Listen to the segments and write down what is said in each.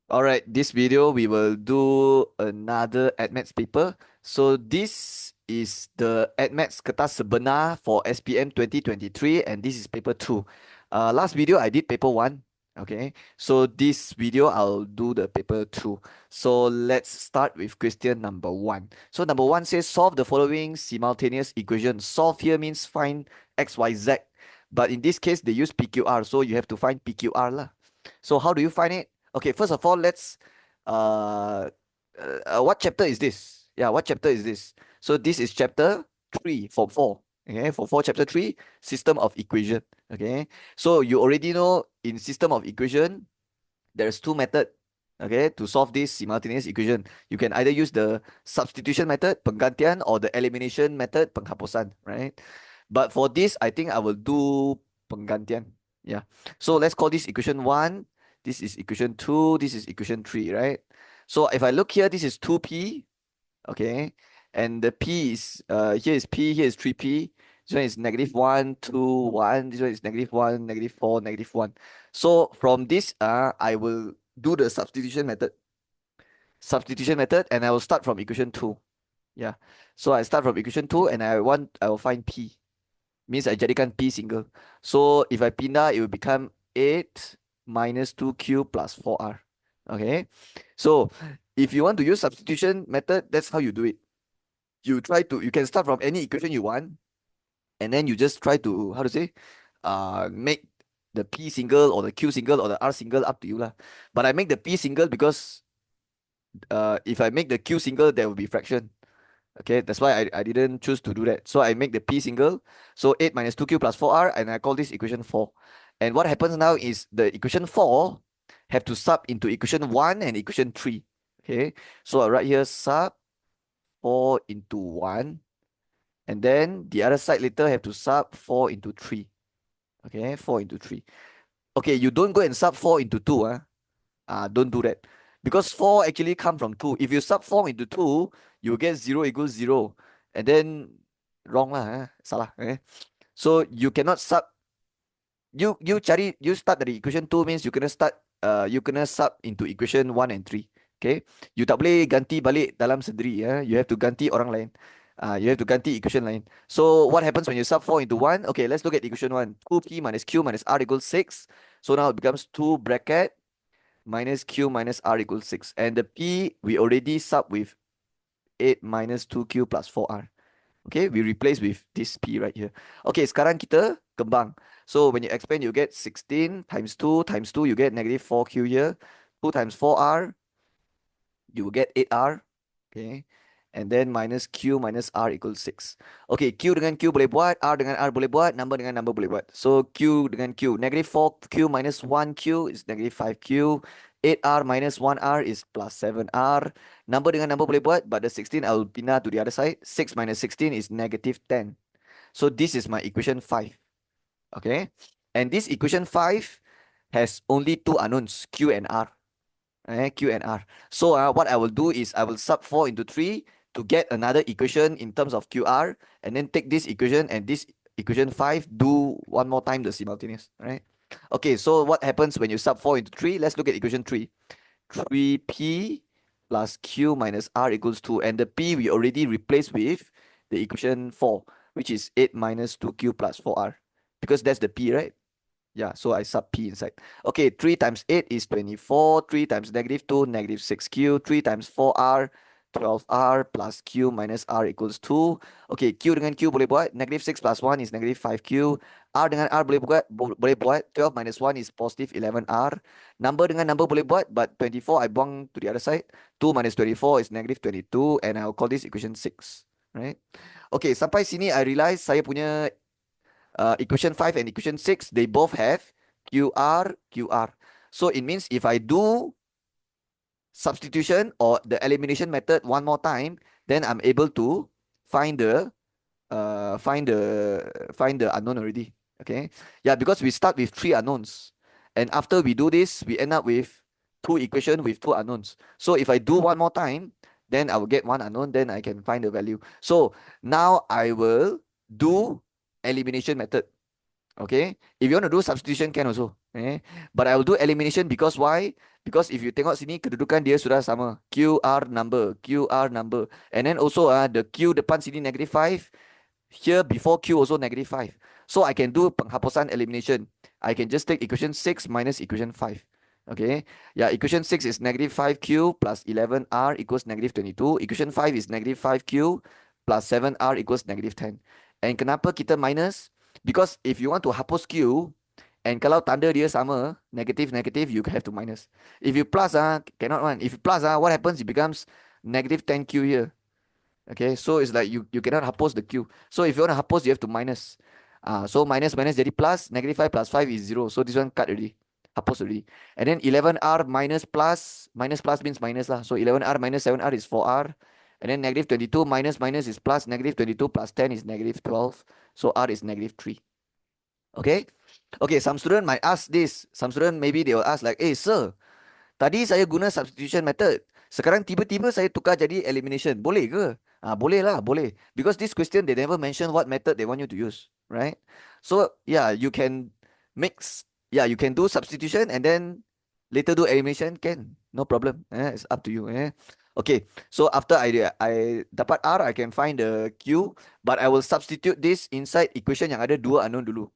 Alright, this video we will do another Addmaths paper. So this is the Addmaths Kertas Sebenar for SPM 2023 and this is paper 2. Last video I did paper 1. Okay, so this video I'll do the paper 2. So let's start with question number 1. So number 1 says solve the following simultaneous equation. Solve here means find x, y, z. But in this case they use PQR, so you have to find PQR lah. So how do you find it? Okay, first of all, let's uh, what chapter is this? Yeah, what chapter is this? So this is chapter 3 for 4. Okay, for 4 chapter 3, system of equation. Okay, so you already know in system of equation, there's two method. Okay, to solve this simultaneous equation, you can either use the substitution method, penggantian, or the elimination method, penghapusan, right? But for this, I think I will do penggantian. Yeah. So let's call this equation 1. This is equation 2. This is equation 3, right? So if I look here, this is 2p. Okay. And the p is, here is p, here is 3p. This one is negative 1, 2, 1. This one is negative 1, negative 4, negative 1. So from this, I will do the substitution method. Substitution method, and I will start from equation 2. Yeah. So I start from equation 2 and I will find p. Means I jadikan P single. So if I pindah, it will become 8 minus 2Q plus 4R. Okay. So if you want to use substitution method, that's how you do it. You can start from any equation you want, and then you just try to, how to say, make the P single or the Q single or the R single up to you lah. But I make the P single because if I make the Q single, there will be fraction. Okay, that's why I didn't choose to do that. So I make the P single. So 8 minus 2Q plus 4R, and I call this equation 4. And what happens now is the equation 4 have to sub into equation 1 and equation 3. Okay, so I write here sub 4 into 1. And then the other side later have to sub 4 into 3. Okay, 4 into 3. Okay, you don't go and sub 4 into 2. Don't do that. Because 4 actually come from 2. If you sub 4 into 2, you get 0 equals 0. And then wrong lah, salah. So you cannot sub. You start dari equation 2 means you kena sub into equation 1 and 3. Okay. You tak boleh ganti balik dalam sendiri. You have to ganti orang lain. You have to ganti equation lain. So what happens when you sub 4 into 1? Okay, let's look at equation 1. 2p minus q minus r equals 6. So now it becomes 2 bracket minus q minus r equals 6. And the p, we already sub with 8 minus 2q plus 4r. Okay, we replace with this p right here. Okay, sekarang kita kembang. So when you expand, you get 16 times 2 times 2, you get negative 4q here. 2 times 4r, you will get 8r. Okay, and then minus q minus r equals 6. Okay, q dengan q boleh buat, r dengan r boleh buat, number dengan number boleh buat. So q dengan q, negative 4q minus 1q is negative 5q. 8r minus 1r is plus 7r. Number dengan number boleh buat, but the 16 I will pindah to the other side. 6 minus 16 is negative 10. So this is my equation 5. Okay, and this equation 5 has only two unknowns, q and r. Q and r. So what I will do is I will sub 4 into 3 to get another equation in terms of qr, and then take this equation and this equation 5, do one more time the simultaneous. Right? Okay, so what happens when you sub 4 into 3? Let's look at equation 3. 3p plus q minus r equals 2. And the p we already replaced with the equation 4, which is 8 minus 2q plus 4r. Because that's the p, right? Yeah, so I sub p inside. Okay, 3 times 8 is 24. 3 times negative 2, negative 6q. 3 times 4r, 12r plus q minus r equals 2. Okay, q dengan q boleh buat. Negative 6 plus 1 is negative 5q. R dengan R boleh buat. 12 minus 1 is positive 11R. Number dengan number boleh buat, but 24 I buang to the other side. 2 minus 24 is negative 22, and I'll call this equation 6. Right? Okay, sampai sini I realize saya punya equation 5 and equation 6, they both have QR. So it means if I do substitution or the elimination method one more time, then I'm able to find the unknown already. Okay, yeah, because we start with 3 unknowns, and after we do this, we end up with 2 equations with 2 unknowns. So if I do one more time, then I will get 1 unknown, then I can find the value. So now I will do elimination method. Okay, if you want to do substitution, can also. But I will do elimination because why? Because if you tengok sini, kedudukan dia sudah sama. QR number, QR number. And then also the Q depan sini negative 5. Here before Q also negative 5. So I can do penghapusan elimination. I can just take equation 6 minus equation 5. Okay. Yeah, equation 6 is negative 5Q plus 11R equals negative 22. Equation 5 is negative 5Q plus 7R equals negative 10. And kenapa kita minus? Because if you want to hapus Q, and kalau tanda dia sama, negative, negative, you have to minus. If you plus, cannot one. If you plus, what happens? It becomes negative 10Q here. Okay, so it's like you cannot hapus the Q. So if you want to hapus, you have to minus. So minus minus jadi plus, negative 5 plus 5 is 0. So this one cut already. Hapus already. And then 11R minus plus, minus plus means minus lah. So 11R minus 7R is 4R. And then negative 22 minus minus is plus, negative 22 plus 10 is negative 12. So R is negative 3. Okay? Okay, some student might ask this. Some student maybe they will ask like, hey sir, tadi saya guna substitution method. Sekarang tiba-tiba saya tukar jadi elimination. Boleh ke? Boleh lah, boleh. Because this question, they never mention what method they want you to use, right? So, yeah, you can mix. Yeah, you can do substitution and then later do elimination. Can. No problem. It's up to you. Okay, so after I dapat R, I can find the Q. But I will substitute this inside equation yang ada dua unknown dulu.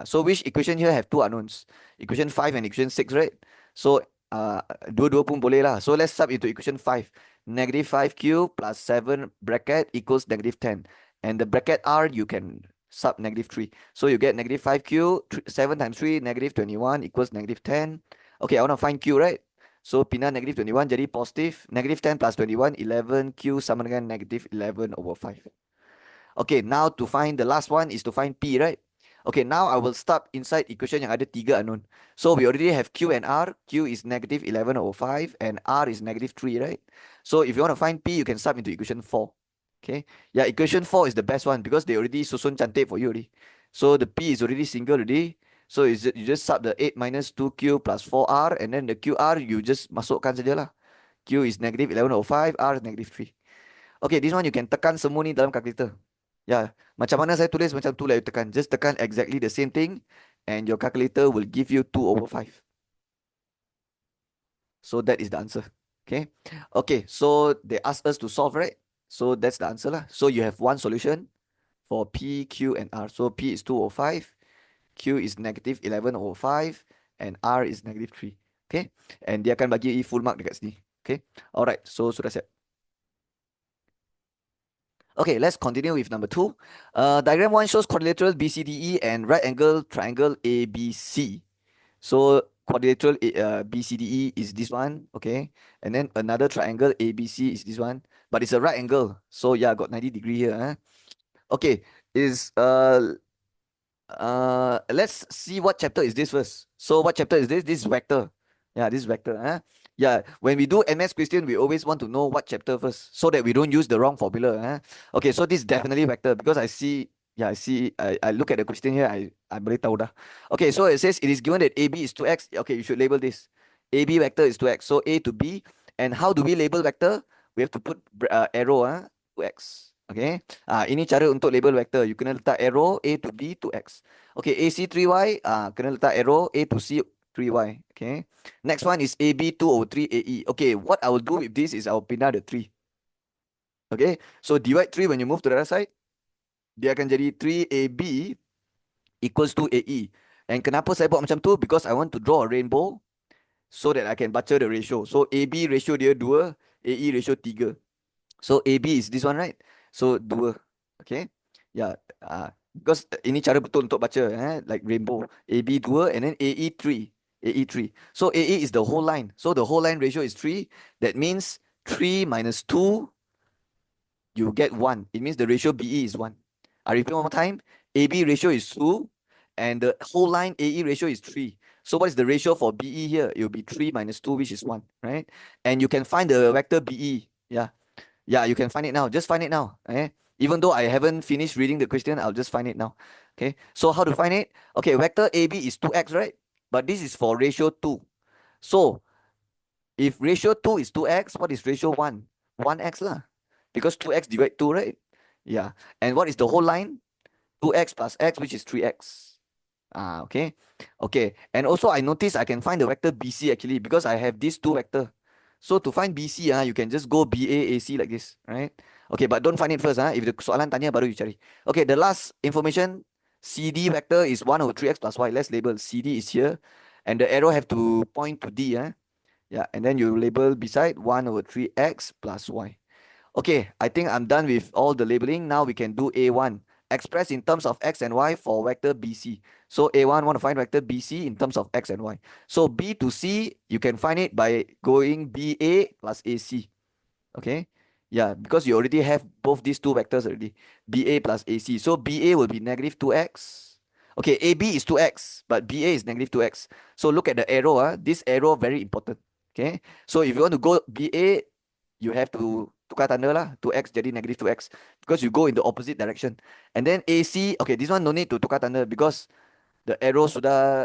So which equation here have two unknowns? Equation 5 and equation 6, right? So dua-dua pun boleh lah. So let's sub into equation 5. Negative 5Q plus 7 bracket equals negative 10. And the bracket R, you can sub negative 3. So you get negative 5Q, 7 times 3, negative 21 equals negative 10. Okay, I want to find Q, right? So pindah negative 21 jadi positive. Negative 10 plus 21, 11Q sama dengan negative 11 over 5. Okay, now to find the last one is to find P, right? Okay, now I will start inside equation yang ada tiga unknown. So we already have Q and R. Q is negative 11 over 5 and R is negative 3, right? So if you want to find P, you can sub into equation 4. Okay, yeah, equation 4 is the best one because they already susun cantik for you already. So the P is already single already. So you just sub the 8 minus 2Q plus 4R and then the QR you just masukkan saja lah. Q is negative 11 over 5, R is negative 3. Okay, this one you can tekan semua ni dalam calculator. Ya, macam mana saya tulis macam tu lah you tekan. Just tekan exactly the same thing and your calculator will give you 2 over 5. So that is the answer. Okay. Okay, so they asked us to solve, right? So that's the answer lah. So you have one solution for P, Q, and R. So P is 2 over 5, Q is negative 11 over 5, and R is negative 3. Okay. And dia akan bagi full mark dekat sini. Okay. Alright, so sudah siap. Okay, let's continue with number 2. Diagram 1 shows quadrilateral BCDE and right angle triangle ABC. So quadrilateral BCDE is this one, okay? And then another triangle ABC is this one, but it's a right angle. So yeah, got 90 degree here. Okay, let's see what chapter is this first. So what chapter is this? This is vector. Yeah, this is vector. Yeah, when we do MS question, we always want to know what chapter first so that we don't use the wrong formula. Okay, so this is definitely vector because I see, yeah, I look at the question here, I boleh tahu dah. Okay, so it says it is given that AB is 2x. Okay, you should label this. AB vector is 2x. So A to B. And how do we label vector? We have to put arrow 2x. Okay, ini cara untuk label vector. You kena letak arrow A to B to X. Okay, AC 3Y, kena letak arrow A to C 3Y. Okay, next one is AB 2 over 3 AE. Okay, what I will do with this is I will pindah the 3. Okay, so divide 3 when you move to the other side. Dia akan jadi 3AB equals to AE. And kenapa saya buat macam tu? Because I want to draw a rainbow so that I can baca the ratio. So AB ratio dia 2, AE ratio 3. So AB is this one, right? So 2. Okay. Yeah. Because ini cara betul untuk baca, like rainbow. AB 2 and then AE 3. AE 3. So AE is the whole line. So the whole line ratio is 3. That means 3 minus 2, you get 1. It means the ratio BE is 1. I repeat one more time. AB ratio is 2 and the whole line AE ratio is 3. So what is the ratio for BE here? It will be 3 minus 2, which is 1, right? And you can find the vector BE. Yeah. Yeah, you can find it now. Just find it now. Even though I haven't finished reading the question, I'll just find it now. Okay, so how to find it? Okay, vector AB is 2x, right? But this is for ratio 2. So, if ratio 2 is 2x, what is ratio 1? 1x lah. Because 2x divide 2, right? Yeah. And what is the whole line? 2x plus x, which is 3x. Okay. Okay. And also I notice I can find the vector BC actually because I have these two vector. So to find BC, you can just go BA, AC like this, right? Okay, but don't find it first. If the soalan tanya baru you cari. Okay, the last information, CD vector is 1 over 3x plus y. Let's label CD is here. And the arrow have to point to D. Yeah, and then you label beside 1 over 3x plus y. Okay, I think I'm done with all the labeling. Now we can do A1. Express in terms of x and y for vector BC. So A1 want to find vector BC in terms of x and y. So B to C, you can find it by going BA plus AC. Okay. Yeah, because you already have both these two vectors already. BA plus AC. So BA will be negative 2x. Okay, AB is 2x, but BA is negative 2x. So look at the arrow. This arrow very important. Okay. So if you want to go BA, you have to tukar tanda lah. 2x jadi negative 2x. Because you go in the opposite direction. And then AC, okay, this one no need to tukar tanda because the arrow sudah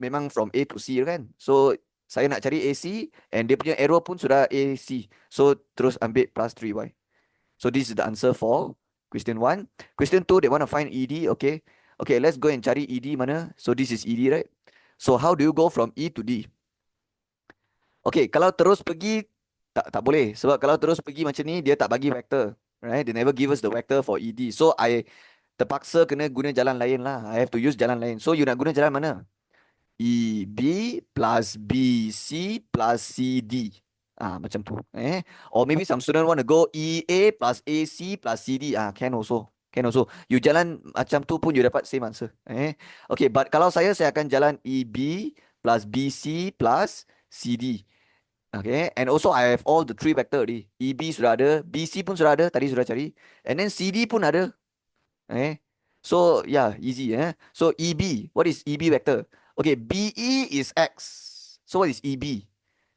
memang from A to C kan. So saya nak cari AC and dia punya arrow pun sudah AC. So terus ambil plus 3y. So this is the answer for question 1. Question 2, they want to find ED. Okay. Okay, let's go and cari ED mana. So this is ED, right? So how do you go from E to D? Okay, kalau terus pergi tak boleh. Sebab kalau terus pergi macam ni dia tak bagi vector. Right? They never give us the vector for ED. So I terpaksa kena guna jalan lain lah. I have to use jalan lain. So you nak guna jalan mana? EB plus BC plus CD. Macam tu. Or maybe some student want to go EA plus AC plus CD. Can also. Can also. You jalan macam tu pun you dapat same answer. Okay, but kalau saya akan jalan EB plus BC plus CD. Okay, and also I have all the three vector already. EB sudah ada, BC pun sudah ada, tadi sudah cari. And then CD pun ada. Okay. So yeah, easy. So EB, what is EB vector? Okay, BE is X. So what is EB?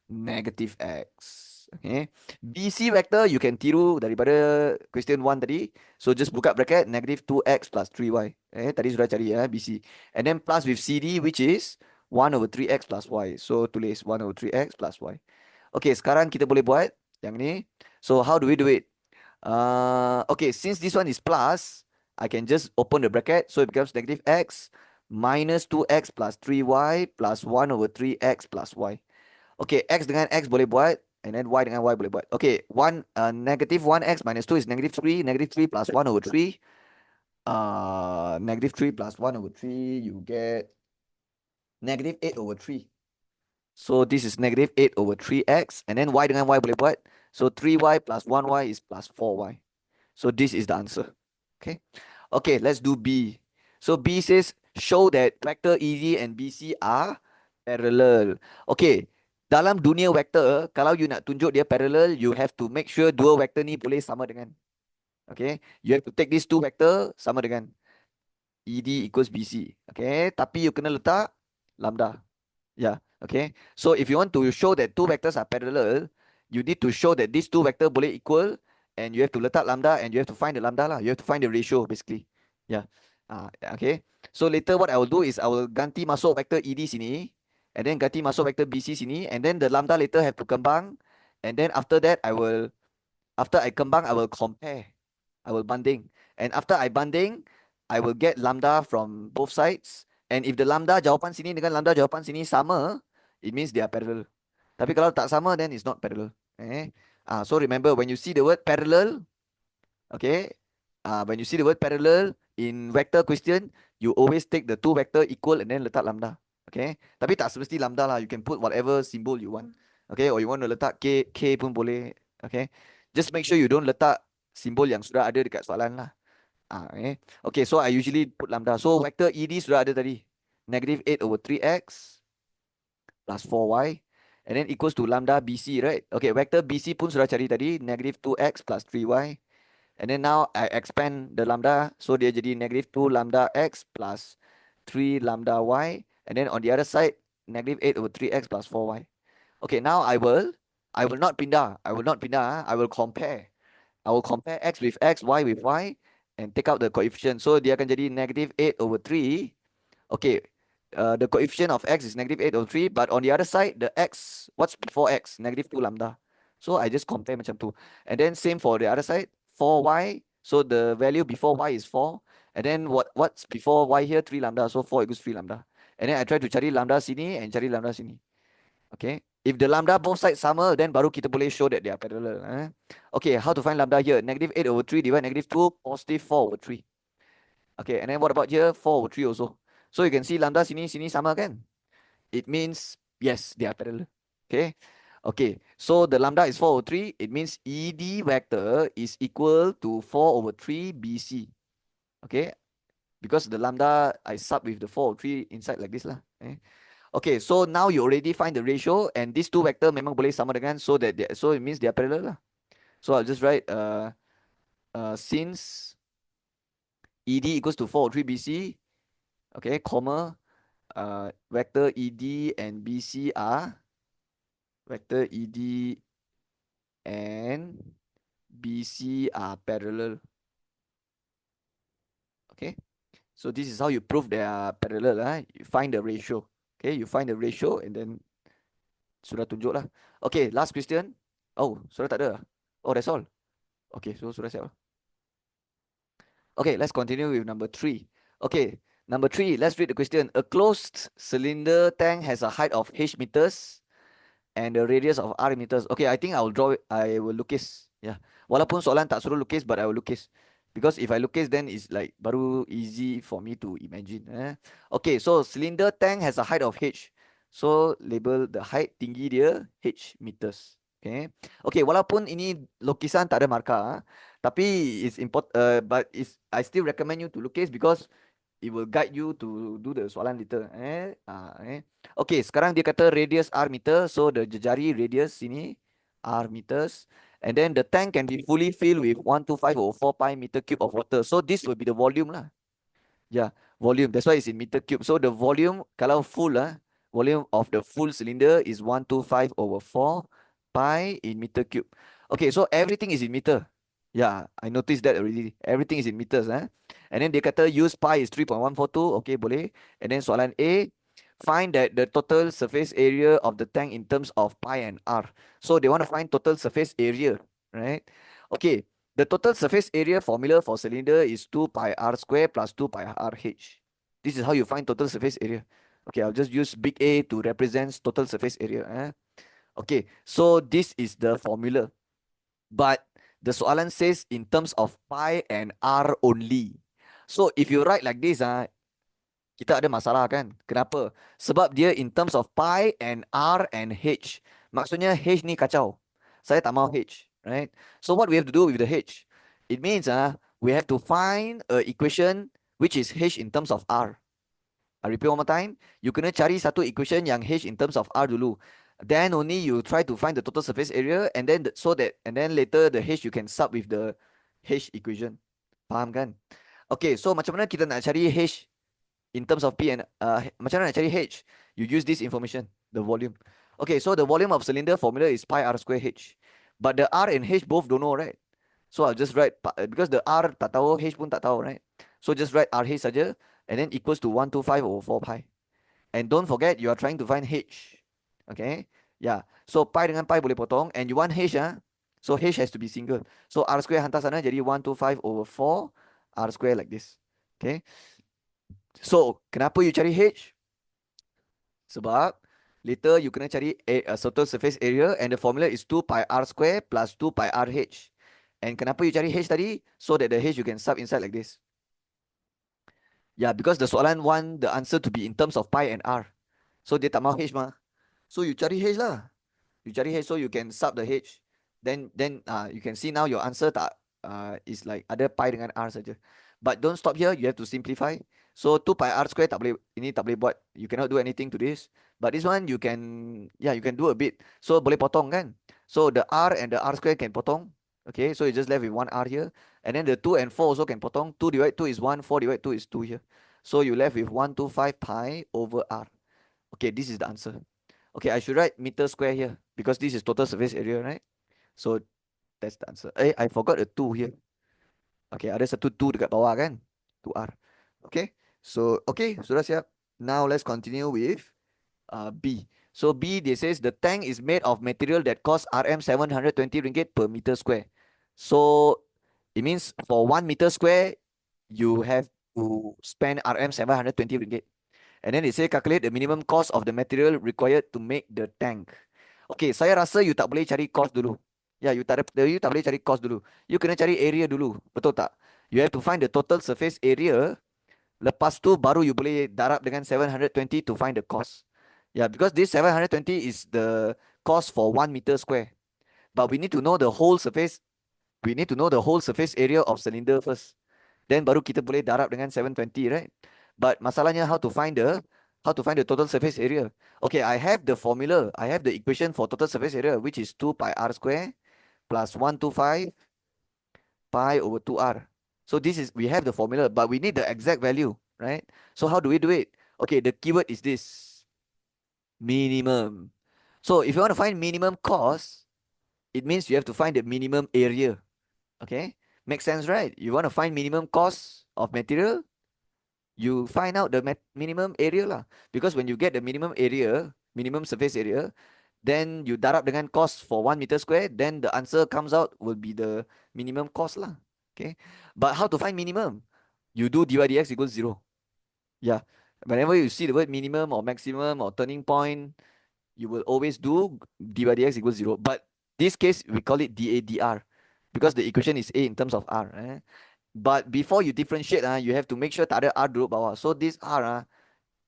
Negative X. Okay. BC vector you can tiru daripada question 1 tadi. So just buka bracket negative 2x plus 3y. Tadi sudah cari BC. And then plus with CD which is 1 over 3x plus y. So tulis 1 over 3x plus y. Okay, sekarang kita boleh buat yang ni. So how do we do it? Okay, since this one is plus, I can just open the bracket. So it becomes negative x minus 2x plus 3y plus 1 over 3x plus y. Okay, x dengan x boleh buat. And then y dengan y boleh buat. Okay, negative 1x minus 2 is negative 3. Negative 3 plus 1 over 3. Negative 3 plus 1 over 3, you get negative 8 over 3. So this is negative 8 over 3x. And then y dengan y boleh buat. So 3y plus 1y is plus 4y. So this is the answer. Okay. Okay, let's do B. So B says, show that vector ED and BC are parallel. Okay. Dalam dunia vector, kalau you nak tunjuk dia parallel, you have to make sure dua vector ni boleh sama dengan. Okay. You have to take these two vector sama dengan. ED equals BC. Okay. Tapi you kena letak lambda. Yeah. Okay. So if you want to show that two vectors are parallel, you need to show that these two vector boleh equal, and you have to letak lambda, and you have to find the lambda lah. You have to find the ratio basically. Yeah. Okay. So later what I will do is I will ganti masuk vector ED sini, and then ganti masuk vector BC sini, and then the lambda later have to kembang, and then after that after I kembang, I will compare. I will banding. And after I banding, I will get lambda from both sides. And if the lambda jawapan sini dengan lambda jawapan sini sama, it means they are parallel. Tapi kalau tak sama, then it's not parallel. So remember, when you see the word parallel, okay, when you see the word parallel in vector question, you always take the two vector equal and then letak lambda. Okay, tapi tak semesti lambda lah. You can put whatever symbol you want. Okay, or you want to letak K pun boleh. Okay, just make sure you don't letak simbol yang sudah ada dekat soalan lah. Okay, so I usually put lambda. So vector ED sudah ada tadi. Negative 8 over 3x plus 4y. And then equals to lambda BC, right? Okay, vector BC pun sudah cari tadi. Negative 2x plus 3y. And then now I expand the lambda. So dia jadi negative 2 lambda x plus 3 lambda y. And then on the other side, negative 8 over 3x plus 4y. Okay, now I will not pindah. I will not pindah. I will compare. I will compare x with x, y with y, and take out the coefficient. So dia akan jadi negative 8 over 3. Okay, the coefficient of x is negative 8 over 3, but on the other side, the x, what's before x? Negative 2 lambda. So I just compare macam tu. And then same for the other side, 4y. So the value before y is 4. And then what's before y here? 3 lambda. So 4 equals 3 lambda. And then I try to cari lambda sini and cari lambda sini. Okay. If the lambda both sides sama, then baru kita boleh show that they are parallel. Okay, how to find lambda here? Negative 8 over 3 divided negative 2, positive 4 over 3. Okay, and then what about here? 4 over 3 also. So you can see lambda sini, sini sama kan? It means, yes, they are parallel. Okay. Okay, so the lambda is 4 over 3. It means ED vector is equal to 4 over 3 BC. Okay, because the lambda I sub with the 4 over 3 inside like this lah. Okay, so now you already find the ratio, and these two vector memang boleh sama dengan, so that so it means they are parallel lah. So I'll just write since ED equals to 4 over 3 BC, okay, comma, vector ED and BC are vector ED and BC are parallel. Okay, so this is how you prove they are parallel. You find the ratio. Okay, you find the ratio and then sudah tunjuk lah. Okay, last question. Oh, sudah tak ada. Oh, that's all. Okay, so sudah siap. Okay, let's continue with number 3. Okay, number 3, let's read the question. A closed cylinder tank has a height of h meters and the radius of r meters. Okay, I think I will draw it. I will lukis. Yeah. Walaupun soalan tak suruh lukis, but I will lukis. Because if I lukis, then it's like baru easy for me to imagine. Okay, so cylinder tank has a height of h. So label the height tinggi dia h meters. Okay. Okay, walaupun ini lukisan tak ada markah, tapi it's important. But I still recommend you to lukis because it will guide you to do the soalan later. Okay, sekarang dia kata radius r meter, so the jari radius sini r meters, and then the tank can be fully filled with 125 over 4 pi meter cube of water. So this will be the volume lah. Yeah, volume. That's why it's in meter cube. So the volume kalau full volume of the full cylinder is 125 over 4 pi in meter cube. Okay, so everything is in meter. Yeah, I noticed that already. Everything is in meters. And then dia kata use pi is 3.142. Okay, boleh. And then soalan A, find that the total surface area of the tank in terms of pi and r. So they want to find total surface area, right? Okay, the total surface area formula for cylinder is 2 pi r square plus 2 pi r h. This is how you find total surface area. Okay, I'll just use big A to represent total surface area. Okay, so this is the formula. But the soalan says in terms of pi and r only. So if you write like this, kita ada masalah kan? Kenapa? Sebab dia in terms of pi and r and h. Maksudnya h ni kacau. Saya tak mau h, right? So what we have to do with the h? It means we have to find a equation which is h in terms of r. I repeat one more time. You kena cari satu equation yang h in terms of r dulu. Then only you try to find the total surface area, and then and then later the h you can sub with the h equation. Faham kan? Okay, so macam mana kita nak cari h in terms of P and macam mana nak cari H? You use this information, the volume. Okay, so the volume of cylinder formula is pi r square H. But the R and H both don't know, right? So I'll just write, because the R tak tahu, H pun tak tahu, right? So just write RH saja, and then equals to 125 over 4 pi. And don't forget, you are trying to find H. Okay? Yeah. So pi dengan pi boleh potong, and you want H, so H has to be single. So R square hantar sana jadi 125 over 4 R square like this. Okay? So, kenapa you cari H? Sebab later you kena cari a total surface area, and the formula is 2 pi r square plus 2 pi r h. And kenapa you cari H tadi? So that the H you can sub inside like this. Yeah, because the soalan want the answer to be in terms of pi and r. So dia tak mau H mah. So you cari H lah. You cari H so you can sub the H. Then you can see now your answer tak is like ada pi dengan r saja. But don't stop here, you have to simplify. So 2 pi r square tak boleh, ini tak boleh buat. You cannot do anything to this. But this one you can, yeah, you can do a bit. So boleh potong kan? So the r and the r square can potong. Okay, so you just left with 1 r here. And then the 2 and 4 also can potong. 2 divided 2 is 1, 4 divided 2 is 2 here. So you left with 125 pi over r. Okay, this is the answer. Okay, I should write meter square here because this is total surface area, right? So that's the answer. I forgot a 2 here. Okay, ada satu 2 dekat bawah kan? 2R. Okay, so okay, sudah siap. Now let's continue with B. So B, they says the tank is made of material that costs RM 720 ringgit per meter square. So it means for 1 meter square, you have to spend RM 720 ringgit. And then they say calculate the minimum cost of the material required to make the tank. Okay, saya rasa you tak boleh cari cost dulu. Ya, you tak boleh cari cost dulu. You kena cari area dulu. Betul tak? You have to find the total surface area. Lepas tu baru you boleh darab dengan 720 to find the cost. Yeah, because this 720 is the cost for 1 meter square. But we need to know the whole surface. We need to know the whole surface area of cylinder first. Then baru kita boleh darab dengan 720, right? But masalahnya how to find the total surface area. Okay, I have the formula. I have the equation for total surface area, which is 2 pi r square plus 125 pi over 2r. So this is, we have the formula, but we need the exact value, right? So how do we do it? Okay, the keyword is this, minimum. So if you want to find minimum cost, it means you have to find the minimum area. Okay, makes sense, right? You want to find minimum cost of material, you find out the minimum area lah. Because when you get the minimum area, minimum surface area, then you darab dengan cost for 1 meter square, then the answer comes out will be the minimum cost lah. Okay, but how to find minimum? You do dy dx equals 0. Yeah, whenever you see the word minimum or maximum or turning point, you will always do dy dx equals 0. But this case, we call it dA dr because the equation is A in terms of R. But before you differentiate, you have to make sure tak ada R duduk bawah. So this R,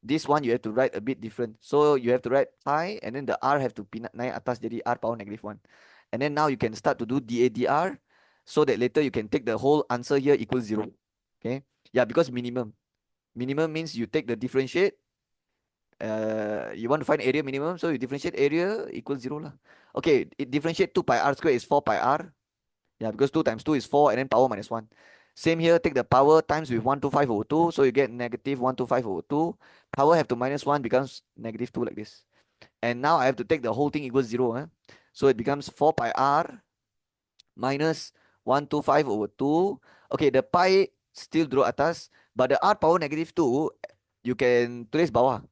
this one you have to write a bit different. So you have to write pi and then the R have to naik atas jadi R power -1. And then now you can start to do dA dr so that later you can take the whole answer here equals 0. Okay. Yeah, because minimum. Minimum means you take the differentiate. You want to find area minimum, so you differentiate area equals 0 lah. Okay, it differentiate 2 pi r square is 4 pi r. Yeah, because 2 times 2 is 4 and then power -1. Same here, take the power times with 125 over 2. So you get negative 125 over 2. Power have to -1 becomes -2 like this. And now I have to take the whole thing equals 0. So it becomes 4 pi r minus 125 over 2. Okay, the pi still draw atas. But the r power -2, you can tulis bawah.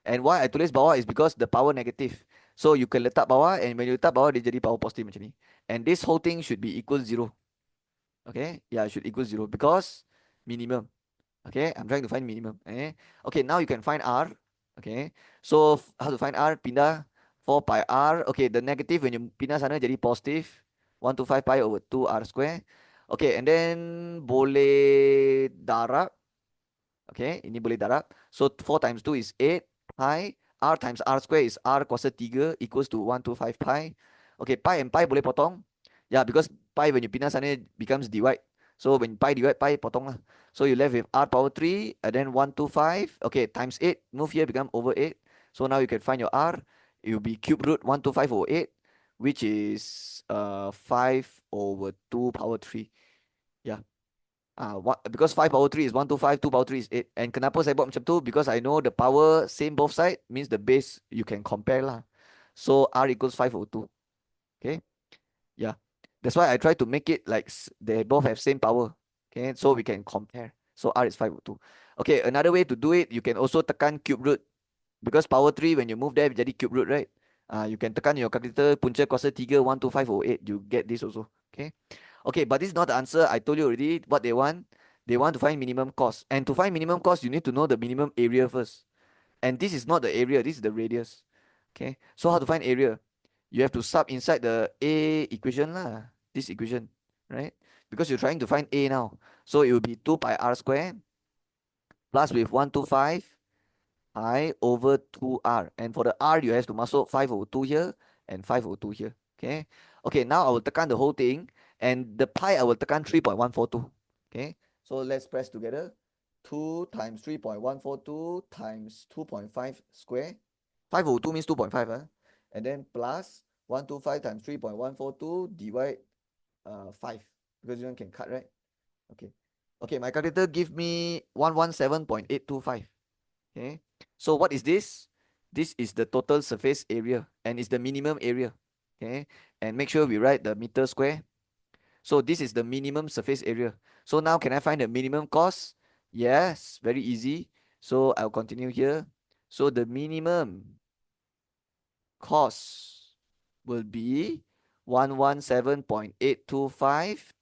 And why I tulis bawah is because the power negative. So you can letak bawah, and when you letak bawah, dia jadi power positive macam ni. And this whole thing should be equal 0. Okay, yeah, it should equal 0 because minimum. Okay, I'm trying to find minimum. Okay, now you can find R. Okay, so how to find R? Pindah 4 pi R. Okay, the negative when you pindah sana jadi positive 125 pi over 2 R square. Okay, and then boleh darab. Okay, ini boleh darab. So 4 times 2 is 8 pi. R times R square is R kuasa 3 equals to 125 pi. Okay, pi and pi boleh potong. Yeah, because pi when you pindah sana becomes divide. So when pi divide pi, potong lah. So you left with R power 3 and then 125. Okay, times 8. Move here, become over 8. So now you can find your R. It will be cube root 125 over 8, which is 5 over 2 power 3. Yeah. Because 5 power 3 is 125, 2 power 3 is 8. And kenapa saya buat macam tu? Because I know the power same both side means the base you can compare lah. So R equals 5 over 2. Okay. Yeah. That's why I try to make it like they both have same power. Okay. So we can compare. So R is 5 over 2. Okay. Another way to do it, you can also tekan cube root. Because power 3 when you move there jadi cube root, right? You can tekan your calculator punca kuasa 3 125 over 8. You get this also. Okay. Okay, but this is not the answer. I told you already what they want. They want to find minimum cost. And to find minimum cost, you need to know the minimum area first. And this is not the area, this is the radius. Okay, so how to find area? You have to sub inside the A equation lah. This equation, right? Because you're trying to find A now. So it will be 2 pi r square plus with 125 I over 2r. And for the r, you have to masuk 5 over 2 here and 5 over 2 here. Okay. Okay, now I will tekan the whole thing. And the pi, I will tekan 3.142. Okay. So let's press together. 2 times 3.142 times 2.5 square. 5 over 2 means 2.5. And then plus 125 times 3.142 divide 5. Because you can cut, right? Okay. Okay, my calculator give me 117.825. Okay. So what is this? This is the total surface area and it's the minimum area. Okay. And make sure we write the meter square. So this is the minimum surface area. So now can I find the minimum cost? Yes, very easy. So I'll continue here. So the minimum cost will be 117.825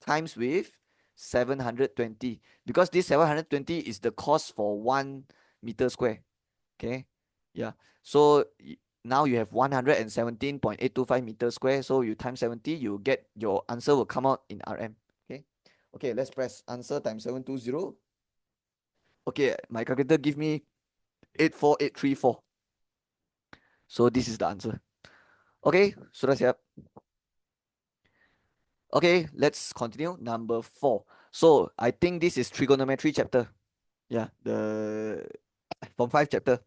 times with 720, because this 720 is the cost for 1 meter square. Okay, yeah. So now you have 117.825 meters square. So you times 70, you get your answer will come out in RM. Okay, okay. Let's press answer times 720. Okay, my calculator give me 84834. So this is the answer. Okay, sudah siap. Okay, let's continue. Number 4. So I think this is trigonometry chapter. Yeah, the from 5 chapter.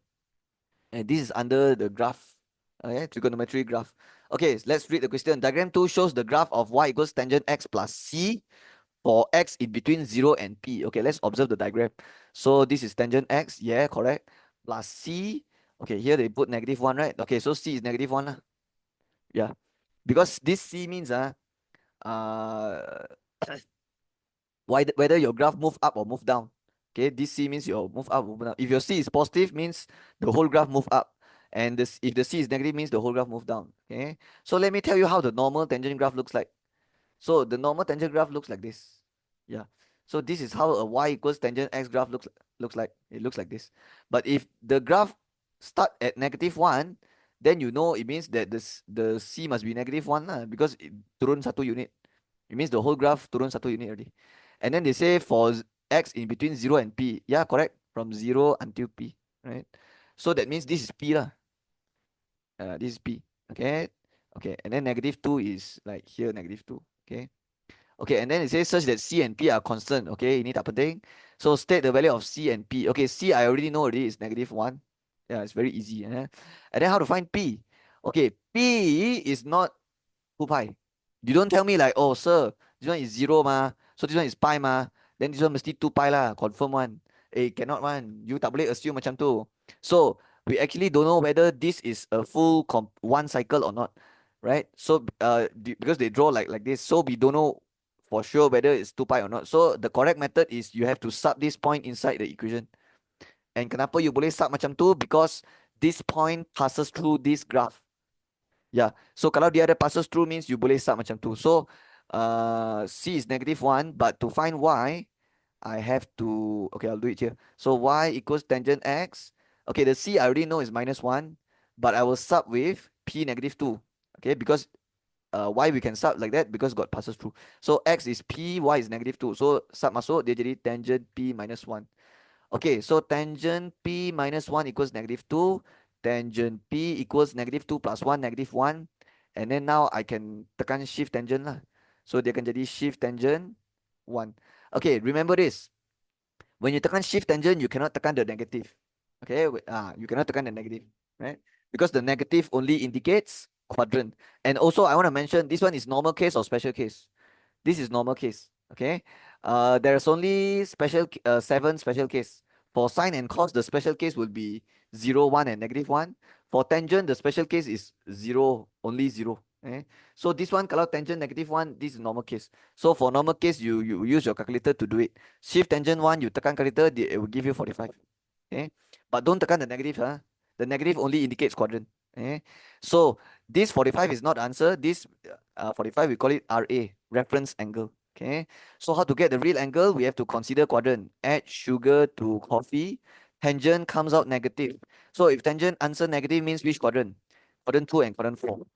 And this is under the graph. Okay, trigonometry graph. Okay, let's read the question. Diagram 2 shows the graph of y equals tangent x plus c for x in between 0 and p. Okay, let's observe the diagram. So this is tangent x, yeah, correct. Plus c. Okay, here they put -1, right? Okay, so c is -1 lah. Yeah, because this c means uh whether your graph move up or move down. Okay, this C means your move up or move down. If your C is positive, means the whole graph move up. And this, if the C is negative, means the whole graph move down. Okay, so let me tell you how the normal tangent graph looks like. So the normal tangent graph looks like this. Yeah. So this is how a y equals tangent x graph looks like. It looks like this. But if the graph start at -1, then you know it means that the C must be -1 lah, because it turun satu unit. It means the whole graph turun satu unit already. And then they say for x in between 0 and p. Yeah, correct. From 0 until p, right? So that means this is p lah. This is p. Okay. Okay. And then -2 is like here, -2. Okay. Okay, and then it says such that C and P are constant. Okay, ini tak penting. So state the value of C and P. Okay, C I already know already is -1. Yeah, it's very easy. And then how to find P? Okay, P is not 2 pi. You don't tell me like, oh sir, this one is 0 ma, so this one is pi ma, then this one mesti 2 pi lah, confirm one. Eh, cannot one. You tak boleh assume macam tu. So we actually don't know whether this is a full one cycle or not, right? So because they draw like this, so we don't know for sure whether it's 2 pi or not. So the correct method is you have to sub this point inside the equation. And kenapa you boleh sub macam tu? Because this point passes through this graph. Yeah. So kalau dia ada passes through means you boleh sub macam tu. So C is -1, but to find Y, I have to, okay, I'll do it here. So Y equals tangent X. Okay, the C I already know is -1, but I will sub with P -2. Okay, because Y we can sub like that because got passes through. So X is P, Y is -2. So sub masuk, dia jadi tangent P -1. Okay, so tangent P -1 equals -2. Tangent P equals -2 plus 1, -1. And then now I can tekan shift tangent lah. So dia akan jadi shift tangent 1. Okay, remember this. When you tekan shift tangent, you cannot tekan the negative. Okay, you cannot tekan the negative, right? Because the negative only indicates quadrant. And also I want to mention, this one is normal case or special case. This is normal case. Okay. There's only 7 special case. For sine and cos, the special case will be 0, 1, and -1. For tangent, the special case is 0, only 0. Okay. So this one, kalau tangent -1, this is normal case. So for normal case, you use your calculator to do it. Shift tangent 1, you tekan calculator, it will give you 45. Okay. But don't tekan the negative. The negative only indicates quadrant. Okay. So this 45 is not answer. This 45, we call it RA, reference angle. Okay. So how to get the real angle? We have to consider quadrant. Add sugar to coffee. Tangent comes out negative. So if tangent answer negative means which quadrant? Quadrant 2 and quadrant 4.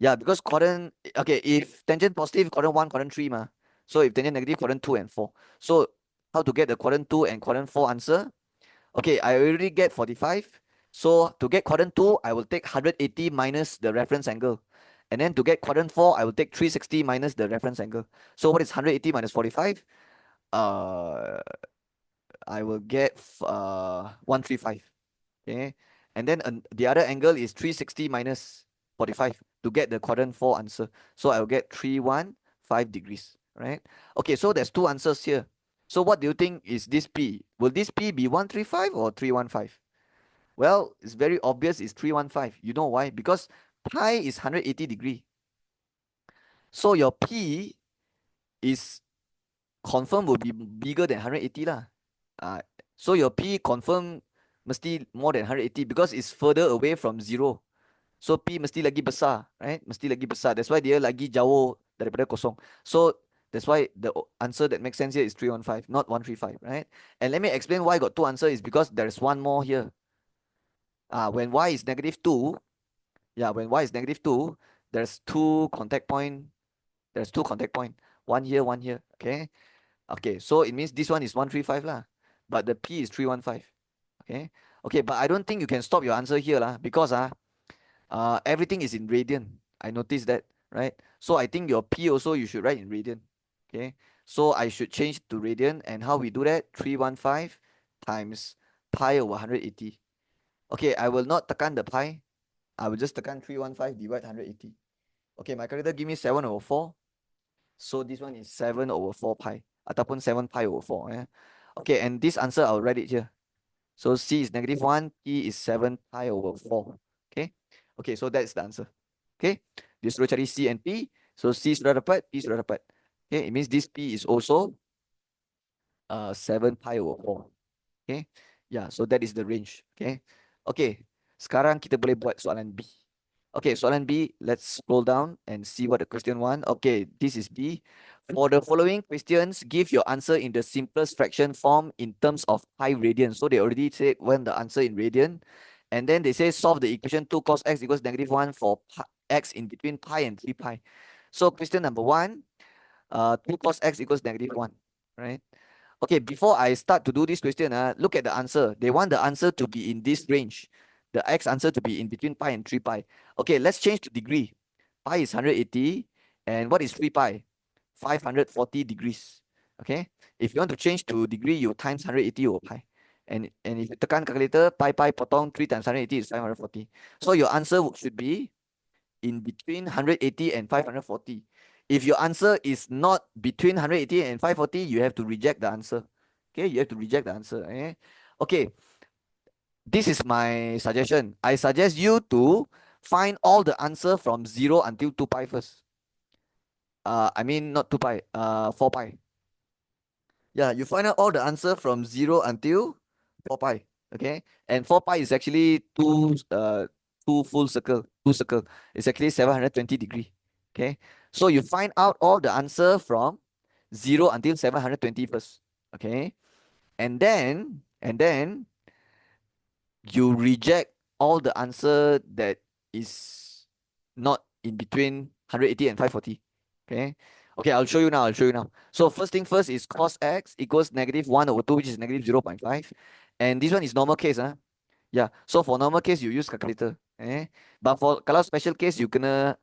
Yeah, because quadrant, okay, if tangent positive, quadrant 1, quadrant 3 ma. So if tangent negative, quadrant 2 and 4. So how to get the quadrant 2 and quadrant 4 answer? Okay, I already get 45. So to get quadrant 2, I will take 180 minus the reference angle. And then to get quadrant 4, I will take 360 minus the reference angle. So what is 180 minus 45? I will get 135. Okay. And then the other angle is 360 minus 45 to get the quadrant 4 answer. So I will get 315 degrees. Right? Okay, so there's 2 answers here. So what do you think is this P? Will this P be 135 or 315? Well, it's very obvious it's 315. You know why? Because pi is 180 degree. So your P is confirm will be bigger than 180 lah. So your P confirm mesti more than 180 because it's further away from 0. So P mesti lagi besar, right? Mesti lagi besar. That's why dia lagi jauh daripada kosong. So That's why the answer that makes sense here is 315, not 135, right? And let me explain why I got two answers is because there's one more here. When y is -2, yeah, when y is -2, there's two contact point. There's two contact point. One here, one here. Okay. Okay. So it means this one is 135 lah, but the p is 315. Okay. Okay. But I don't think you can stop your answer here lah because everything is in radian. I noticed that, right? So I think your p also you should write in radian. Okay. So I should change to radian, and how we do that? 315 times pi over 180. Okay. I will not tekan the pi. I will just tekan 315 divide 180. Okay. My calculator give me 7/4. So this one is 7/4 pi. Ataupun 7 pi over 4. Yeah? Okay, and this answer I'll write it here. So C is -1, P is 7 pi over 4. Okay. Okay, so that's the answer. Okay. Dia suruh cari C and P. So C sudah dapat, P sudah dapat. Okay, it means this P is also 7 pi over 4. Okay. Yeah, so that is the range. Okay. Okay. Sekarang kita boleh buat soalan B. Okay, soalan B, let's scroll down and see what the question want. Okay, this is B. For the following questions, give your answer in the simplest fraction form in terms of pi radian. So they already said when the answer in radian. And then they say solve the equation 2 cos x equals -1 for x in between pi and 3 pi. So question number 1, 2 cos x equals -1, right? Okay, before I start to do this question, look at the answer. They want the answer to be in this range. The x answer to be in between pi and 3 pi. Okay, let's change to degree. Pi is 180. And what is 3 pi? 540 degrees. Okay, if you want to change to degree, you times 180 over pi. And if you tekan calculator, pi potong 3 times 180 is 540. So your answer should be in between 180 and 540. If your answer is not between 180 and 540, you have to reject the answer. Okay, you have to reject the answer. Okay, this is my suggestion. I suggest you to find all the answer from 0 until 2 pi first. I mean not 2 pi, 4 pi. Yeah, you find out all the answer from 0 until 4 pi. Okay, and 4 pi is actually two full circle, two circle. It's actually 720 degree. Okay, so you find out all the answer from 0 until 720 first. Okay, and then you reject all the answer that is not in between 180 and 540. Okay. Okay, I'll show you now. I'll show you now. So first thing first is cos x equals -1/2, which is -0.5. And this one is normal case. Yeah. So for normal case, you use calculator. But for kalau special case, you kena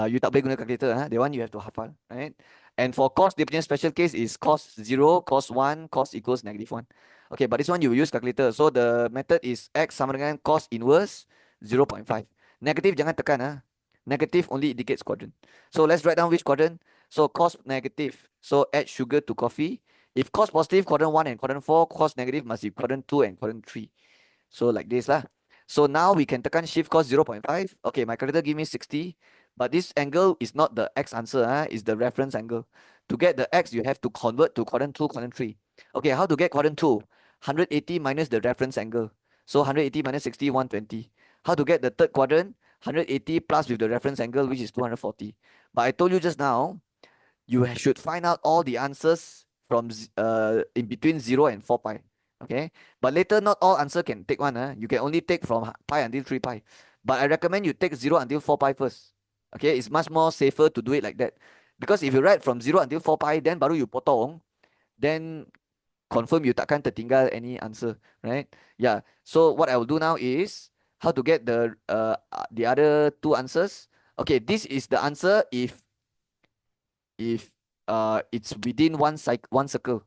you tak boleh guna calculator. That one you have to hafal, right? And for cos, dia punya special case is cos 0, cos 1, cos equals -1. Okay, but this one you use calculator. So the method is x sama dengan cos inverse 0.5. Negative jangan tekan. Negative only indicates quadrant. So let's write down which quadrant. So cos negative. So add sugar to coffee. If cos positive, quadrant 1 and quadrant 4, cos negative must be quadrant 2 and quadrant 3. So like this lah. So now we can tekan shift cos 0.5. Okay, my calculator give me 60. But this angle is not the x answer, it's the reference angle. To get the x, you have to convert to quadrant 2, quadrant 3. Okay, how to get quadrant 2? 180 minus the reference angle. So 180 minus 60, 120. How to get the third quadrant? 180 plus with the reference angle, which is 240. But I told you just now, you should find out all the answers from in between 0 and 4 pi. Okay, but later not all answer can take one. You can only take from pi until 3 pi. But I recommend you take 0 until 4 pi first. Okay, it's much more safer to do it like that. Because if you write from 0 until 4 pi, then baru you potong, then confirm you takkan tertinggal any answer, right? Yeah. So what I will do now is how to get the other two answers. Okay, this is the answer if it's within one circle.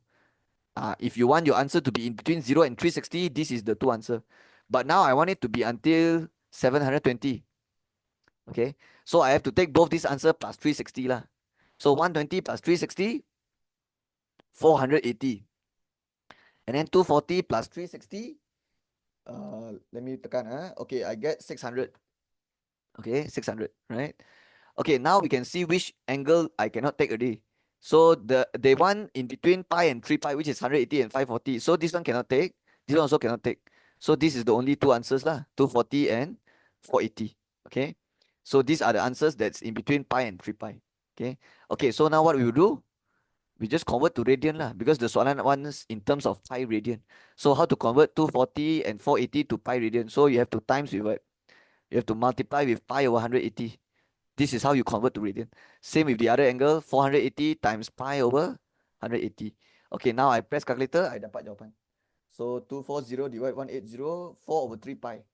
If you want your answer to be in between 0 and 360, this is the two answer. But now I want it to be until 720. Okay, so I have to take both this answer plus 360 lah. So 120 plus 360, 480. And then 240 plus 360, let me tekan. Okay, I get 600. Okay, 600, right? Okay, now we can see which angle I cannot take already. So they want in between pi and 3 pi, which is 180 and 540. So this one cannot take. This one also cannot take. So this is the only two answers lah, 240 and 480. Okay. So these are the answers that's in between pi and 3 pi. Okay. Okay, so now what we will do? we just convert to radian lah, because the soalan one's in terms of pi radian. So how to convert 240 and 480 to pi radian? So you have to times with what? You have to multiply with pi over 180. This is how you convert to radian. Same with the other angle, 480 times pi over 180. Okay, now I press calculator, I dapat jawapan. So 240 divide 180, 4 over 3 pi.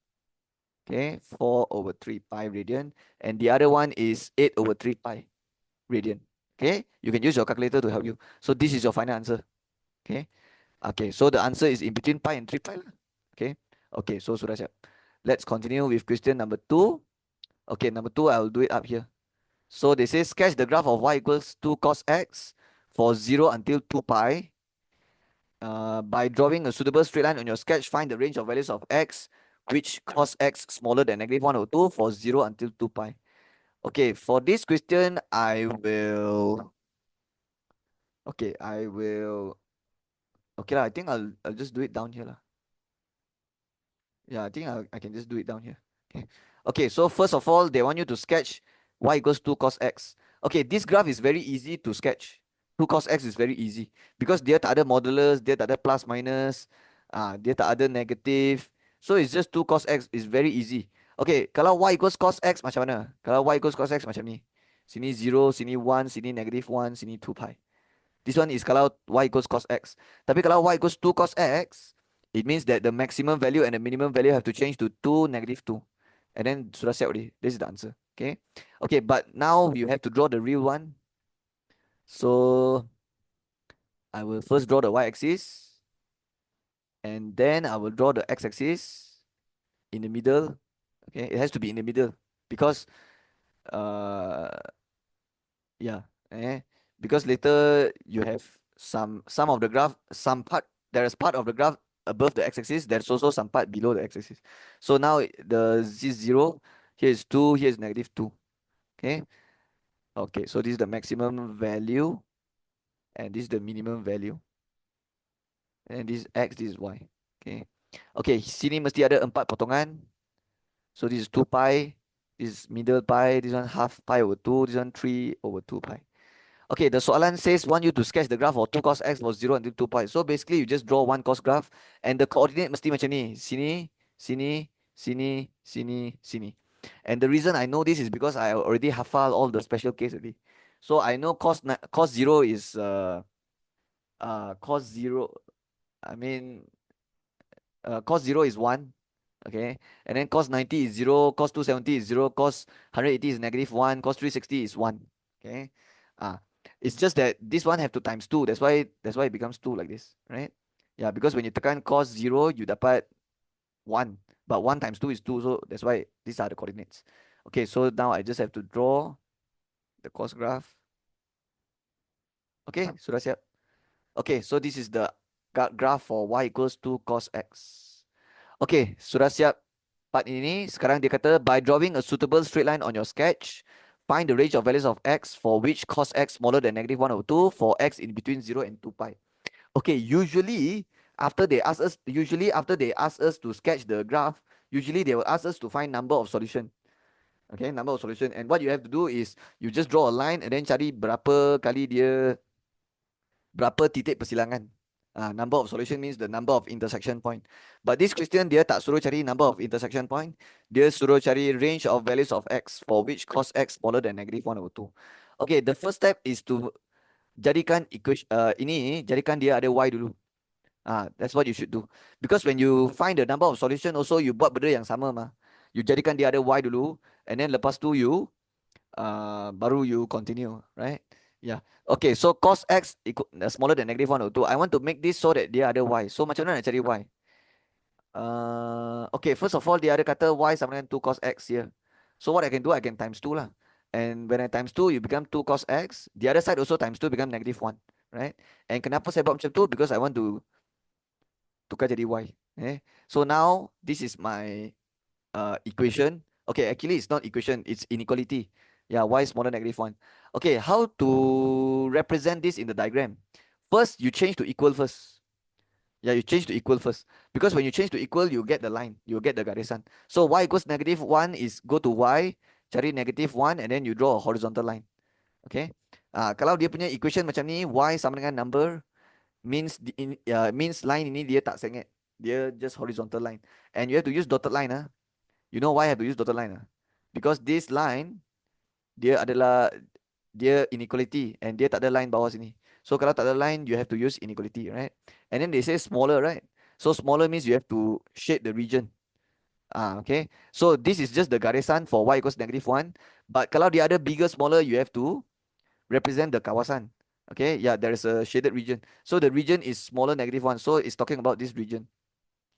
Okay, 4 over 3 pi radian. And the other one is 8 over 3 pi radian. Okay, you can use your calculator to help you. So this is your final answer. Okay, okay, so the answer is in between pi and 3 pi lah. Okay, okay, so sudah siap. Let's continue with question number 2. Okay, number 2, I'll do it up here. So they say sketch the graph of y equals 2 cos x for 0 until 2 pi. By drawing a suitable straight line on your sketch, find the range of values of x, which cos x smaller than negative 1 over 2 for 0 until 2 pi. Okay, for this question, I will... Okay, I will... Okay lah, I think I'll just do it down here lah. Yeah, I think I can just do it down here. Okay. Okay, so first of all, they want you to sketch y equals 2 cos x. Okay, this graph is very easy to sketch. 2 cos x is very easy. Because dia tak ada modulus, dia tak ada plus minus, dia tak ada negative. So it's just 2 cos x is very easy. Okay, kalau y equals cos x macam mana? Kalau y equals cos x macam ni. Sini 0, sini 1, sini negative 1, sini 2 pi. This one is kalau y equals cos x. Tapi kalau y equals 2 cos x, it means that the maximum value and the minimum value have to change to 2, negative 2. And then sudah siap already. This is the answer. Okay. Okay, but now you have to draw the real one. So I will first draw the y-axis. And then I will draw the x-axis in the middle. Okay, it has to be in the middle. Because, yeah. Because later you have some of the graph, there is part of the graph above the x-axis, there's also some part below the x-axis. So now the z0, here is 2, here is negative 2. Okay. Okay, so this is the maximum value, and this is the minimum value. And this is x, this is y. Okay. Okay, sini mesti ada 4 potongan. So this is 2 pi, this is middle pi, this one half pi over 2, this one 3 over 2 pi. Okay, the soalan says want you to sketch the graph of 2 cos x for 0 until 2 pi. So basically you just draw one cos graph and the coordinate mesti macam ni. Sini, sini, sini, sini, sini. And the reason I know this is because I already hafal all the special case already. So I know cos 0 is cos 0, I mean cos 0 is 1. Okay, and then cos 90 is 0, cos 270 is 0, cos 180 is negative 1, cos 360 is 1. Okay. It's just that this one have to times 2. That's why it becomes 2 like this, right? Yeah, because when you tekan cos 0, you dapat 1. But 1 times 2 is 2, so that's why these are the coordinates. Okay, so now I just have to draw the cos graph. Okay, sudah siap. Okay, so this is the graph for y equals 2 cos x. Okay, sudah siap part ini. Sekarang dia kata, by drawing a suitable straight line on your sketch, find the range of values of x for which cos x smaller than negative 1 over 2 for x in between 0 and 2 pi. Okay, usually after they ask us to sketch the graph, usually they will ask us to find number of solution. Okay, number of solution. And what you have to do is you just draw a line and then cari berapa kali dia, berapa titik persilangan. Number of solution means the number of intersection point. But this question dia tak suruh cari number of intersection point. Dia suruh cari range of values of x for which cos x smaller than negative 1 over 2. Okay, the first step is to jadikan equation jadikan dia ada y dulu. That's what you should do. Because when you find the number of solution also you buat benda yang sama mah. You jadikan dia ada y dulu, and then lepas tu you baru you continue, right? Yeah. Okay, so cos x smaller than negative 1 over 2. I want to make this so that dia ada y. So macam mana nak cari y? Okay, first of all dia ada kata y sama dengan 2 cos x here. So what I can do, I can times 2 lah. And when I times 2, you become 2 cos x. The other side also times 2 become negative 1, right? And kenapa saya buat macam tu? Because I want to tukar jadi y. So now this is my equation. Okay, actually it's not equation, it's inequality. Yeah, y is smaller than negative 1. Okay, how to represent this in the diagram? First, you change to equal first. Yeah, you change to equal first. Because when you change to equal, you get the line. You get the garisan. So y equals negative 1 is go to y, cari negative 1, and then you draw a horizontal line. Okay. Kalau dia punya equation macam ni, y sama dengan number, means line ini dia tak sengit. Dia just horizontal line. And you have to use dotted line. You know why I have to use dotted line? Because this line, dia inequality. And dia tak ada line bawah sini. So kalau tak ada line, you have to use inequality, right? And then they say smaller, right? So smaller means you have to shade the region. Okay. So this is just the garisan for y equals -1. But kalau the other bigger, smaller, you have to represent the kawasan. Okay. Yeah, there is a shaded region. So the region is smaller, -1. So it's talking about this region,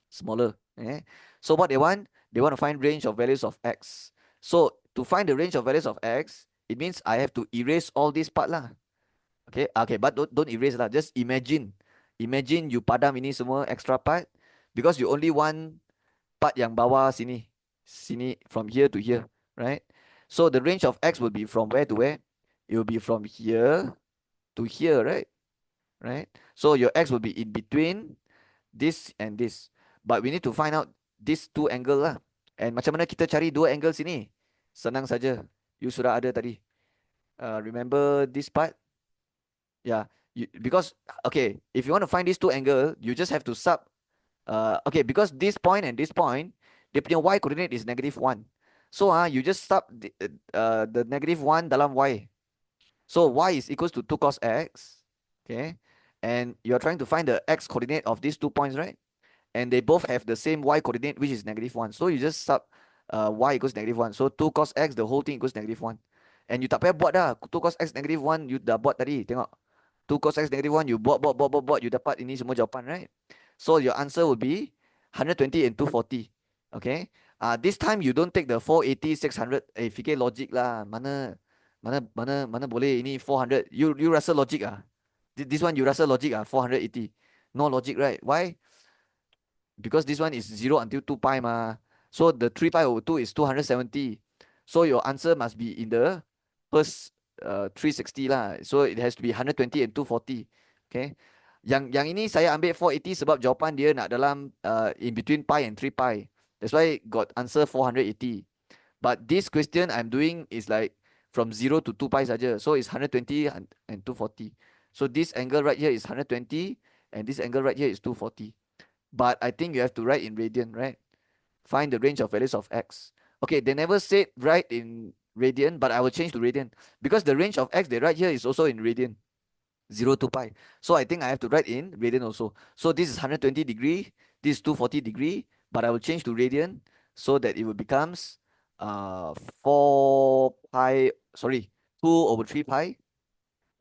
smaller. Okay. So what they want to find range of values of x. So to find the range of values of x, it means I have to erase all this part lah. Okay. Okay, but don't erase lah. Just imagine you padam ini semua extra part because you only want part yang bawah sini, from here to here, right? So the range of x will be from where to where? It will be from here to here, right? Right? So your x will be in between this and this. But we need to find out these two angle lah. And macam mana kita cari dua angle sini? Senang saja. You sudah ada tadi. Remember this part? Yeah. Because, okay, if you want to find these two angle, you just have to sub. Okay, because this point and this point, dia punya y coordinate is -1. So you just sub the -1 dalam y. So y is equals to 2 cos x. Okay. And you're trying to find the x coordinate of these 2 points, right? And they both have the same y coordinate, which is -1. So you just sub y equals -1. So 2 cos x, the whole thing equals -1. And you tak payah buat dah. 2 cos x -1, you dah buat tadi. Tengok. 2 cos x -1, you buat, you dapat ini semua jawapan, right? So your answer will be 120 and 240. Okay. This time you don't take the 480, 600. Fikir logic lah. Mana boleh ini 400. You rasa logic ah? This one you rasa logic ah? 480. No logic, right? Why? Because this one is 0 until 2 pi ma. So the 3 pi over 2 is 270. So your answer must be in the first 360 lah. So it has to be 120 and 240. Okay. Yang ini saya ambil 480 sebab jawapan dia nak dalam in between pi and 3 pi. That's why got answer 480. But this question I'm doing is like from 0 to 2 pi saja. So it's 120 and 240. So this angle right here is 120 and this angle right here is 240. But I think you have to write in radian, right? Find the range of values of x. Okay, they never said write in radian, but I will change to radian. Because the range of x they write here is also in radian. 0 to pi. So I think I have to write in radian also. So this is 120 degree, this is 240 degree, but I will change to radian so that it will becomes 4 pi, sorry, 2 over 3 pi,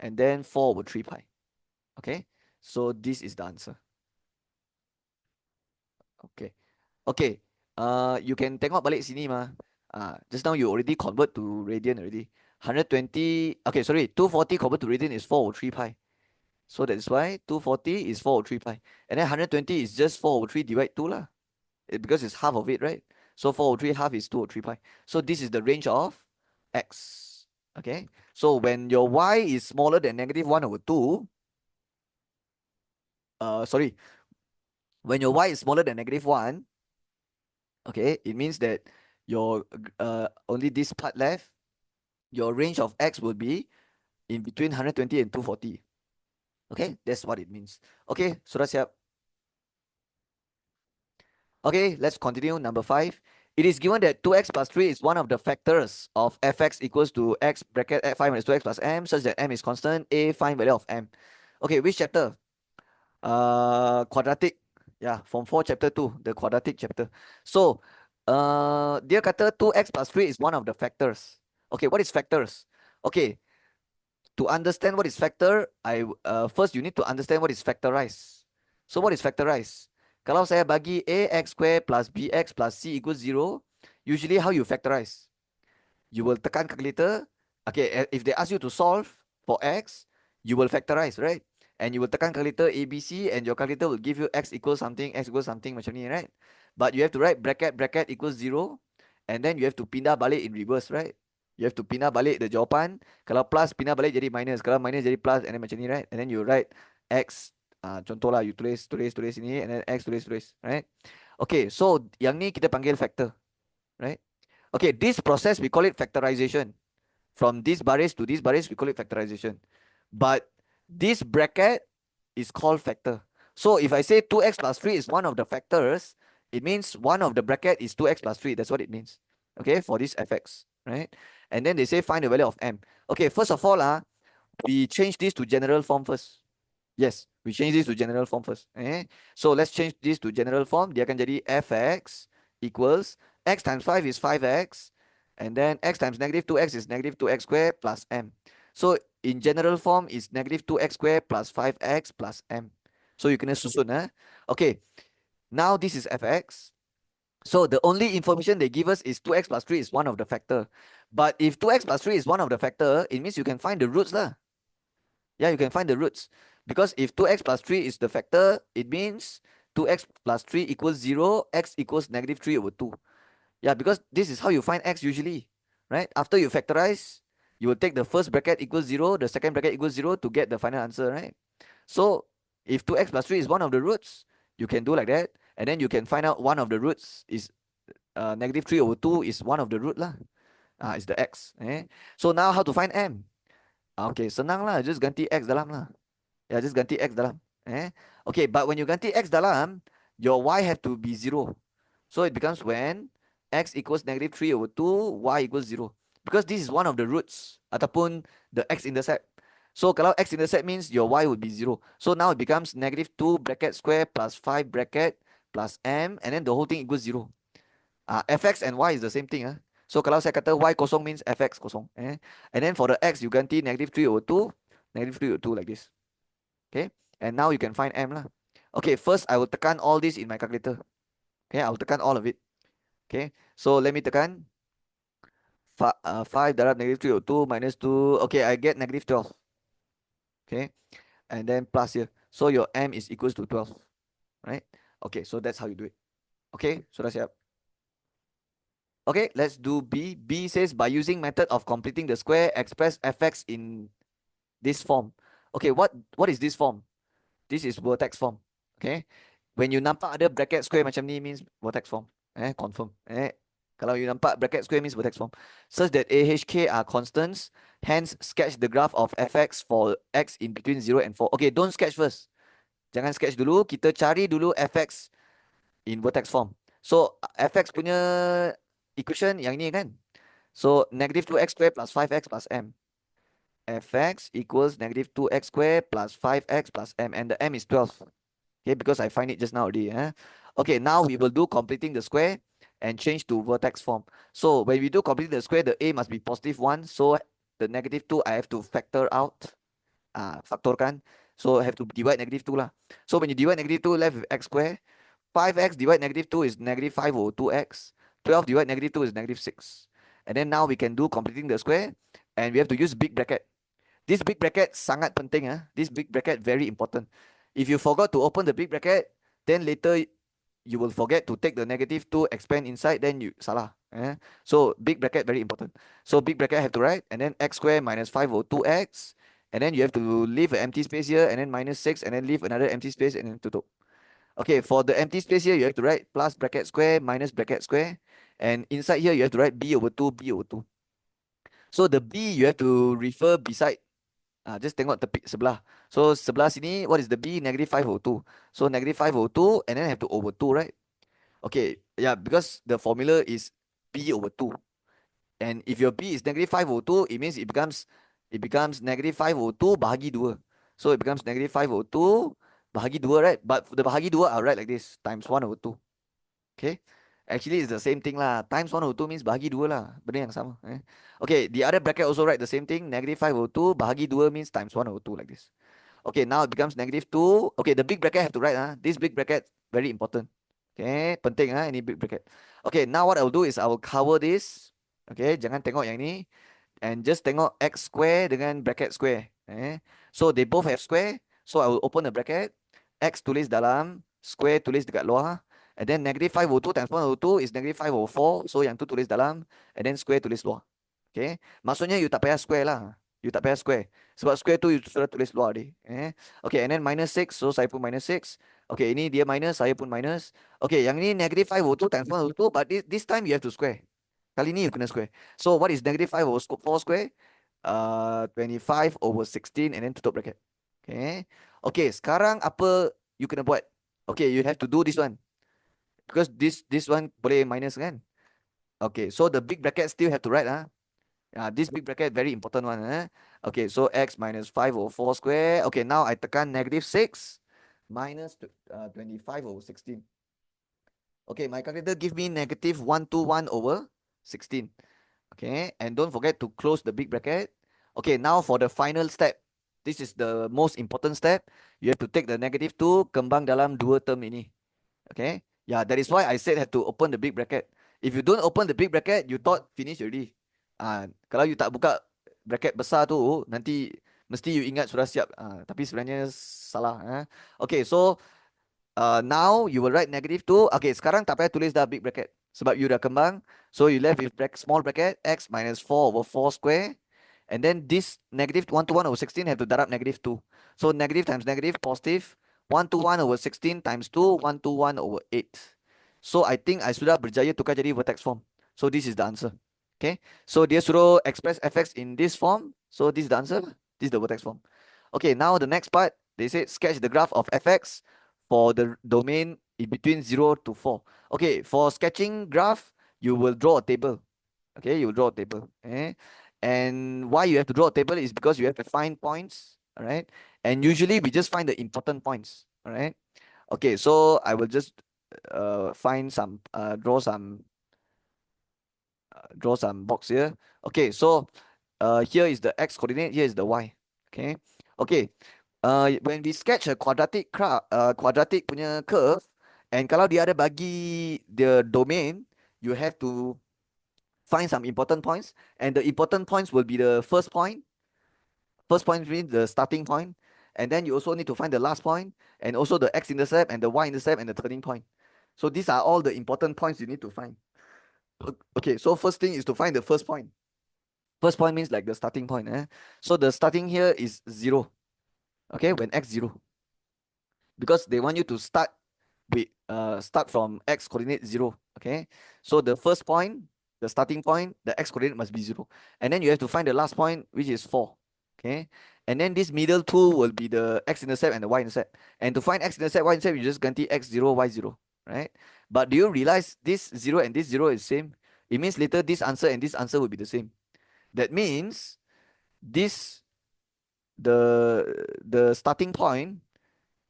and then 4 over 3 pi. Okay, so this is the answer. Okay. Okay. You can tengok balik sini mah. Just now you already convert to radian already. 120. Okay, sorry. 240 convert to radian is 4 over 3 pi. So that's why 240 is 4 over 3 pi. And then 120 is just 4 over 3 divide 2 lah. Because it's half of it, right? So 4 over 3 half is 2 over 3 pi. So this is the range of x. Okay. So when your y is smaller than -1 over 2, sorry. When your y is smaller than -1, okay, it means that your only this part left, your range of x will be in between 120 and 240. Okay, that's what it means. Okay, sudah siap. Okay, let's continue. Number 5. It is given that 2x plus 3 is one of the factors of fx equals to x bracket 5 minus 2x plus m such that m is constant. A, find value of m. Okay, which chapter? Quadratic. Yeah, Form 4 chapter 2, the quadratic chapter. So, dia kata 2x plus 3 is one of the factors. Okay, what is factors? Okay, to understand what is factor, first you need to understand what is factorize. So what is factorize? Kalau saya bagi ax square plus bx plus c equals 0, usually how you factorize? You will tekan calculator. Okay, if they ask you to solve for x, you will factorize, right? And you will tekan calculator ABC and your calculator will give you x equals something macam ni, right? But you have to write bracket equals 0 and then you have to pindah balik in reverse, right? You have to pindah balik the jawapan. Kalau plus, pindah balik jadi minus. Kalau minus jadi plus and then macam ni, right? And then you write x, contoh lah, you tulis ini and then x tulis, right? Okay, so yang ni kita panggil factor, right? Okay, this process we call it factorization. From this baris to this baris, we call it factorization. But this bracket is called factor. So if I say 2x plus 3 is one of the factors, it means one of the bracket is 2x plus 3. That's what it means. Okay, for this fx, right? And then they say find the value of m. Okay, first of all, we change this to general form first. Yes, we change this to general form first. So let's change this to general form. Dia akan jadi fx equals x times 5 is 5x. And then x times negative 2x is negative 2x squared plus m. So in general form is negative 2x squared plus 5x plus m. So you kena susun. Okay, now this is fx. So the only information they give us is 2x plus 3 is one of the factor. But if 2x plus 3 is one of the factor, it means you can find the roots lah. Yeah, you can find the roots. Because if 2x plus 3 is the factor, it means 2x plus 3 equals 0, x equals negative 3 over 2. Yeah, because this is how you find x usually, right? After you factorize, you will take the first bracket equals 0, the second bracket equals 0 to get the final answer, right? So if 2x plus 3 is one of the roots, you can do like that. And then you can find out one of the roots is negative 3 over 2 is one of the root lah. It's the x. So now how to find m? Okay, senang lah. Just ganti x dalam lah. Yeah, just ganti x dalam. Okay, but when you ganti x dalam, your y have to be 0. So it becomes when x equals negative 3 over 2, y equals 0. Because this is one of the roots ataupun the x-intercept. So kalau x-intercept means your y would be 0. So now it becomes negative 2 bracket square plus 5 bracket plus m, and then the whole thing equals 0. Fx and y is the same thing. So kalau saya kata y kosong means fx kosong. And then for the x, you ganti negative 3 over 2, negative 3 over 2 like this. Okay, and now you can find m lah. Okay, first I will tekan all this in my calculator. Okay, I will tekan all of it. Okay, so let me tekan 5 darab negative 3 over 2 minus 2. Okay, I get negative 12. Okay, and then plus here. So your m is equals to 12. Right? Okay, so that's how you do it. Okay, so that's it. Okay, let's do B. B says by using method of completing the square, express fx in this form. Okay, what is this form? This is vertex form. Okay, when you nampak ada bracket square macam ni means vertex form. Confirm. Kalau you nampak bracket square means vertex form. Such that a, h, k are constants. Hence, sketch the graph of fx for x in between 0 and 4. Okay, don't sketch first. Jangan sketch dulu. Kita cari dulu fx in vertex form. So fx punya equation yang ni kan. So negative 2x squared plus 5x plus m. Fx equals negative 2x squared plus 5x plus m, and the m is 12. Okay, because I find it just now already. Okay, now we will do completing the square and change to vertex form. So when we do completing the square, the a must be positive 1. So the negative 2 I have to factor out. Faktorkan. So I have to divide negative 2 lah. So when you divide negative 2, left with x squared. 5x divide negative 2 is negative 5 over 2x. 12 divide negative 2 is negative 6. And then now we can do completing the square. And we have to use big bracket. This big bracket sangat penting. This big bracket very important. If you forgot to open the big bracket, then later you will forget to take the negative 2, expand inside, then you salah. So big bracket very important. So big bracket I have to write. And then x squared minus 5 over 2x. And then you have to leave an empty space here. And then minus 6. And then leave another empty space and then tutup. Okay, for the empty space here, you have to write plus bracket square minus bracket square. And inside here, you have to write b over 2, b over 2. So the b, you have to refer beside. Just tengok tepi sebelah. So sebelah sini, what is the b? Negative 5 over 2. So negative 5 over 2, and then I have to over 2, right? Okay, yeah, because the formula is b over 2. And if your b is negative 5 over 2, it means it becomes negative 5 over 2 bahagi 2. So it becomes negative 5 over 2 bahagi 2, right? But the bahagi 2, I'll write like this, times 1 over 2. Okay? Actually, it's the same thing lah. Times 1 over 2 means bahagi 2 lah. Benda yang sama. Okay, the other bracket also write the same thing. Negative 5 over 2 bahagi 2 means times 1 over 2 like this. Okay, now it becomes negative 2. Okay, the big bracket I have to write. This big bracket, very important. Okay, penting ini big bracket. Okay, now what I will do is I will cover this. Okay, jangan tengok yang ni. And just tengok x square dengan bracket square. So they both have square. So I will open the bracket. X tulis dalam, square tulis dekat luar. And then negative 5 over 2 times 1 over 2 is negative 5 over 4. So yang tu tulis dalam. And then square tulis luar. Okay. Maksudnya you tak payah square lah. You tak payah square. Sebab square tu you sudah tulis luar ni. Okay. And then minus 6. So saya pun minus 6. Okay. Ini dia minus. Saya pun minus. Okay. Yang ni negative 5 over 2 times 1 over 2. But this time you have to square. Kali ni you kena square. So what is negative 5 over 4 square? 25 over 16 and then tutup bracket. Okay. Okay, sekarang apa you kena buat? Okay, you have to do this one. Because this one boleh minus kan? Okay, so the big bracket still have to write. This big bracket very important one. Okay, so x minus 5 over 4 square. Okay, now I tekan negative 6 minus 25 over 16. Okay, my calculator give me negative 121 over 16. Okay, and don't forget to close the big bracket. Okay, now for the final step. This is the most important step. You have to take the negative 2, kembang dalam dua term ini. Okay, yeah, that is why I said have to open the big bracket. If you don't open the big bracket, you thought finish already. Kalau you tak buka bracket besar tu, nanti mesti you ingat sudah siap. Tapi sebenarnya salah. Okay, so now you will write negative 2. Okay, sekarang tak payah tulis dah big bracket. Sebab you dah kembang. So you left with small bracket x minus 4 over 4 square. And then this negative 1 to 1 over 16 have to darab negative 2. So negative times negative, positive. 1 to 1 over 16 times 2, 1 to 1 over 8. So I think I sudah berjaya tukar jadi vertex form. So this is the answer. Okay. So dia suruh express fx in this form. So this is the answer. This is the vertex form. Okay, now the next part. They say sketch the graph of fx for the domain in between 0 to 4. Okay, for sketching graph, you will draw a table. Okay, you will draw a table. And why you have to draw a table is because you have to find points. All right. And usually we just find the important points. All right. Okay, so I will just find some, draw some box here. Okay, so here is the x coordinate, here is the y. Okay. Okay. When we sketch a quadratic punya curve, and kalau dia ada bagi the domain, you have to find some important points, and the important points will be the first point. First point means the starting point, and then you also need to find the last point, and also the x-intercept and the y-intercept and the turning point. So these are all the important points you need to find. Okay, so first thing is to find the first point. First point means like the starting point. So the starting here is 0. Okay, when x 0. Because they want you to start from x coordinate 0. Okay, so the first point, the starting point, the x coordinate must be 0. And then you have to find the last point, which is 4. Okay, and then this middle two will be the x-intercept and the y-intercept. And to find x-intercept, y-intercept, you just ganti x0, y0. Right? But do you realize this 0 and this 0 is same? It means later this answer and this answer will be the same. That means this, the starting point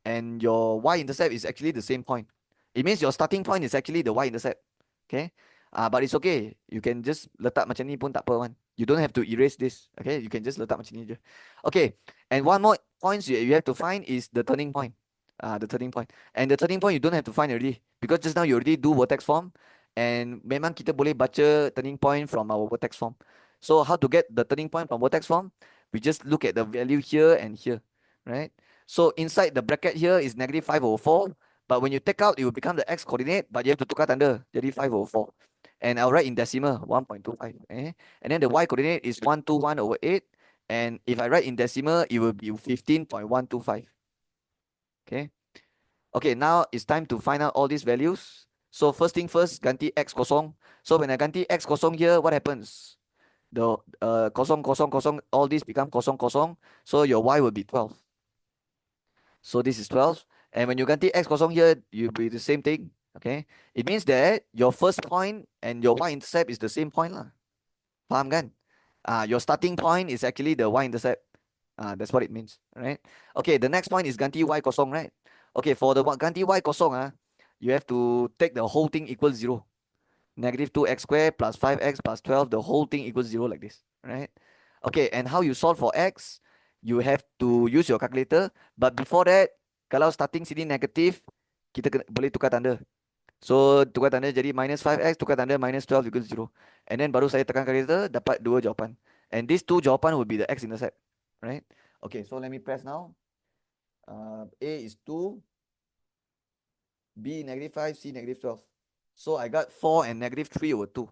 and your y-intercept is actually the same point. It means your starting point is actually the y-intercept. Okay. But it's okay. You can just letak macam ni pun tak apa man. You don't have to erase this. Okay. You can just letak macam ni je. Okay. And one more point you have to find is the turning point. The turning point. And the turning point you don't have to find already. Because just now you already do vertex form. And memang kita boleh baca turning point from our vertex form. So how to get the turning point from vertex form? We just look at the value here and here. Right? So inside the bracket here is negative 5 over 4. But when you take out, it will become the x coordinate. But you have to tukar tanda. Jadi 5 over 4. And I'll write in decimal 1.25. And then the y coordinate is 121 over 8. And if I write in decimal, it will be 15.125. Okay. Okay, now it's time to find out all these values. So first thing first, ganti x kosong. So when I ganti x kosong here, what happens? The kosong, kosong, kosong, all these become kosong, kosong. So your y will be 12. So this is 12. And when you ganti x kosong here, you be the same thing. Okay. It means that your first point and your y-intercept is the same point lah. Faham kan? Your starting point is actually the y-intercept. That's what it means, right? Okay, the next point is ganti y kosong, right? Okay, for the ganti y kosong, you have to take the whole thing equals 0. Negative 2x squared plus 5x plus 12, the whole thing equals 0 like this, right? Okay, and how you solve for x? You have to use your calculator. But before that, kalau starting sini negative, kita boleh tukar tanda. So tukar tanda jadi minus 5x, tukar tanda minus 12 equals 0. And then baru saya tekan calculator, dapat dua jawapan. And these two jawapan will be the x-intercept, right? Okay, so let me press now. A is 2, B negative 5, C negative 12. So I got 4 and negative 3 over 2.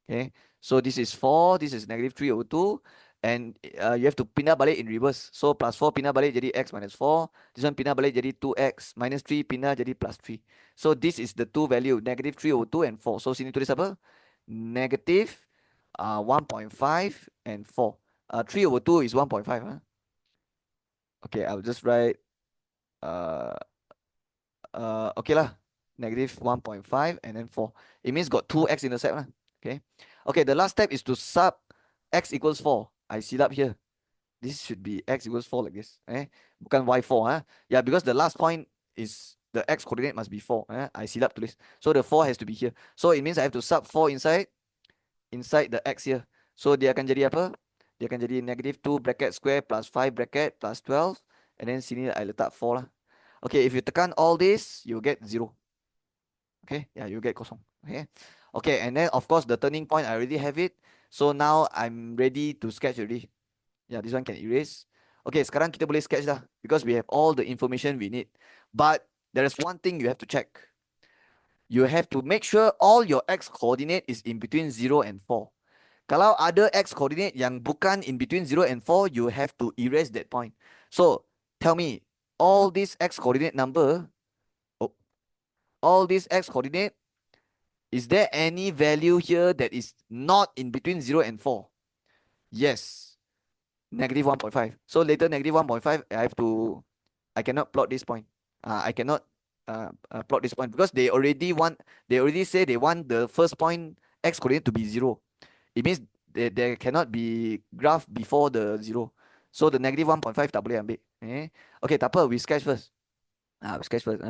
Okay, so this is 4, this is negative 3 over 2. And you have to pindah balik in reverse. So plus 4 pindah balik jadi x minus 4. This one pindah balik jadi 2x. Minus 3 pindah jadi plus 3. So this is the two value, negative 3 over 2 and 4. So sini tulis apa? negative 1.5 and 4. 3 over 2 is 1.5. Huh? Okay, I'll just write uh, okay lah, negative 1.5 and then 4. It means got two x-intercept lah. Okay. Okay, the last step is to sub x equals 4. I seal up here. This should be x equals 4 like this. Bukan y4. Huh? Yeah, because the last point is the x coordinate must be 4. I seal up to this. So the 4 has to be here. So it means I have to sub 4 inside the x here. So dia akan jadi apa? Dia akan jadi negative 2 bracket square plus 5 bracket plus 12. And then sini I letak 4 lah. Okay, if you tekan all this, you get 0. Okay, yeah, you get kosong. Okay, okay, and then of course the turning point, I already have it. So now I'm ready to sketch already. Yeah, this one can erase. Okay, sekarang kita boleh sketch dah because we have all the information we need. But there is one thing you have to check. You have to make sure all your x coordinate is in between 0 and 4. Kalau ada x coordinate yang bukan in between 0 and 4, you have to erase that point. So, tell me, all these x coordinate number, oh, all these x coordinate, is there any value here that is not in between 0 and 4? Yes, negative 1.5. So later negative 1.5, I cannot plot this point. I cannot plot this point because they already say they want the first point x coordinate to be 0. It means there cannot be graph before the 0. So the negative 1.5 tak boleh ambil. Okay, tak apa, we sketch first. We sketch first.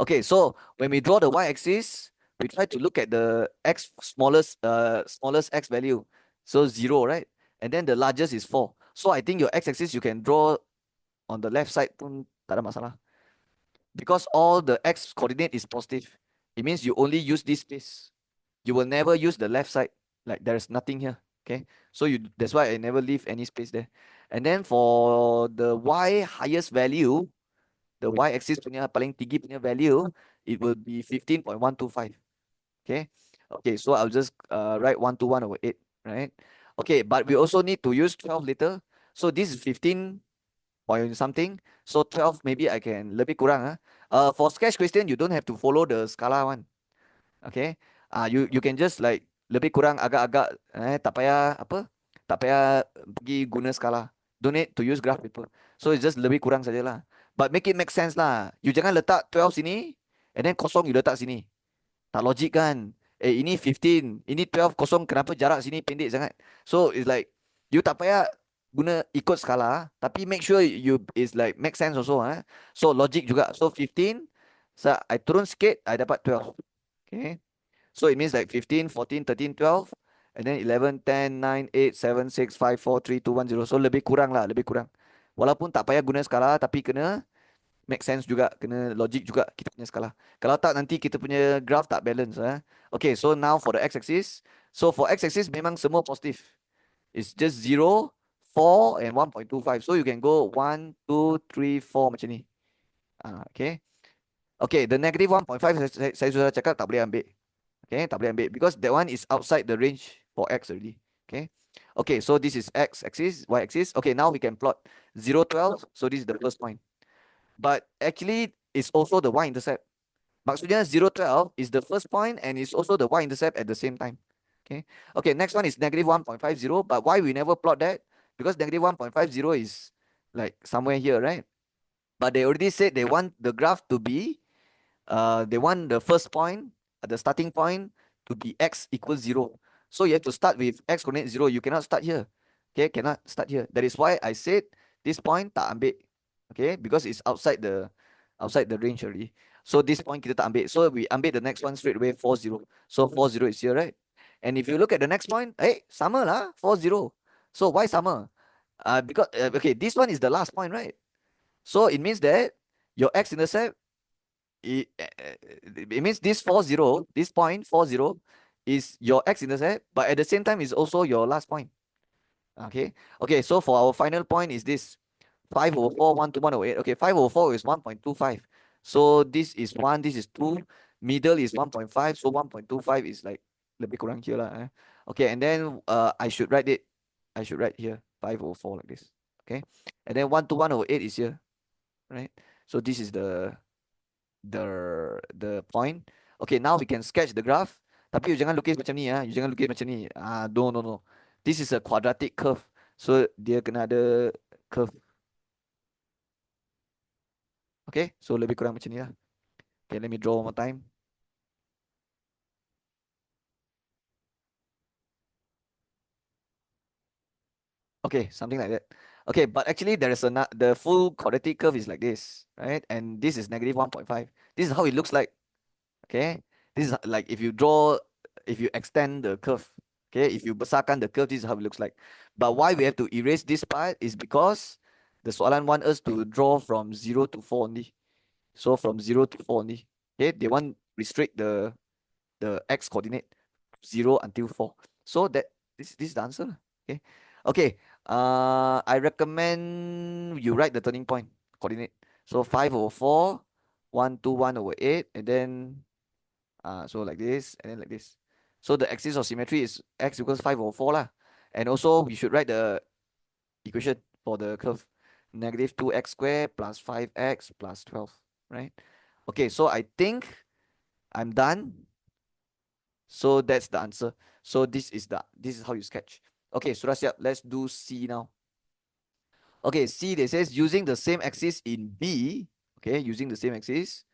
Okay, so when we draw the y-axis, we try to look at the smallest x value. So 0, right? And then the largest is 4. So I think your x-axis you can draw on the left side pun tak ada masalah. Because all the x coordinate is positive. It means you only use this space. You will never use the left side. Like there's nothing here. Okay. So that's why I never leave any space there. And then for the y highest value, the y-axis punya paling tinggi punya value, it will be 15.125. Okay. Okay, so I'll just write 121 over 8, right? Okay, but we also need to use 12 later. So this is 15 point something. So 12 maybe I can lebih kurang. For sketch question, you don't have to follow the scala one. Okay. You can just like lebih kurang agak-agak tak payah apa? Tak payah pergi guna skala. Don't need to use graph paper. So it's just lebih kurang sajalah. But make it make sense lah. You jangan letak 12 sini and then kosong you letak sini. Tak logik kan? Ini 15, ini 12 kosong, kenapa jarak sini pendek sangat? So it's like you tak payah guna ikut skala, tapi make sure you is like make sense also. So logic juga. So 15, so I turun sikit, I dapat 12. Okay. So it means like 15, 14, 13, 12, and then 11, 10, 9, 8, 7, 6, 5, 4, 3, 2, 1, 0. So lebih kurang lah, lebih kurang. Walaupun tak payah guna skala, tapi kena make sense juga, kena logic juga kita punya skala. Kalau tak nanti kita punya graph tak balance. Okay, so now for the x-axis. So for x-axis memang semua positif. It's just 0, 4 and 1.25. So you can go 1, 2, 3, 4 macam ni. Okay. Okay, the negative 1.5 saya sudah cakap tak boleh ambil. Okay, tak boleh ambil because that one is outside the range for x already. Okay. Okay, so this is x-axis, y-axis. Okay, now we can plot 0, 12. So this is the first point. But actually, it's also the y-intercept. Maksudnya 0, 12 is the first point and it's also the y-intercept at the same time. Okay. Okay, next one is negative 1.50. But why we never plot that? Because negative 1.50 is like somewhere here, right? But they already said they want the graph to be, they want the first point, the starting point to be x equals 0. So you have to start with x coordinate 0. You cannot start here. Okay, cannot start here. That is why I said this point tak ambil. Okay, because it's outside the range already. So this point kita tak ambil. So we ambil the next one straight away, 40. So 40 is here, right? And if you look at the next point, hey, sama lah, 40. So why sama? Because okay, this one is the last point, right? So it means that your x-intercept, it means this 40, this point 40 is your x-intercept, but at the same time is also your last point. Okay. Okay, so for our final point is this 5 over 4, 1 to 1 over 8. Okay, 5 over 4 is 1.25. So this is 1, this is 2, middle is 1.5. So 1.25 is like lebih kurang here lah. Okay, and then I should write here 5 over 4 like this. Okay, and then 1 to 1 over 8 is here, right? So this is the point. Okay, now we can sketch the graph. Tapi you jangan lukis macam ni ah. You jangan lukis macam ni. Ah, no no no. This is a quadratic curve. So dia kena ada curve. Okay, so lebih kurang macam ni lah. Okay, let me draw one more time. Okay, something like that. Okay, but actually there is the full quadratic curve is like this, right? And this is negative 1.5. This is how it looks like. Okay, this is like if you draw, if you extend the curve. Okay, if you besarkan the curve, this is how it looks like. But why we have to erase this part is because the soalan want us to draw from 0 to 4 only. So from 0 to 4 only. Okay, they want restrict the x coordinate 0 until 4. So that this is the answer lah. Okay. Okay. I recommend you write the turning point coordinate. So 5 over 4, 1, 2, 1 over 8, and then so like this, and then like this. So the axis of symmetry is x equals 5 over 4 lah. And also we should write the equation for the curve. Negative 2x squared plus 5x plus 12, right? Okay, so I think I'm done. So that's the answer. So this is how you sketch. Okay, sudah siap. Let's do C now. Okay, C, they says using the same axis in B. Okay, using the same axis.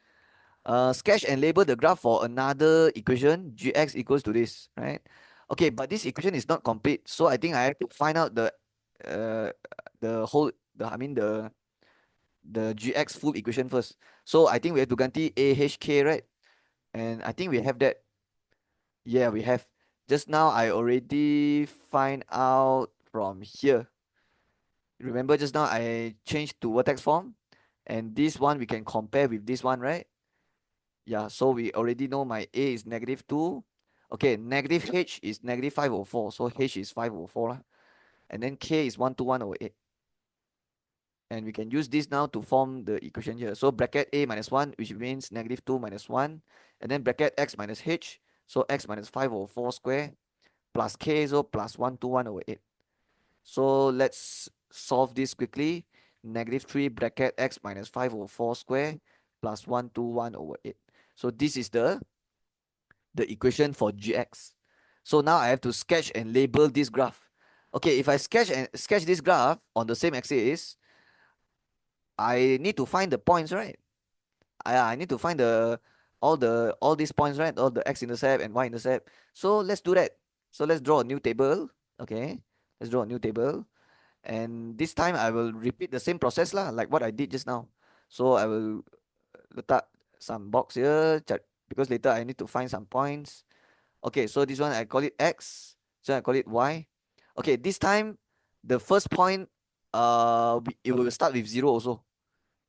Sketch and label the graph for another equation. Gx equals to this, right? Okay, but this equation is not complete. So I think I have to find out uh the whole I mean the Gx full equation first. So I think we have to ganti AHK, right? And I think we have that. Yeah, we have. Just now I already find out from here. Remember just now I changed to vertex form, and this one we can compare with this one, right? Yeah, so we already know my A is negative 2. Okay, negative H is negative 5 over 4. So H is 5 over 4 lah. And then K is 1 to 1 over 8. And we can use this now to form the equation here. So bracket A minus 1, which means negative 2 minus 1. And then bracket X minus H. So X minus 5 over 4 square plus K, so plus 1 to 1 over 8. So let's solve this quickly. Negative 3 bracket X minus 5 over 4 square plus 1 to 1 over 8. So this is the equation for Gx. So now I have to sketch and label this graph. Okay, if I sketch this graph on the same axis, I need to find the points, right? I need to find all these points, right? All the x-intercept and y-intercept. So let's do that. So let's draw a new table. Okay, let's draw a new table. And this time I will repeat the same process lah, like what I did just now. So I will letak some box here because later I need to find some points. Okay, so this one I call it X. So I call it Y. Okay, this time the first point it will start with 0 also.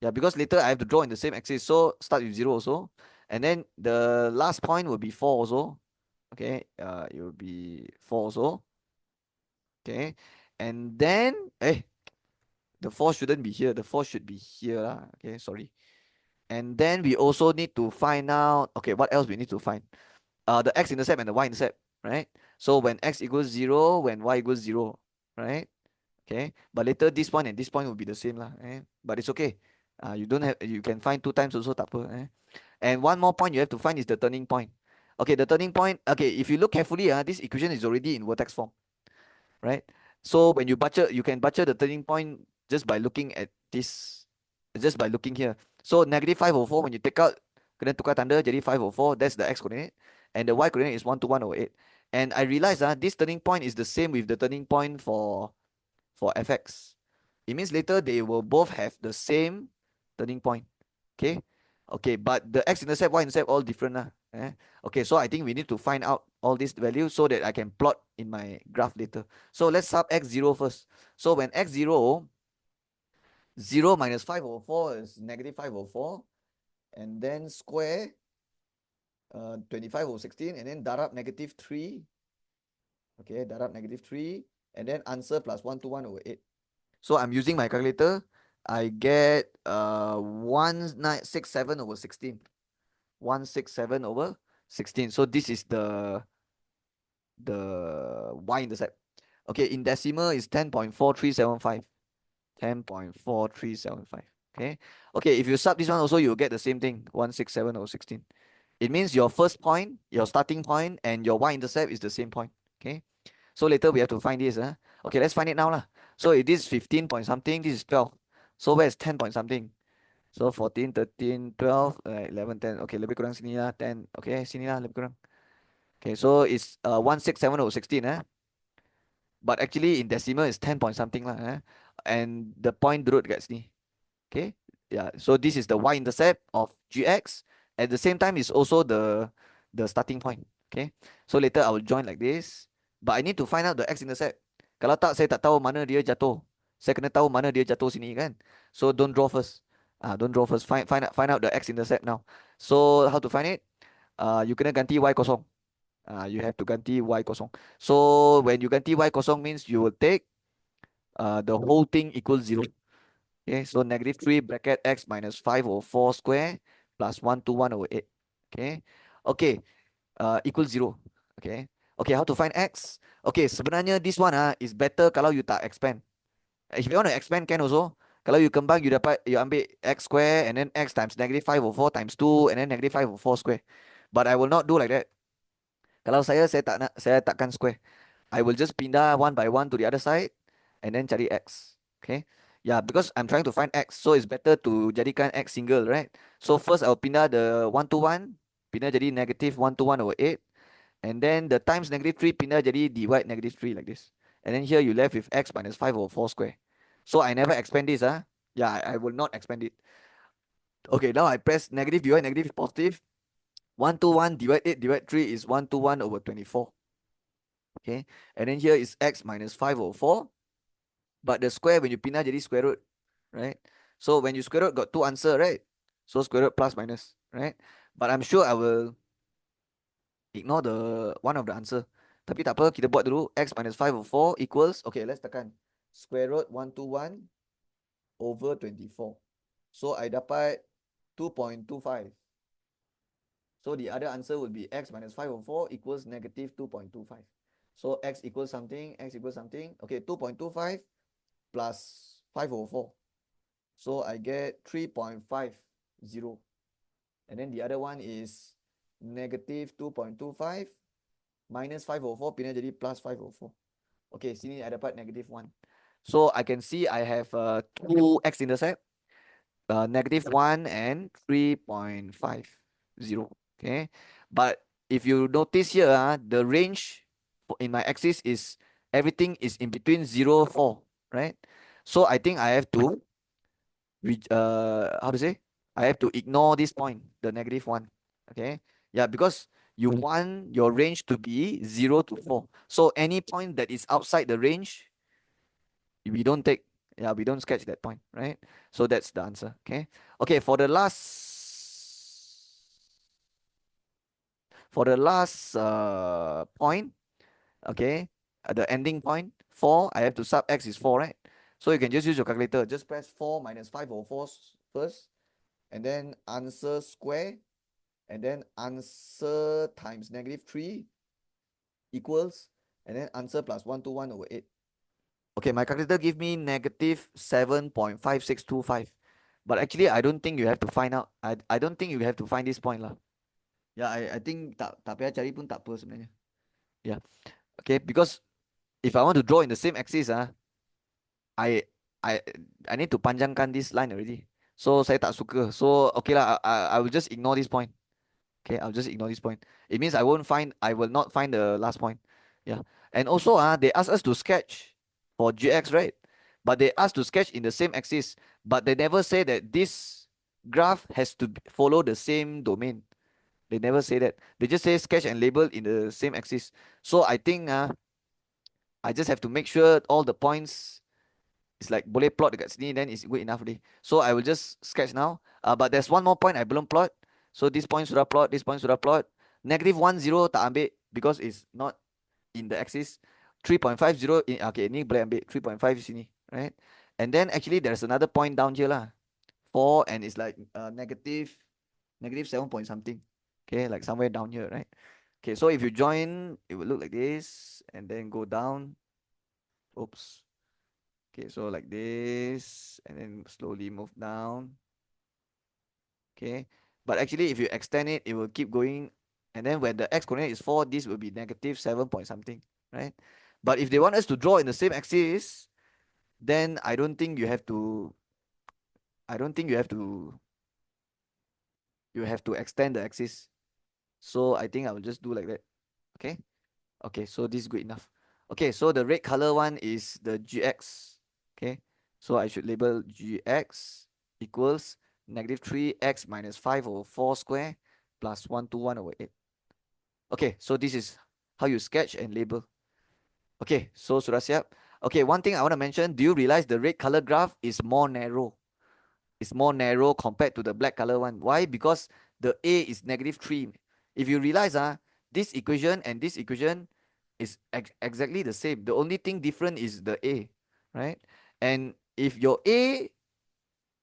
Yeah, because later I have to draw in the same axis. So start with 0 also. And then the last point will be 4 also. Okay, it will be 4 also. Okay. And then the 4 shouldn't be here. The 4 should be here lah. Okay, sorry. And then we also need to find out, okay, what else we need to find? The x-intercept and the y-intercept, right? So when x equals 0, when y equals 0, right? Okay, but later this one and this point will be the same lah. But it's okay. You don't have, you can find 2 times also, tak apa. And one more point you have to find is the turning point. Okay, the turning point. Okay, if you look carefully, this equation is already in vertex form, right? So when you can butcher the turning point just by looking at this, just by looking here. So negative 5 over 4, when you take out, kena tukar tanda jadi 5 over 4, that's the x coordinate. And the y coordinate is 1 to 1 over 8. And I realized this turning point is the same with the turning point for fx. It means later they will both have the same turning point. Okay? Okay, but the x-intercept, y-intercept all different lah. Okay, so I think we need to find out all these values so that I can plot in my graph later. So let's sub x0 first. So when x0, 0 minus 5 over 4 is negative 5 over 4. And then square 25 over 16. And then darab negative 3. Okay, darab negative 3. And then answer plus 1 to 1 over 8. So I'm using my calculator. I get 1967 over 16. 167 over 16. So this is the y-intercept. Okay, in decimal is 10.4375. 10.4375. Okay. Okay, if you sub this one also, you'll get the same thing. 167 over 16. It means your first point, your starting point, and your y-intercept is the same point. Okay. So later we have to find this. Okay, let's find it now lah. So it is 15 point something. This is 12. So where is 10 point something? So 14, 13, 12, 11, 10. Okay, lebih kurang sini lah. 10. Okay, sini lah lebih kurang. Okay, so it's 167/16. But actually in decimal is 10 point something lah. And the point duduk dekat sini. Okay. Yeah. So this is the y-intercept of gx. At the same time, is also the starting point. Okay. So later I will join like this. But I need to find out the x-intercept. Kalau tak, saya tak tahu mana dia jatuh. Saya kena tahu mana dia jatuh sini kan. So don't draw first. Don't draw first. Find out the x-intercept now. So how to find it? You kena ganti y kosong. You have to ganti y kosong. So when you ganti y kosong means you will take the whole thing equals 0. Okay, so negative 3 bracket x minus 5/4 square plus 121/8. Okay, okay, equals 0. Okay, okay, how to find x? Okay, sebenarnya this one is better kalau you tak expand. If you want to expand can also. Kalau you combine, you ambil x square and then x times negative 5/4 times 2 and then negative 5/4 square. But I will not do like that. Kalau saya tak nak, saya takkan square. I will just pindah one by one to the other side and then cari x. Okay. Yeah, because I'm trying to find x, so it's better to jadikan x single, right? So first I'll pindah the 1 to 1, pindah jadi negative 121/8, and then the times negative 3 pindah jadi divide negative 3 like this. And then here you left with x minus 5/4 square. So I never expand this. Yeah, I will not expand it. Okay, now I press negative divide negative positive. 1 to 1 divide 8 divide 3 is 1 to 1/24. Okay, and then here is x minus 5/4. But the square, when you pindah jadi square root, right? So when you square root, got two answer, right? So square root plus minus, right? But I'm sure I will ignore the one of the answer. Tapi tak apa, kita buat dulu. X minus 5/4 equals, okay, let's tekan. Square root 1 to 1/24. So I dapat 2.25. So the other answer would be x minus 5/4 equals negative 2.25. So x equals something, x equals something. Okay, 2.25 plus 5/4. So I get 3.50. And then the other one is negative 2.25 minus 5/4 pindah jadi plus 5/4. Okay, sini I dapat negative 1. So I can see I have two x-intercept, negative 1 and 3.50. Okay, but if you notice here, the range in my axis is everything is in between 0, 4, right? So I think I have to how to say? I have to ignore this point, the negative 1. Okay. Yeah, because you want your range to be 0 to 4. So any point that is outside the range, we don't take. Yeah, we don't sketch that point, right? So that's the answer. Okay. Okay, for the last point, okay, the ending point 4, I have to sub x is 4, right? So you can just use your calculator. Just press 4 minus 5/4 first, and then answer square, and then answer times negative 3 equals, and then answer plus 1 to 1/8. Okay, my calculator give me negative 7.5625. But actually, I don't think you have to find out. I don't think you have to find this point lah. Yeah, I think tak payah cari pun tak apa sebenarnya. Yeah. Okay, because if I want to draw in the same axis, I I I need to panjangkan this line already. So saya tak suka. So okay lah, I will just ignore this point. Okay, I'll just ignore this point. It means I will not find the last point. Yeah. And also, they ask us to sketch for GX, right? But they ask to sketch in the same axis. But they never say that this graph has to follow the same domain. They never say that. They just say sketch and label in the same axis. So I think I just have to make sure all the points it's like boleh plot dekat sini, then it's good enough already. So I will just sketch now. But there's one more point I belum plot. So this point sudah plot, this point sudah plot. Negative 1, 0 tak ambil because it's not in the axis. 3.50 okay, ini boleh ambil 3.5 di sini, right? And then actually there's another point down here lah. 4 and it's like negative 7 point something. Okay, like somewhere down here, right? Okay, so if you join, it will look like this and then go down. Oops. Okay, so like this, and then slowly move down. Okay, But actually, if you extend it, it will keep going. And then when the x coordinate is 4, this will be negative 7 point something, right? But if they want us to draw in the same axis, then I don't think you have to extend the axis. So I think I will just do like that. Okay. Okay, so this is good enough. Okay, so the red color one is the gx. Okay, so I should label gx equals negative 3x minus 5 over 4 square plus 121 over 8. Okay, so this is how you sketch and label. Okay, so sudah siap. Okay, one thing I want to mention, do you realize the red color graph is more narrow? It's more narrow compared to the black color one. Why? Because the A is negative 3. If you realize, this equation and this equation is exactly the same. The only thing different is the A, right? And if your A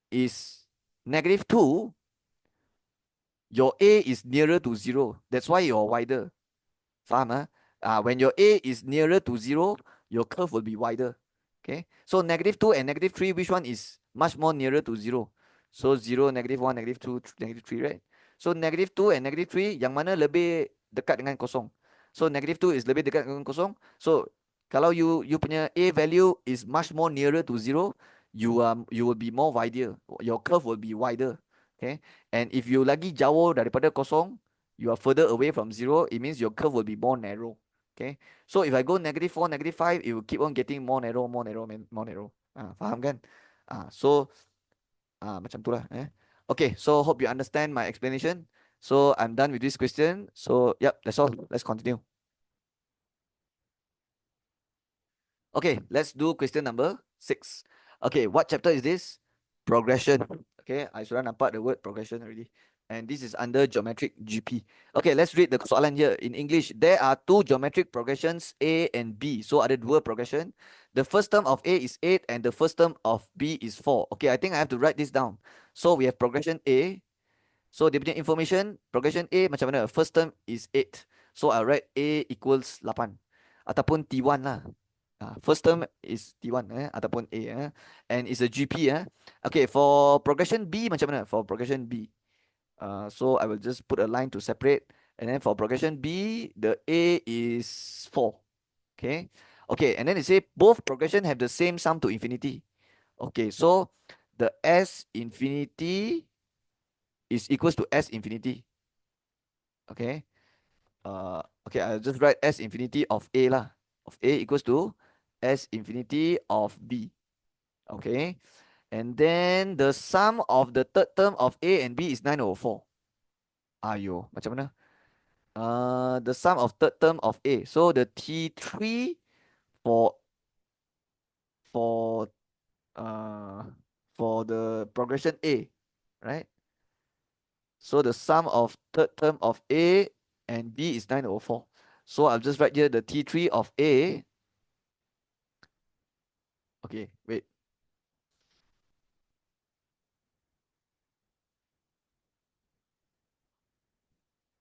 is negative 2, your A is nearer to 0. That's why you're wider. Faham, when your A is nearer to 0, your curve will be wider. Okay, so negative 2 and negative 3, which one is much more nearer to 0? So 0, negative 1, negative 2, negative 3, right? So negative 2 and negative 3, yang mana lebih dekat dengan kosong? So negative 2 is lebih dekat dengan kosong. So kalau you punya A value is much more nearer to 0, you will be more wider. Your curve will be wider. Okay, and if you lagi jauh daripada kosong, you are further away from 0, it means your curve will be more narrow. Okay, so if I go negative 4, negative 5, it will keep on getting more narrow, more narrow, more narrow. Faham kan? So macam tu lah. Okay, so hope you understand my explanation. So I'm done with this question. So yep, that's all. Let's continue. Okay, let's do question number 6. Okay, what chapter is this? Progression. Okay, I sudah nampak the word progression already. And this is under geometric GP. Okay, let's read the soalan here in English. There are two geometric progressions A and B. So ada dua progression. The first term of A is 8 and the first term of B is 4. Okay, I think I have to write this down. So we have progression A. So dia punya information, progression A macam mana? First term is 8. So I'll write A equals 8. Ataupun T1 lah. First term is T1 ataupun A and it's a GP Okay, for progression B macam mana? For progression B, so I will just put a line to separate, and then for progression B, the A is 4. Okay, okay, and then it say both progression have the same sum to infinity. Okay, so the S infinity is equals to S infinity. Okay, okay, I'll just write S infinity of A lah. Of A equals to S infinity of B. Okay, and then the sum of the third term of A and B is 9 over 4. Ayo, macam mana? The sum of third term of A. So the T3 for for uh for the progression A, right? So the sum of third term of A and B is 9 over 4. So I'll just write here the T3 of A. Okay, wait.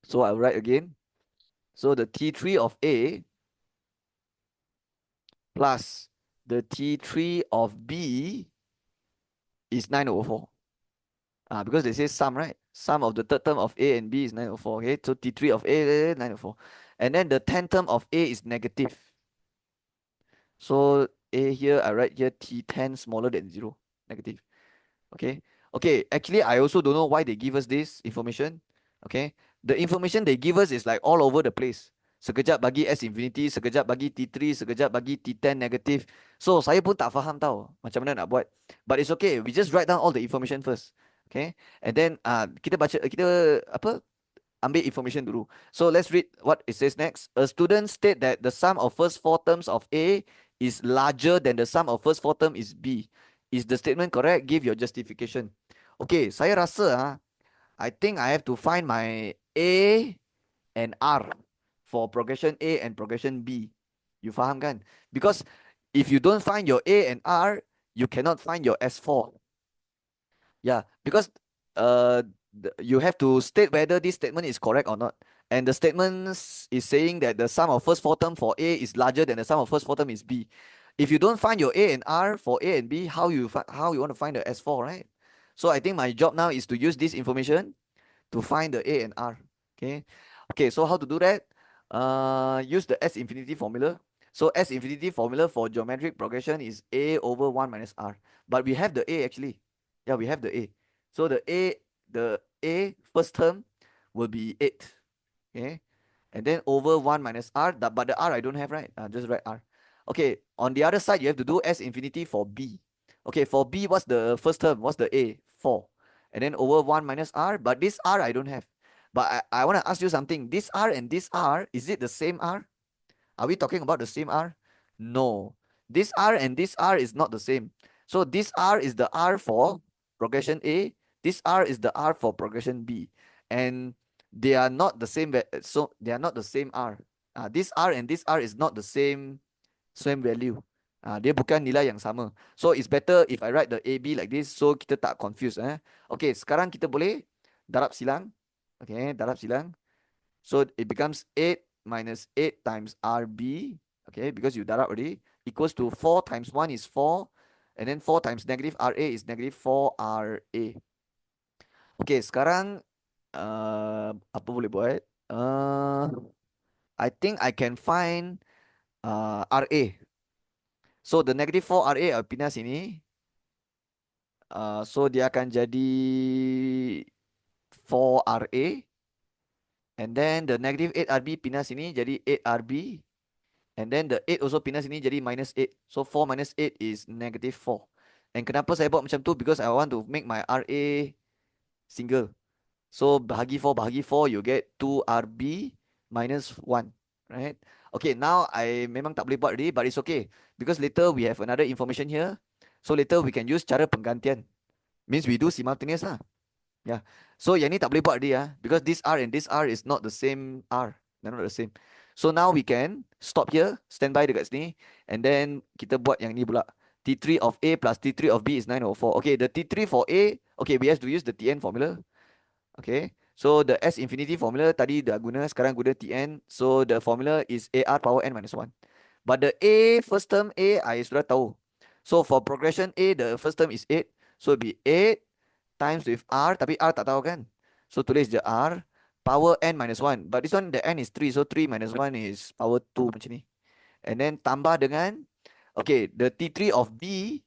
So I'll write again. So the T3 of A plus the T3 of B is 9 over 4. Because they say sum, right? Sum of the third term of A and B is 9 over 4. Okay, so T3 of A, 9 over 4. And then the 10th term of A is negative. So A here, I write here T10 smaller than 0, negative. Okay, okay, actually, I also don't know why they give us this information. Okay, the information they give us is like all over the place. Sekejap bagi S infinity, sekejap bagi T3, sekejap bagi T10 negative. So saya pun tak faham tau macam mana nak buat. But it's okay, we just write down all the information first. Okay, and then kita baca, kita apa, ambil information dulu. So let's read what it says next. A student state that the sum of first four terms of A is larger than the sum of first four term is B. Is the statement correct? Give your justification. Okay, saya rasa I think I have to find my A and R for progression A and progression B. You faham kan? Because if you don't find your A and R, you cannot find your S4. Yeah, because you have to state whether this statement is correct or not. And the statement is saying that the sum of first four term for A is larger than the sum of first four term is B. If you don't find your A and R for A and B, how you want to find the S4, right? So I think my job now is to use this information to find the A and R. Okay. Okay, so how to do that? Use the S infinity formula. So S infinity formula for geometric progression is A over 1 minus R. But we have the A actually. Yeah, we have the A. So the A first term will be 8. Okay. And then over 1 minus R, but the R I don't have, right? Just write R. Okay, on the other side, you have to do S infinity for B. Okay, for B, what's the first term? What's the A? 4. And then over 1 minus R, but this R I don't have. But I want to ask you something. This R and this R, is it the same R? Are we talking about the same R? No. This R and this R is not the same. So this R is the R for progression A. This R is the R for progression B. And they are not the same. So they are not the same R. This R and this R is not the same value. Dia bukan nilai yang sama. So it's better if I write the AB like this, so kita tak confuse. Okay, sekarang kita boleh darab silang. Okay, darab silang. So it becomes 8 minus 8 times RB, okay, because you darab already, equals to 4 times 1 is 4, and then 4 times negative RA is negative 4RA. Okay, sekarang apa boleh buat? I think I can find RA. So the negative 4RA I'll pindah sini. So dia akan jadi 4RA. And then the negative 8RB pindah sini jadi 8RB. And then the 8 also pindah sini jadi minus 8. So 4 minus 8 is negative 4. And kenapa saya buat macam tu? Because I want to make my RA single. So bahagi 4, you get 2RB minus 1. Right? Okay, now I memang tak boleh buat already, but it's okay. Because later we have another information here. So later we can use cara penggantian. Means we do simultaneous lah. Yeah. So yang ni tak boleh buat dia, because this R and this R is not the same R. They're not the same. So now we can stop here, stand by dekat sini, and then kita buat yang ni pula. T3 of A plus T3 of B is 9 over 4. Okay, the T3 for A, okay, we have to use the Tn formula. Okay, so the S infinity formula tadi dah guna, sekarang guna Tn. So the formula is AR power n minus 1. But the A, first term A, I sudah tahu. So for progression A, the first term is 8. So it be 8 times with R, tapi R tak tahu kan. So tulis je R, power n minus 1. But this one, the n is 3. So 3 minus 1 is power 2 macam ni. And then tambah dengan, okay, the T3 of B,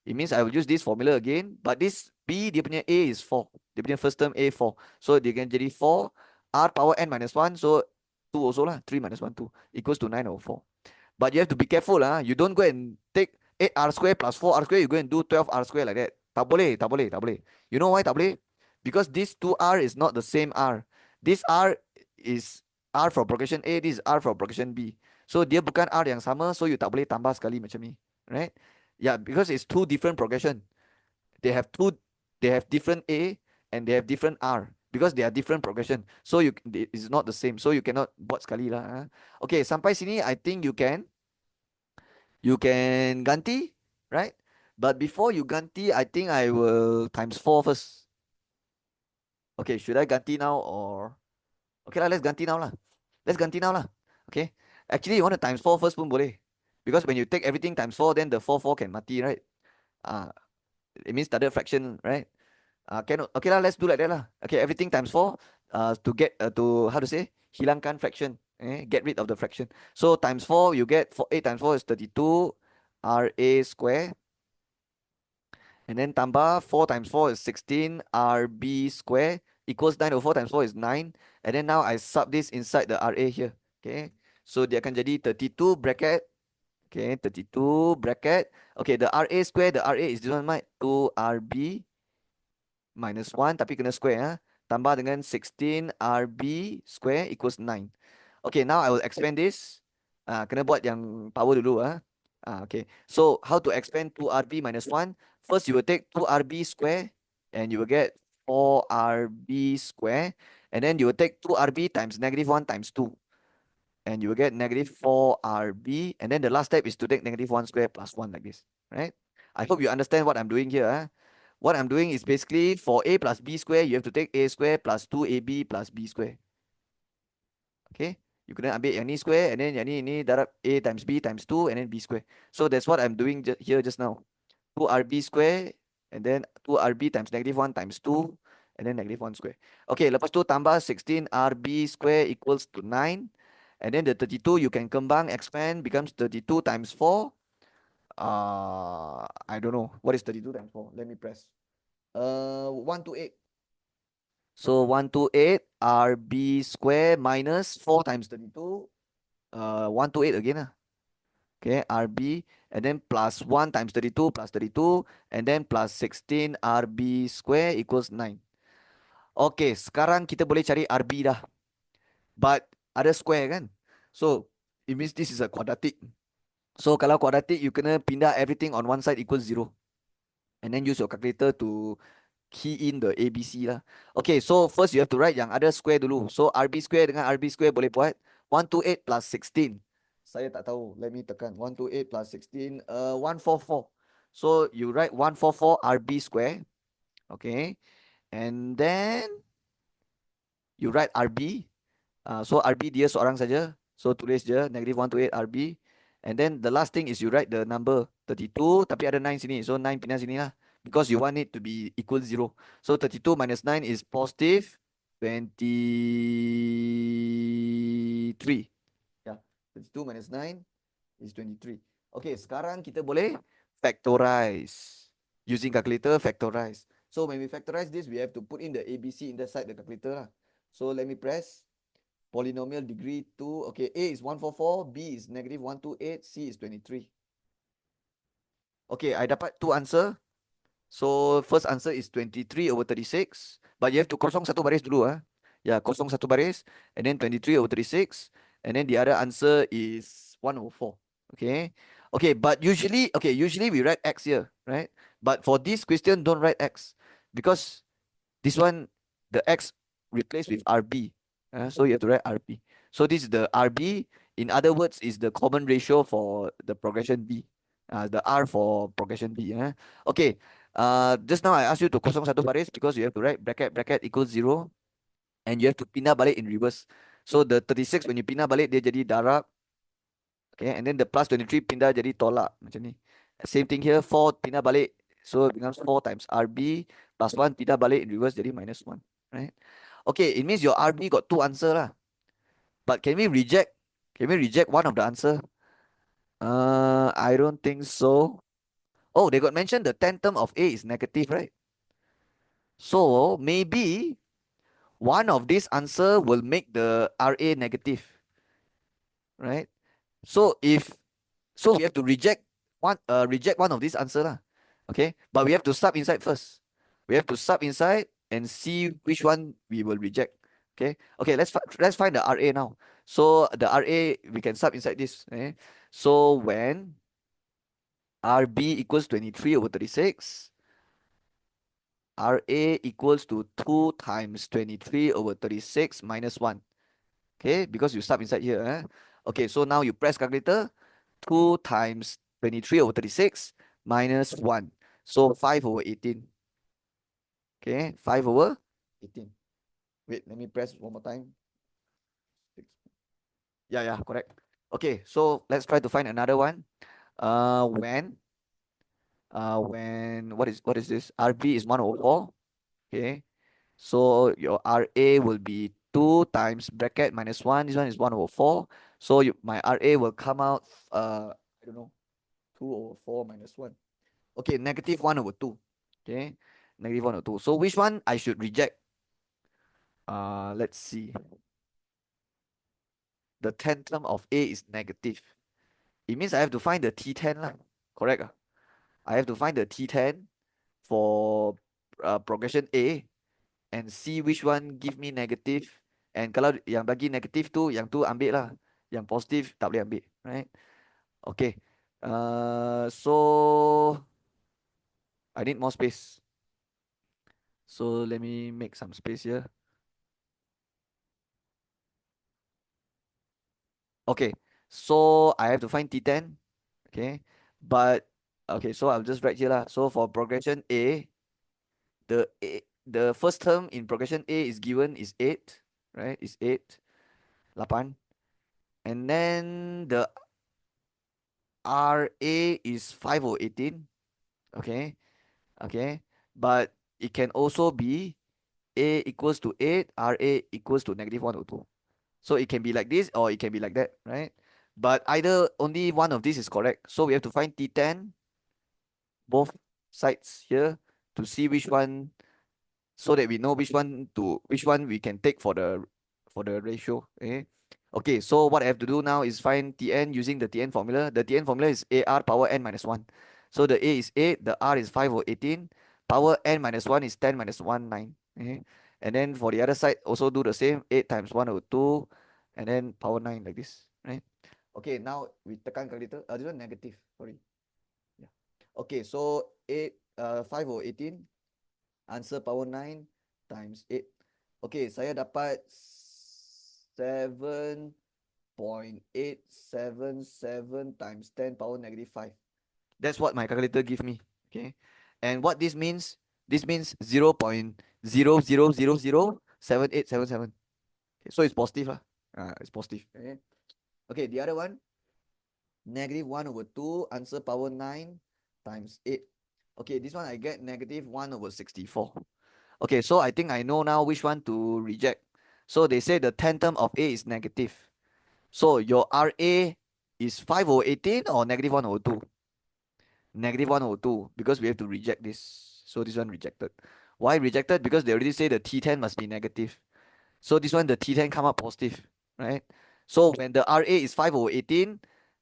it means I will use this formula again. But this B, dia punya A is 4. Dia punya first term A 4. So dia can jadi 4. R power n minus 1. So 2 also lah. 3 minus 1, 2. Equals to 9 over 4. But you have to be careful. You don't go and take 8R square plus 4R square. You go and do 12R square like that. Tak boleh, tak boleh, tak boleh. You know why tak boleh? Because this 2R is not the same R. This R is R for progression A. This is R for progression B. So dia bukan R yang sama. So you tak boleh tambah sekali macam ni. Right? Yeah, because it's two different progression. They have different A and they have different R. Because they are different progression. So it's not the same. So you cannot buat sekali lah. Okay, sampai sini I think you can ganti, right? But before you ganti, I think I will times 4 first. Okay, should I ganti now or? Okay lah, let's ganti now lah. Let's ganti now lah. Okay. Actually, you want to times 4 first pun boleh. Because when you take everything times 4, then the 4 can mati, right? It means standard fraction, right? Cannot. Okay lah, let's do like that lah. Okay, everything times 4 to get to, how to say? Hilangkan fraction. Get rid of the fraction. So times 4, you get 8 times 4 is 32 RA square. And then tambah 4 times 4 is 16 RB square equals 9 over 4 times 4 is 9. And then now I sub this inside the RA here. Okay. So dia akan jadi 32 bracket. Okay, 32 bracket. Okay, the RA square, the RA is this one, right? 2RB minus 1 tapi kena square. Tambah dengan 16 RB square equals 9. Okay, now I will expand this. Kena buat yang power dulu. Okay, so how to expand 2RB minus 1? First, you will take 2RB square and you will get 4RB square. And then you will take 2RB times negative 1 times 2. And you will get negative 4RB. And then the last step is to take negative 1 square plus 1 like this. Right? I hope you understand what I'm doing here. What I'm doing is basically for A plus B square, you have to take A square plus 2AB plus B square. Okay? You kena ambil yang ni square and then yang ni darab A times B times 2 and then B square. So that's what I'm doing here just now. 2RB square and then 2RB times negative 1 times 2 and then negative 1 square. Okay, lepas tu tambah 16 RB square equals to 9. And then the 32 you can kembang, expand, becomes 32 times 4. I don't know. What is 32 times 4? Let me press. 128. So 128 RB square minus 4 times 32. 128 again. Okay, RB, and then plus 1 times 32 plus 32, and then plus 16 RB square equals 9. Okay, sekarang kita boleh cari RB dah. But ada square kan? So, it means this is a quadratic. So, kalau quadratic, you kena pindah everything on one side equals 0. And then use your calculator to key in the ABC lah. Okay, so first you have to write yang ada square dulu. So, RB square dengan RB square boleh buat 128 plus 16. Saya tak tahu. Let me tekan. 128 plus 16. 144. So, you write 144 RB square. Okay. And then, you write RB. So RB dia seorang saja. So tulis je negative 128 RB. And then the last thing is you write the number 32 tapi ada 9 sini. So 9 pindah sini lah. Because you want it to be equal 0. So 32 minus 9 is positive 23. Yeah. 32 minus 9 is 23. Okay, sekarang kita boleh factorize. Using calculator, factorize. So when we factorize this, we have to put in the ABC inside the calculator lah. So let me press. Polynomial degree 2. Okay, A is 144, B is negative 128, C is 23. Okay, I dapat two answer. So first answer is 23 over 36. But you have to kosong satu baris dulu. Yeah, kosong satu baris. And then 23 over 36. And then the other answer is 1 over 4. Okay. Okay, but usually we write X here, right? But for this question, don't write X. Because this one, the X replaced with RB. So you have to write RB. So this is the RB. In other words, is the common ratio for the progression B. The R for progression B. Okay. Just now I asked you to kosong satu baris because you have to write bracket equals 0. And you have to pindah balik in reverse. So the 36 when you pindah balik dia jadi darab. Okay. And then the plus 23 pindah jadi tolak. Macam ni. Same thing here. 4 pindah balik. So it becomes 4 times RB plus 1 pindah balik in reverse jadi minus 1. Right? Okay, it means your RB got two answer lah. But can we reject? Can we reject one of the answer? I don't think so. Oh, they got mentioned the 10th term of A is negative, right? So maybe one of these answer will make the RA negative, right? So we have to reject one of these answer lah. Okay, but we have to sub inside first. We have to sub inside and see which one we will reject. Okay, let's find the RA now. So the RA we can sub inside this. Okay? So when RB equals 23 over 36, RA equals to 2 times 23 over 36 minus 1. Okay, because you sub inside here. Okay, so now you press calculator. 2 times 23 over 36 minus 1. So 5 over 18. Okay, 5 over 18. Wait, let me press one more time. Yeah, correct. Okay, so let's try to find another one. When what is this? RB is 1 over 4. Okay, so your RA will be 2 times bracket minus 1. This one is 1 over 4. So my RA will come out, I don't know, 2 over 4 minus 1. Okay, negative 1 over 2. Okay, negative 1 over 2. So which one I should reject? Let's see. The 10th term of A is negative. It means I have to find the T10 lah. Correct? I have to find the T10 for progression A and see which one give me negative. And kalau yang bagi negative tu, yang tu ambil lah. Yang positif tak boleh ambil. Right? Okay. So I need more space. So let me make some space here. Okay, so I have to find T10. Okay, but okay, so I'll just write here lah. So for progression A, the first term in progression A is given is 8, right? Is 8, 8. And then the RA is 5 or 18. Okay, but it can also be A equals to 8, RA equals to negative 1 over 2. So it can be like this or it can be like that, right? But either only one of these is correct. So we have to find T10, both sides here, to see which one, so that we know which one we can take for the ratio. Okay. Okay, so what I have to do now is find Tn using the Tn formula. The Tn formula is AR power n minus 1. So the A is 8, the R is 5 over 18, power n minus 1 is 10 minus 1, 9. Okay. And then for the other side, also do the same, 8 times 1 over 2, and then power 9 like this, right? Okay, now we tekan calculator. This one negative, sorry. Yeah. Okay, so 5 over 18, answer power 9 times 8. Okay, saya dapat 7.877 times 10 power negative 5. That's what my calculator give me. Okay. And what this means 0.00007877. Okay, so it's positive. It's positive. Okay. Okay, the other one, negative 1 over 2, answer power 9 times 8. Okay, this one I get negative 1 over 64. Okay, so I think I know now which one to reject. So they say the 10th term of A is negative. So your RA is 5 over 18 or negative 1 over 2? Negative 1 over 2, because we have to reject this. So this one rejected. Why rejected? Because they already say the T10 must be negative. So this one, the T10 come up positive, right? So when the RA is 5 over 18,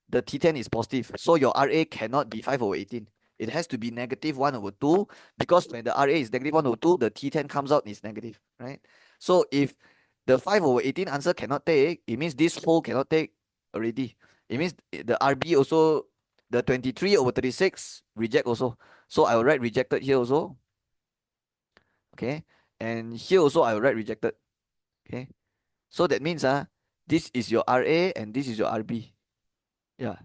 the T10 is positive. So your RA cannot be 5 over 18. It has to be negative 1 over 2, because when the RA is negative 1 over 2, the T10 comes out is negative, right? So if the 5 over 18 answer cannot take, it means this whole cannot take already. It means the RB also, the 23 over 36, reject also. So I will write rejected here also. Okay. And here also I will write rejected. Okay. So that means this is your RA and this is your RB. Yeah.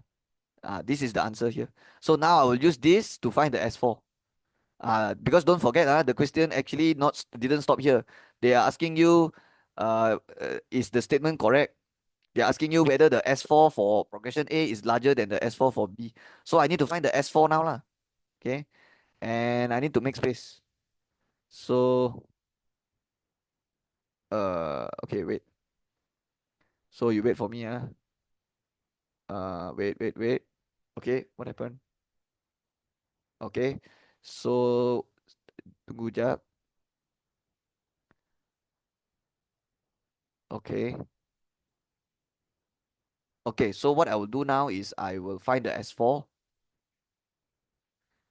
This is the answer here. So now I will use this to find the S4. Because don't forget, the question actually didn't stop here. They are asking you, is the statement correct? They are asking you whether the S4 for progression A is larger than the S4 for B. So I need to find the S4 now lah. Okay. And I need to make space. So okay, wait. So you wait for me. Wait. Okay, what happened? Okay. So tunggu jap. Okay. Okay, so what I will do now is I will find the S4.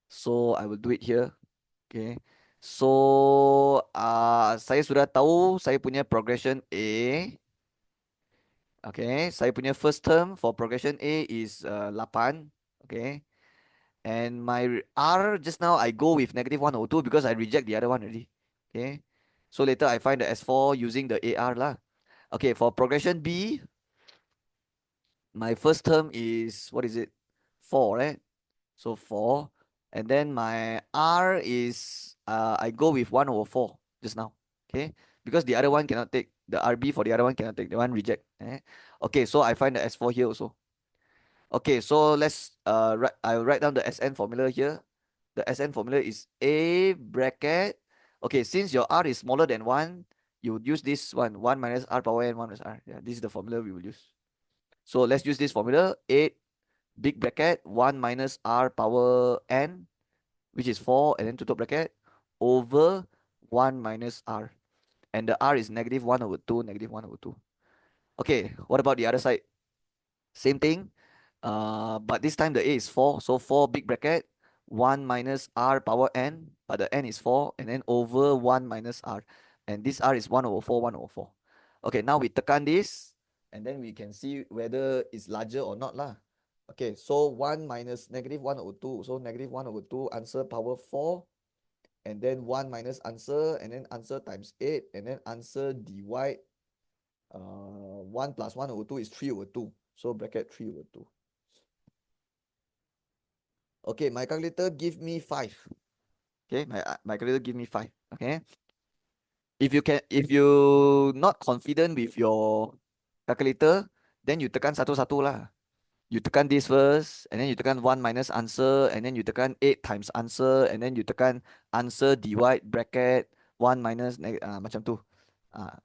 So I will do it here. Okay. So saya sudah tahu saya punya progression A. Okay, saya punya first term for progression A is 8. Okay. And my R just now I go with negative 1 over 2 because I reject the other one already. Okay. So later I find the S4 using the AR lah. Okay, for progression B, my first term is, what is it? 4, right? So 4. And then my R is, I go with 1 over 4 just now. Okay. Because the other one cannot take. The RB for the other one cannot take. The one reject. Okay, so I find the S4 here also. Okay, so I'll write down the SN formula here. The SN formula is A bracket. Okay, since your R is smaller than 1, you would use this one. 1 minus R power n, 1 minus R. Yeah, this is the formula we will use. So let's use this formula. 8 big bracket 1 minus R power n, which is 4, and then tutup bracket, over 1 minus R. And the R is negative 1 over 2, negative 1 over 2. Okay, what about the other side? Same thing. But this time the A is 4. So 4 big bracket, 1 minus R power n, but the n is 4, and then over 1 minus R. And this R is 1 over 4, 1 over 4. Okay, now we tekan this, and then we can see whether it's larger or not lah. Okay, so 1 minus negative 1 over 2. So negative 1 over 2, answer power 4. And then 1 minus answer, and then answer times 8, and then answer divide. 1 plus 1 over 2 is 3 over 2. So bracket 3 over 2. Okay, my calculator give me 5. Okay, my calculator give me 5. Okay. If you not confident with your calculator, then you tekan satu-satu lah. You tekan this first, and then you tekan 1 minus answer, and then you tekan 8 times answer, and then you tekan answer divide bracket 1 minus macam tu.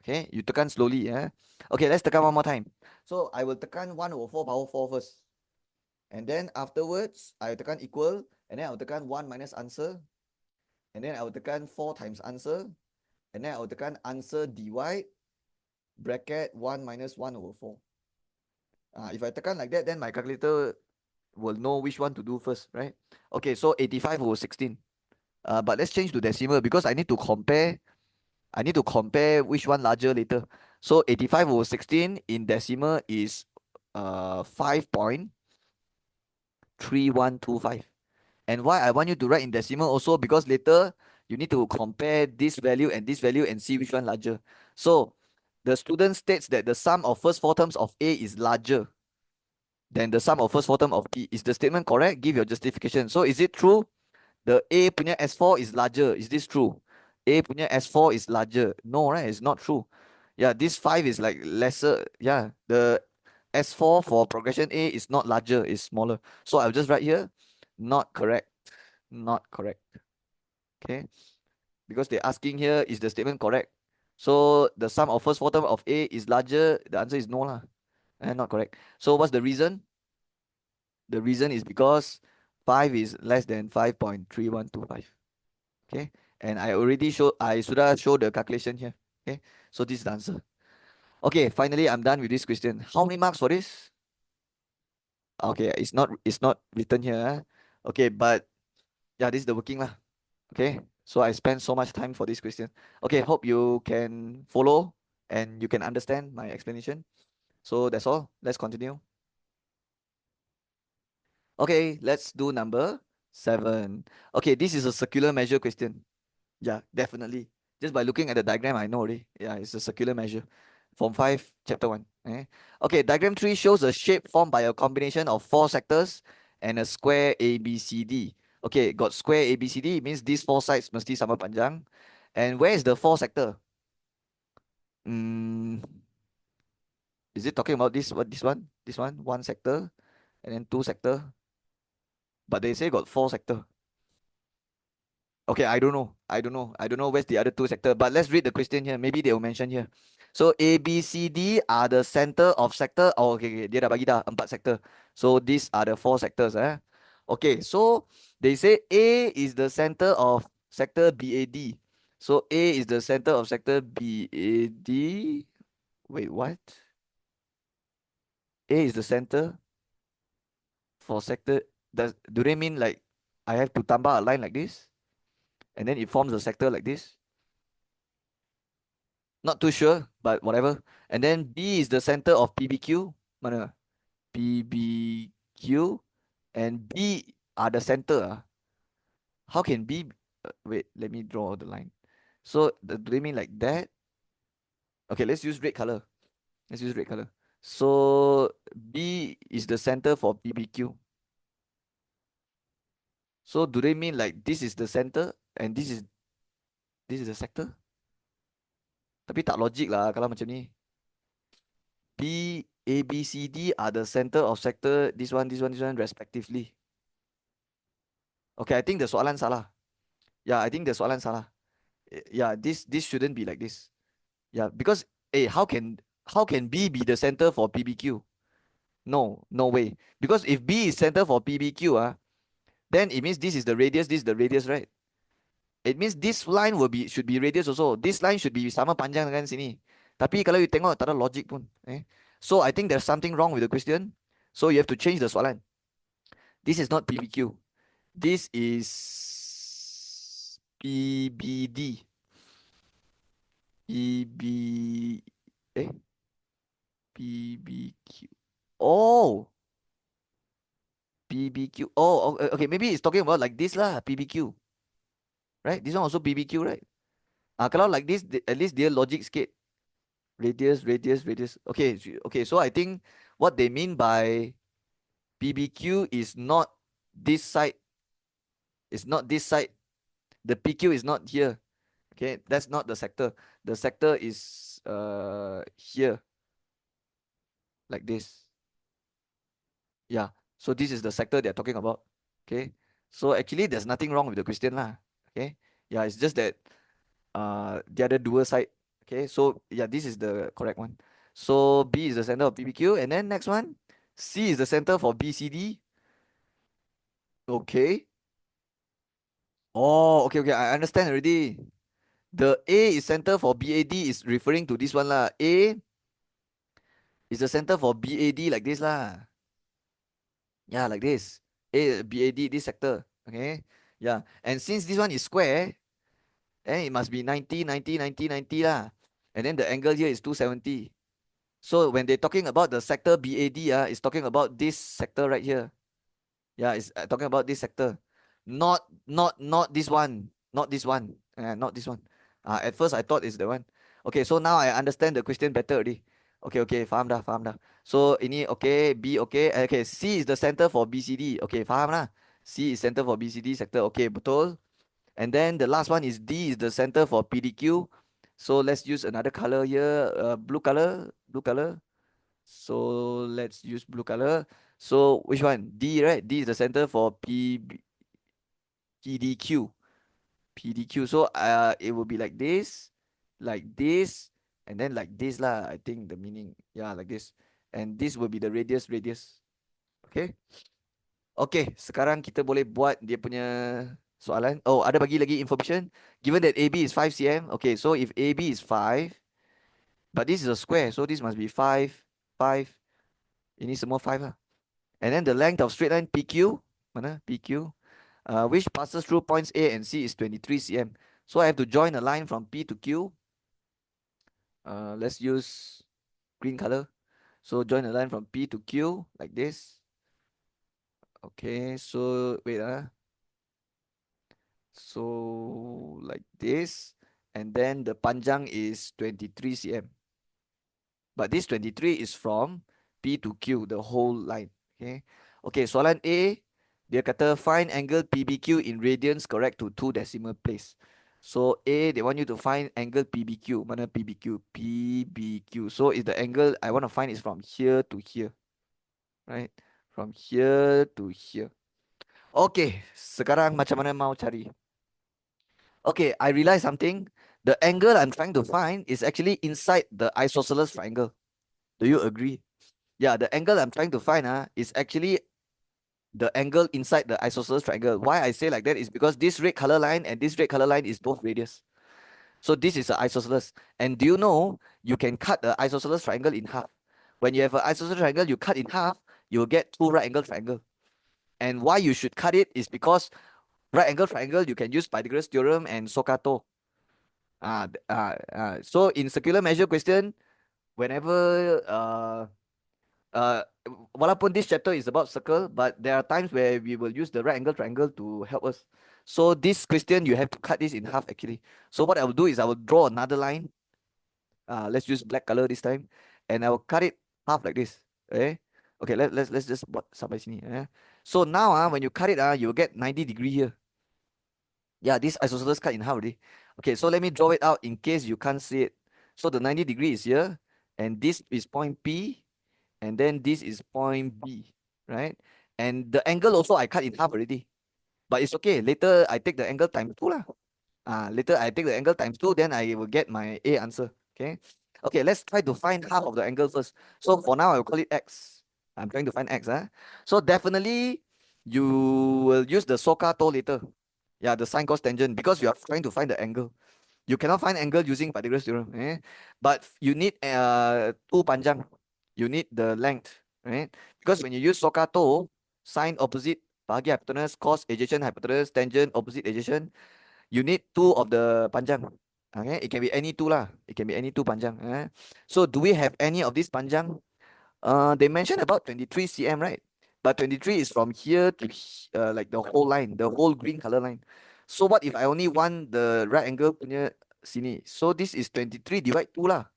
Okay, you tekan slowly. Okay, let's tekan one more time. So I will tekan 1 over 4 power 4 first. And then afterwards, I will tekan equal. And then I will tekan 1 minus answer. And then I will tekan 4 times answer. And then I will tekan answer dy bracket 1 minus 1 over 4. If I tekan like that, then my calculator will know which one to do first, right? Okay, so 85 over 16. But let's change to decimal because I need to compare. I need to compare which one larger later. So 85 over 16 in decimal is 5.3125. And why I want you to write in decimal also because later you need to compare this value and see which one larger. So the student states that the sum of first four terms of A is larger than the sum of first four terms of B. Is the statement correct? Give your justification. So is it true? The A punya S4 is larger. Is this true? A punya S4 is larger. No, right? It's not true. Yeah, this 5 is like lesser. Yeah, the S4 for progression A is not larger, it's smaller. So I'll just write here, not correct. Not correct. Okay. Because they're asking here, is the statement correct? So the sum of first four term of A is larger. The answer is no lah. Not correct. So what's the reason? The reason is because 5 is less than 5.3125. Okay. And I should have showed the calculation here. Okay. So this is the answer. Okay. Finally, I'm done with this question. How many marks for this? Okay. It's not written here. Okay. But yeah, this is the working lah. Okay. So I spent so much time for this question. Okay. Hope you can follow and you can understand my explanation. So that's all. Let's continue. Okay. Let's do number 7. Okay. This is a circular measure question. Yeah, definitely. Just by looking at the diagram, I know already. Yeah, it's a circular measure. Form 5, chapter 1. Okay, diagram 3 shows a shape formed by a combination of 4 sectors and a square ABCD. Okay, got square ABCD, means these 4 sides mesti sama panjang. And where is the 4 sector? Mm, is it talking about this? What, this one? This one sector, and then 2 sector. But they say got 4 sector. Okay, I don't know. I don't know. I don't know where's the other 2 sector. But let's read the question here. Maybe they will mention here. So A, B, C, D are the center of sector. Oh, okay. Dia dah bagi dah 4 sector. So these are the 4 sectors. Okay, so they say A is the center of sector BAD. So A is the center of sector BAD. Wait, what? A is the center for sector. Do they mean like I have to tambah a line like this? And then it forms a sector like this? Not too sure, but whatever. And then B is the center of PBQ. Mana? PBQ and B are the center. How can B? Wait, let me draw the line. So do they mean like that? Okay, let's use red color. Let's use red color. So B is the center for PBQ. So do they mean like this is the center and this is the sector? Tapi tak logic lah kalau macam ni. B, A, B, C, D are the center of sector, this one, this one, this one, respectively. Okay, I think the soalan salah. Yeah, I think the soalan salah. Yeah, this shouldn't be like this. Yeah, because how can B be the center for PBQ? No, no way. Because if B is center for PBQ, then it means this is the radius, right? It means this line should be radius also. This line should be sama panjang dengan sini. Tapi kalau you tengok tak ada logic pun. So I think there's something wrong with the question. So you have to change the soalan. This is not PBQ. This is PBD. PB eh PBQ. Oh, PBQ. Oh, okay. Maybe it's talking about like this lah. PBQ, right? This one also PBQ, right? Kalau like this, at least their logic skate. Radius, radius, radius. Okay, okay. So I think what they mean by PBQ is not this side. It's not this side. The PQ is not here. Okay, that's not the sector. The sector is here, like this. Yeah. So this is the sector they're talking about. Okay. So actually, there's nothing wrong with the question lah. Okay. Yeah, it's just that the other dual side. Okay, so yeah, this is the correct one. So B is the center of PPQ, and then next one, C is the center for BCD. Okay. Oh, okay, okay, I understand already. The A is center for BAD is referring to this one lah. A is the center for BAD like this lah. Yeah, like this. A BAD this sector. Okay. Yeah. And since this one is square, then it must be 90, 90, 90, 90 lah. And then the angle here is 270. So when they're talking about the sector BAD, it's talking about this sector right here. Yeah, it's talking about this sector. Not this one. Not this one. Not this one. At first I thought it's the one. Okay, so now I understand the question better already. Okay, okay, faham dah, faham dah. So ini okay, B okay. Okay, C is the center for BCD. Okay, faham lah. C is center for BCD sector. Okay, betul. And then the last one is D is the center for PDQ. So let's use another color here. Blue color. Blue color. So let's use blue color. So which one? D, right? D is the center for PDQ. PDQ. So it will be like this, and then like this lah. I think the meaning, yeah, like this. And this will be the radius. Okay. Okay, sekarang kita boleh buat dia punya soalan. Oh, ada bagi lagi information. Given that AB is 5 cm. Okay, so if AB is 5, but this is a square, so this must be 5, 5. Ini semua 5 lah. And then the length of straight line PQ, mana? PQ, which passes through points A and C is 23 cm. So I have to join a line from P to Q. Let's use green color. So join a line from P to Q like this. Okay, so wait. So like this. And then the panjang is 23 cm. But this 23 is from P to Q, the whole line. Okay. Okay, soalan A, dia kata find angle PBQ in radians correct to 2 decimal place. So A, they want you to find angle PBQ. Mana PBQ? PBQ. So is the angle I want to find is from here to here. Right? From here to here. Okay, sekarang macam mana mau cari? Okay, I realize something. The angle I'm trying to find is actually inside the isosceles triangle. Do you agree? Yeah, the angle I'm trying to find is actually the angle inside the isosceles triangle. Why I say like that is because this red color line and this red color line is both radius. So this is an isosceles. And do you know you can cut the isosceles triangle in half? When you have an isosceles triangle, you cut in half, you'll get two right angle triangle. And why you should cut it is because right angle triangle, you can use Pythagoras theorem and Socato. So in circular measure question, whenever uh, walaupun this chapter is about circle, but there are times where we will use the right angle triangle to help us. So this question, you have to cut this in half actually. So what I will do is I will draw another line. Let's use black color this time. And I will cut it half like this. Okay, okay, let's just buat sampai sini. So now when you cut it, you'll get 90-degree here. Yeah, this isosceles cut in half already. Okay, so let me draw it out in case you can't see it. So the 90-degree is here, and this is point P, and then this is point B, right? And the angle also I cut in half already. But it's okay. Later I take the angle times 2 lah. Later I take the angle times 2, then I will get my A answer. Okay. Okay, let's try to find half of the angle first. So for now I will call it X. I'm trying to find X. So definitely you will use the Socato later. Yeah, the sine cos tangent, because you are trying to find the angle. You cannot find angle using Pythagoras theorem. But you need two panjang. You need the length, right? Because when you use Socato, sine opposite bahagi hypotenuse, cos adjacent hypotenuse, tangent opposite adjacent, you need two of the panjang. Okay, it can be any two lah. It can be any two panjang. So do we have any of these panjang? They mentioned about 23 cm, right? But 23 is from here to like the whole line, the whole green color line. So what if I only want the right angle punya sini? So this is 23 divide 2 lah.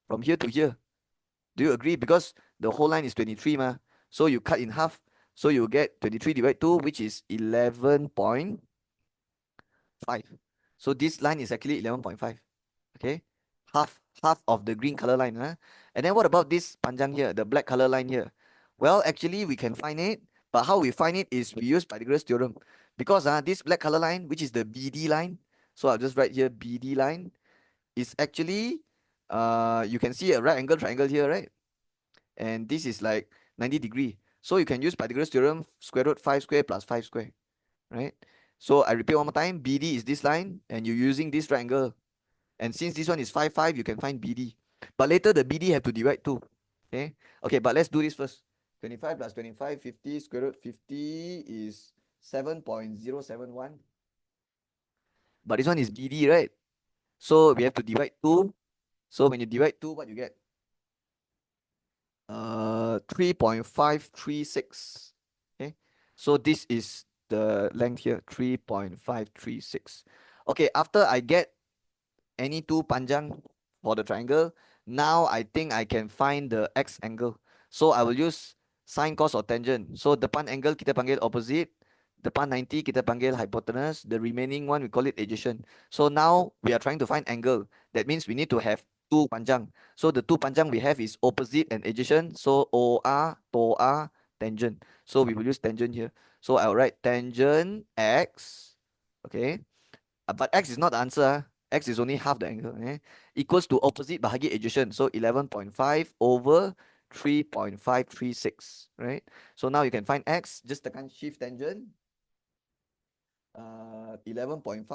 From here to here. Do you agree? Because the whole line is 23 ma. So you cut in half. So you get 23 divide 2, which is 11.5. So this line is actually 11.5. Okay. Half of the green color line. And then what about this panjang here, the black color line here? Well, actually we can find it, but how we find it is we use Pythagoras theorem. Because this black color line, which is the BD line, So I'll just write here BD line is actually, you can see a right angle triangle here, right? And this is like 90 degree. So you can use Pythagoras theorem, square root 5 square plus 5 square, right? So I repeat one more time, BD is this line, and you're using this triangle. And since this one is 5, 5, you can find BD. But later the BD have to divide too. Okay? Okay, but let's do this first. 25 plus 25, 50, square root 50 is 7.071. But this one is BD, right? So we have to divide 2. So when you divide 2, what you get? 3.536. Okay, so this is the length here, 3.536. Okay, after I get any two panjang for the triangle, now I think I can find the x angle. So I will use sine, cos or tangent. So depan angle kita panggil opposite, depan 90 kita panggil hypotenuse, the remaining one we call it adjacent. So now we are trying to find angle. That means we need to have two panjang. So the two panjang we have is opposite and adjacent. So OR, TOR, tangent. So we will use tangent here. So I'll write tangent x. Okay. But x is not the answer. X is only half the angle. Equals to opposite bahagi adjacent. So 11.5 over 3.536. Right? So now you can find x. Just tekan shift tangent. 11.5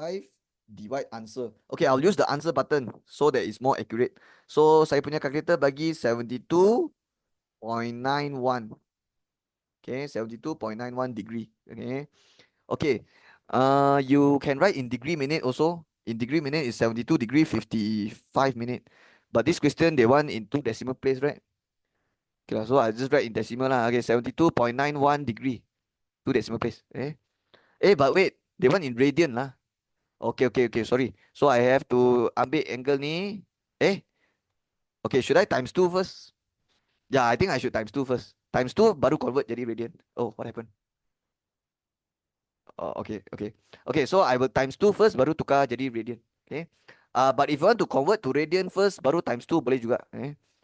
divide answer. Okay, I'll use the answer button so that it's more accurate. So saya punya calculator bagi 72.91. Okay, 72.91 degree. Okay. Okay. You can write in degree minute also. In degree minute is 72 degree 55 minute. But this question they want in two decimal place, right? Okay, so I just write in decimal lah. Okay, 72.91 degree. Two decimal place. But wait, they want in radian lah. Okay. Sorry. So I have to ambil angle ni. Okay, should I times 2 first? Yeah, I think I should times 2 first. Times 2 baru convert jadi radian. Oh, what happened? Oh, okay. So I will times 2 first, baru tukar jadi radian. Okay. But if you want to convert to radian first, baru times 2 boleh juga.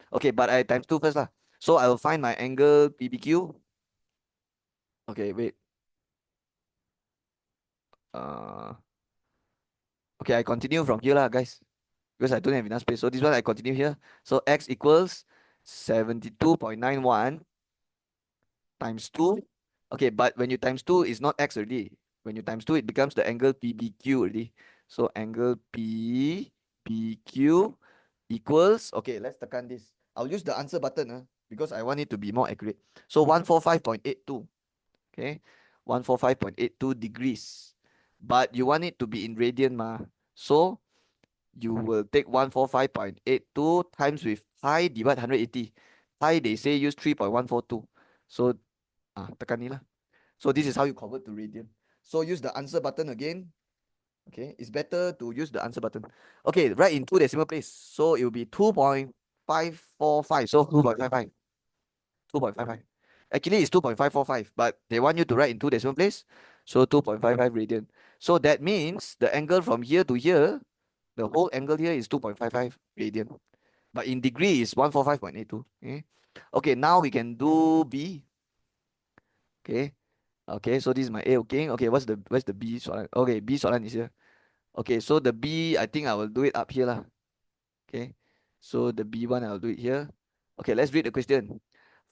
Okay, but I times 2 first lah. So I will find my angle PBQ. Okay, wait. Uh, okay, I continue from here lah, guys. Because I don't have enough space. So this one I continue here. So x equals 72.91 times 2. Okay, but when you times 2, it's not x already. When you times 2, it becomes the angle PBQ already. So angle PBQ equals, okay, let's tekan this. I'll use the answer button because I want it to be more accurate. So 145.82. Okay, 145.82 degrees. But you want it to be in radian ma. So you will take 145.82 times with pi divide 180. Pi they say use 3.142. So tekan ni lah. So this is how you convert to radian. So use the answer button again. Okay, it's better to use the answer button. Okay, right in two decimal place. So it will be 2.545. So 2.55. 2.55. Actually, it's 2.545, but they want you to write in two decimal place. So 2.55 radian. So that means the angle from here to here, the whole angle here is 2.55 radian. But in degree is 145.82. Okay, now we can do B. Okay, so this is my A. Okay, where's the B soalan? Okay, B soalan is here. Okay, so the B, I think I will do it up here lah. Okay, so the B one I'll do it here. Okay, let's read the question.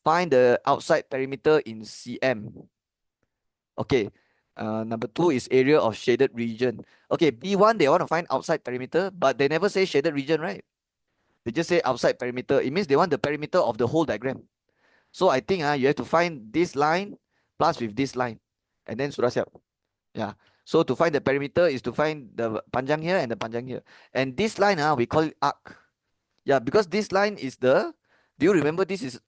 Find the outside perimeter in cm. Okay, number 2 is area of shaded region. Okay, B1 they want to find outside perimeter, but they never say shaded region, right? They just say outside perimeter. It means they want the perimeter of the whole diagram. So I think you have to find this line plus with this line, and then sudah siap. Yeah. So to find the perimeter is to find the panjang here and the panjang here. And this line, we call it arc. Yeah, because this line is the, do you remember this is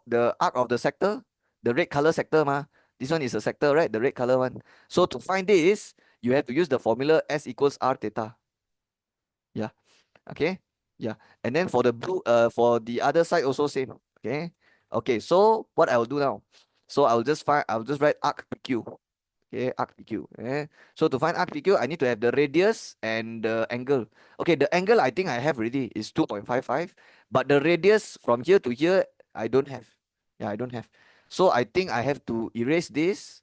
the arc of the sector? The red color sector ma. This one is a sector, right? The red color one. So to find this, you have to use the formula S equals R theta. Yeah. Okay. Yeah. And then for the blue, for the other side also same. Okay. Okay. So what I will do now? So I'll just write arc PQ. Okay, arc PQ. So to find arc PQ, I need to have the radius and the angle. Okay, the angle I think I have already is 2.55, but the radius from here to here I don't have. Yeah, I don't have. So I think I have to erase this.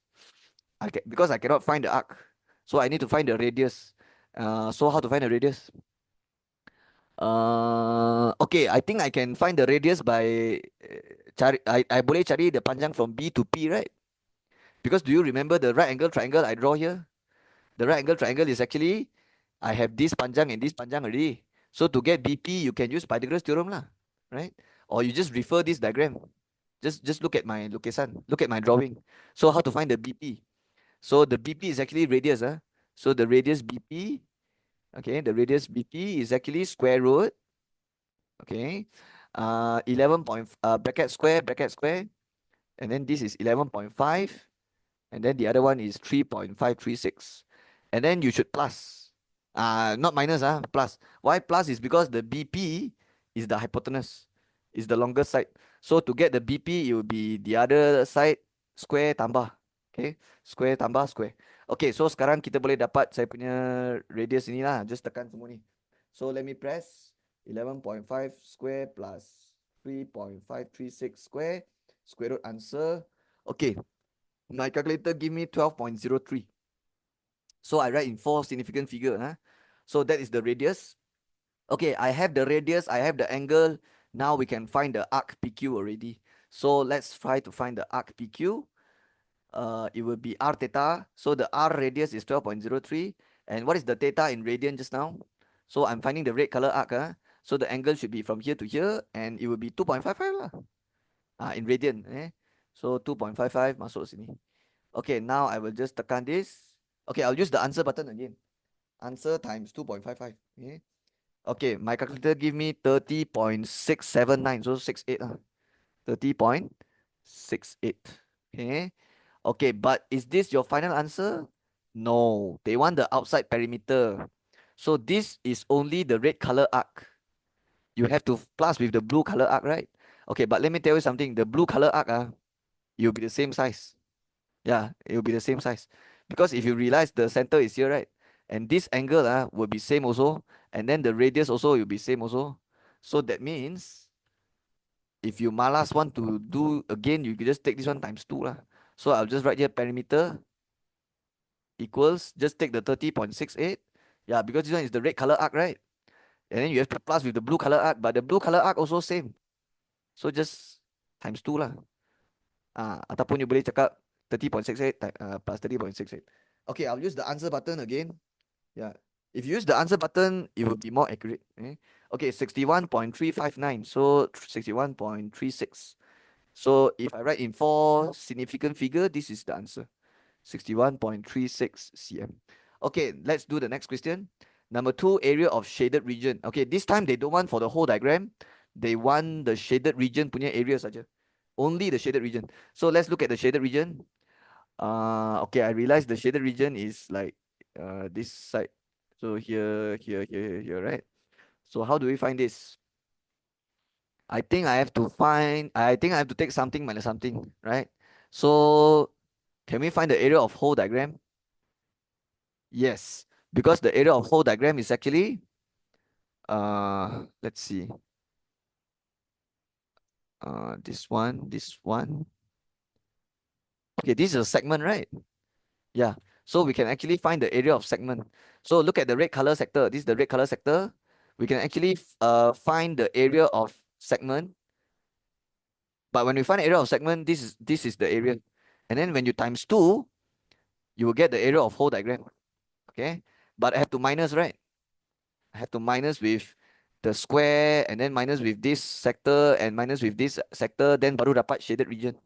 Because I cannot find the arc. So I need to find the radius. So how to find the radius? Okay, I think I can find the radius by I boleh cari the panjang from B to P, right? Because do you remember the right angle triangle I draw here? The right angle triangle is actually, I have this panjang and this panjang already. So to get BP, you can use Pythagoras theorem lah, right? Or you just refer this diagram. Just look at my location, look at my drawing. So how to find the BP? So the BP is actually radius, huh? So the radius BP, okay, the radius BP is actually square root, okay, 11 point, bracket square, and then this is 11.5, and then the other one is 3.536, and then you should plus, not minus, plus. Why plus? Is because the BP is the hypotenuse, is the longer side. So to get the BP, it will be the other side square tambah, okay, square tambah square. Okay, so sekarang kita boleh dapat saya punya radius ini lah. Just tekan semua ni. So let me press 11.5 square plus 3.536 square, square root answer. Okay, my calculator give me 12.03. So I write in 4 significant figure. So that is the radius. Okay, I have the radius, I have the angle. Now we can find the arc PQ already. So let's try to find the arc PQ. It will be r theta. So the r radius is 12.03. And what is the theta in radian just now? So I'm finding the red color arc. So the angle should be from here to here, and it will be 2.55 lah. In radian. So 2.55 masuk sini. Okay, now I will just tekan this. Okay, I'll use the answer button again. Answer times 2.55. Okay, my calculator give me 30.679. So 68. 30.68. Okay, but is this your final answer? No, they want the outside perimeter. So this is only the red color arc. You have to plus with the blue color arc, right? Okay, but let me tell you something. The blue color arc, it will be the same size. Yeah, it will be the same size. Because if you realize the center is here, right? And this angle will be same also. And then the radius also will be same also. So that means if you malas want to do again, you can just take this one times 2 lah. So I'll just write here perimeter equals, just take the 30.68. Yeah, because this one is the red color arc, right? And then you have to plus with the blue color arc, but the blue color arc also same. So just times 2 lah. Ataupun you boleh cakap 30.68 plus 30.68. Okay, I'll use the answer button again. Yeah. If you use the answer button, it will be more accurate. Okay, 61.359. So 61.36. So if I write in 4 significant figure, this is the answer. 61.36 cm. Okay, let's do the next question. Number 2, area of shaded region. Okay, this time they don't want for the whole diagram. They want the shaded region punya area saja. Only the shaded region. So let's look at the shaded region. Okay, I realize the shaded region is like this side. So here, right? So how do we find this? I think I have to take something minus something, right? So can we find the area of whole diagram? Yes, because the area of whole diagram is actually, let's see, this one. Okay, this is a segment, right? Yeah, so we can actually find the area of segment. So look at the red color sector. This is the red color sector. We can actually find the area of segment. But when we find the area of segment, this is the area. And then when you times 2, you will get the area of whole diagram. Okay, but I have to minus, right? I have to minus with the square, and then minus with this sector, and minus with this sector, then baru dapat shaded region.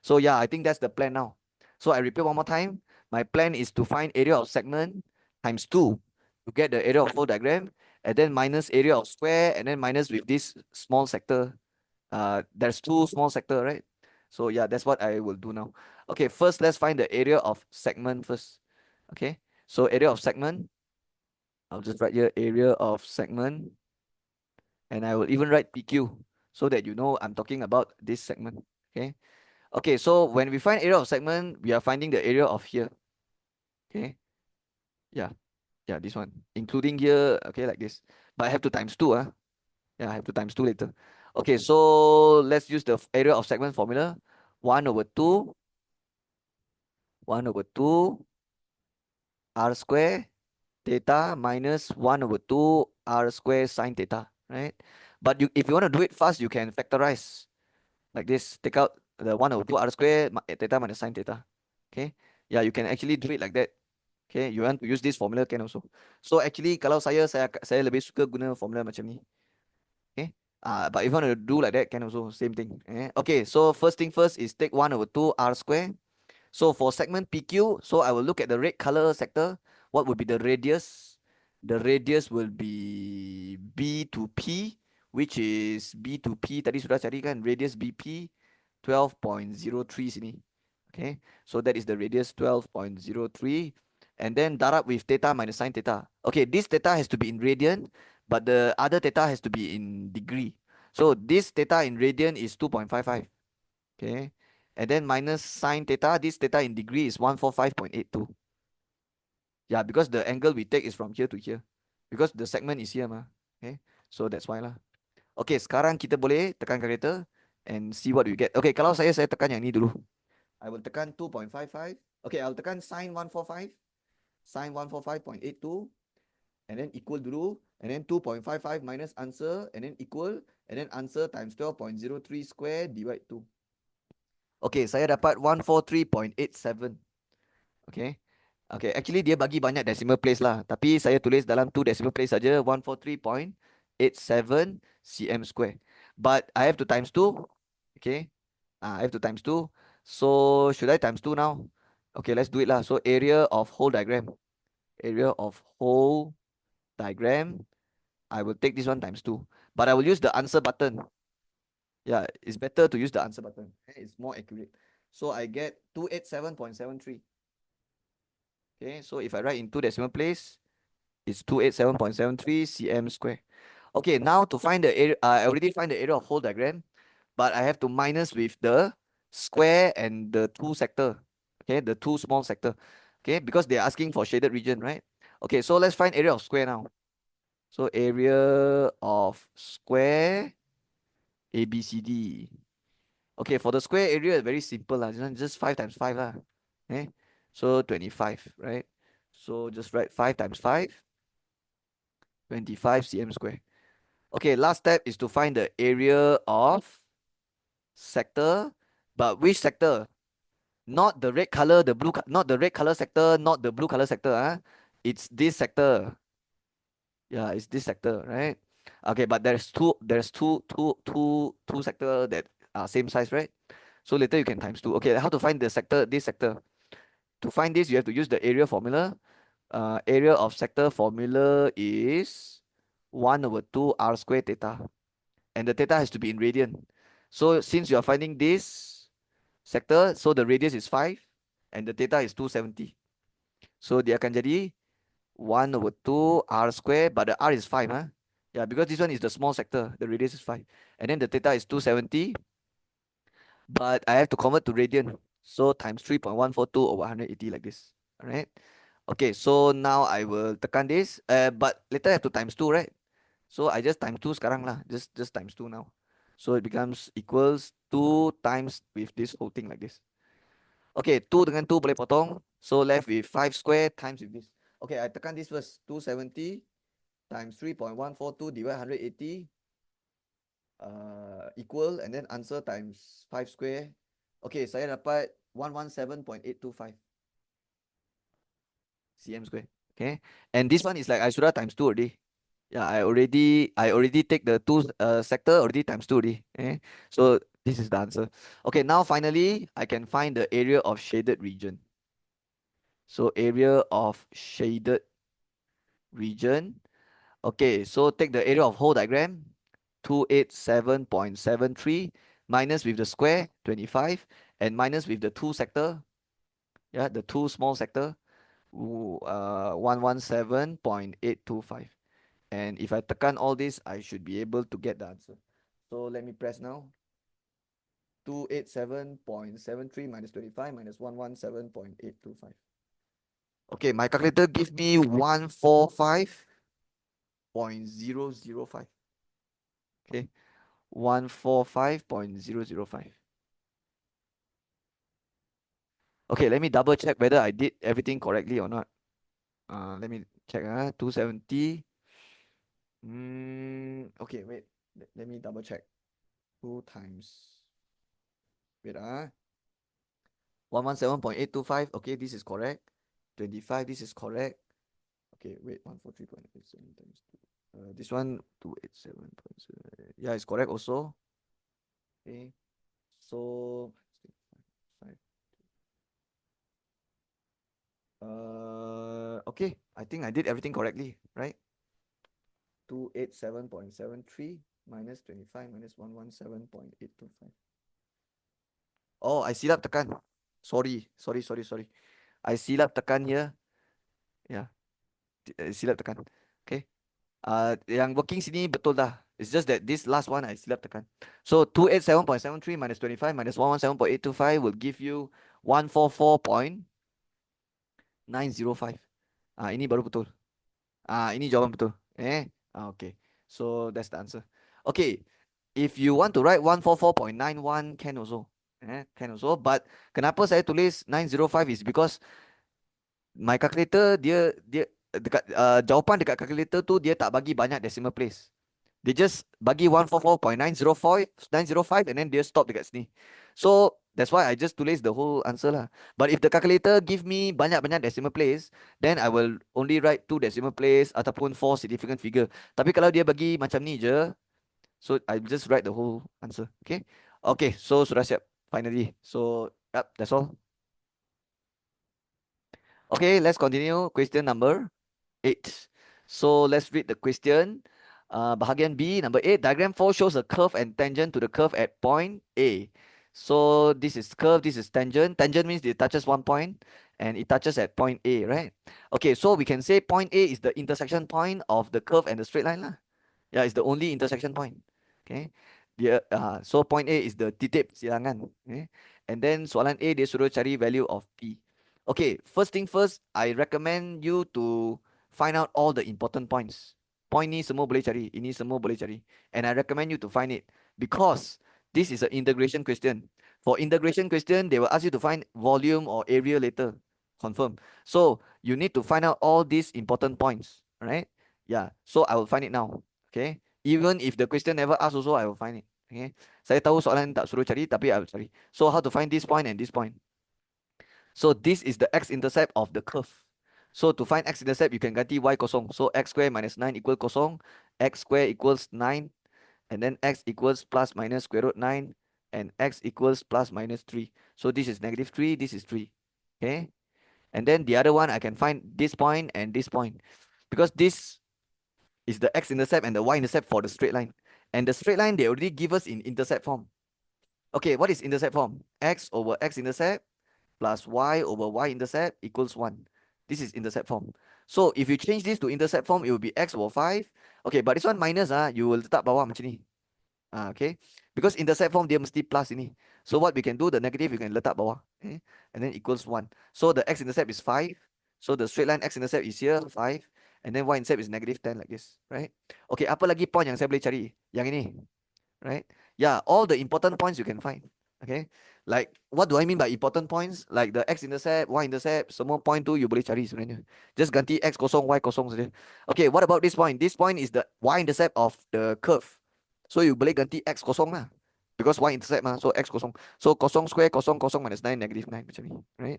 So yeah, I think that's the plan now. So I repeat one more time. My plan is to find area of segment times 2 to get the area of whole diagram, and then minus area of square, and then minus with this small sector. There's 2 small sector, right? So yeah, that's what I will do now. Okay, first let's find the area of segment first. Okay, so area of segment, I'll just write here area of segment, and I will even write PQ so that you know I'm talking about this segment. Okay. Okay, so when we find area of segment, we are finding the area of here. Okay. Yeah. Yeah, this one. Including here, okay, like this. But I have to times 2. Yeah, I have to times 2 later. Okay, so let's use the area of segment formula. 1/2 1/2 r square theta minus 1 over 2 r square sine theta, right? But if you want to do it fast, you can factorize like this. Take out the 1 over 2 r square theta minus sine theta. Okay. Yeah, you can actually do it like that. Okay, you want to use this formula can also. So actually kalau saya lebih suka guna formula macam ni. Okay. But if you want to do like that can also same thing. Okay, so first thing first is take 1 over 2 r square. So for segment PQ, so I will look at the red color sector. What would be the radius? The radius will be B to P, which is B to P. Tadi sudah cari kan, radius BP 12.03 sini. Okay, so that is the radius 12.03. And then darab with theta minus sine theta. Okay, this theta has to be in radian, but the other theta has to be in degree. So this theta in radian is 2.55. Okay. And then minus sine theta, this theta in degree is 145.82. Yeah, because the angle we take is from here to here. Because the segment is here, mah. Okay. So that's why lah. Okay, sekarang kita boleh tekan calculator and see what we get. Okay, kalau saya tekan yang ni dulu. I will tekan 2.55. Okay, I'll tekan sine 145. Sine 145.82. And then equal dulu. And then 2.55 minus answer. And then equal. And then answer times 12.03 square divide 2. Okay, saya dapat 143.87. Okay. Okay, actually dia bagi banyak decimal place lah. Tapi saya tulis dalam 2 decimal place saja, 143.87 cm square. But I have to times 2. Okay. I have to times 2. So should I times 2 now? Okay, let's do it lah. So area of whole diagram. Area of whole diagram. I will take this one times 2. But I will use the answer button. Yeah, it's better to use the answer button. It's more accurate. So I get 287.73. Okay, so if I write in 2 decimal place, it's 287.73 cm square. Okay, now to find the area, I already find the area of whole diagram, but I have to minus with the square and the 2 sector. Okay, the 2 small sector. Okay, because they're asking for shaded region, right? Okay, so let's find area of square now. So area of square ABCD. Okay, for the square area, very simple lah. Just 5 times 5 lah. Okay, so 25, right? So just write 5 times 5, 25 cm square. Okay, last step is to find the area of sector. But which sector? Not the red color, not the red color sector, not the blue color sector. It's this sector. Yeah, it's this sector, right? Okay, but there's two sector that are same size, right? So later you can times 2. Okay, how to find the sector, this sector? To find this, you have to use the area formula. Area of sector formula is 1 over 2 r square theta. And the theta has to be in radian. So since you are finding this sector, so the radius is 5 and the theta is 270. So dia akan jadi 1 over 2 r square, but the r is 5. Yeah, because this one is the small sector, the radius is 5. And then the theta is 270, but I have to convert to radian. So times 3.142 over 180 like this. All right. Okay, so now I will tekan this. But later I have to times 2, right? So I just times 2 sekarang lah. Just times 2 now. So it becomes equals 2 times with this whole thing like this. Okay, 2 dengan 2 boleh potong. So left with 5 square times with this. Okay, I tekan this first. 270 times 3.142 divide 180. Equal, and then answer times 5 square. Okay, saya dapat 117.825 cm square. Okay, and this one is like I should have times 2 already. Yeah, I already take the 2 sector already times 2 already. So this is the answer. Okay, now finally I can find the area of shaded region. So area of shaded region. Okay, so take the area of whole diagram, 287.73 minus with the square, 25, and minus with the 2 sector, yeah, the 2 small sector, 117.825. And if I tekan all this, I should be able to get the answer. So let me press now. 287.73 minus 25 minus 117.825. Okay, my calculator gives me 145.005. Okay, 145.005. Okay, let me double check whether I did everything correctly or not. Let me Check 270. Okay, wait. Let me double check. 2 times. Wait 117.825. Okay, this is correct. 25, this is correct. Okay, wait, 143.87 times 2. This one 287.7. Yeah, it's correct also. Okay. So okay, I think I did everything correctly, right? 287.73 minus 25 minus 117.825. Oh, I silap tekan. Sorry. I silap tekan here. Yeah, silap tekan. Okay. Yang working sini betul dah. It's just that this last one I silap tekan. So 287.73 minus 25 minus 117.825 will give you 144.905. Ini baru betul. Ini jawapan betul. Okay. So that's the answer. Okay. If you want to write 144.91 can also. Can also. But kenapa saya tulis 905 is because my calculator dia dekat jawapan dekat calculator tu dia tak bagi banyak decimal place. They just bagi 144.905 and then dia stop dekat sini. So that's why I just tulis the whole answer lah. But if the calculator give me banyak-banyak decimal place, then I will only write 2 decimal place ataupun 4 significant figure. Tapi kalau dia bagi macam ni je, so I just write the whole answer. Okay. Okay, so sudah siap finally. So yep, that's all. Okay, let's continue. Question number 8. So let's read the question. Bahagian B, number 8. Diagram 4 shows a curve and tangent to the curve at point A. So this is curve, this is tangent. Tangent means it touches one point and it touches at point A, right? Okay, so we can say point A is the intersection point of the curve and the straight line lah. Yeah, it's the only intersection point. Okay. So point A is the titik silangan. Okay. And then soalan A dia suruh cari value of P. Okay, first thing first, I recommend you to find out all the important points. Point ni semua boleh cari, ini semua boleh cari. And I recommend you to find it because this is an integration question. For integration question, they will ask you to find volume or area later. Confirm. So you need to find out all these important points, right? Yeah. So I will find it now. Okay. Even if the question never asked also, I will find it. Okay. Saya tahu soalan tak suruh cari, tapi I will cari. So how to find this point and this point? So this is the x-intercept of the curve. So to find x-intercept, you can ganti y kosong. So x square minus 9 equal kosong. X square equals 9. And then x equals plus minus square root 9. And x equals plus minus 3. So this is negative 3. This is 3. Okay. And then the other one, I can find this point and this point. Because this is the x-intercept and the y-intercept for the straight line. And the straight line, they already give us in intercept form. Okay, what is intercept form? X over x-intercept plus y over y-intercept equals 1. This is intercept form. So if you change this to intercept form, it will be x over 5. Okay, but this one minus, you will letak bawah macam ni. Okay, because intercept form dia mesti plus ini. So what we can do, the negative you can letak bawah. Okay, and then equals 1. So the x-intercept is 5. So the straight line x-intercept is here, 5. And then y-intercept is negative 10 like this, right? Okay, apa lagi point yang saya boleh cari? Yang ini, right? Yeah, all the important points you can find. Okay, like what do I mean by important points? Like the x-intercept, y-intercept, semua point tu you boleh cari sebenarnya. Just ganti x kosong, y kosong saja. Okay, what about this point? This point is the y-intercept of the curve. So you boleh ganti x kosong lah. Because y-intercept mah, so x kosong. So kosong square, kosong kosong minus 9, negative 9 macam ni, right?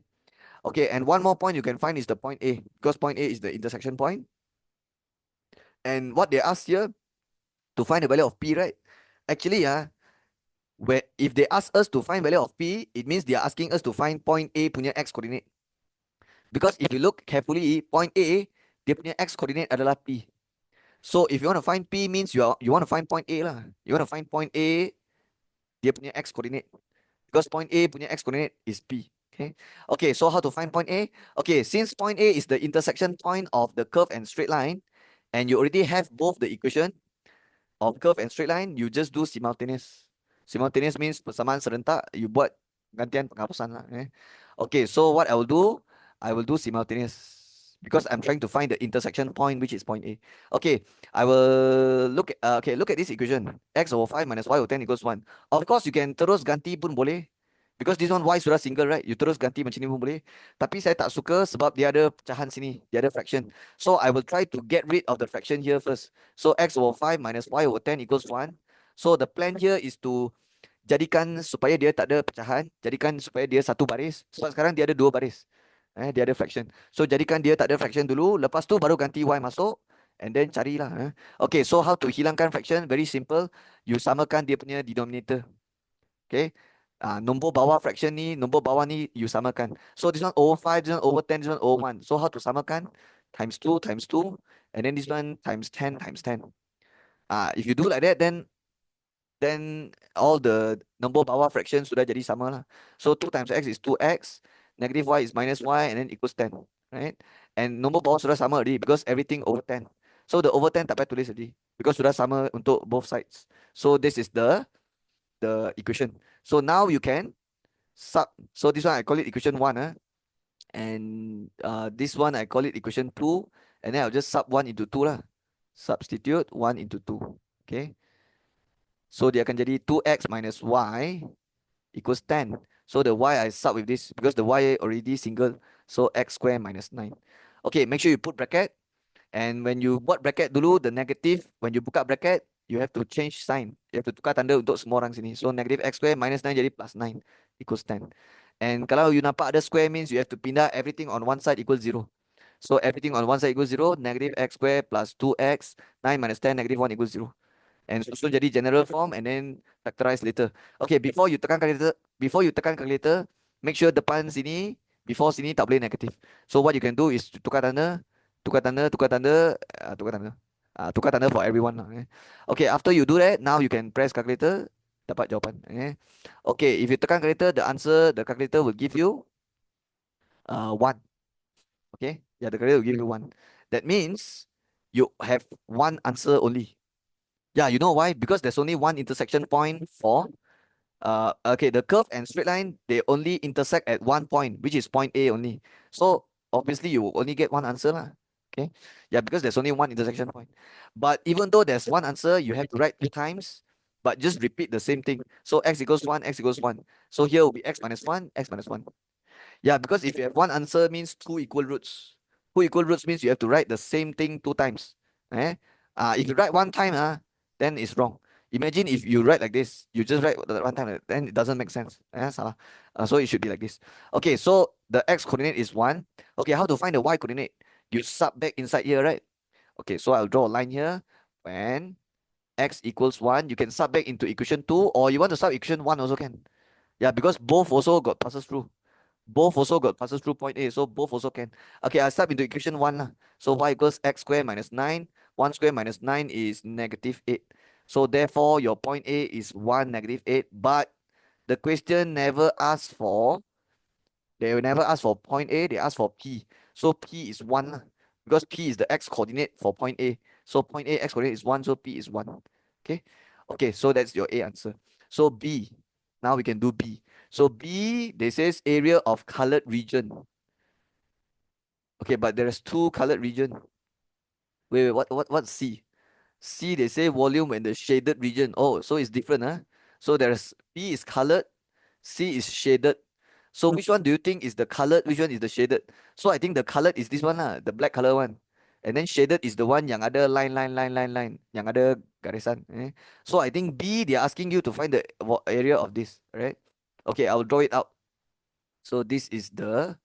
Okay, and one more point you can find is the point A. Because point A is the intersection point. And what they ask here, to find the value of P, right? Actually, where if they ask us to find value of P, it means they are asking us to find point A punya x coordinate. Because if you look carefully, point A, dia punya x coordinate adalah P. So if you want to find P means you want to find point A lah. You want to find point A, dia punya x coordinate. Because point A punya x coordinate is P. Okay. Okay, so how to find point A? Okay, since point A is the intersection point of the curve and straight line, and you already have both the equation of curve and straight line, you just do simultaneous. Simultaneous means persamaan serentak, you buat gantian penghapusan lah. Okay, so what I will do simultaneous. Because I'm trying to find the intersection point, which is point A. Okay, I will look at, look at this equation. X over 5 minus y over 10 equals 1. Of course, you can terus ganti pun boleh. Because this one Y sudah single, right? You terus ganti macam ni pun boleh. Tapi saya tak suka sebab dia ada pecahan sini. Dia ada fraction. So I will try to get rid of the fraction here first. So X over 5 minus Y over 10 equals 1. So the plan here is to jadikan supaya dia tak ada pecahan. Jadikan supaya dia satu baris. Sebab sekarang dia ada dua baris. Dia ada fraction. So jadikan dia tak ada fraction dulu. Lepas tu baru ganti Y masuk. And then carilah. Okay, so how to hilangkan fraction? Very simple. You samakan dia punya denominator. Okay. Nombor bawah fraction ni, nombor bawah ni you samakan. So this one over 5, this one over 10, this one over 1. So how to samakan? Times 2 times 2. And then this one times 10 times 10. If you do like that, then all the nombor bawah fraction sudah jadi sama lah. So 2 times x is 2x. Negative y is minus y and then equals 10. Right? And nombor bawah sudah sama already because everything over 10. So the over 10 tak payah tulis already. Because sudah sama untuk both sides. So this is the equation. So now you can sub. So this one I call it equation 1. And this one I call it equation 2. And then I'll just sub 1 into 2 lah. Substitute 1 into 2. Okay. So dia akan jadi 2x minus y equals 10. So the y I sub with this because the y already single. So x square minus 9. Okay, make sure you put bracket. And when you buat bracket dulu, the negative, when you buka bracket, you have to change sign. You have to tukar tanda untuk semua orang sini. So negative x square minus 9 jadi plus 9 equals 10. And kalau you nampak ada square means you have to pindah everything on one side equals 0. So everything on one side equals 0. Negative x square plus 2x, 9 minus 10, negative 1 equals 0. And susun jadi general form and then factorize later. Okay, before you tekan calculator, make sure depan sini, before sini tak boleh negative. So what you can do is tukar tanda, tukar tanda, tukar tanda, tukar tanda. Tukar tanda for everyone. Okay, after you do that, now you can press calculator, dapat jawapan. Okay, if you tekan calculator, the calculator will give you 1. Okay, yeah, the calculator will give you 1. That means you have one answer only. Yeah, you know why? Because there's only one intersection point for okay, the curve and straight line, they only intersect at one point, which is point A only. So obviously you will only get one answer lah. Okay. Yeah, because there's only one intersection point. But even though there's one answer, you have to write 2 times, but just repeat the same thing. So x equals 1, x equals 1. So here will be x minus 1, x minus 1. Yeah, because if you have one answer means 2 equal roots. 2 equal roots means you have to write the same thing 2 times. If you write 1 time, then it's wrong. Imagine if you write like this, you just write 1 time, then it doesn't make sense. Salah. So it should be like this. Okay, so the x coordinate is 1. Okay, how to find the y coordinate? You sub back inside here, right? Okay, so I'll draw a line here. When x equals 1, you can sub back into equation 2, or you want to sub equation 1 also can. Yeah, because both also got passes through. Both also got passes through point A, so both also can. Okay, I'll sub into equation 1 lah. So y equals x square minus 9. 1 square minus 9 is negative 8. So therefore, your point A is 1, negative 8. But the question never asks for, they will never ask for point A, they ask for P. So P is 1 lah. Because P is the x coordinate for point A. So point A x coordinate is 1, so P is 1. Okay, okay, so that's your A answer. So B, now we can do B. So B, they says area of colored region. Okay, but there's 2 colored region. Wait, what's C? C, they say volume and the shaded region. Oh, so it's different, huh? So there's B is colored, C is shaded. So which one do you think is the colored? Which one is the shaded? So I think the colored is this one lah, the black color one. And then shaded is the one yang ada line, yang ada garisan. So I think B, they are asking you to find the area of this, right? Okay, I'll draw it out. So this is the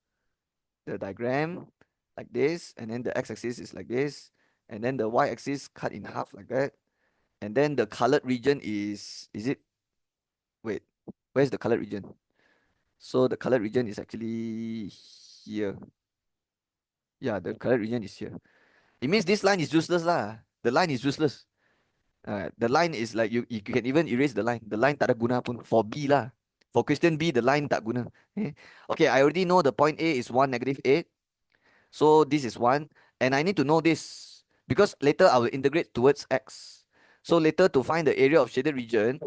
diagram like this, and then the x-axis is like this, and then the y-axis cut in half like that, and then the colored region is it? Wait, where's the colored region? So the colored region is actually here. Yeah, the colored region is here. It means this line is useless lah. The line is useless. The line is like you can even erase the line. The line tak ada guna pun for B lah. For question B, the line tak guna. Okay, I already know the point A is 1, negative 8. So this is 1. And I need to know this because later I will integrate towards x. So later to find the area of shaded region,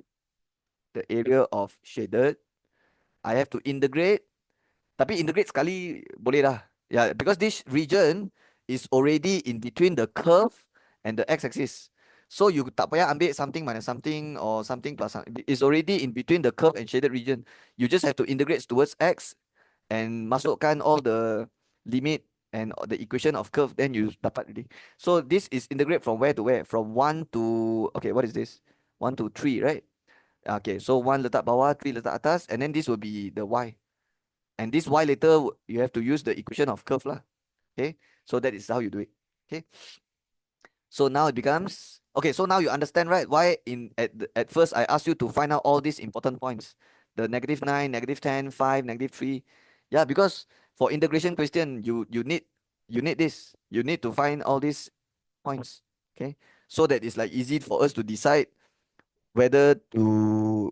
I have to integrate. Tapi integrate sekali boleh lah. Yeah, because this region is already in between the curve and the x-axis. So you tak payah ambil something minus something or something plus something. It's already in between the curve and shaded region. You just have to integrate towards x and masukkan all the limit and the equation of curve, then you dapat already. So this is integrate from where to where? From 1 to, okay, what is this? 1 to 3, right? Okay, so 1 letak bawah, 3 letak atas, and then this will be the y. And this y later, you have to use the equation of curve lah. Okay, so that is how you do it. Okay, so now it becomes, okay, so now you understand, right? Why at first I asked you to find out all these important points. The -9, -10, 5, -3. Yeah, because for integration question, you need this. You need to find all these points. Okay. So that it's like easy for us to decide whether to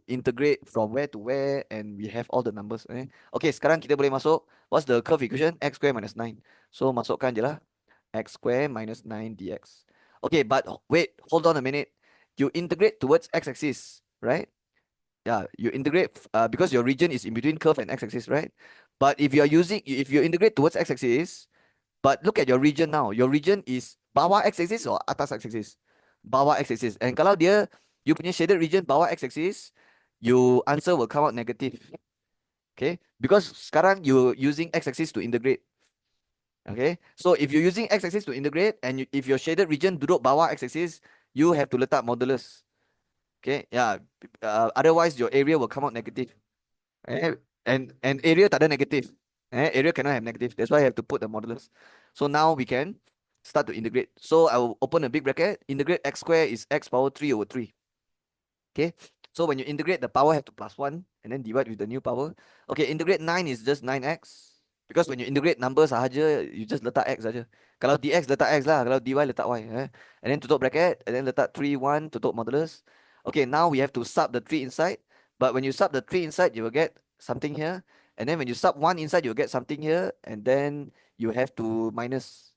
integrate from where to where, and we have all the numbers. Okay, sekarang kita boleh masuk. What's the curve equation? X square minus 9. So masukkan je lah. X square minus 9 dx. Okay, but wait, hold on a minute. You integrate towards x-axis, right? Yeah, you integrate because your region is in between curve and x-axis, right? But if you integrate towards x-axis, but look at your region now. Your region is bawah x-axis or atas x-axis? Bawah x-axis. And kalau dia, you punya shaded region bawah x-axis, your answer will come out negative. Okay? Because sekarang you using x-axis to integrate. Okay, so if you're using x-axis to integrate and if your shaded region duduk bawah x-axis, you have to letak modulus. Okay, yeah. Otherwise, your area will come out negative. And area tak ada negative. Area cannot have negative. That's why I have to put the modulus. So now we can start to integrate. So I will open a big bracket. Integrate x square is x power 3 over 3. Okay, so when you integrate, the power have to plus 1 and then divide with the new power. Okay, integrate 9 is just 9x. Because when you integrate numbers sahaja, you just letak x saja. Kalau dx letak x lah, kalau dy letak y. And then tutup bracket, and then letak 3, 1, tutup modulus. Okay, now we have to sub the 3 inside. But when you sub the 3 inside, you will get something here. And then when you sub 1 inside, you will get something here. And then you have to minus.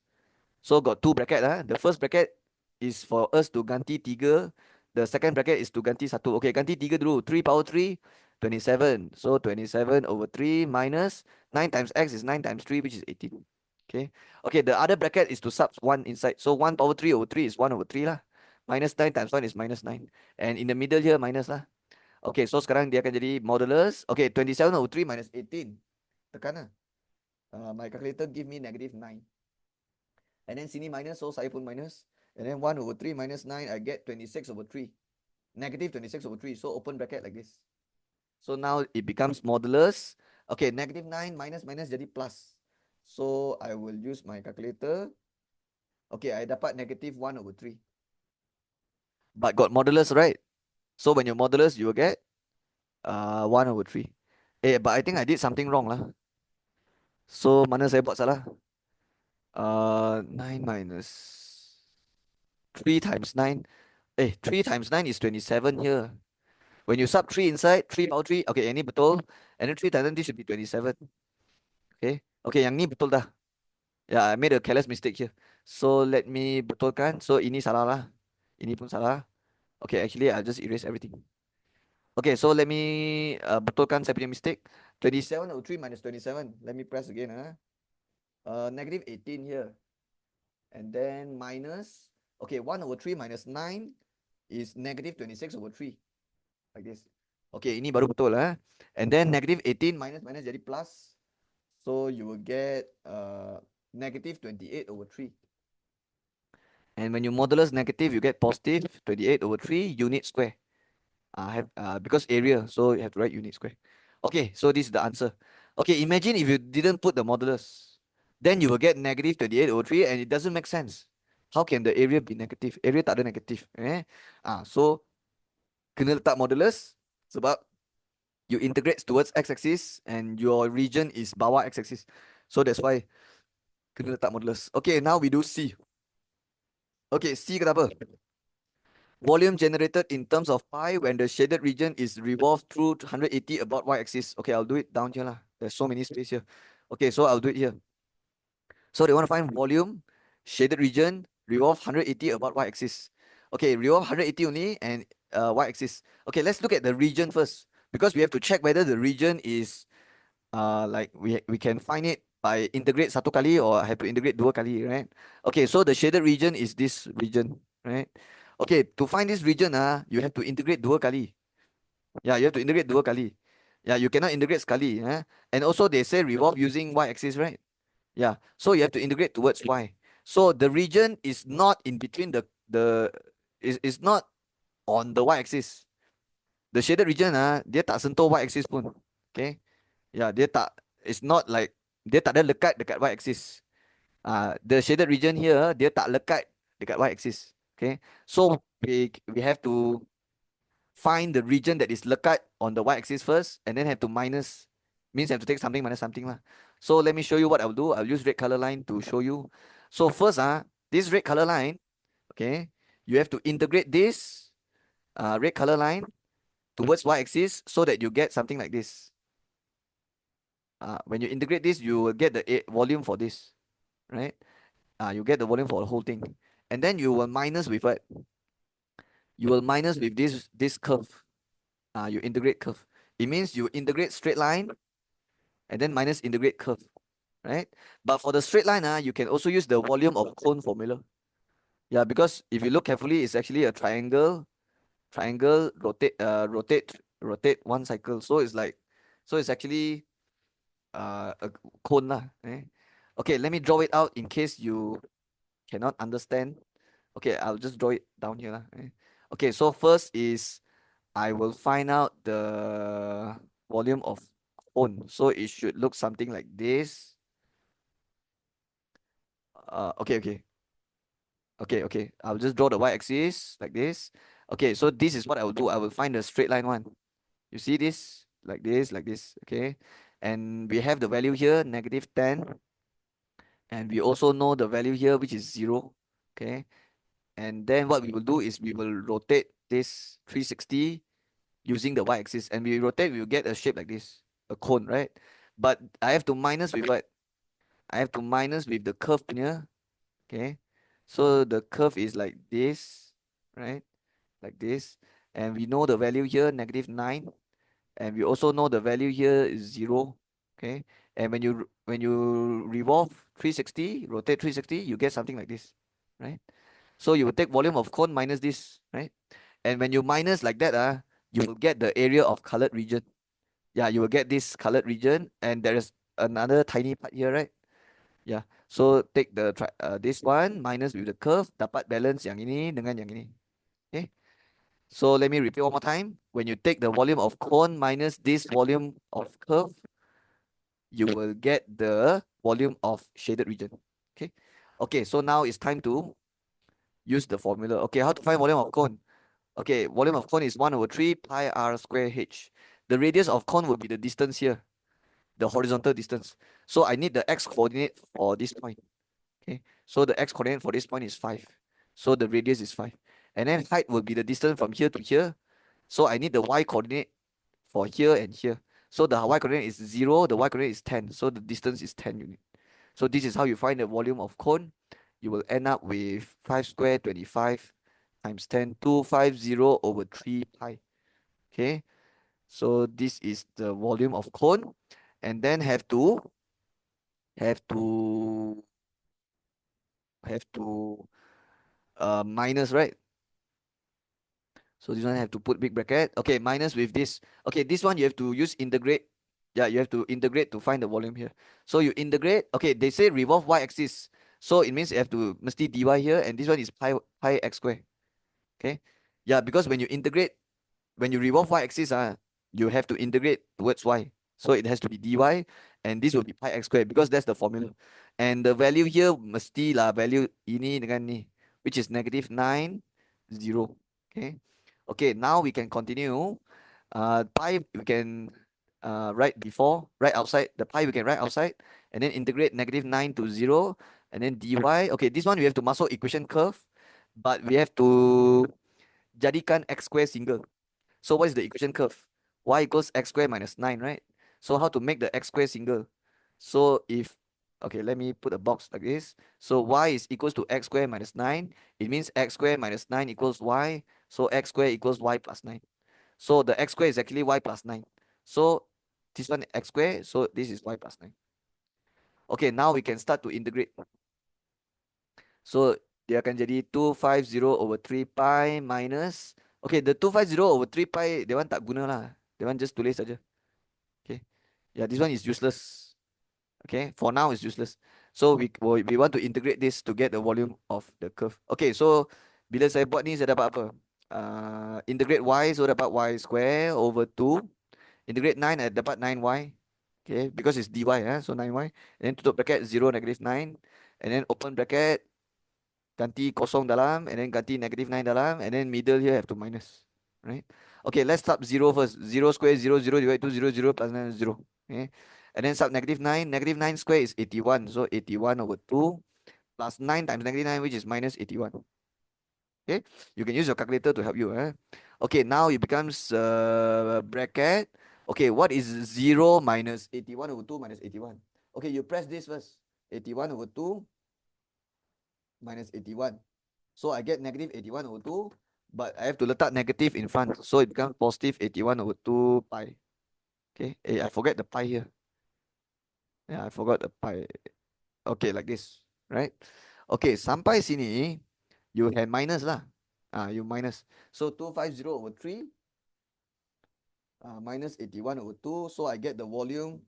So got two bracket. The first bracket is for us to ganti 3. The second bracket is to ganti 1. Okay, ganti 3 dulu. 3 power 3, 27. So 27 over 3 minus 9 times x is 9 times 3, which is 18. Okay. Okay, the other bracket is to sub 1 inside. So 1 power 3 over 3 is 1 over 3 lah. Minus 9 times 1 is minus 9. And in the middle here, minus lah. Okay, so sekarang dia akan jadi modulus. Okay, 27 over 3 minus 18. Tekan lah. My calculator give me negative 9. And then sini minus, so saya pun minus. And then 1 over 3 minus 9, I get 26 over 3. Negative 26 over 3. So open bracket like this. So now it becomes modulus. Okay, negative 9 minus minus jadi plus. So I will use my calculator. Okay, I dapat negative 1 over 3. But got modulus, right? So when you modulus, you will get 1 over 3. But I think I did something wrong lah. So mana saya buat salah? 9 minus 3 times 9. 3 times 9 is 27 here. When you sub 3 inside, 3 power 3, okay, yang ni betul. And then 3 times 9, this should be 27. Okay, okay, yang ni betul dah. Yeah, I made a careless mistake here. So let me betulkan. So ini salah lah. Ini pun salah. Okay, actually I'll just erase everything. Okay, so let me betulkan saya punya mistake. 27 over 3 minus 27. Let me press again. Negative 18 here. And then minus, okay, 1 over 3 minus 9 is negative 26 over 3. Like this. Okay, ini baru betul. And then negative 18 minus minus jadi plus. So you will get negative 28 over 3. And when you modulus negative, you get positive 28 over 3 unit square. Because area, so you have to write unit square. Okay, so this is the answer. Okay, imagine if you didn't put the modulus. Then you will get negative 28 over 3 and it doesn't make sense. How can the area be negative? Area tak ada negative. So kena letak modulus sebab you integrate towards x-axis and your region is bawah x-axis. So that's why kena letak modulus. Okay, now we do C. Okay, C kata apa? Volume generated in terms of pi when the shaded region is revolved through 180 about y-axis. Okay, I'll do it down here lah. There's so many space here. Okay, so I'll do it here. So they want to find volume, shaded region, revolve 180 about y-axis. Okay, revolve 180 only and y-axis. Okay, let's look at the region first because we have to check whether the region is like we can find it by integrate satu kali or have to integrate dua kali, right? Okay, so the shaded region is this region, right? Okay, to find this region, you have to integrate dua kali. Yeah, you have to integrate dua kali. Yeah, you cannot integrate sekali. And also they say revolve using y-axis, right? Yeah, so you have to integrate towards y. So the region is not in between the is not on the y-axis. The shaded region, dia tak sentuh y-axis pun. Okay? Yeah, dia tak, it's not like dia tak ada lekat dekat y-axis. The shaded region here, dia tak lekat dekat y-axis. Okay? So we have to find the region that is lekat on the y-axis first, and then have to minus, means have to take something minus something lah. So let me show you what I'll do. I'll use red color line to show you. So first, this red color line, okay, you have to integrate this red color line towards y-axis so that you get something like this. When you integrate this, you will get the volume for this, right? You get the volume for the whole thing, and then you will minus with what? You will minus with this curve. You integrate curve. It means you integrate straight line and then minus integrate curve, right? But for the straight line, you can also use the volume of cone formula. Yeah, because if you look carefully, it's actually a triangle, rotate one cycle. So it's like, so it's actually a cone lah. Okay, let me draw it out in case you cannot understand. Okay, I'll just draw it down here lah. Okay, so first is I will find out the volume of cone. So it should look something like this. Okay. I'll just draw the y-axis like this. Okay, so this is what I will do. I will find the straight line one. You see this? Like this, like this. Okay. And we have the value here, -10. And we also know the value here, which is 0. Okay. And then what we will do is we will rotate this 360 using the y-axis. And we rotate, we will get a shape like this, a cone, right? But I have to minus with what? I have to minus with the curve here. Okay. So the curve is like this, right? Like this. And we know the value here, -9. And we also know the value here is 0. Okay. And when you revolve 360, rotate 360, you get something like this, right? So you will take volume of cone minus this, right? And when you minus like that, you will get the area of colored region. Yeah, you will get this colored region, and there is another tiny part here, right? Yeah. So take this one minus with the curve, dapat balance yang ini dengan yang ini. Okay. So let me repeat one more time. When you take the volume of cone minus this volume of curve, you will get the volume of shaded region. Okay. Okay, so now it's time to use the formula. Okay, how to find volume of cone? Okay, volume of cone is 1/3 pi r square h. The radius of cone will be the distance here, the horizontal distance. So I need the x coordinate for this point. Okay, so the x coordinate for this point is 5. So the radius is 5. And then height will be the distance from here to here. So I need the y coordinate for here and here. So the y coordinate is 0, the y coordinate is 10. So the distance is 10 units. So this is how you find the volume of cone. You will end up with 5 square 25 times 10, 250 over 3 pi. Okay, so this is the volume of cone. And then have to have to minus, right? So this one have to put big bracket. Okay, minus with this. Okay, this one you have to use integrate. Yeah, you have to integrate to find the volume here. So you integrate. Okay, they say revolve y-axis. So it means you have to mesti dy here, and this one is pi x square. Okay. Yeah, because when you integrate, when you revolve y-axis, you have to integrate towards y. So it has to be dy, and this will be pi x square because that's the formula. And the value here mesti lah value ini dengan ni, which is -9, 0. Okay. Okay, now we can continue. Pi we can write outside. The pi we can write outside, and then integrate -9 to 0, and then dy. Okay, this one we have to masuk equation curve, but we have to jadikan x square single. So what is the equation curve? Y equals x square minus 9, right? So how to make the x square single? So if, okay, let me put a box like this. So y is equals to x square minus 9. It means x square minus 9 equals y. So x square equals y plus 9. So the x square is actually y plus 9. So this one x square, so this is y plus 9. Okay, now we can start to integrate. So dia akan jadi 250/3 pi minus, okay, the 250/3 pi, that one tak guna lah. That one just tulis saja. Okay. Yeah, this one is useless. Okay, for now it's useless. So we want to integrate this to get the volume of the curve. Okay, so bila saya buat ni saya dapat apa? Integrate y, so dapat y square over 2. Integrate 9, dapat 9y. Okay, because it's dy, so 9y. And then tutup bracket 0, -9. And then open bracket, ganti kosong dalam, and then ganti -9 dalam, and then middle here have to minus. Right? Okay, let's start 0 first. 0 square 0, 0 divided to 0, 0 plus 9 is 0. Okay. And then sub -9. -9 square is 81. So 81/2 plus 9 times -9, which is minus 81. Okay. You can use your calculator to help you. Okay, now it becomes bracket. Okay, what is 0 minus 81/2 minus 81? Okay, you press this first. 81/2 minus 81. So I get -81/2, but I have to letak negative in front. So it becomes positive 81/2 pi. Okay, I forget the pi here. Yeah, I forgot the pi. Okay, like this, right? Okay, sampai sini, you have minus lah. You minus. So 250/3 minus 81/2. So I get the volume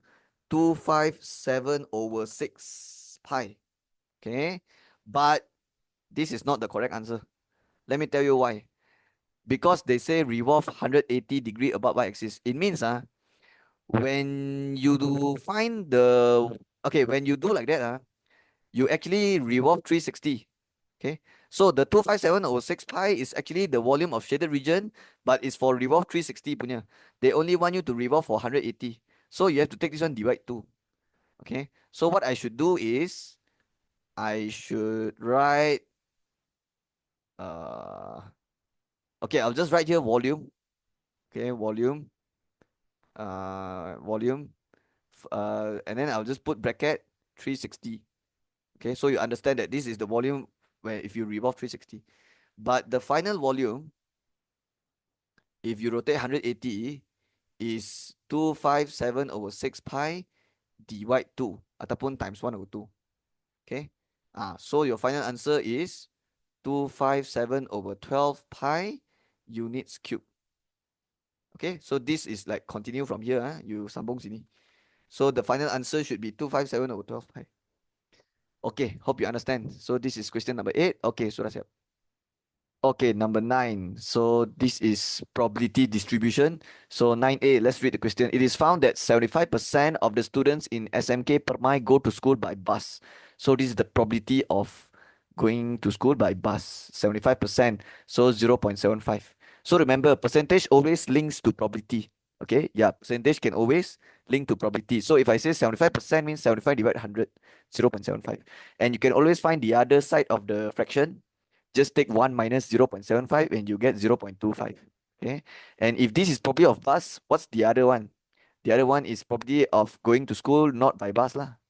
257/6 pi. Okay, but this is not the correct answer. Let me tell you why. Because they say revolve 180 degree above y-axis. It means when you do find the, okay, when you do like that, you actually revolve 360. Okay, so the 257/6 pi is actually the volume of shaded region, but it's for revolve 360 punya. They only want you to revolve for 180. So you have to take this one divide 2. Okay, so what I should do is I should write okay, I'll just write here volume. Okay, volume and then I'll just put bracket 360. Okay, so you understand that this is the volume where if you revolve 360. But the final volume, if you rotate 180, is 257/6 pi divide 2 ataupun times 1/2. Okay, so your final answer is 257/12 pi units cube. Okay, so this is like continue from here. You sambung sini. So the final answer should be 257/12 pi. Okay, hope you understand. So this is question number 8. Okay, sudah siap. Okay, number 9. So this is probability distribution. So 9A, let's read the question. It is found that 75% of the students in SMK Permai go to school by bus. So this is the probability of going to school by bus. 75%. So 0.75. So remember, percentage always links to probability. Okay, yeah, percentage can always link to probability. So if I say 75% means 75 divided 100, 0.75. And you can always find the other side of the fraction. Just take 1 minus 0.75 and you get 0.25. Okay. And if this is probability of bus, what's the other one? The other one is probability of going to school not by bus lah.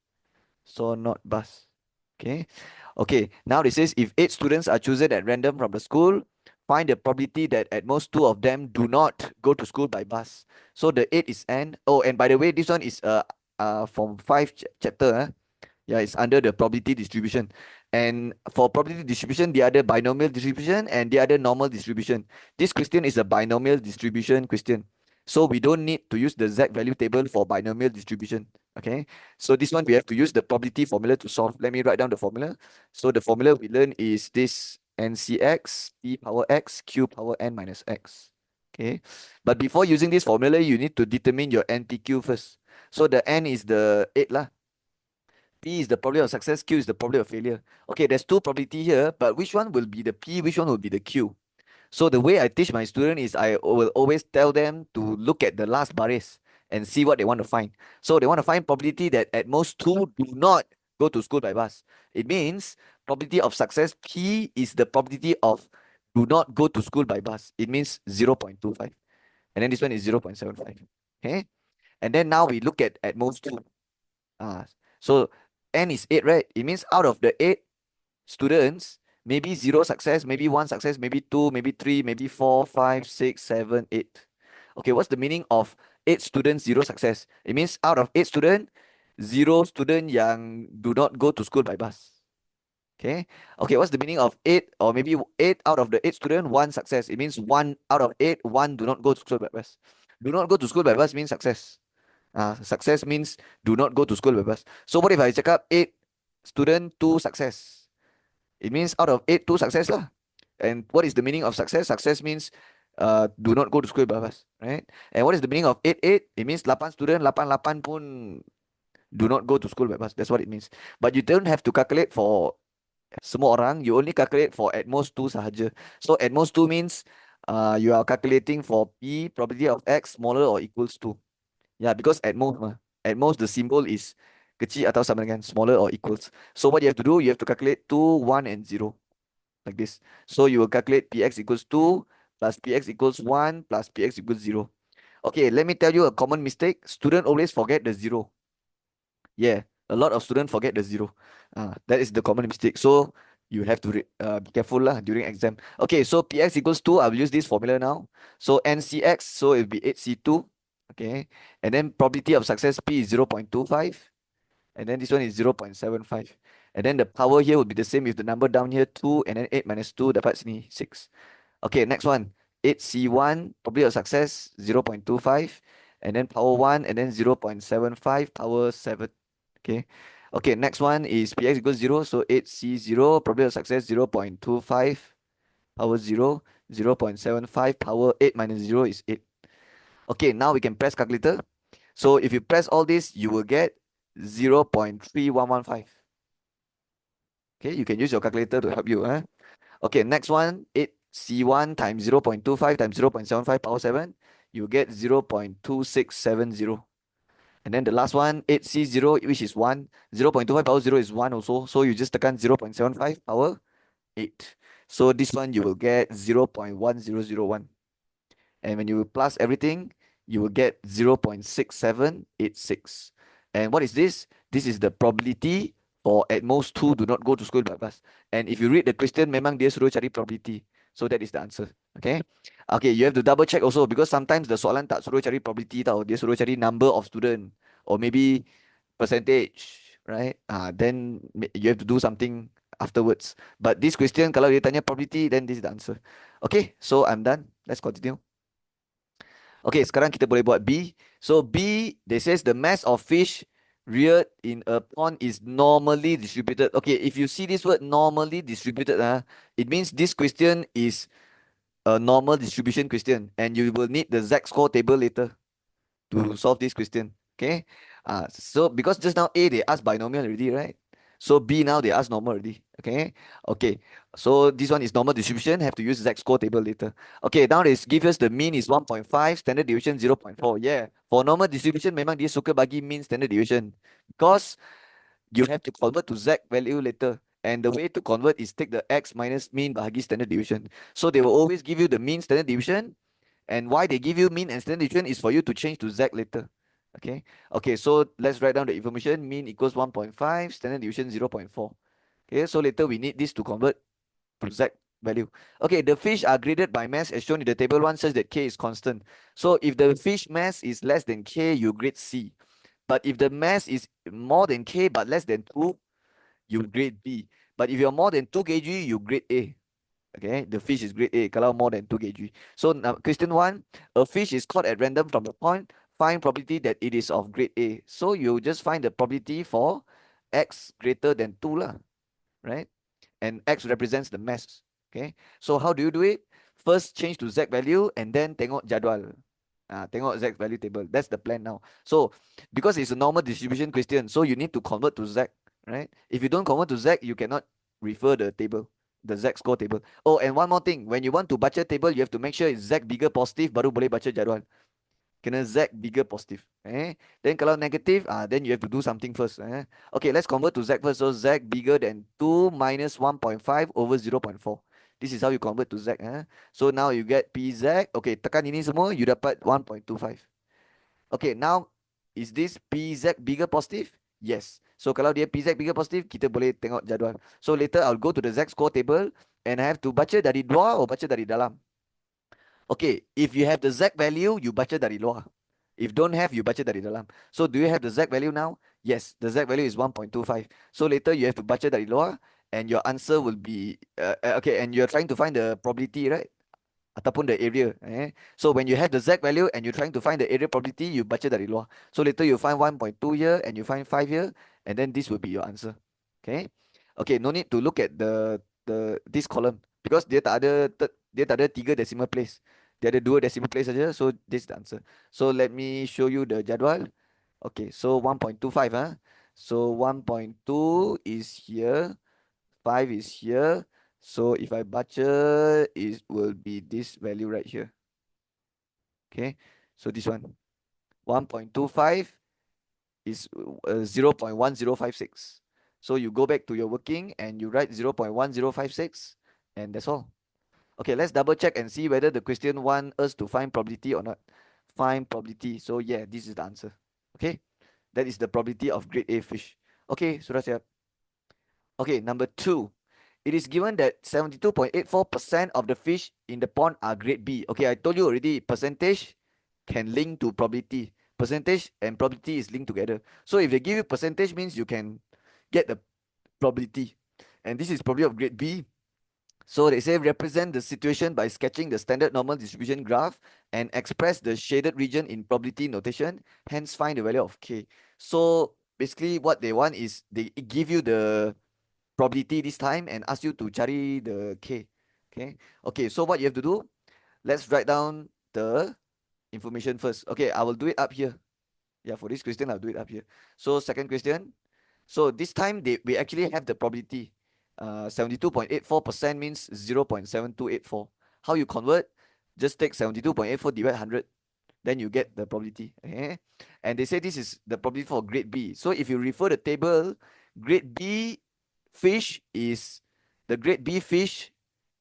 So not bus. Okay. Okay. Now this says if 8 students are chosen at random from the school, find the probability that at most 2 of them do not go to school by bus. So the 8 is n. Oh, and by the way, this one is from 5 chapter. Yeah, it's under the probability distribution. And for probability distribution, the other binomial distribution and the other normal distribution. This question is a binomial distribution question. So we don't need to use the Z value table for binomial distribution. Okay. So this one we have to use the probability formula to solve. Let me write down the formula. So the formula we learn is this NCX P power X Q power N minus X. Okay. But before using this formula, you need to determine your NPQ first. So the N is the 8 lah. P is the probability of success, Q is the probability of failure. Okay, there's 2 probability here, but which one will be the P, which one will be the Q? So the way I teach my student is I will always tell them to look at the last baris and see what they want to find. So they want to find probability that at most 2 do not go to school by bus. It means probability of success P is the probability of do not go to school by bus. It means 0.25. And then this one is 0.75. Okay. And then now we look at most 2. So N is 8, right? It means out of the 8 students, maybe 0 success, maybe 1 success, maybe 2, maybe 3, maybe 4, 5, 6, 7, 8. Okay, what's the meaning of 8 students, 0 success? It means out of 8 students, 0 student yang do not go to school by bus. Okay. Okay, what's the meaning of 8 or maybe 8 out of the 8 student, 1 success? It means 1 out of 8, 1 do not go to school by bus. Do not go to school by bus means success. Success means do not go to school by bus. So what if I check up 8 student, 2 success? It means out of 8, 2 success lah. And what is the meaning of success? Success means do not go to school by bus, right? And what is the meaning of 8, 8? It means 8 student, 8, 8 pun do not go to school by bus. That's what it means. But you don't have to calculate for semua orang, you only calculate for at most 2 sahaja. So at most 2 means you are calculating for P probability of X smaller or equals to. Yeah, because at most at most the symbol is kecil atau sama dengan smaller or equals. So what you have to do, you have to calculate 2, 1 and 0 like this. So you will calculate Px equals 2 plus Px equals 1 plus Px equals 0. Okay, let me tell you a common mistake. Student always forget the 0. Yeah, a lot of students forget the 0. That is the common mistake. So you have to be careful lah during exam. Okay, so Px equals 2. I will use this formula now. So NCX, so it will be 8C2. Okay, and then probability of success P is 0.25. And then this one is 0.75. And then the power here will be the same with the number down here 2 and then 8 minus 2 dapat sini 6. Okay, next one. 8C1, probability of success 0.25. And then power 1 and then 0.75 power 7. Okay. Okay, next one is Px equals 0. So 8C0, probability of success 0.25 power 0. 0.75 power 8 minus 0 is 8. Okay, now we can press calculator. So if you press all this, you will get 0.3115. Okay, you can use your calculator to help you. Okay, next one, 8C1 times 0.25 times 0.75 power 7. You get 0.2670. And then the last one, 8C0, which is 1. 0.25 power 0 is 1 also. So you just tekan 0.75 power 8. So this one you will get 0.1001. And when you plus everything, you will get 0.6786. And what is this? This is the probability for at most 2 do not go to school by bus. And if you read the question, memang dia suruh cari probability. So that is the answer. Okay. Okay, you have to double check also because sometimes the soalan tak suruh cari probability tau. Dia suruh cari number of student or maybe percentage, right? Then you have to do something afterwards. But this question, kalau dia tanya probability, then this is the answer. Okay, so I'm done. Let's continue. Okay, sekarang kita boleh buat B. So B, they says the mass of fish reared in a pond is normally distributed. Okay, if you see this word normally distributed, it means this question is a normal distribution question and you will need the Z-score table later to solve this question. Okay. So because just now A they asked binomial already, right? So B now they ask normal already. Okay. Okay. So this one is normal distribution. Have to use Z-score table later. Okay. Now they give us the mean is 1.5, standard deviation 0.4. Yeah. For normal distribution, memang dia suka bagi mean standard deviation because you have to convert to Z value later. And the way to convert is take the X minus mean bahagi standard deviation. So they will always give you the mean standard deviation. And why they give you mean and standard deviation is for you to change to Z later. Okay. Okay, so let's write down the information. Mean equals 1.5, standard deviation 0.4. Okay, so later we need this to convert to Z value. Okay, the fish are graded by mass as shown in the table 1 such that K is constant. So if the fish mass is less than K, you grade C. But if the mass is more than K but less than 2, you grade B. But if you're more than 2 kg, you grade A. Okay, the fish is grade A, kalau more than 2 kg. So now, question 1, a fish is caught at random from the pond. Find probability that it is of grade A. So you just find the probability for X greater than 2 lah, right? And X represents the mass. Okay, so how do you do it? First change to Z value and then tengok jadual. Tengok Z value table. That's the plan now. So because it's a normal distribution question, so you need to convert to Z, right? If you don't convert to Z, you cannot refer the table, the Z score table. Oh, and one more thing, when you want to baca table, you have to make sure it's Z bigger positive, baru boleh baca jadual. Kena Z bigger positive. Then kalau negative, then you have to do something first. Okay, let's convert to Z first. So Z bigger than 2 minus 1.5 over 0.4. This is how you convert to Z. So now you get PZ. Okay, tekan ini semua, you dapat 1.25. Okay, now is this PZ bigger positive? Yes. So kalau dia PZ bigger positive, kita boleh tengok jadual. So later I'll go to the Z score table and I have to baca dari luar or baca dari dalam. Okay, if you have the Z value, you baca dari luar. If don't have, you baca dari dalam. So do you have the Z value now? Yes, the Z value is 1.25. So later you have to baca dari luar and your answer will be okay, and you're trying to find the probability, right? Ataupun the area. So when you have the Z value and you're trying to find the area probability, you baca dari luar. So later you find 1.2 here and you find 5 here, and then this will be your answer. Okay. Okay, no need to look at the this column because dia tak ada tiga decimal place. Dia ada dua decimal place saja. So this is the answer. So let me show you the jadual. Okay, so 1.25 So 1.2 is here, 5 is here. So if I baca, it will be this value right here. Okay, so this one, 1.25 is 0.1056. So you go back to your working and you write 0.1056 and that's all. Okay, let's double check and see whether the question want us to find probability or not. Find probability. So yeah, this is the answer. Okay, that is the probability of grade A fish. Okay, sudah siap. Okay, number 2. It is given that 72.84% of the fish in the pond are grade B. Okay, I told you already, percentage can link to probability. Percentage and probability is linked together. So if they give you percentage means you can get the probability. And this is probability of grade B. So they say represent the situation by sketching the standard normal distribution graph and express the shaded region in probability notation, hence find the value of K. So basically what they want is they give you the probability this time and ask you to cari the K. Okay. Okay, so what you have to do, let's write down the information first. Okay, I will do it up here. Yeah, for this question, I'll do it up here. So second question. So this time we actually have the probability. 72.84% means 0.7284. How you convert? Just take 72.84 divided 100. Then you get the probability. Okay? And they say this is the probability for grade B. So if you refer the table, grade B fish is, the grade B fish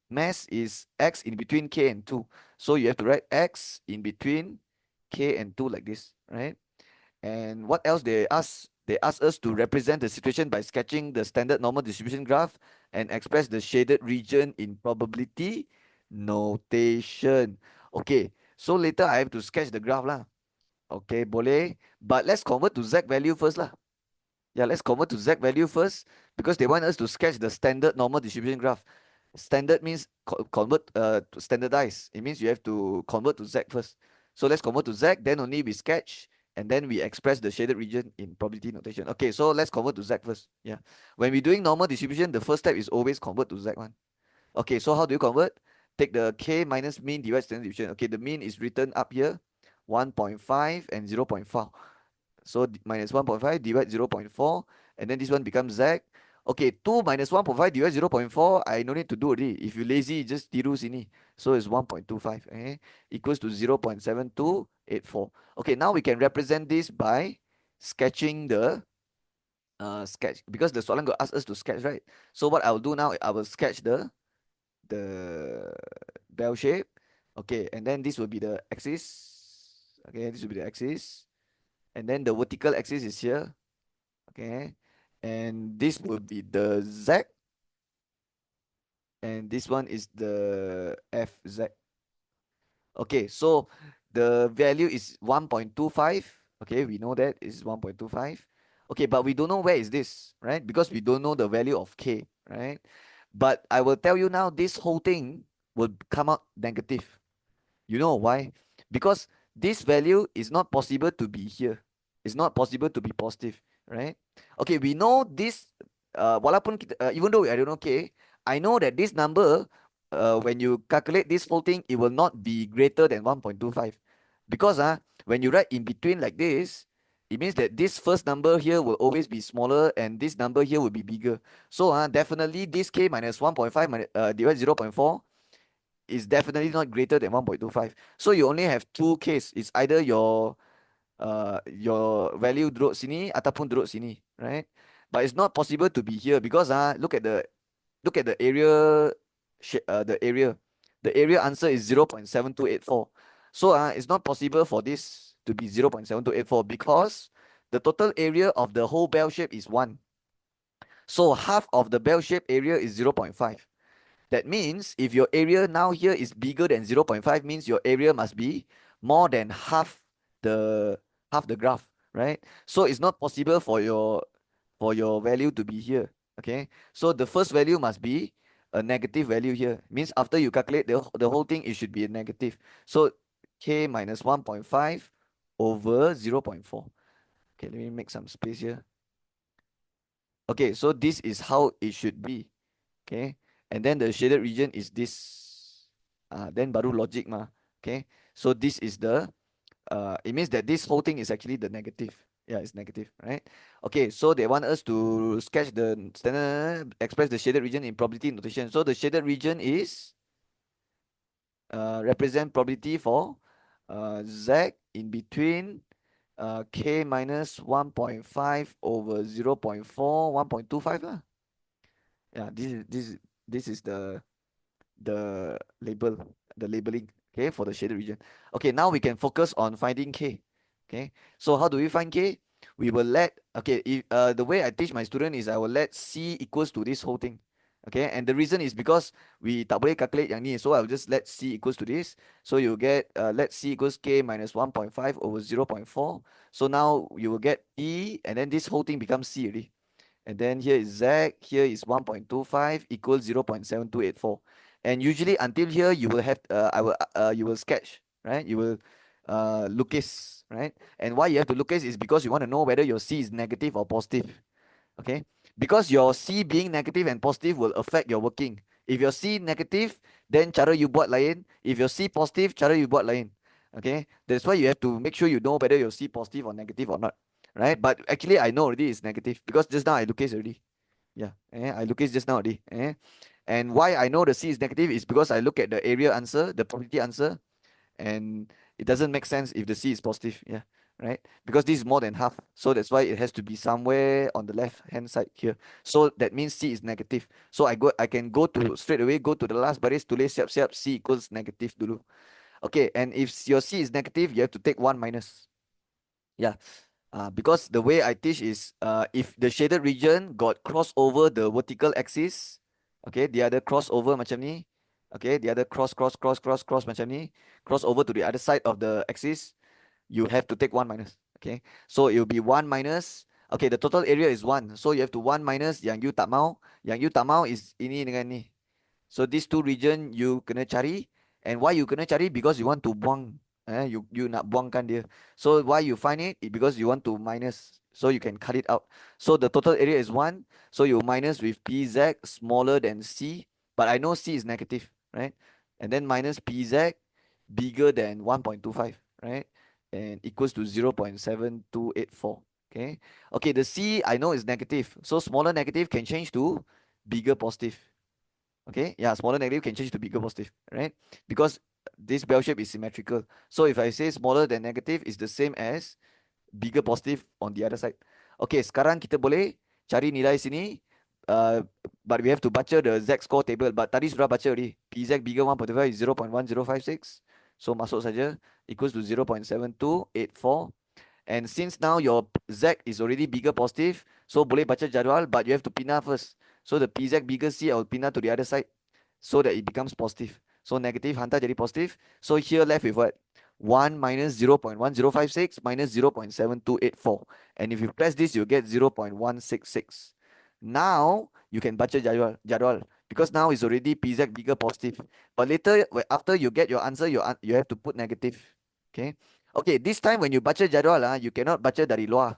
mass is x in between k and 2. So you have to write x in between k and 2 like this, right? And what else they ask? They ask us to represent the situation by sketching the standard normal distribution graph and express the shaded region in probability notation. Okay, so later I have to sketch the graph lah. Okay, boleh. But let's convert to Z value first lah. Yeah, let's convert to Z value first because they want us to sketch the standard normal distribution graph. Standard means convert to standardize. It means you have to convert to Z first. So let's convert to Z, then only we sketch and then we express the shaded region in probability notation. Okay, so let's convert to Z first. Yeah. When we're doing normal distribution, the first step is always convert to Z one. Okay, so how do you convert? Take the K minus mean divided standard deviation. Okay, the mean is written up here, 1.5 and 0.4. So minus 1.5 divide 0.4 and then this one becomes Z. Okay, 2 minus 1.5 divide 0.4, I no need to do already. If you lazy, just tiru sini. So it's 1.25 equals to 0.7284. Okay, now we can represent this by sketching the sketch because the soalan got asked us to sketch, right? So what I will do now, I will sketch the bell shape. Okay, and then this will be the axis. Okay, this will be the axis. And then the vertical axis is here. Okay, and this will be the Z, and this one is the FZ. Okay, so the value is 1.25. Okay, we know that is 1.25. Okay, but we don't know where is this, right? Because we don't know the value of K, right? But I will tell you now, this whole thing will come out negative. You know why? Because this value is not possible to be here. It's not possible to be positive, right? Okay, we know this, walaupun kita, even though I don't know K, I know that this number, when you calculate this whole thing, it will not be greater than 1.25. Because when you write in between like this, it means that this first number here will always be smaller and this number here will be bigger. So definitely this K minus 1.5 divided 0.4 is definitely not greater than 1.25. So you only have two case. It's either your value duduk sini ataupun duduk sini, right? But it's not possible to be here because look at the area, the area. The area answer is 0.7284. So it's not possible for this to be 0.7284 because the total area of the whole bell shape is 1. So half of the bell shape area is 0.5. That means if your area now here is bigger than 0.5 means your area must be more than the half the graph, right? So it's not possible for your value to be here. Okay, so the first value must be a negative value here. Means after you calculate the whole thing, it should be a negative. So k minus 1.5 over 0.4. Okay, let me make some space here. Okay, so this is how it should be. Okay, and then the shaded region is this. Then baru logic ma. Okay, so this is the it means that this whole thing is actually the negative. Yeah, it's negative, right? Okay, so they want us to sketch the standard, express the shaded region in probability notation. So the shaded region is represent probability for z in between k minus 1.5 over 0.4, 1.25 lah. Yeah, this is the label, the labeling, okay, for the shaded region. Okay, now we can focus on finding k. Okay, so how do we find k? We will let, okay, if, the way I teach my student is I will let c equals to this whole thing. Okay, and the reason is because we tak boleh calculate yang ni, so I'll just let c equals to this. So you get let c equals k minus 1.5 over 0.4. So now you will get p, and then this whole thing becomes c already. And then here is z, here is 1.25 equals 0.7284. And usually until here you will have you will sketch, right? You will Lucas, right? And why you have to Lucas is because you want to know whether your C is negative or positive. Okay? Because your C being negative and positive will affect your working. If your C negative, then cara you buat lain. If your C positive, cara you buat lain. Okay? That's why you have to make sure you know whether your C positive or negative or not. Right? But actually I know already it's negative because just now I Lucas already. Yeah, I look at just now already. And why I know the C is negative is because I look at the area answer, the probability answer, and it doesn't make sense if the C is positive. Yeah, right? Because this is more than half, so that's why it has to be somewhere on the left hand side here. So that means C is negative. So I can go to straight away go to the last baris, tulis siap-siap C equals negative dulu. Okay, and if your C is negative, you have to take 1 minus. Yeah. Because the way I teach is if the shaded region got cross over the vertical axis, okay, the other crossover macam ni, okay, the other cross macam ni, cross over to the other side of the axis, you have to take 1 minus. Okay, so it will be 1 minus. Okay, the total area is 1, so you have to 1 minus yang you tak mau. Yang you tak mau is ini dengan ni. So these two region you kena cari, and why you kena cari? Because you want to buang, you nak buangkan dia. So why you find it? Because you want to minus, so you can cut it out. So the total area is 1, so you minus with pz smaller than c, but I know c is negative, right? And then minus pz bigger than 1.25, right? And equals to 0.7284. Okay, okay, the c I know is negative, so smaller negative can change to bigger positive. Okay, yeah, smaller negative can change to bigger positive, right? Because this bell shape is symmetrical. So if I say smaller than negative is the same as bigger positive on the other side. Okay, sekarang kita boleh cari nilai sini. But we have to baca the Z score table. But tadi sudah baca already. PZ bigger 1.5 is 0.1056. So masuk saja equals to 0.7284. And since now your Z is already bigger positive, so boleh baca jadual, but you have to pindah first. So the PZ bigger C, I will pindah to the other side so that it becomes positive. So negative hantar jadi positive. So here left with what? 1 minus 0.1056 minus 0.7284. And if you press this, you get 0.166. Now you can baca jadual because now it's already PZ bigger positive. But later, after you get your answer, you have to put negative. Okay. Okay, this time when you baca jadual, you cannot baca dari luar.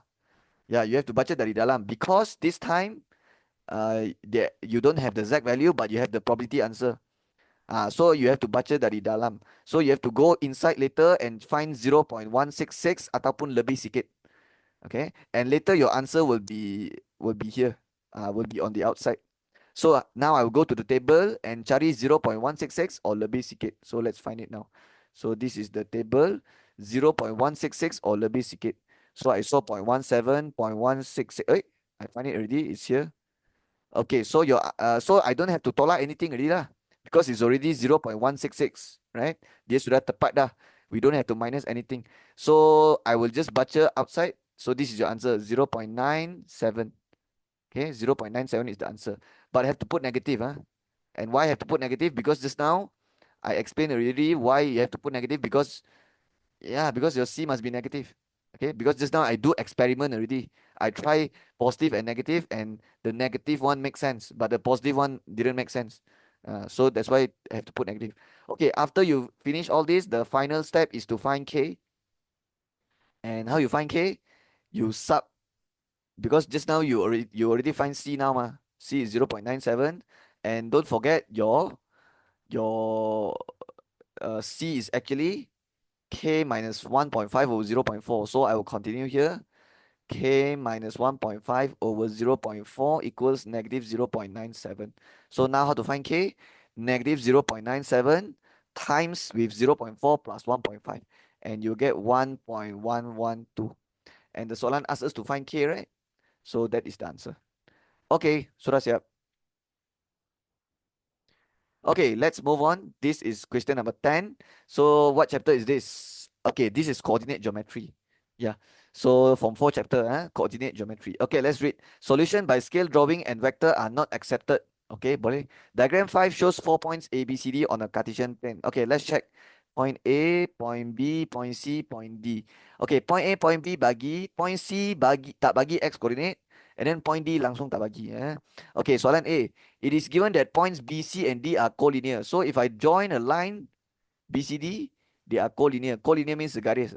Yeah, you have to baca dari dalam because this time you don't have the Z value, but you have the probability answer. So you have to baca dari dalam. So you have to go inside later and find 0.166 ataupun lebih sikit. Okay, and later your answer will be here. Will be on the outside. So now I will go to the table and cari 0.166 or lebih sikit. So let's find it now. So this is the table, 0.166 or lebih sikit. So I saw 0.17, 0.166. I find it already. It's here. Okay, so so I don't have to tolak anything already lah, because it's already 0.166, right? Dia sudah tepat dah. We don't have to minus anything. So I will just baca outside. So this is your answer, 0.97. Okay, 0.97 is the answer. But I have to put negative, huh? And why I have to put negative? Because just now I explained already why you have to put negative, because yeah, because your C must be negative. Okay, because just now I do experiment already. I try positive and negative, and the negative one makes sense, but the positive one didn't make sense. So that's why I have to put negative. Okay, after you finish all this, the final step is to find K. And how you find K? You sub, because just now you already find C now, ma. C is 0.97, and don't forget your C is actually K minus 1.5 over 0.4. So I will continue here. K minus 1.5 over 0.4 equals negative 0.97. So now how to find K? Negative 0.97 times with 0.4 plus 1.5. And you get 1.112. And the soalan asks us to find K, right? So that is the answer. Okay, sudah siap. Okay, let's move on. This is question number 10. So what chapter is this? Okay, this is coordinate geometry. Yeah. So from 4 chapter, coordinate geometry. Okay, let's read. Solution by scale drawing and vector are not accepted. Okay, boleh. Diagram 5 shows 4 points A, B, C, D on a Cartesian plane. Okay, let's check. Point A, point B, point C, point D. Okay, point A, point B bagi, point C bagi tak bagi X coordinate, and then point D langsung tak bagi. Okay, soalan A. It is given that points B, C, and D are collinear. So if I join a line BCD, they are collinear. Collinear means segaris.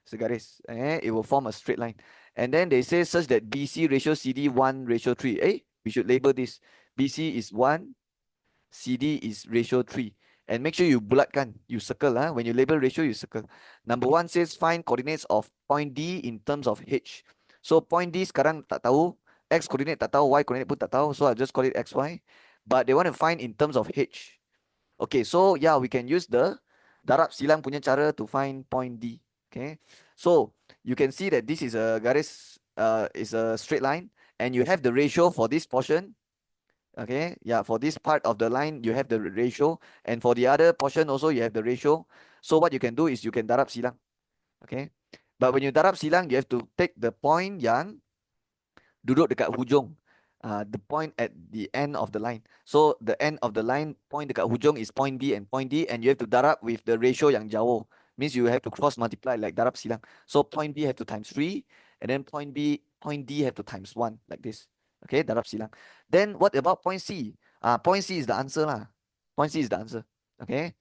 Segaris. It will form a straight line. And then they say such that BC ratio CD 1 ratio 3. We should label this. BC is 1, CD is ratio 3. And make sure you bulatkan, you circle. When you label ratio, you circle. Number 1 says find coordinates of point D in terms of H. So point D sekarang tak tahu, X coordinate tak tahu, Y coordinate pun tak tahu. So I just call it XY. But they want to find in terms of H. Okay, so yeah, we can use the darab silang punya cara to find point D. Okay, so you can see that this is a garis, is a straight line, and you have the ratio for this portion. Okay, yeah, for this part of the line you have the ratio, and for the other portion also you have the ratio. So what you can do is you can darab silang. Okay, but when you darab silang, you have to take the point yang duduk dekat hujung. The point at the end of the line. So the end of the line, point dekat hujung is point B and point D, and you have to darab with the ratio yang jauh. Means you have to cross multiply like darab silang. So point B have to times 3, and then point D have to times 1, like this. Okay, darab silang. Then what about point C? Point C is the answer lah. Point C is the answer. Okay.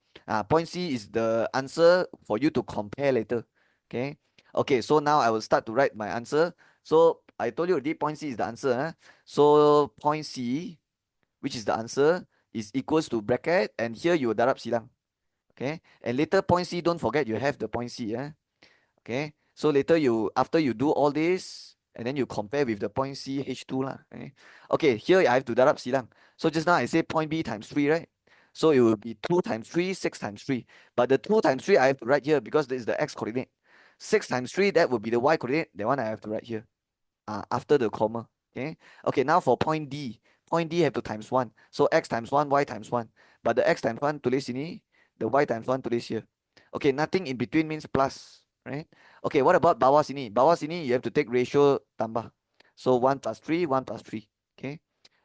Point C is the answer for you to compare later. Okay. Okay, so now I will start to write my answer. So I told you already, point C is the answer. So point C, which is the answer, is equals to bracket, and here you darab silang. Okay, and later point C, don't forget you have the point C. Okay, so later after you do all this, and then you compare with the point C H2 lah. Okay, here I have to darab silang. So just now I say point B times 3, right? So it will be 2 times 3, 6 times 3. But the 2 times 3 I have to write here because this is the X coordinate. 6 times 3, that would be the Y coordinate. That one I have to write here. After the comma. Okay, now for point D. Point D have to times 1. So X times 1, Y times 1. But the X times 1 tulis sini, the Y times 1 tulis here. Okay, nothing in between means plus, right? Okay, what about bawah sini? Bawah sini, you have to take ratio tambah. So 1 plus 3, 1 plus 3. Okay,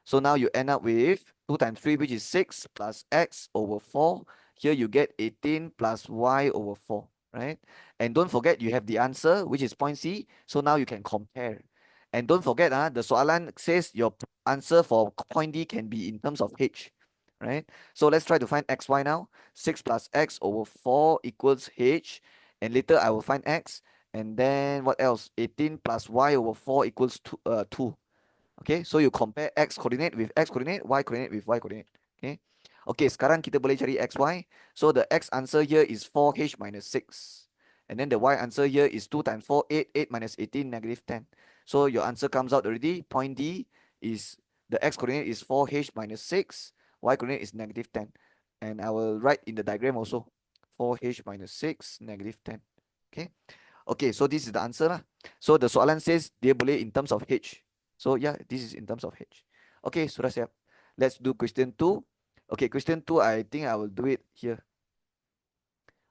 so now you end up with 2 times 3, which is 6, plus X over 4. Here you get 18 plus Y over 4, right? And don't forget you have the answer, which is point C. So now you can compare. And don't forget, the soalan says your answer for point D can be in terms of H, right? So let's try to find XY now. 6 plus X over 4 equals H. And later I will find X. And then what else? 18 plus Y over 4 equals 2. Okay, so you compare X coordinate with X coordinate, Y coordinate with Y coordinate. Okay. Okay, sekarang kita boleh cari XY. So the X answer here is 4H minus 6. And then the Y answer here is 2 times 4, 8. 8 minus 18, negative 10. So your answer comes out already. Point D is, the X coordinate is 4H minus 6. Y coordinate is negative 10. And I will write in the diagram also. 4H minus 6, negative 10. Okay. Okay, so this is the answer lah. So the soalan says dia boleh in terms of H. So yeah, this is in terms of H. Okay, sudah siap. Let's do question 2. Okay, question 2, I think I will do it here.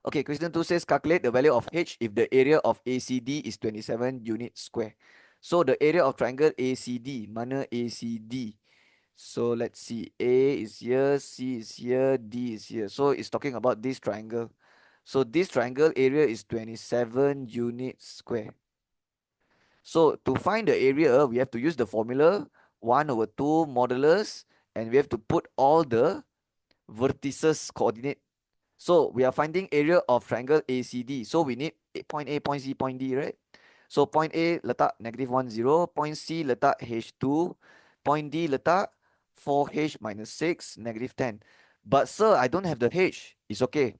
Okay, question 2 says calculate the value of H if the area of ACD is 27 units square. So the area of triangle ACD, mana ACD? So let's see, A is here, C is here, D is here. So it's talking about this triangle. So this triangle area is 27 units square. So to find the area, we have to use the formula 1 over 2 modulus, and we have to put all the vertices coordinate. So we are finding area of triangle ACD. So we need point A, point C, point D, right? So point A letak negative 1, 0. Point C letak H2. Point D letak 4H minus 6, negative 10. But sir, I don't have the H. It's okay.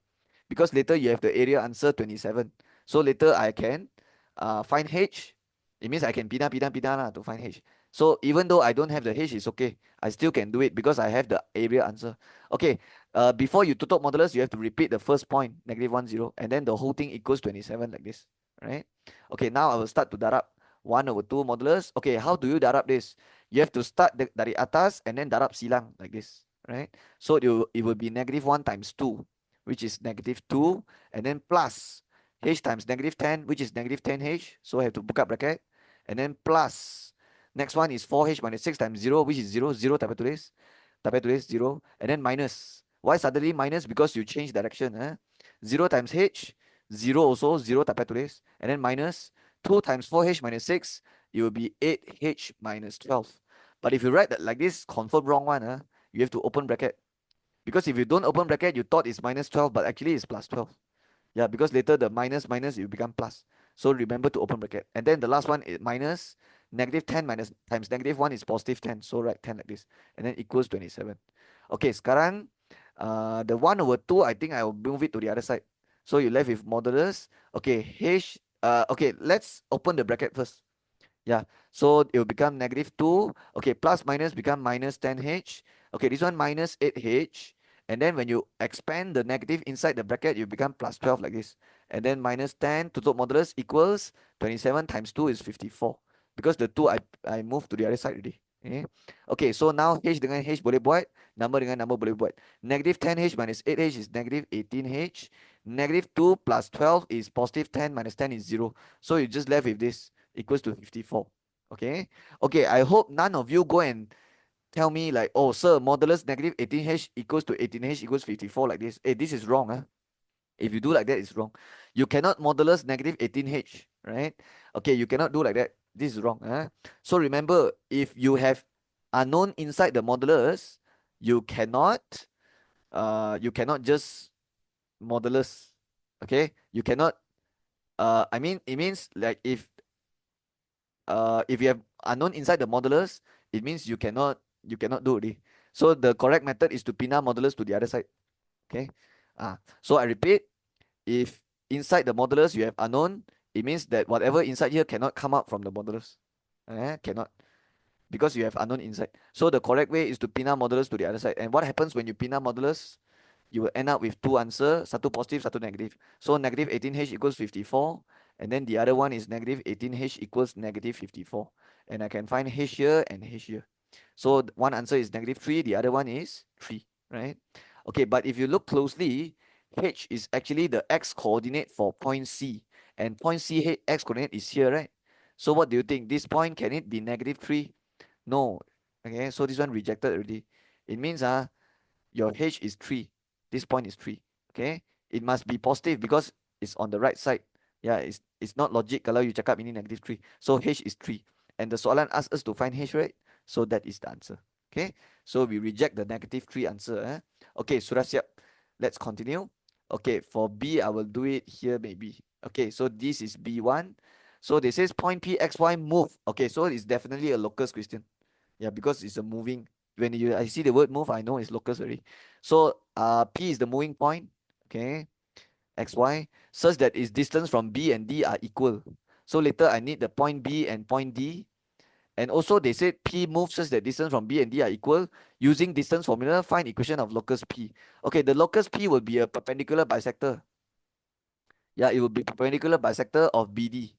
Because later you have the area answer 27. So later I can find H. It means I can pindah lah to find H. So even though I don't have the H, it's okay. I still can do it because I have the area answer. Okay, before you tutup modulus, you have to repeat the first point, negative 1, 0. And then the whole thing equals 27 like this, right? Okay, now I will start to darab 1 over 2 modulus. Okay, how do you darab this? You have to start dari atas and then darab silang like this, right? So it will be negative 1 times 2, which is negative 2, and then plus h times negative 10, which is negative 10h. So I have to buka bracket, and then plus next one is 4h minus 6 times 0, which is 0. 0 tak payah tulis 0, and then minus. Why suddenly minus? Because you change direction. 0 times h, 0 also, 0 tak payah tulis, and then minus 2 times 4h minus 6, it will be 8h minus 12. But if you write that like this, confirm wrong one. You have to open bracket. Because if you don't open bracket, you thought it's minus 12, but actually it's plus 12. Yeah, because later the minus minus it will become plus. So remember to open bracket. And then the last one is minus negative 10 minus times negative 1 is positive 10. So write 10 like this. And then equals 27. Okay, sekarang the 1 over 2, I think I will move it to the other side. So you left with modulus. Okay, okay, let's open the bracket first. Yeah, so it will become negative 2. Okay, plus minus become minus 10h. Okay, this one minus 8h. And then when you expand the negative inside the bracket, you become plus 12 like this. And then minus 10 to top modulus equals 27 times 2 is 54. Because the 2 I moved to the other side already. Okay, so now h dengan h boleh buat, number dengan number boleh buat. Negative 10h minus 8h is negative 18h. Negative 2 plus 12 is positive 10 minus 10 is 0. So you just left with this equals to 54. Okay. Okay, I hope none of you go and tell me like, oh, sir, modulus negative 18h equals to 18h equals 54 like this. Hey, this is wrong. If you do like that, it's wrong. You cannot modulus negative 18h, right? Okay, you cannot do like that. This is wrong. So remember, if you have unknown inside the modulus, you cannot just modulus. Okay, you cannot. I mean, it means like if you have unknown inside the modulus, it means you cannot do it. So the correct method is to pindah modulus to the other side. Okay. So I repeat, if inside the modulus you have unknown, it means that whatever inside here cannot come out from the modulus. Cannot. Because you have unknown inside. So the correct way is to pindah modulus to the other side. And what happens when you pindah modulus? You will end up with two answers, satu positive, satu negative. So negative 18h equals 54. And then the other one is negative 18h equals negative 54. And I can find h here and h here. So one answer is negative 3, the other one is 3, right? Okay, but if you look closely, h is actually the x coordinate for point C. And point C x coordinate is here, right? So what do you think? This point, can it be negative 3? No. Okay, so this one rejected already. It means your h is 3. This point is 3. Okay, it must be positive because it's on the right side. Yeah, it's not logic kalau you cakap ini negative 3. So h is 3. And the soalan asks us to find h, right? So that is the answer. Okay, so we reject the negative 3 answer. Okay, sudah siap. Let's continue. Okay, for B, I will do it here maybe. Okay, so this is B1. So they says point P, X, Y, move. Okay, so it's definitely a locus question. Yeah, because it's a moving. When I see the word move, I know it's locus already. So P is the moving point. Okay, X, Y, such that its distance from B and D are equal. So later I need the point B and point D. And also they said P moves such that distance from B and D are equal. Using distance formula, find equation of locus P. Okay, the locus P will be a perpendicular bisector. Yeah, it will be perpendicular bisector of BD.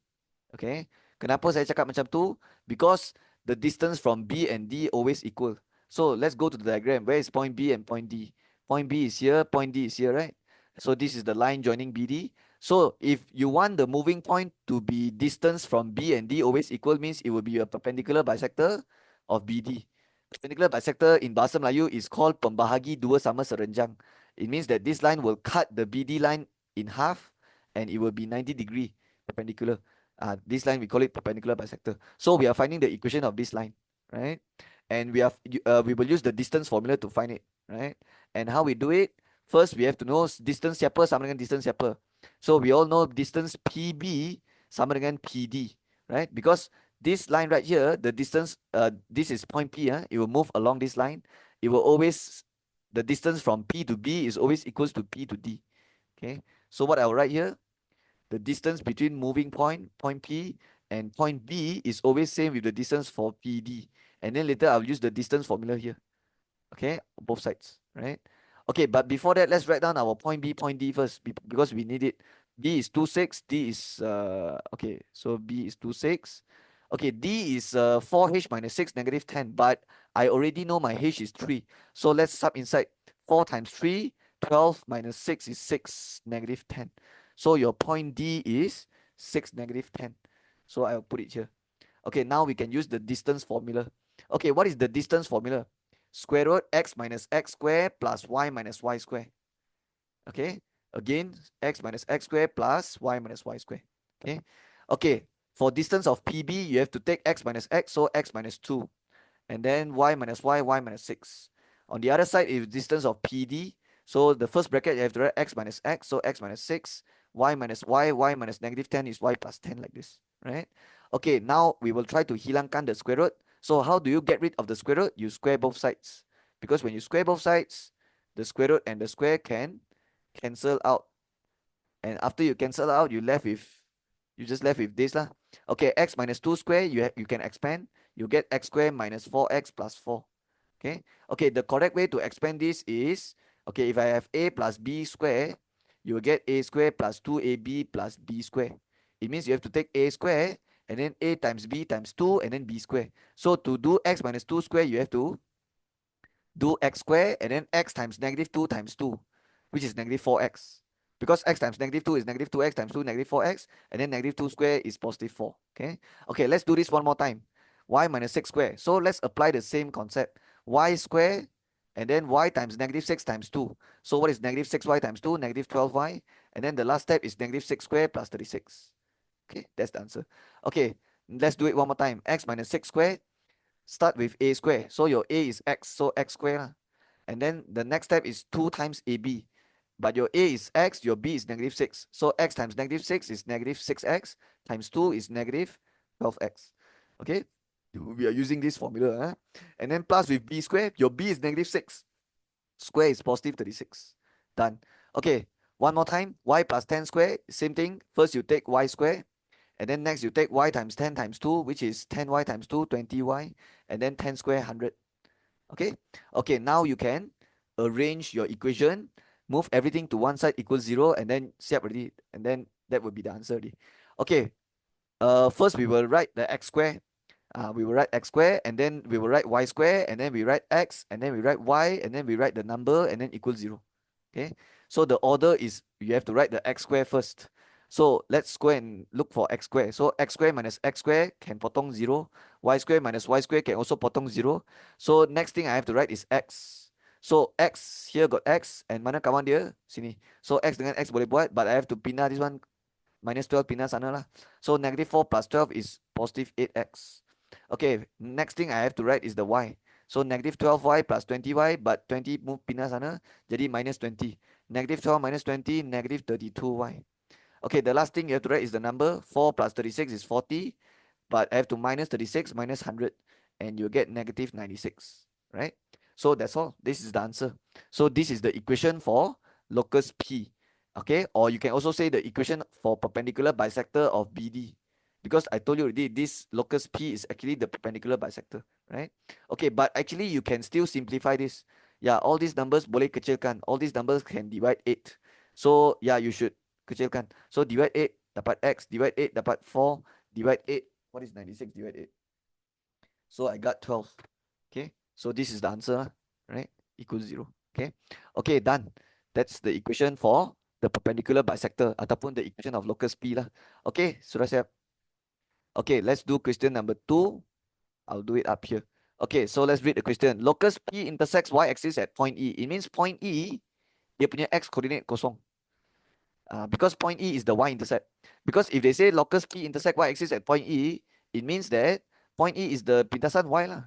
Okay. Kenapa saya cakap macam tu? Because the distance from B and D always equal. So let's go to the diagram. Where is point B and point D? Point B is here, point D is here, right? So this is the line joining BD. So if you want the moving point to be distance from B and D always equal, means it will be a perpendicular bisector of BD. Perpendicular bisector in bahasa Melayu is called pembahagi dua sama serenjang. It means that this line will cut the BD line in half and it will be 90 degree perpendicular. This line we call it perpendicular bisector. So we are finding the equation of this line, right? And we will use the distance formula to find it, right? And how we do it? First, we have to know distance siapa sama dengan distance siapa. So we all know distance PB sama dengan PD, right? Because this line right here, the distance, this is point P, it will move along this line. It will always, the distance from P to B is always equals to P to D. Okay, so what I'll write here, the distance between moving point P, and point B is always same with the distance for PD. And then later I'll use the distance formula here. Okay, both sides, right? Okay, but before that, let's write down our point B, point D first, because we need it. B is 2, 6, D is, okay, so B is 2, 6. Okay, D is 4H minus 6, negative 10, but I already know my H is 3. So let's sub inside 4 times 3, 12 minus 6 is 6, negative 10. So your point D is 6, negative 10. So I'll put it here. Okay, now we can use the distance formula. Okay, what is the distance formula? Square root x minus x square plus y minus y square. Okay, again, x minus x square plus y minus y square. Okay, okay, for distance of PB, you have to take x minus x, so x minus 2. And then y minus y, y minus 6. On the other side is distance of PD. So the first bracket, you have to write x minus x, so x minus 6. Y minus y, y minus negative 10 is y plus 10 like this, right? Okay, now we will try to hilangkan the square root. So how do you get rid of the square root? You square both sides. Because when you square both sides, the square root and the square can cancel out. And after you cancel out, you just left with this lah. Okay, x minus 2 square, you can expand. You get x square minus 4x plus 4. Okay, okay, the correct way to expand this is, okay, if I have a plus b square, you will get a square plus 2ab plus b square. It means you have to take a square and then a times b times 2 and then b square. So to do x minus 2 square, you have to do x square and then x times negative 2 times 2, which is negative 4x. Because x times negative 2 is negative 2x times 2, negative 4x, and then negative 2 square is positive 4. Okay, okay, let's do this one more time. Y minus 6 square. So let's apply the same concept. Y square and then y times negative 6 times 2. So what is negative 6y times 2? Negative 12y. And then the last step is negative 6 square plus 36. Okay, that's the answer. Okay, let's do it one more time. X minus 6 square. Start with a square. So your a is x, so x square. And then the next step is 2 times ab. But your a is x, your b is negative 6. So x times negative 6 is negative 6x, times 2 is negative 12x. Okay, we are using this formula. And then plus with b square, your b is negative 6. Square is positive 36. Done. Okay, one more time. Y plus 10 square, same thing. First you take y square. And then next you take y times 10 times 2, which is 10y times 2, 20y. And then 10 square, 100. Okay, okay, now you can arrange your equation, move everything to one side equals 0, and then siap already, and then that would be the answer already. Okay, first we will write the x square. We will write x square, and then we will write y square, and then we write x, and then we write y, and then we write the number, and then equals 0. Okay, so the order is you have to write the x square first. So let's go and look for x square. So x square minus x square can potong 0. Y square minus y square can also potong 0. So next thing I have to write is x. So x, here got x, and mana kawan dia? Sini. So x dengan x boleh buat, but I have to pindah this one, minus 12 pindah sana lah. So negative 4 plus 12 is positive 8x. Okay, next thing I have to write is the y. So negative 12y plus 20y, but 20 move pindah sana, jadi minus 20. Negative 12 minus 20, negative 32y. Okay, the last thing you have to write is the number. 4 plus 36 is 40, but I have to minus 36 minus 100, and you get negative 96, right? So that's all. This is the answer. So this is the equation for locus P. Okay, or you can also say the equation for perpendicular bisector of BD. Because I told you already, this locus P is actually the perpendicular bisector, right? Okay, but actually you can still simplify this. Yeah, all these numbers boleh kecilkan. All these numbers can divide 8. So yeah, you should kecilkan. So divide 8 dapat X, divide 8 dapat 4, divide 8. What is 96 divide 8? So I got 12. Okay, so this is the answer, right? Equals 0. Okay, okay, done. That's the equation for the perpendicular bisector ataupun the equation of locus P lah. Okay, sudah siap? Okay, let's do question number 2. I'll do it up here. Okay, so let's read the question. Locus P intersects y-axis at point E. It means point E, dia punya x coordinate kosong. Because point E is the y-intercept. Because if they say locus P intersect y-axis at point E, it means that point E is the pintasan y lah.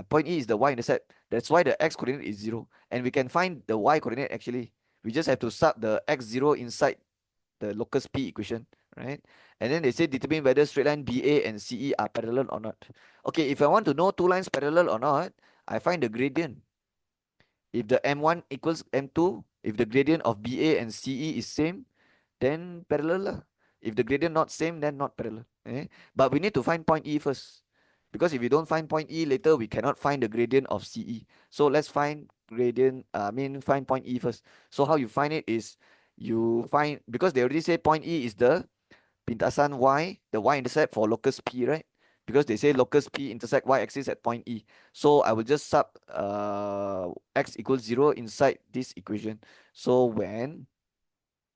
Point E is the y-intercept. That's why the x-coordinate is 0. And we can find the y-coordinate actually. We just have to sub the x0 inside the locus P equation, right? And then they say determine whether straight line BA and CE are parallel or not. Okay, if I want to know two lines parallel or not, I find the gradient. If the M1 equals M2, if the gradient of BA and CE is same, then parallel lah. If the gradient not same, then not parallel. But we need to find point E first. Because if we don't find point E later, we cannot find the gradient of CE. So let's find find point E first. So how you find it is you find, because they already say point E is the pintasan Y, the y-intercept for locus P, right? Because they say locus P intersect y-axis at point E. So I will just sub x equals 0 inside this equation. So when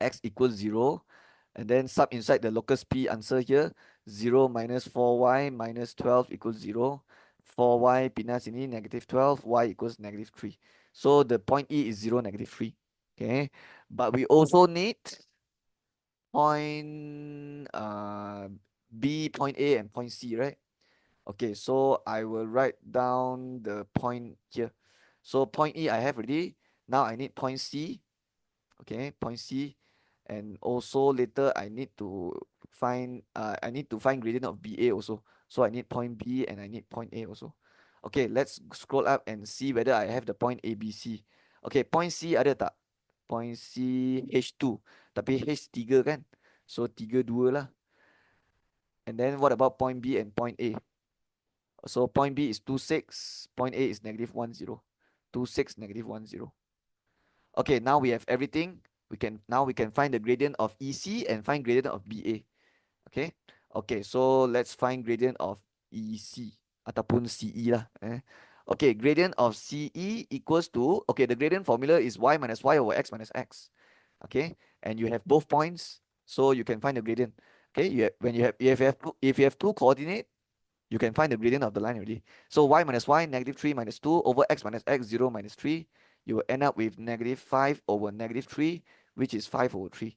x equals 0, and then sub inside the locus P answer here, 0 minus 4y minus 12 equals 0. 4y pindah sini negative 12, y equals negative 3. So the point E is 0, negative 3. Okay, but we also need point B, point A, and point C, right? Okay, so I will write down the point here. So point E I have already. Now I need point C. Okay, point C. And also later I need to find gradient of BA also. So I need point B and I need point A also. Okay, let's scroll up and see whether I have the point ABC. Okay, point C ada tak? Point C H2. Tapi H 3 kan? So 3 2 lah. And then what about point B and point A? So point B is 2 6, point A is negative 1 0. 2 6 negative 1 0. Okay, now we have everything. We can find the gradient of EC and find gradient of BA. Okay. Okay, so let's find gradient of EC ataupun CE lah. Okay, gradient of CE equals to, okay, the gradient formula is y minus y over x minus x. Okay, and you have both points, so you can find the gradient. Okay, if you have two coordinate, you can find the gradient of the line already. So y minus y, negative 3 minus 2 over x minus x, 0 minus 3. You will end up with negative 5 over negative 3, which is 5 over 3.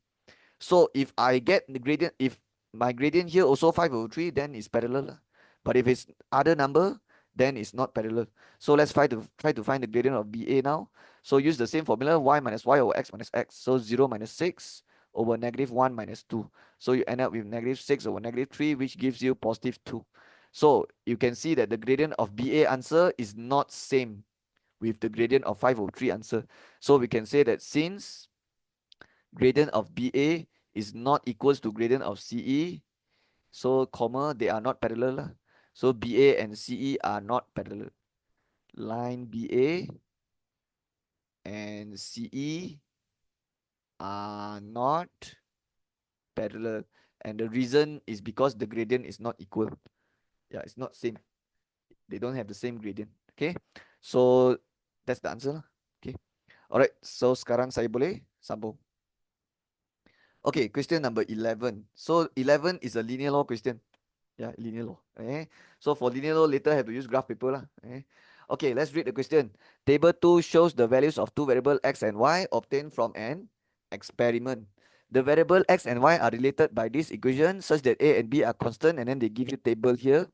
So if I get the gradient, if my gradient here also 5 over 3, then it's parallel. But if it's other number, then it's not parallel. So let's try to find the gradient of BA now. So use the same formula, y minus y over x minus x. So 0 minus 6 over negative 1 minus 2. So you end up with negative 6 over negative 3, which gives you positive 2. So you can see that the gradient of BA answer is not same with the gradient of 5 over 3 answer. So we can say that since gradient of BA is not equals to gradient of CE, so comma, they are not parallel. So BA and CE are not parallel. Line BA and CE are not parallel. And the reason is because the gradient is not equal. Yeah, it's not same. They don't have the same gradient. Okay, so that's the answer. Okay, alright, so sekarang saya boleh sambung. Okay, question number 11. So 11 is a linear law question. Yeah, linear law. So for linear law, later have to use graph paper lah. Okay, let's read the question. Table 2 shows the values of two variables x and y obtained from an experiment. The variable x and y are related by this equation such that a and b are constant, and then they give you table here.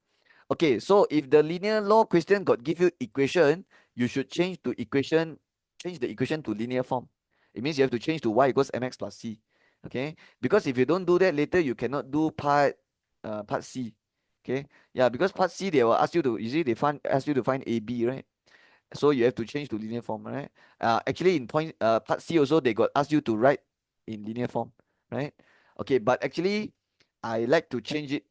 Okay, so if the linear law question got give you equation, you should change the equation to linear form. It means you have to change to y equals mx plus c. Okay, because if you don't do that later, you cannot do part C. Okay, yeah, because part C they will ask you to, ask you to find AB, right? So you have to change to linear form, right? Actually in part C also they got asked you to write in linear form, right? Okay, but actually I like to change it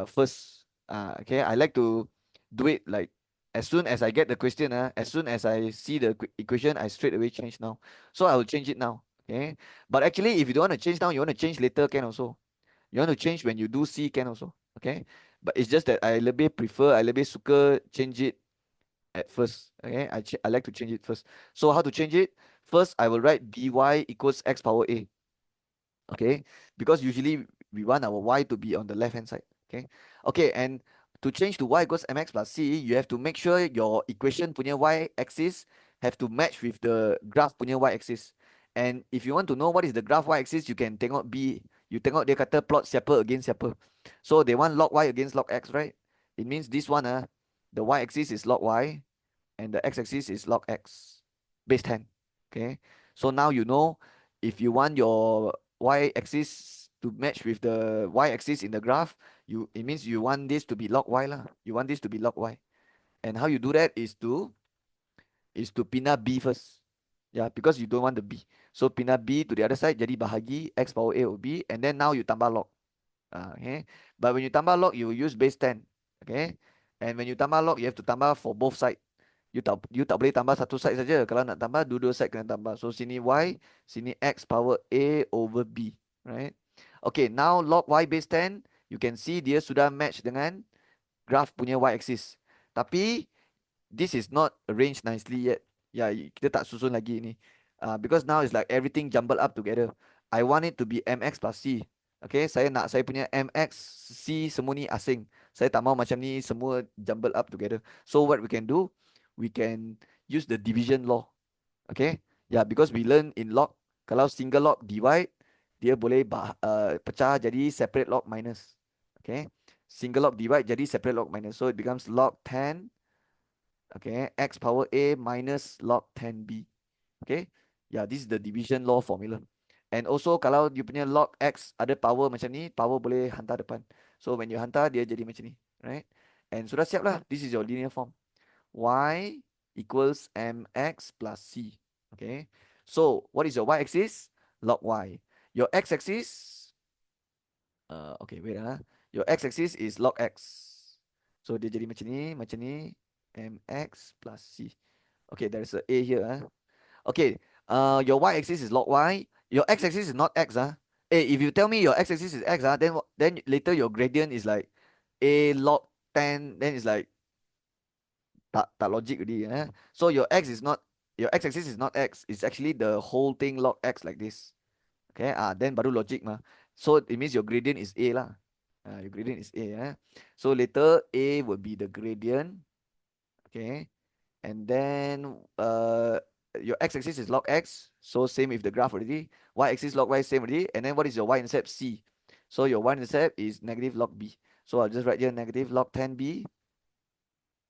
first. Okay, I like to do it like as soon as I get the question, as soon as I see the equation, I straight away change now. So I will change it now. Okay, but actually if you don't want to change now, you want to change later, can also. You want to change when you do C, can also. Okay, but it's just that I lebih suka change it at first. Okay, I like to change it first. So how to change it? First, I will write by equals x power a. Okay, because usually we want our y to be on the left hand side. Okay, okay, and to change to y equals mx plus c, you have to make sure your equation punya y axis have to match with the graph punya y axis. And if you want to know what is the graph y-axis, you can tengok B. You tengok dia kata plot siapa against siapa. So they want log y against log x, right? It means this one, the y-axis is log y, and the x-axis is log x, base 10. Okay. So now you know if you want your y-axis to match with the y-axis in the graph, it means you want this to be log y lah. You want this to be log y. And how you do that is to pindah B first. Yeah, because you don't want the B. So pindah B to the other side, jadi bahagi x power a over b, and then now you tambah log. Okay. But when you tambah log, you will use base 10. Okay. And when you tambah log, you have to tambah for both side. You tak boleh tambah satu side saja. Kalau nak tambah, dua-dua side kena tambah. So sini y, sini x power a over b. Right. Okay, now log y base 10, you can see dia sudah match dengan graph punya y-axis. Tapi this is not arranged nicely yet. Ya, kita tak susun lagi ni. Because now it's like everything jumbled up together. I want it to be mx plus c. Okay, saya punya mx, c semua ni asing. Saya tak mau macam ni semua jumbled up together. So what we can do, we can use the division law. Okay, yeah, because we learn in log, kalau single log divide, dia boleh pecah jadi separate log minus. Okay, single log divide jadi separate log minus. So it becomes log 10. Okay, x power a minus log 10b. Okay, yeah, this is the division law formula. And also kalau you punya log x ada power macam ni, power boleh hantar depan. So when you hantar, dia jadi macam ni, right? And sudah siap lah, this is your linear form. Y equals mx plus c. Okay, so what is your y-axis? Log y. Your x-axis, okay, wait your x-axis is log x. So dia jadi macam ni, mx plus c. Okay, there is a a here. Okay, your y-axis is log y. Your x-axis is not x. Hey, if you tell me your x-axis is x, then later your gradient is like a log 10. Then it's like tak logic already. So your x-axis is not x. It's actually the whole thing log x like this. Okay, then baru logic mah. So it means your gradient is a lah. Your gradient is a. So later a will be the gradient. Okay, and then your x-axis is log x. So same with the graph already. Y-axis log y same already. And then what is your y-intercept? C. So your y-intercept is negative log b. So I'll just write here negative log 10b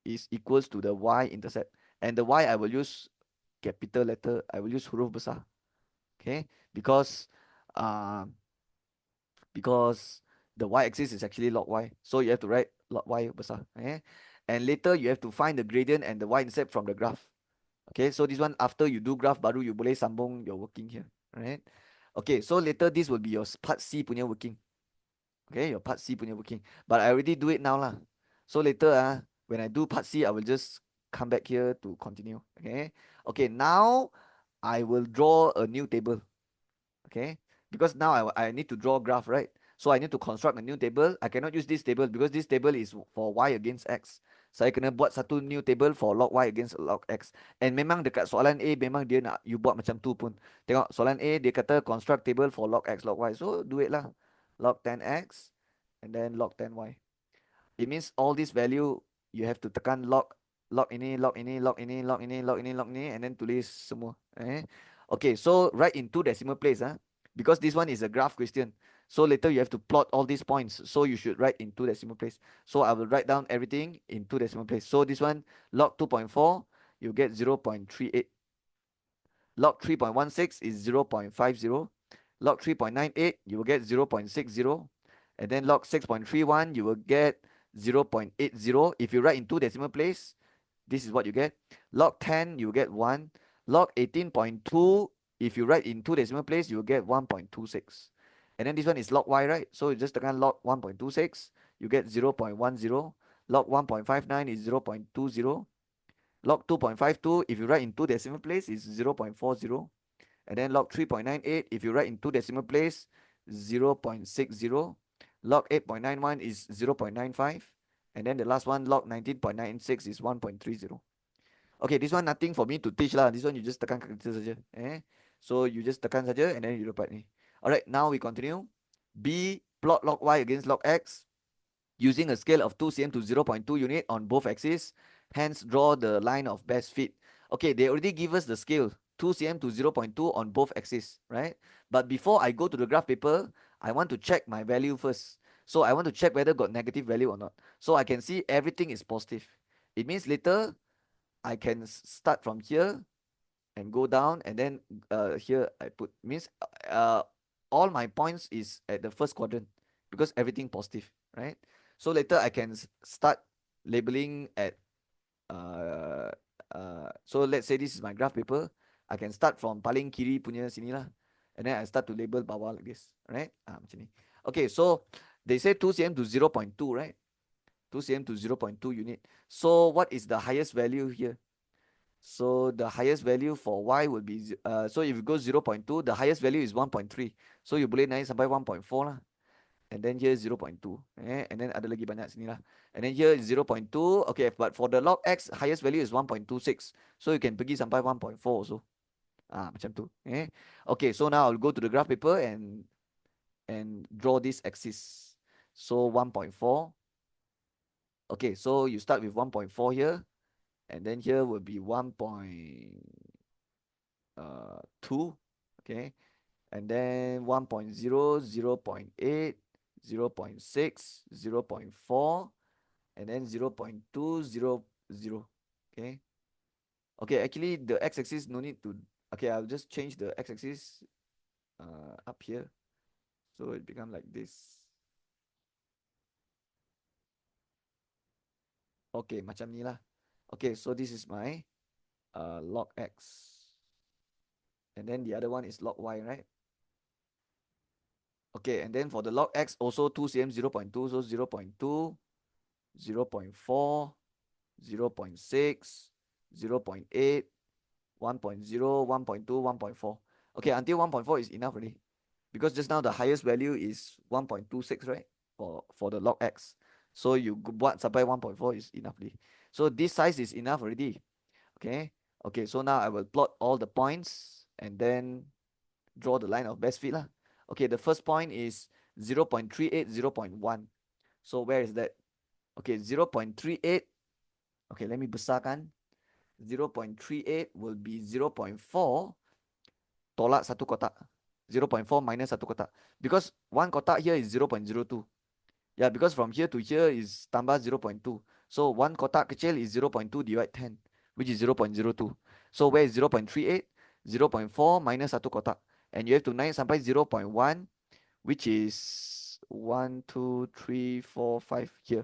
is equals to the y-intercept. And the y I will use capital letter. I will use huruf besar. Okay, because the y-axis is actually log y. So you have to write log y besar. Okay? And later you have to find the gradient and the y-intercept from the graph. Okay, so this one after you do graph baru you boleh sambung your working here. Right? Okay, so later this will be your part C punya working. Okay, your part C punya working. But I already do it now lah. So later when I do part C, I will just come back here to continue. Okay. Okay, now I will draw a new table. Okay, because now I need to draw graph, right? So I need to construct a new table. I cannot use this table because this table is for y against x. Saya kena buat satu new table for log y against log x. And memang dekat soalan A, memang dia nak you buat macam tu pun. Tengok soalan A, dia kata construct table for log x, log y. So do it lah. Log 10x and then log 10y. It means all this value you have to tekan log ini, log ini, log ini, log ini, log ini, log ini, and then tulis semua. Okay, so write in 2 decimal place. Because this one is a graph question. So later you have to plot all these points. So you should write in 2 decimal place. So I will write down everything in 2 decimal place. So this one, log 2.4, you get 0.38. Log 3.16 is 0.50. Log 3.98, you will get 0.60. And then log 6.31, you will get 0.80. If you write in 2 decimal place, this is what you get. Log 10, you get 1. Log 18.2, if you write in 2 decimal place, you will get 1.26. And then this one is log y, right? So you just tekan log 1.26, you get 0.10. Log 1.59 is 0.20. Log 2.52, if you write in 2 decimal place, is 0.40. And then log 3.98, if you write in 2 decimal place, 0.60. Log 8.91 is 0.95. And then the last one, log 19.96 is 1.30. Okay, this one nothing for me to teach lah. This one you just tekan calculator saja. So you just tekan saja and then you dapat ni. Alright, now we continue. B, plot log y against log x using a scale of 2 cm to 0.2 unit on both axes. Hence, draw the line of best fit. Okay, they already give us the scale. 2 cm to 0.2 on both axes, right? But before I go to the graph paper, I want to check my value first. So I want to check whether got negative value or not. So I can see everything is positive. It means later I can start from here and go down, and then here I put means all my points is at the first quadrant because everything positive, right? So later I can start labeling at so let's say this is my graph paper. I can start from paling kiri punya sini lah, and then I start to label bawah like this, right? Macam ni. Okay, so they say 2 cm to 0.2, right? 2 cm to 0.2 unit. So what is the highest value here? So the highest value for y will be so if you go 0.2, the highest value is 1.3. So you boleh naik sampai 1.4 lah. And then here is 0.2. And then ada lagi banyak sini lah. And then here is 0.2. Okay, but for the log x, highest value is 1.26. So you can pergi sampai 1.4 also. Macam tu. Okay, so now I'll go to the graph paper and draw this axis. So 1.4. Okay, so you start with 1.4 here. And then here will be 1.2. Okay. And then 1.0, 0.8, 0.6, 0.4, and then 0.2, 0, 0. Okay. Okay, actually the x-axis no need to, okay, I'll just change the x-axis up here. So it become like this. Okay, macam ni lah. Okay, so this is my log x. And then the other one is log y, right? Okay, and then for the log x, also 2 cm 0.2, so 0.2, 0.4, 0.6, 0.8, 1.0, 1.2, 1.4. Okay, until 1.4 is enough already. Because just now the highest value is 1.26, right? For the log x. So you buat sampai 1.4 is enough already. So this size is enough already. Okay. Okay, so now I will plot all the points and then draw the line of best fit lah. Okay, the first point is 0.38, 0.1. So where is that? Okay, 0.38. Okay, let me besarkan. 0.38 will be 0.4 tolak satu kotak. 0.4 minus satu kotak. Because one kotak here is 0.02. Yeah, because from here to here is tambah 0.2. So one kotak kecil is 0.2 divide 10, which is 0.02. So where is 0.38? 0.4 minus satu kotak. And you have to naik sampai 0.1, which is 1, 2, 3, 4, 5 here.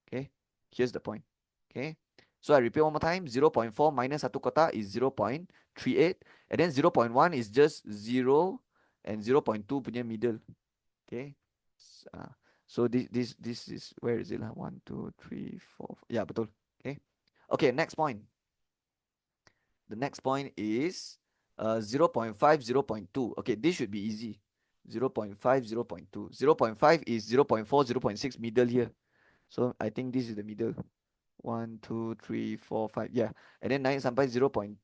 Okay, here's the point. Okay, so I repeat one more time. 0.4 minus satu kotak is 0.38, and then 0.1 is just 0, and 0.2 punya middle. Okay, so this is, where is it lah? 1, 2, 3, 4. Yeah, betul. Okay. Okay, next point. The next point is 0.5, 0.2. Okay, this should be easy. 0.5, 0.2. 0.5 is 0.4, 0.6 middle here. So I think this is the middle. 1, 2, 3, 4, 5. Yeah. And then naik sampai 0.2,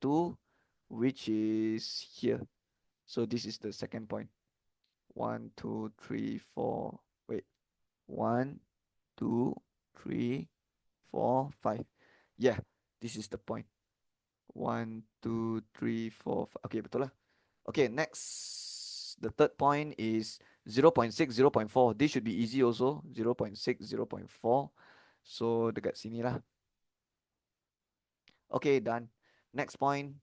which is here. So this is the second point. 1, 2, 3, 4. Wait. 1, 2, 3, 4, 5. Yeah. This is the point. 1, 2, 3, 4, 5. Okay, betul lah. Okay, next. The third point is 0.6, 0.4. This should be easy also. 0.6, 0.4. So dekat sini lah. Okay, done. Next point.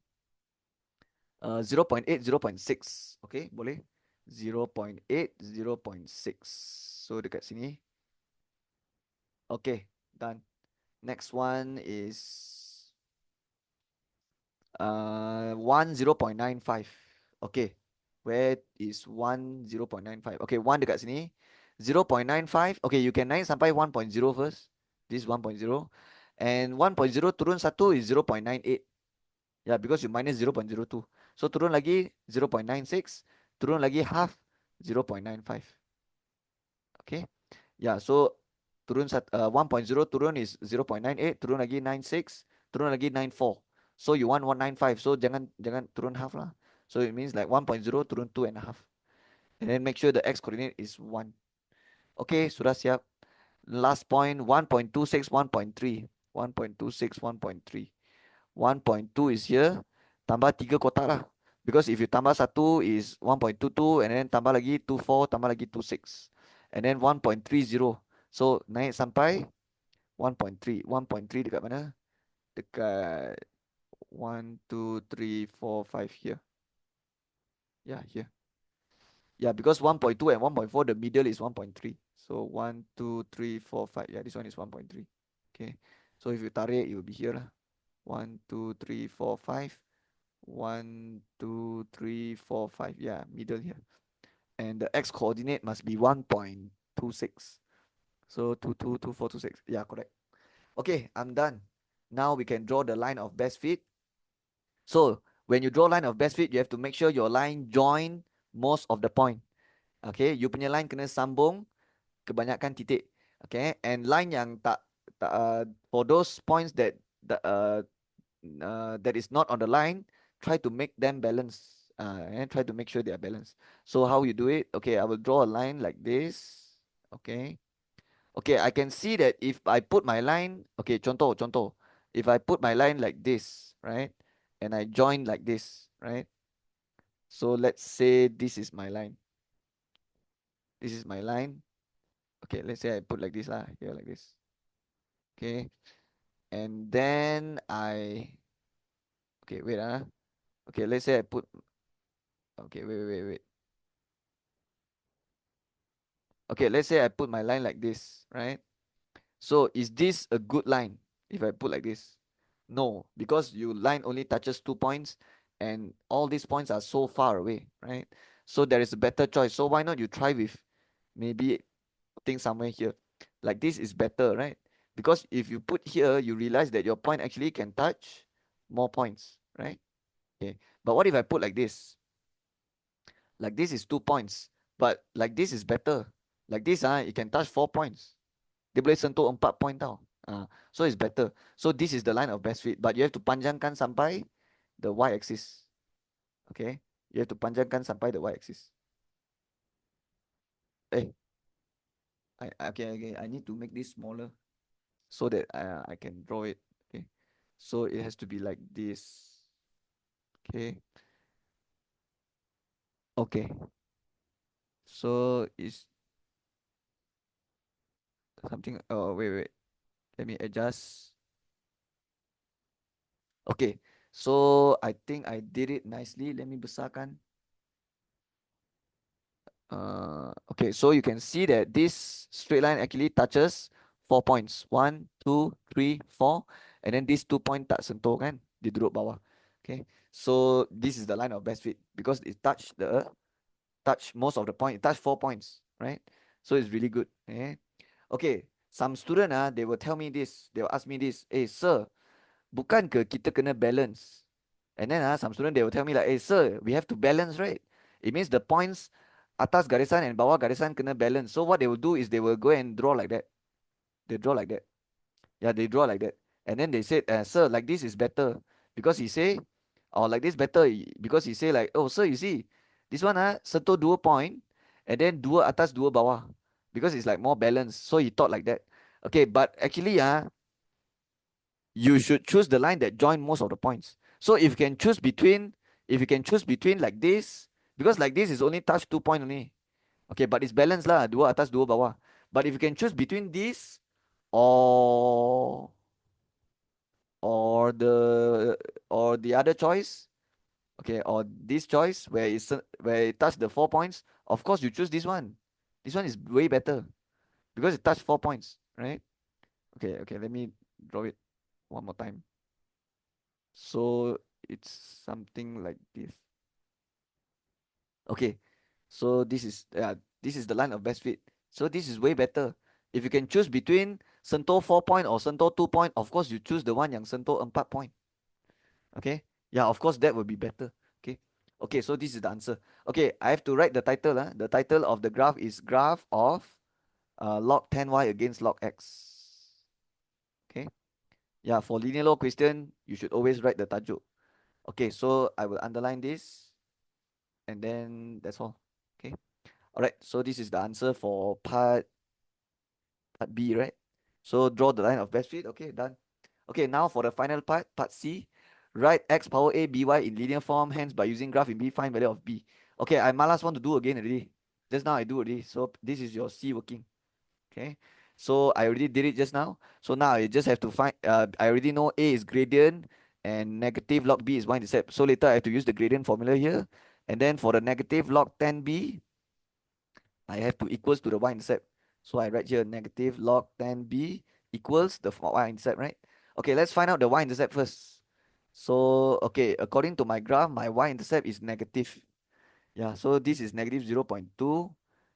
0.8, 0.6. Okay, boleh. 0.8, 0.6. So dekat sini. Okay, done. Next one is 1, 0.95. Okay, where is 1, 0.95? Okay, 1 dekat sini. 0.95. Okay, you can naik sampai 1.0 first. This is 1.0. And 1.0 turun satu is 0.98. Yeah, because you minus 0.02. So turun lagi 0.96. Turun lagi half 0.95. Okay. Yeah, so turun 1.0 turun is 0.98. Turun lagi 96. Turun lagi 94. So you want 195. So jangan turun half lah. So it means like 1.0 turun 2.5. And then make sure the x coordinate is 1. Okay, sudah siap. Last point, 1.26, 1.3. 1.26, 1.3. 1.2 is here. tambah 3 kotak lah. Because if you tambah 1 is 1.22 and then tambah lagi 24, tambah lagi 26. And then 1.30. So naik sampai 1.3. 1.3 dekat mana? Dekat 1, 2, 3, 4, 5 here. Yeah, here. Yeah, because 1.2 and 1.4, the middle is 1.3. So 1, 2, 3, 4, 5. Yeah, this one is 1.3. Okay. So if you tarik, it will be here lah. 1, 2, 3, 4, 5. 1, 2, 3, 4, 5. Yeah, middle here. And the x coordinate must be 1.26. So 2, 2, 2, 4, 2, 6. Yeah, correct. Okay, I'm done. Now we can draw the line of best fit. So when you draw line of best fit, you have to make sure your line join most of the point. Okay, you punya line kena sambung kebanyakan titik. Okay, and line yang for those points that is not on the line, try to make them balance. And try to make sure they are balanced. So how you do it? Okay, I will draw a line like this. Okay. Okay, I can see that if I put my line, okay, contoh. If I put my line like this, right? And I join like this, right? So let's say this is my line. This is my line. Okay, let's say I put like this lah, here like this. Okay. And then okay, wait. Okay, let's say I put, okay, wait. Okay, let's say I put my line like this, right? So is this a good line if I put like this? No, because your line only touches 2 points and all these points are so far away, right? So there is a better choice. So why not you try with maybe putting somewhere here? Like this is better, right? Because if you put here, you realize that your point actually can touch more points, right? Okay. But what if I put like this? Like this is 2 points, but like this is better. Like this, it can touch 4 points. Dia boleh sentuh 4 point tau. So it's better. So this is the line of best fit, but you have to panjangkan sampai the y-axis. Okay, you have to panjangkan sampai the y-axis. Eh, okay, I need to make this smaller so that I can draw it. Okay, so it has to be like this. Okay, okay. So it's something. Oh, wait. Let me adjust. Okay, so I think I did it nicely. Let me besarkan. Okay, so you can see that this straight line actually touches 4 points. 1, 2, 3, 4. And then these 2 point tak sentuh kan? Dia duduk bawah. Okay, so this is the line of best fit because it touch most of the point. It touched 4 points, right? So it's really good. Okay, some student they will tell me this. They will ask me this. Sir, bukan ke kita kena balance? And then some student they will tell me like, sir, we have to balance, right? It means the points atas garisan and bawah garisan kena balance. So what they will do is they will go and draw like that. They draw like that. Yeah, they draw like that. And then they said, sir, like this is better. Because he say, or like this better, because he say like, oh, sir, you see, this one sentuh 2 point, and then dua atas dua bawah. Because it's like more balanced. So he thought like that. Okay, but actually, you should choose the line that join most of the points. So if you can choose between like this, because like this is only touch 2 point only. Okay, but it's balanced lah, dua atas dua bawah. But if you can choose between this or or the or the other choice, okay, or this choice where it touch the 4 points, of course you choose this one. This one is way better because it touched 4 points, right? Okay, let me draw it one more time. So it's something like this. Okay, so this is the line of best fit. So this is way better. If you can choose between sentuh 4 point or sentuh 2 point, of course you choose the one yang sentuh 4 point. Okay, yeah, of course that would be better. Okay, so this is the answer. Okay, I have to write the title. The title of the graph is graph of log 10y against log x. Okay, yeah, for linear law question, you should always write the tajuk. Okay, so I will underline this and then that's all. Okay. All right. So this is the answer for part B, right? So draw the line of best fit. Okay, done. Okay, now for the final part C. Write x power a by in linear form. Hence, by using graph in B, find value of B. Okay, I malas want to do again already. Just now I do already. So this is your C working. Okay. So I already did it just now. So now I just have to find, I already know A is gradient and negative log B is y-intercept. So later I have to use the gradient formula here. And then for the negative log 10B, I have to equals to the y-intercept. So I write here negative log 10B equals the y-intercept, right? Okay, let's find out the y-intercept first. So, okay, according to my graph, my y-intercept is negative. Yeah, so this is negative 0.2.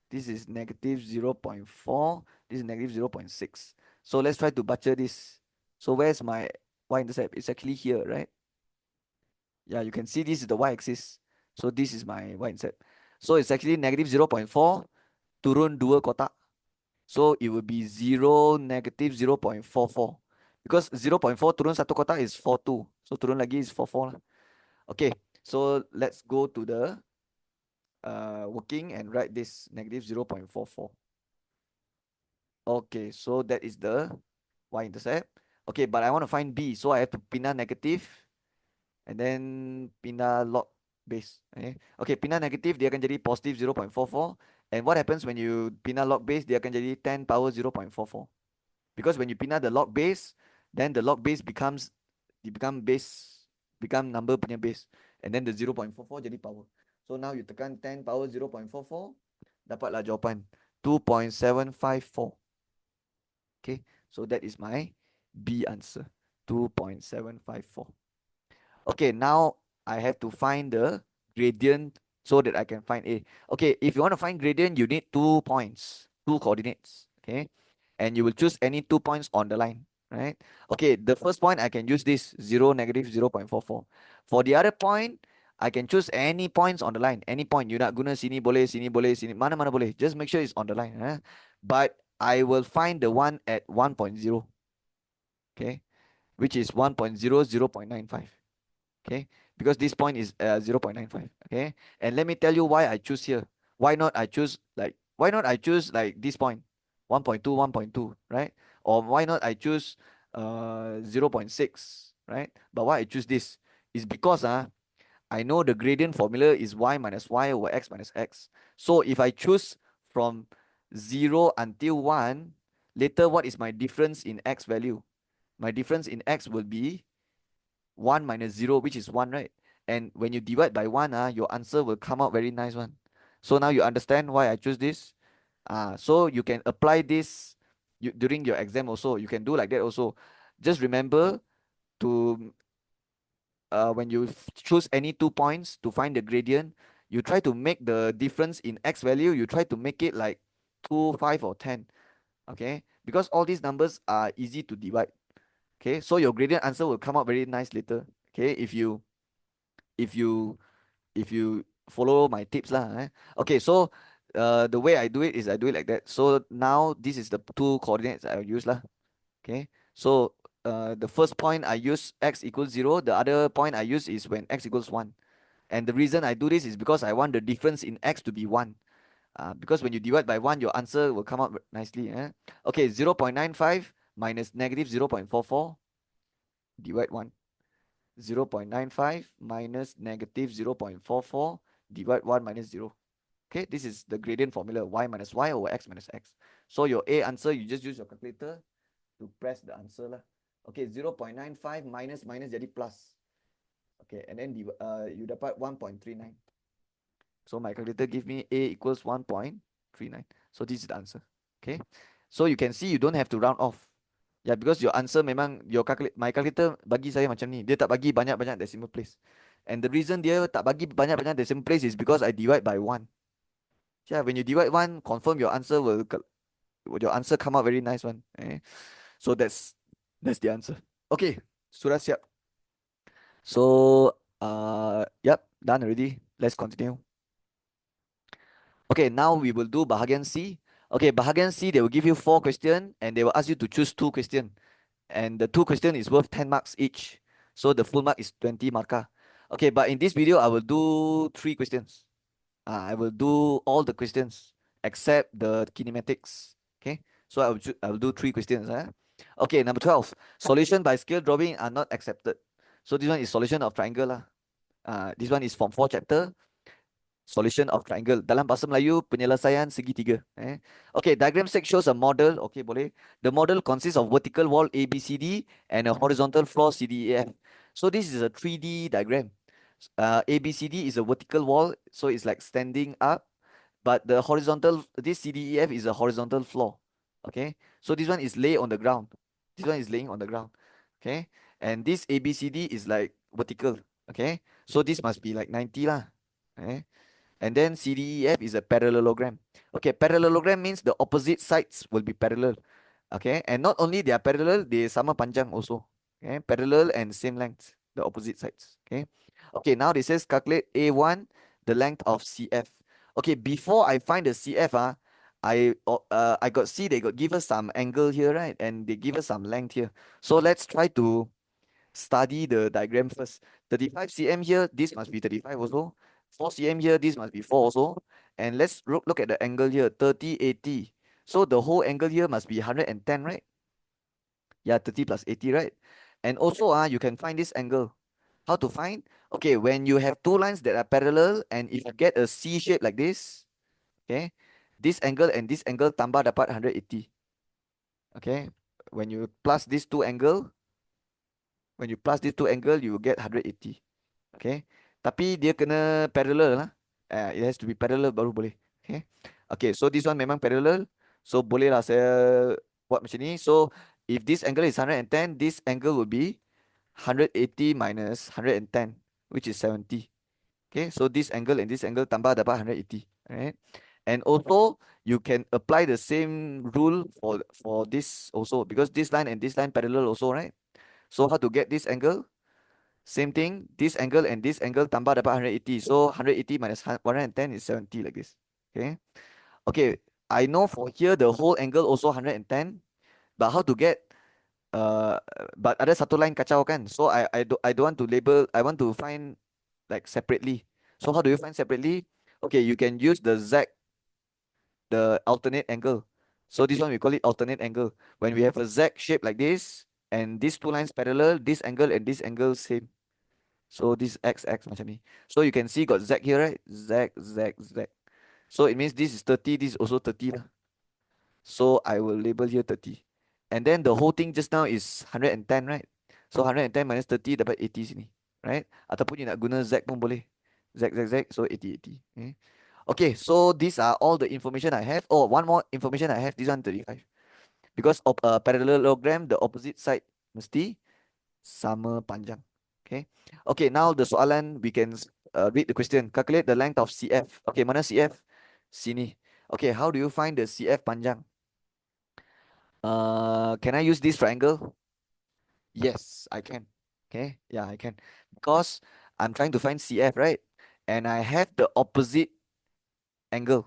This is negative 0.4. This is negative 0.6. So let's try to butcher this. So where's my y-intercept? It's actually here, right? Yeah, you can see this is the y-axis. So this is my y-intercept. So it's actually negative 0.4 turun 2 kotak. So it will be 0, negative 0.44. Because 0.4 turun 1 kotak is 42. So turun lagi is 44 lah. Okay, so let's go to the working and write this negative 0.44. Okay, so that is the y-intercept. Okay, but I want to find B, so I have to pindah negative and then pindah log base. Okay, pindah negative dia akan jadi positive 0.44. And what happens when you pindah log base? Dia akan jadi 10 power 0.44. Because when you pindah the log base, then the log base becomes become number punya base, and then the 0.44 jadi power. So now you tekan 10 power 0.44, dapatlah jawapan 2.754. Okay, so that is my B answer, 2.754. Okay, now I have to find the gradient so that I can find A. Okay, if you want to find gradient, you need 2 points, 2 coordinates. Okay, and you will choose any 2 points on the line, right? Okay, the first point I can use this 0, negative 0.44. For the other point, I can choose any points on the line. Any point. You nak guna sini boleh, sini, mana-mana boleh. Just make sure it's on the line. But I will find the one at 1.0. Okay, which is 1.0, 0.95. Okay, because this point is 0.95. Okay, and let me tell you why I choose here. Why not I choose like this point 1.2, 1.2, right? Or why not I choose 0.6, right? But why I choose this is because I know the gradient formula is y minus y over x minus x. So if I choose from 0 until 1, later what is my difference in x value? My difference in x will be 1 minus 0, which is 1, right? And when you divide by 1, your answer will come out very nice one. So now you understand why I choose this. So you can apply this during your exam also. You can do like that also. Just remember to, when you choose any 2 points to find the gradient, you try to make the difference in x value, you try to make it like 2, 5, or 10. Okay? Because all these numbers are easy to divide. Okay, so your gradient answer will come out very nice later. Okay, if you if you if you follow my tips lah. Okay, so the way I do it is I do it like that. So now this is the 2 coordinates I use lah. Okay, so the first point I use x equals 0. The other point I use is when x equals 1. And the reason I do this is because I want the difference in x to be 1. Because when you divide by 1, your answer will come out nicely. Okay, 0.95 minus negative 0.44 divide 1. 0.95 minus negative 0.44 divide 1 minus 0. Okay, this is the gradient formula, y minus y over x minus x. So your A answer, you just use your calculator to press the answer lah. Okay, 0.95 minus jadi plus. Okay, and then you dapat 1.39. So my calculator give me A equals 1.39. So this is the answer. Okay, so you can see you don't have to round off. Yeah, because your answer memang my calculator bagi saya macam ni. Dia tak bagi banyak-banyak decimal place. And the reason dia tak bagi banyak-banyak decimal place is because I divide by 1. Yeah, when you divide 1, confirm your answer come out very nice one. So that's the answer. Okay, sudah siap. So yep, done already. Let's continue. Okay, now we will do bahagian C. Okay, bahagian C, they will give you 4 questions and they will ask you to choose 2 questions. And the 2 questions is worth 10 marks each. So the full mark is 20 marker. Okay, but in this video, I will do 3 questions. I will do all the questions except the kinematics. Okay, so I will do 3 questions. Okay, number 12. Solution by scale drawing are not accepted. So this one is solution of triangle lah. This one is Form 4 chapter. Solution of triangle. Dalam bahasa Melayu, penyelesaian segitiga. Okay, diagram 6 shows a model. Okay, boleh. The model consists of vertical wall ABCD and a horizontal floor CDEF. So this is a 3D diagram. ABCD is a vertical wall, so it's like standing up. But the horizontal, this CDEF is a horizontal floor. Okay, so this one is lay on the ground. This one is laying on the ground. Okay, and this ABCD is like vertical. Okay, so this must be like 90 lah. Okay. And then CDEF is a parallelogram. Okay, parallelogram means the opposite sides will be parallel. Okay, and not only they are parallel, they sama panjang also. Okay, parallel and same length, the opposite sides. Okay, okay. Now this says calculate A1, the length of CF. Okay, before I find the CF, I got see they got give us some angle here, right? And they give us some length here. So let's try to study the diagram first. 35 cm here, this must be 35 also. 4 cm here, this must be 4 also. And let's look at the angle here, 30, 80. So the whole angle here must be 110, right? Yeah, 30 plus 80, right? And also, you can find this angle. How to find? Okay, when you have two lines that are parallel, and if you get a C shape like this, okay, this angle and this angle tambah dapat 180. Okay, when you plus these two angle, you will get 180. Okay. Tapi dia kena parallel lah. It has to be parallel baru boleh. Okay. Okay, so this one memang parallel. So boleh lah saya buat macam ni. So if this angle is 110, this angle will be 180 minus 110, which is 70. Okay, so this angle and this angle tambah dapat 180. Alright. And also you can apply the same rule for this also, because this line and this line parallel also, right? So how to get this angle? Same thing, this angle and this angle tambah dapat 180. So 180 minus 110 is 70 like this. Okay. Okay. I know for here the whole angle also 110. But how to get but ada satu line kacau kan. So I don't want to label, I want to find like separately. So how do you find separately? Okay, you can use the Z, the alternate angle. So this one we call it alternate angle. When we have a Z shape like this and these two lines parallel, this angle and this angle same. So this x macam ni. So you can see got z here, right? Z, z, z. So it means this is 30, this is also 30 lah. So I will label here 30. And then the whole thing just now is 110, right? So 110 minus 30 dapat 80 sini, right? Ataupun you nak guna z pun boleh. Z, z, z, so 80, 80. Okay. Okay, so these are all the information I have. Oh, one more information I have, this one 35. Because of a parallelogram, the opposite side mesti sama panjang. Okay. Okay, now the soalan, we can read the question. Calculate the length of CF. Okay, mana CF? Sini. Okay, how do you find the CF panjang? Can I use this triangle? Yes, I can. Okay, yeah, I can. Because I'm trying to find CF, right? And I have the opposite angle.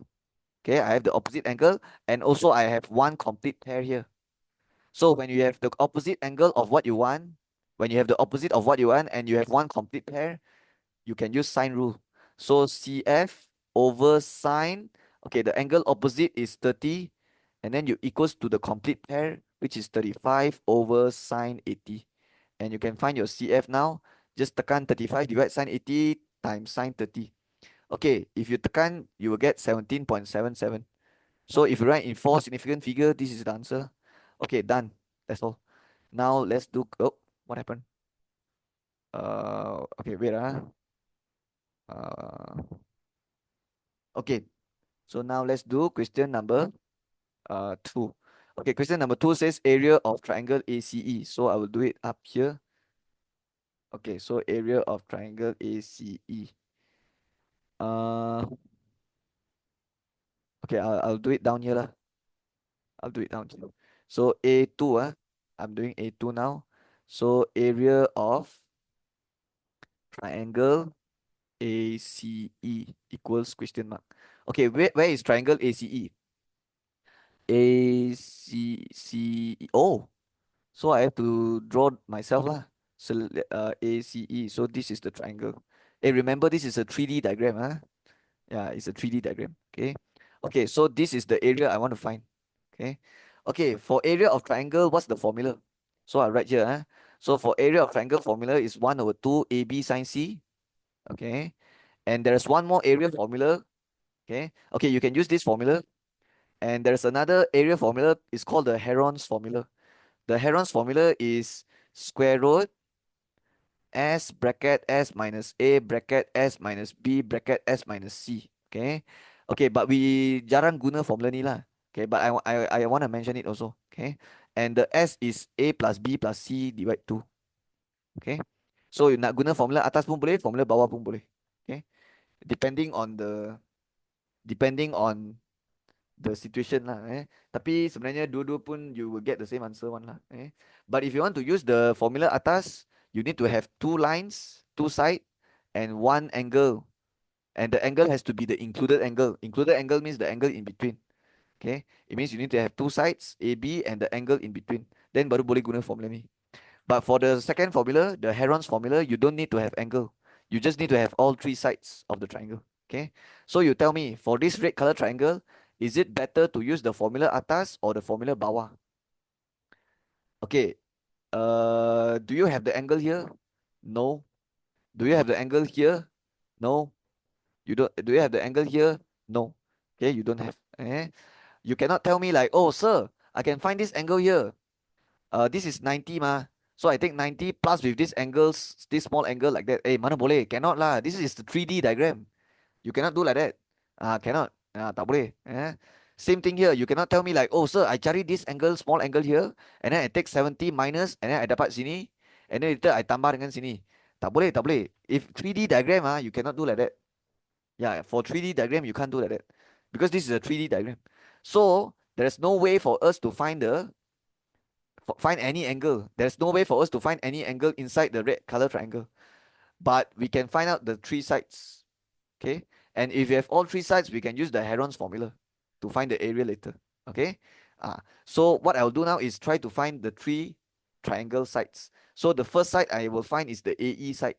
Okay, I have the opposite angle, and also I have one complete pair here. So when you have the opposite angle of what you want, when you have the opposite of what you want, and you have one complete pair, you can use sine rule. So CF over sine, okay, the angle opposite is 30, and then you equals to the complete pair, which is 35 over sine 80. And you can find your CF now. Just tekan 35 divide sine 80 times sine 30. Okay, if you tekan, you will get 17.77. So if you write in 4 significant figure, this is the answer. Okay, done. That's all. Now let's do, oh, what happened? Okay, wait. Uh, okay, so now let's do question number 2. Okay, question number 2 says area of triangle ACE. So I will do it up here. Okay, so area of triangle ACE. Okay, I'll do it down here lah. I'll do it down here. So A2, I'm doing A2 now. So area of triangle ACE equals question mark. Okay, where is triangle ACE? ACCE. Oh, so I have to draw myself lah. So ACE. So this is the triangle. Hey, remember this is a 3D diagram, huh? Yeah, it's a 3D diagram. Okay. Okay, so this is the area I want to find. Okay. Okay, for area of triangle, what's the formula? So I write here, huh? So for area of triangle formula is 1 over 2 AB sine C. Okay. And there's one more area formula. Okay. Okay, you can use this formula. And there's another area formula. It's called the Heron's formula. The Heron's formula is square root S bracket S minus A bracket S minus B bracket S minus C. Okay. Okay, but we jarang guna formula ni lah. Okay, but I want to mention it also. Okay. And the S is A plus B plus C divide 2. Okay. So you nak guna formula atas pun boleh, formula bawah pun boleh. Okay. Depending on the situation lah. Tapi sebenarnya dua-dua pun you will get the same answer one lah. But if you want to use the formula atas, you need to have two lines, two side, and one angle. And the angle has to be the included angle. Included angle means the angle in between. Okay. It means you need to have two sides, AB, and the angle in between. Then baru boleh guna formula ni. But for the second formula, the Heron's formula, you don't need to have angle. You just need to have all three sides of the triangle. Okay. So you tell me, for this red color triangle, is it better to use the formula atas or the formula bawah? Okay. Do you have the angle here? No. Do you have the angle here? No. You don't. Do you have the angle here? No. Okay, you don't have. You cannot tell me like, oh, sir, I can find this angle here. This is 90 ma. So I take 90 plus with this angles, this small angle like that. Mana boleh? Cannot lah. This is the 3D diagram. You cannot do like that. Cannot. Tak boleh. Same thing here. You cannot tell me like, oh sir, I cari this angle, small angle here, and then I take 70 minus, and then I dapat sini, and then later I tambah dengan sini. Tak boleh, tak boleh. If 3D diagram, you cannot do like that. Yeah, for 3D diagram, you can't do like that. Because this is a 3D diagram. So, there's no way for us to find any angle. There's no way for us to find any angle inside the red color triangle. But we can find out the three sides. Okay. And if you have all three sides, we can use the Heron's formula to find the area later. Okay. So what I'll do now is try to find the three triangle sides. So the first side I will find is the AE side.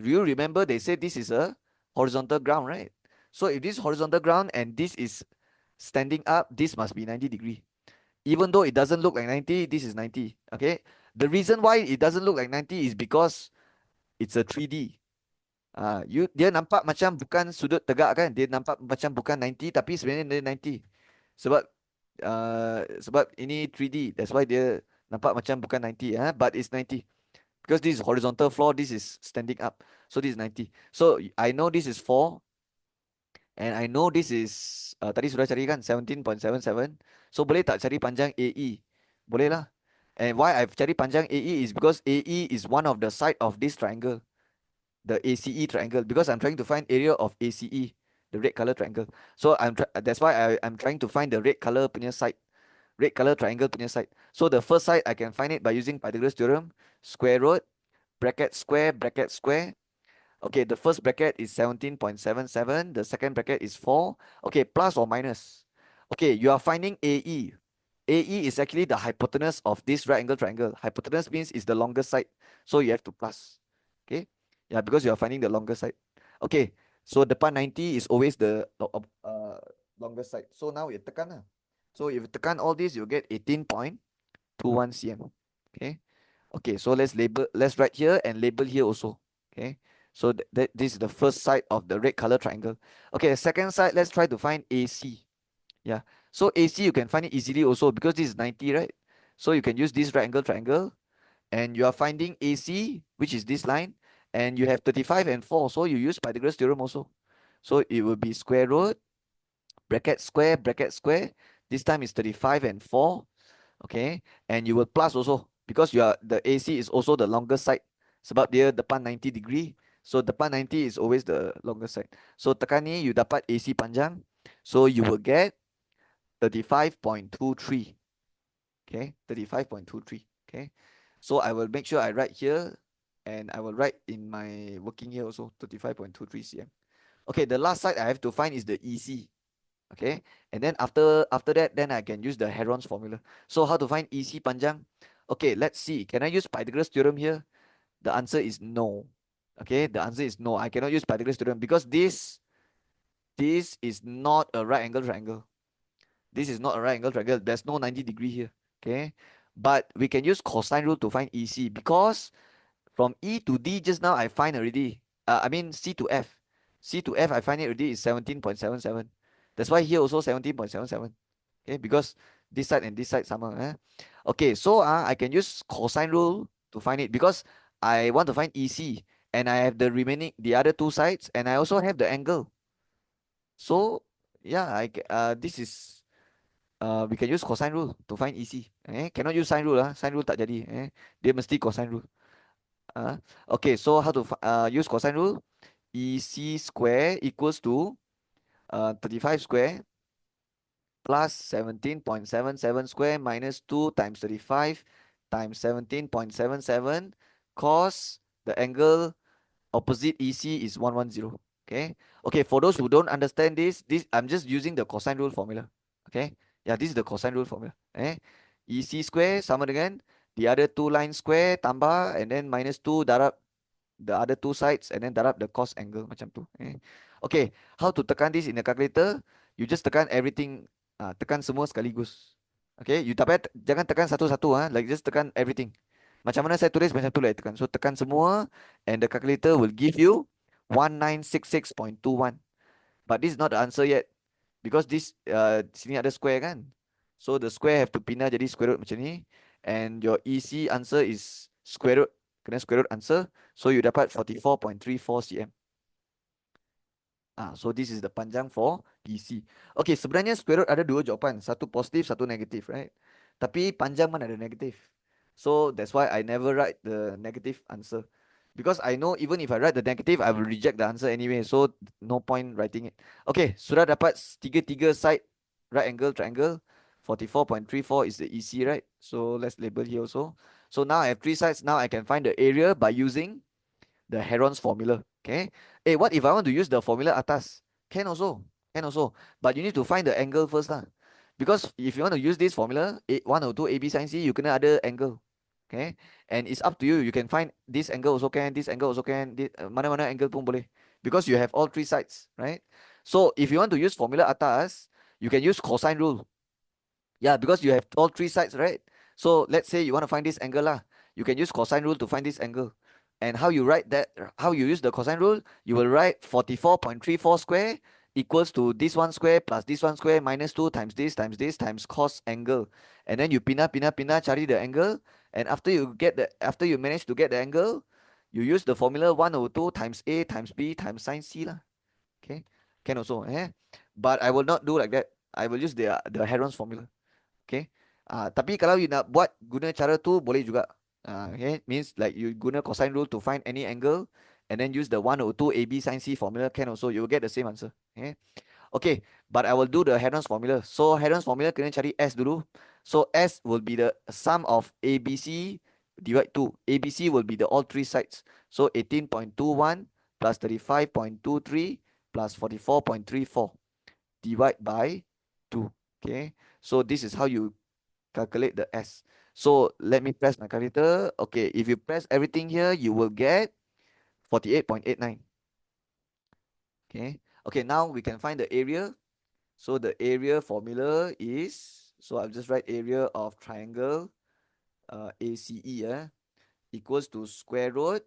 Do you remember they said this is a horizontal ground, right? So if this horizontal ground and this is standing up, this must be 90 degree. Even though it doesn't look like 90, this is 90. Okay. The reason why it doesn't look like 90 is because it's a 3D. Dia nampak macam bukan sudut tegak kan? Dia nampak macam bukan 90 tapi sebenarnya dia 90. Sebab ini 3D. That's why dia nampak macam bukan 90. But it's 90. Because this is horizontal floor, this is standing up. So this is 90. So I know this is 4. And I know this is, tadi sudah cari kan 17.77. So boleh tak cari panjang AE? Boleh lah. And why I've cari panjang AE is because AE is one of the side of this triangle. The ACE triangle, because I'm trying to find area of ACE, the red color triangle. So that's why I'm trying to find the red color punya side, red color triangle punya side. So the first side I can find it by using Pythagoras theorem, square root, bracket square, bracket square. Okay, the first bracket is 17.77, the second bracket is 4. Okay, plus or minus. Okay, you are finding AE. AE is actually the hypotenuse of this right angle triangle. Hypotenuse means is the longest side. So you have to plus. Okay. Yeah, because you are finding the longer side. Okay, so depan 90 is always the longer side. So now you tekan lah. So if you tekan all this, you get 18.21 cm. Okay. Okay, so let's write here and label here also. Okay. So this is the first side of the red color triangle. Okay, the second side, let's try to find AC. Yeah. So AC you can find it easily also because this is 90, right? So you can use this right angle triangle and you are finding AC, which is this line. And you have 35 and 4, so you use Pythagoras theorem also. So it will be square root, bracket square, bracket square. This time is 35 and 4. Okay. And you will plus also because the AC is also the longer side. Sebab dia depan 90 degree. So depan 90 is always the longer side. So tekan ni you dapat AC panjang. So you will get 35.23. Okay. 35.23. Okay. So I will make sure I write here. And I will write in my working here also 35.23 cm. Okay, the last side I have to find is the EC. Okay, and then after that, then I can use the Heron's formula. So how to find EC panjang? Okay, let's see. Can I use Pythagoras theorem here? The answer is no. Okay, the answer is no. I cannot use Pythagoras theorem because this is not a right angle triangle. This is not a right angle triangle. There's no 90 degree here. Okay. But we can use cosine rule to find EC because from E to D just now I find already. I mean C to F. C to F I find it already is 17.77. That's why here also 17.77. Okay, because this side and this side sama. Okay, so I can use cosine rule to find it because I want to find EC and I have the remaining the other two sides and I also have the angle. So yeah, this is we can use cosine rule to find EC. Cannot use sine rule Sine rule tak jadi. Dia mesti cosine rule. Okay, so how to use cosine rule? EC square equals to 35 square plus 17.77 square minus 2 times 35 times 17.77 cos the angle opposite EC is 110. Okay. Okay, for those who don't understand this I'm just using the cosine rule formula. Okay. Yeah, this is the cosine rule formula. EC square sama dengan the other two line square tambah and then minus 2 darab the other two sides and then darab the cos angle macam tu. Okay, how to tekan this in the calculator? You just tekan everything, tekan semua sekaligus. Okay, you tak payah jangan tekan satu-satu like just tekan everything. Macam mana saya tulis macam tu lah tekan. So tekan semua and the calculator will give you 1966.21. But this is not the answer yet because this sini ada square kan. So the square have to pindah jadi square root macam ni and your EC answer is square root. Kena square root answer. So you dapat 44.34 cm. So this is the panjang for EC. Okay, sebenarnya square root ada dua jawapan. Satu positif, satu negatif, right? Tapi panjang mana ada negatif. So that's why I never write the negative answer. Because I know even if I write the negative, I will reject the answer anyway. So no point writing it. Okay, sudah dapat tiga side right angle triangle. 44.34 is the EC, right? So let's label here also. So now I have three sides. Now I can find the area by using the Heron's formula. Okay. What if I want to use the formula atas? Can also. Can also. But you need to find the angle first lah. Because if you want to use this formula, 1 or 2 AB sin C, you kena ada angle. Okay. And it's up to you. You can find this angle also can, this angle also can, mana-mana angle pun boleh. Because you have all three sides, right? So if you want to use formula atas, you can use cosine rule. Yeah, because you have all three sides, right? So let's say you want to find this angle lah. You can use cosine rule to find this angle. And how you write that, how you use the cosine rule, you will write 44.34 square equals to this one square plus this one square minus 2 times this times cos angle. And then you pindah, cari the angle. And after you manage to get the angle, you use the formula 1 over 2 times A times B times sin C lah. Okay, can also. But I will not do like that. I will use the Heron's formula. Okay. Tapi kalau you nak buat guna cara tu boleh juga. Okay. Means like you guna cosine rule to find any angle and then use the 1 over 2 AB sin C formula can also. You will get the same answer. Okay. Okay. But I will do the Heron's formula. So Heron's formula kena cari S dulu. So S will be the sum of ABC divide 2. ABC will be the all three sides. So 18.21 plus 35.23 plus 44.34 divide by 2. Okay. So this is how you calculate the S. So let me press my calculator. Okay, if you press everything here, you will get 48.89. Okay. Okay, now we can find the area. So the area formula is, so I'll just write area of triangle ACE equals to square root.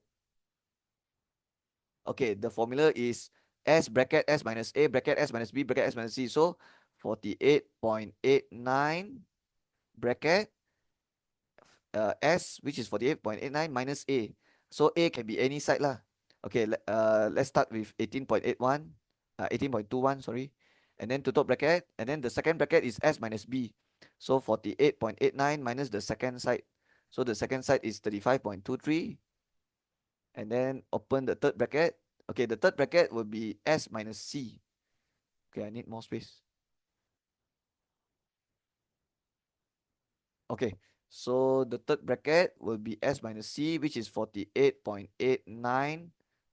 Okay, the formula is S bracket S minus A bracket S minus B bracket S minus C. So 48.89 bracket S, which is 48.89 minus A. So A can be any side lah. Okay, let's start with 18.81, 18.21, sorry. And then tutup bracket, and then the second bracket is S minus B. So 48.89 minus the second side. So the second side is 35.23. And then open the third bracket. Okay, the third bracket will be S minus C. Okay, I need more space. Okay, so the third bracket will be S minus C, which is 48.89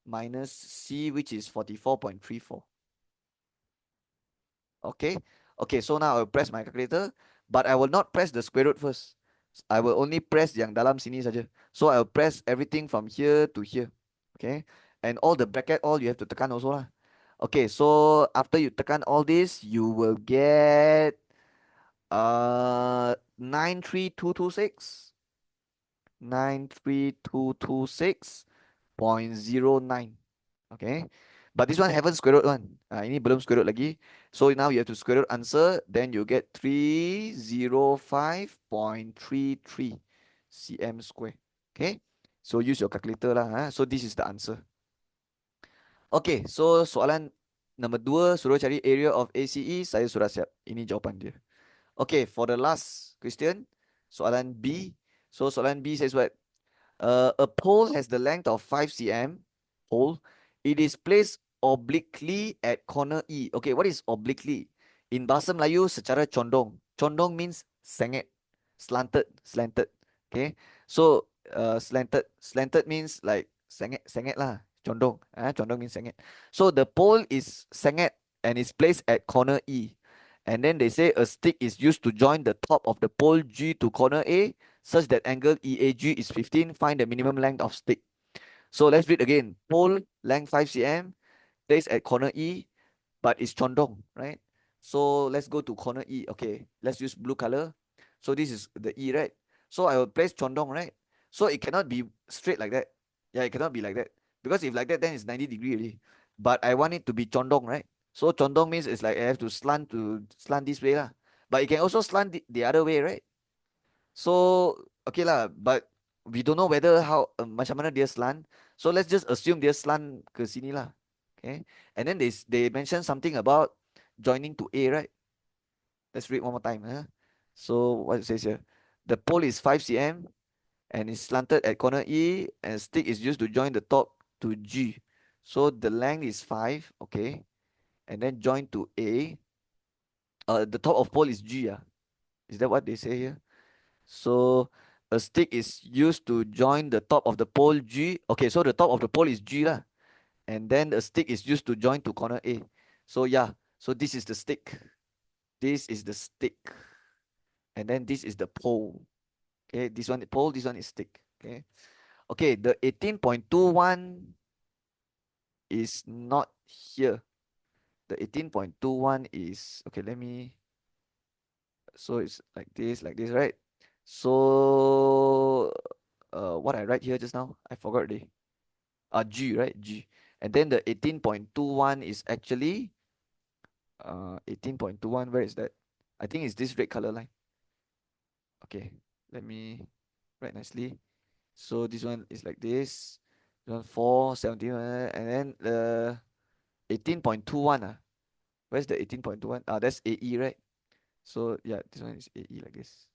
minus C, which is 44.34. Okay, okay, so now I will press my calculator, but I will not press the square root first. I will only press yang dalam sini saja. So I will press everything from here to here. Okay, and all the bracket, all you have to tekan also lah. Okay, so after you tekan all this, you will get 93226. 93226.09. Okay. But this one haven't square root one. Ini belum square root lagi. So now you have to square root answer. Then you get 305.33 cm square. Okay. So use your calculator lah. So this is the answer. Okay. So soalan nombor 2 suruh cari area of ACE. Saya sudah siap. Ini jawapan dia. Okay. For the last question, soalan B. So soalan B says what? A pole has the length of 5 cm. Pole. It is placed obliquely at corner E. Okay, what is obliquely? In bahasa Melayu, secara condong. Condong means sengit, slanted. Okay, so slanted means like sengit lah. Condong. Condong means sengit. So the pole is sengit and is placed at corner E. And then they say a stick is used to join the top of the pole G to corner A such that angle EAG is 15. Find the minimum length of stick. So let's read again. Pole length 5 cm, placed at corner E, but it's condong, right? So let's go to corner E. Okay, let's use blue color. So this is the E, right? So I will place condong, right? So it cannot be straight like that. Yeah, it cannot be like that. Because if like that, then it's 90 degree already. But I want it to be condong, right? So condong means it's like I have to slant this way lah. But it can also slant the other way, right? So okay lah, but we don't know whether how macam mana dia slant. So let's just assume dia slant ke sini lah. Okay. And then they mention something about joining to A, right? Let's read one more time. So what it says here? The pole is 5 cm and is slanted at corner E and stick is used to join the top to G. So the length is 5, okay. And then join to A. The top of pole is G. Is that what they say here? So a stick is used to join the top of the pole G. Okay, so the top of the pole is G lah. And then the stick is used to join to corner A. So yeah, so this is the stick. This is the stick. And then this is the pole. Okay, this one is pole, this one is stick. Okay. Okay, the 18.21 is not here. The 18.21 is okay, let me, so it's like this, right? So what I write here just now, I forgot already. G, right? G. And then the 18.21 is actually 18.21. Where is that? I think it's this red color line. Okay, let me write nicely. So this one is like this. This one 4, 17, and then the 18.21. Where's the 18.21? That's AE, right? So yeah, this one is AE like this.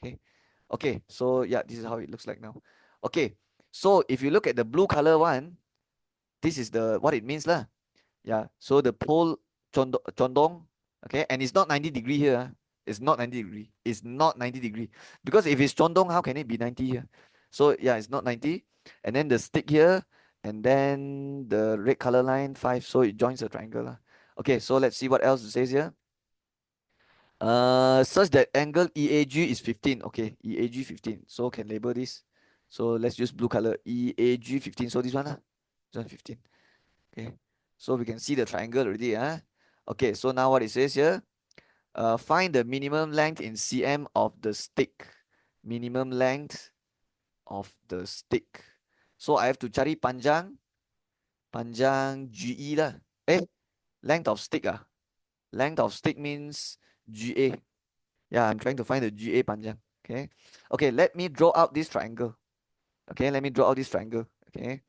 Okay. Okay, so yeah, this is how it looks like now. Okay, so if you look at the blue color one, this is the what it means lah. Yeah, so the pole condong, okay, and it's not 90 degree here. It's not 90 degree. It's not 90 degree. Because if it's condong, how can it be 90 here? So yeah, it's not 90. And then the stick here, and then the red color line 5, so it joins the triangle lah. Okay, so let's see what else it says here. Such that angle EAG is 15. Okay, EAG 15. So can label this. So let's use blue color. EAG 15. So this one lah. This one 15. Okay. So we can see the triangle already. Okay, so now what it says here. Find the minimum length in cm of the stick. Minimum length of the stick. So I have to cari panjang. Panjang GE lah. Length of stick ah. Length of stick means GA. Yeah, I'm trying to find the GA panjang. Okay. Okay, let me draw out this triangle. Okay, let me draw out this triangle. Okay.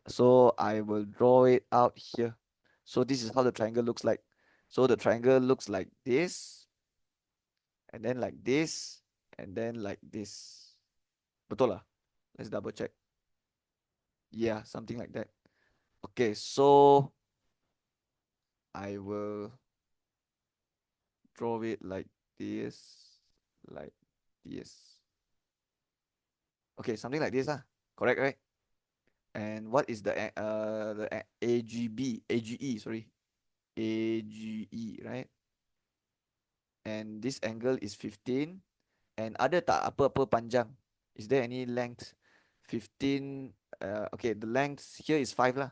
So I will draw it out here. So this is how the triangle looks like. So the triangle looks like this, and then like this, and then like this. Betul lah. Let's double check. Yeah, something like that. Okay, so I will draw it like this, like this. Okay, something like this, correct, right? And what is the AGE, sorry, AGE, right? And this angle is 15. And ada tak apa-apa panjang? Is there any length? 15. Okay, the length here is 5 lah.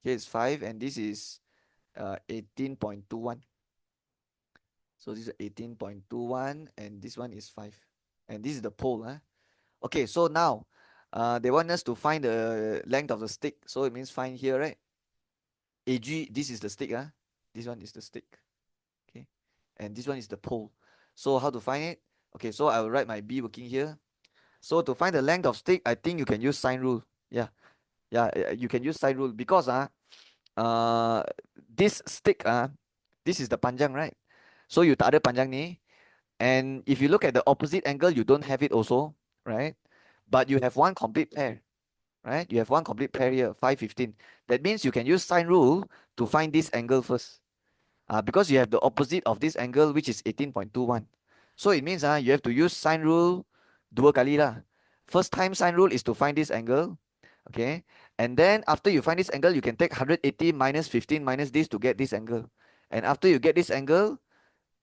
Here is 5, and this is 18.21. So this is 18.21, and this one is 5. and this is the pole. Okay, so now they want us to find the length of the stick. So it means find here, right? AG, this is the stick. This one is the stick. Okay, and this one is the pole. So how to find it? Okay, so I will write my B working here. So to find the length of stick, I think you can use sine rule. Yeah, yeah, you can use sine rule because uh, this stick this is the panjang, right? So you tak ada panjang ni, and if you look at the opposite angle, you don't have it also, right? But you have one complete pair, right? You have one complete pair here, 515. That means you can use sine rule to find this angle first. Because you have the opposite of this angle, which is 18.21. So it means you have to use sine rule dua kali lah. First time sine rule is to find this angle, okay? And then after you find this angle, you can take 180 minus 15 minus this to get this angle. And after you get this angle,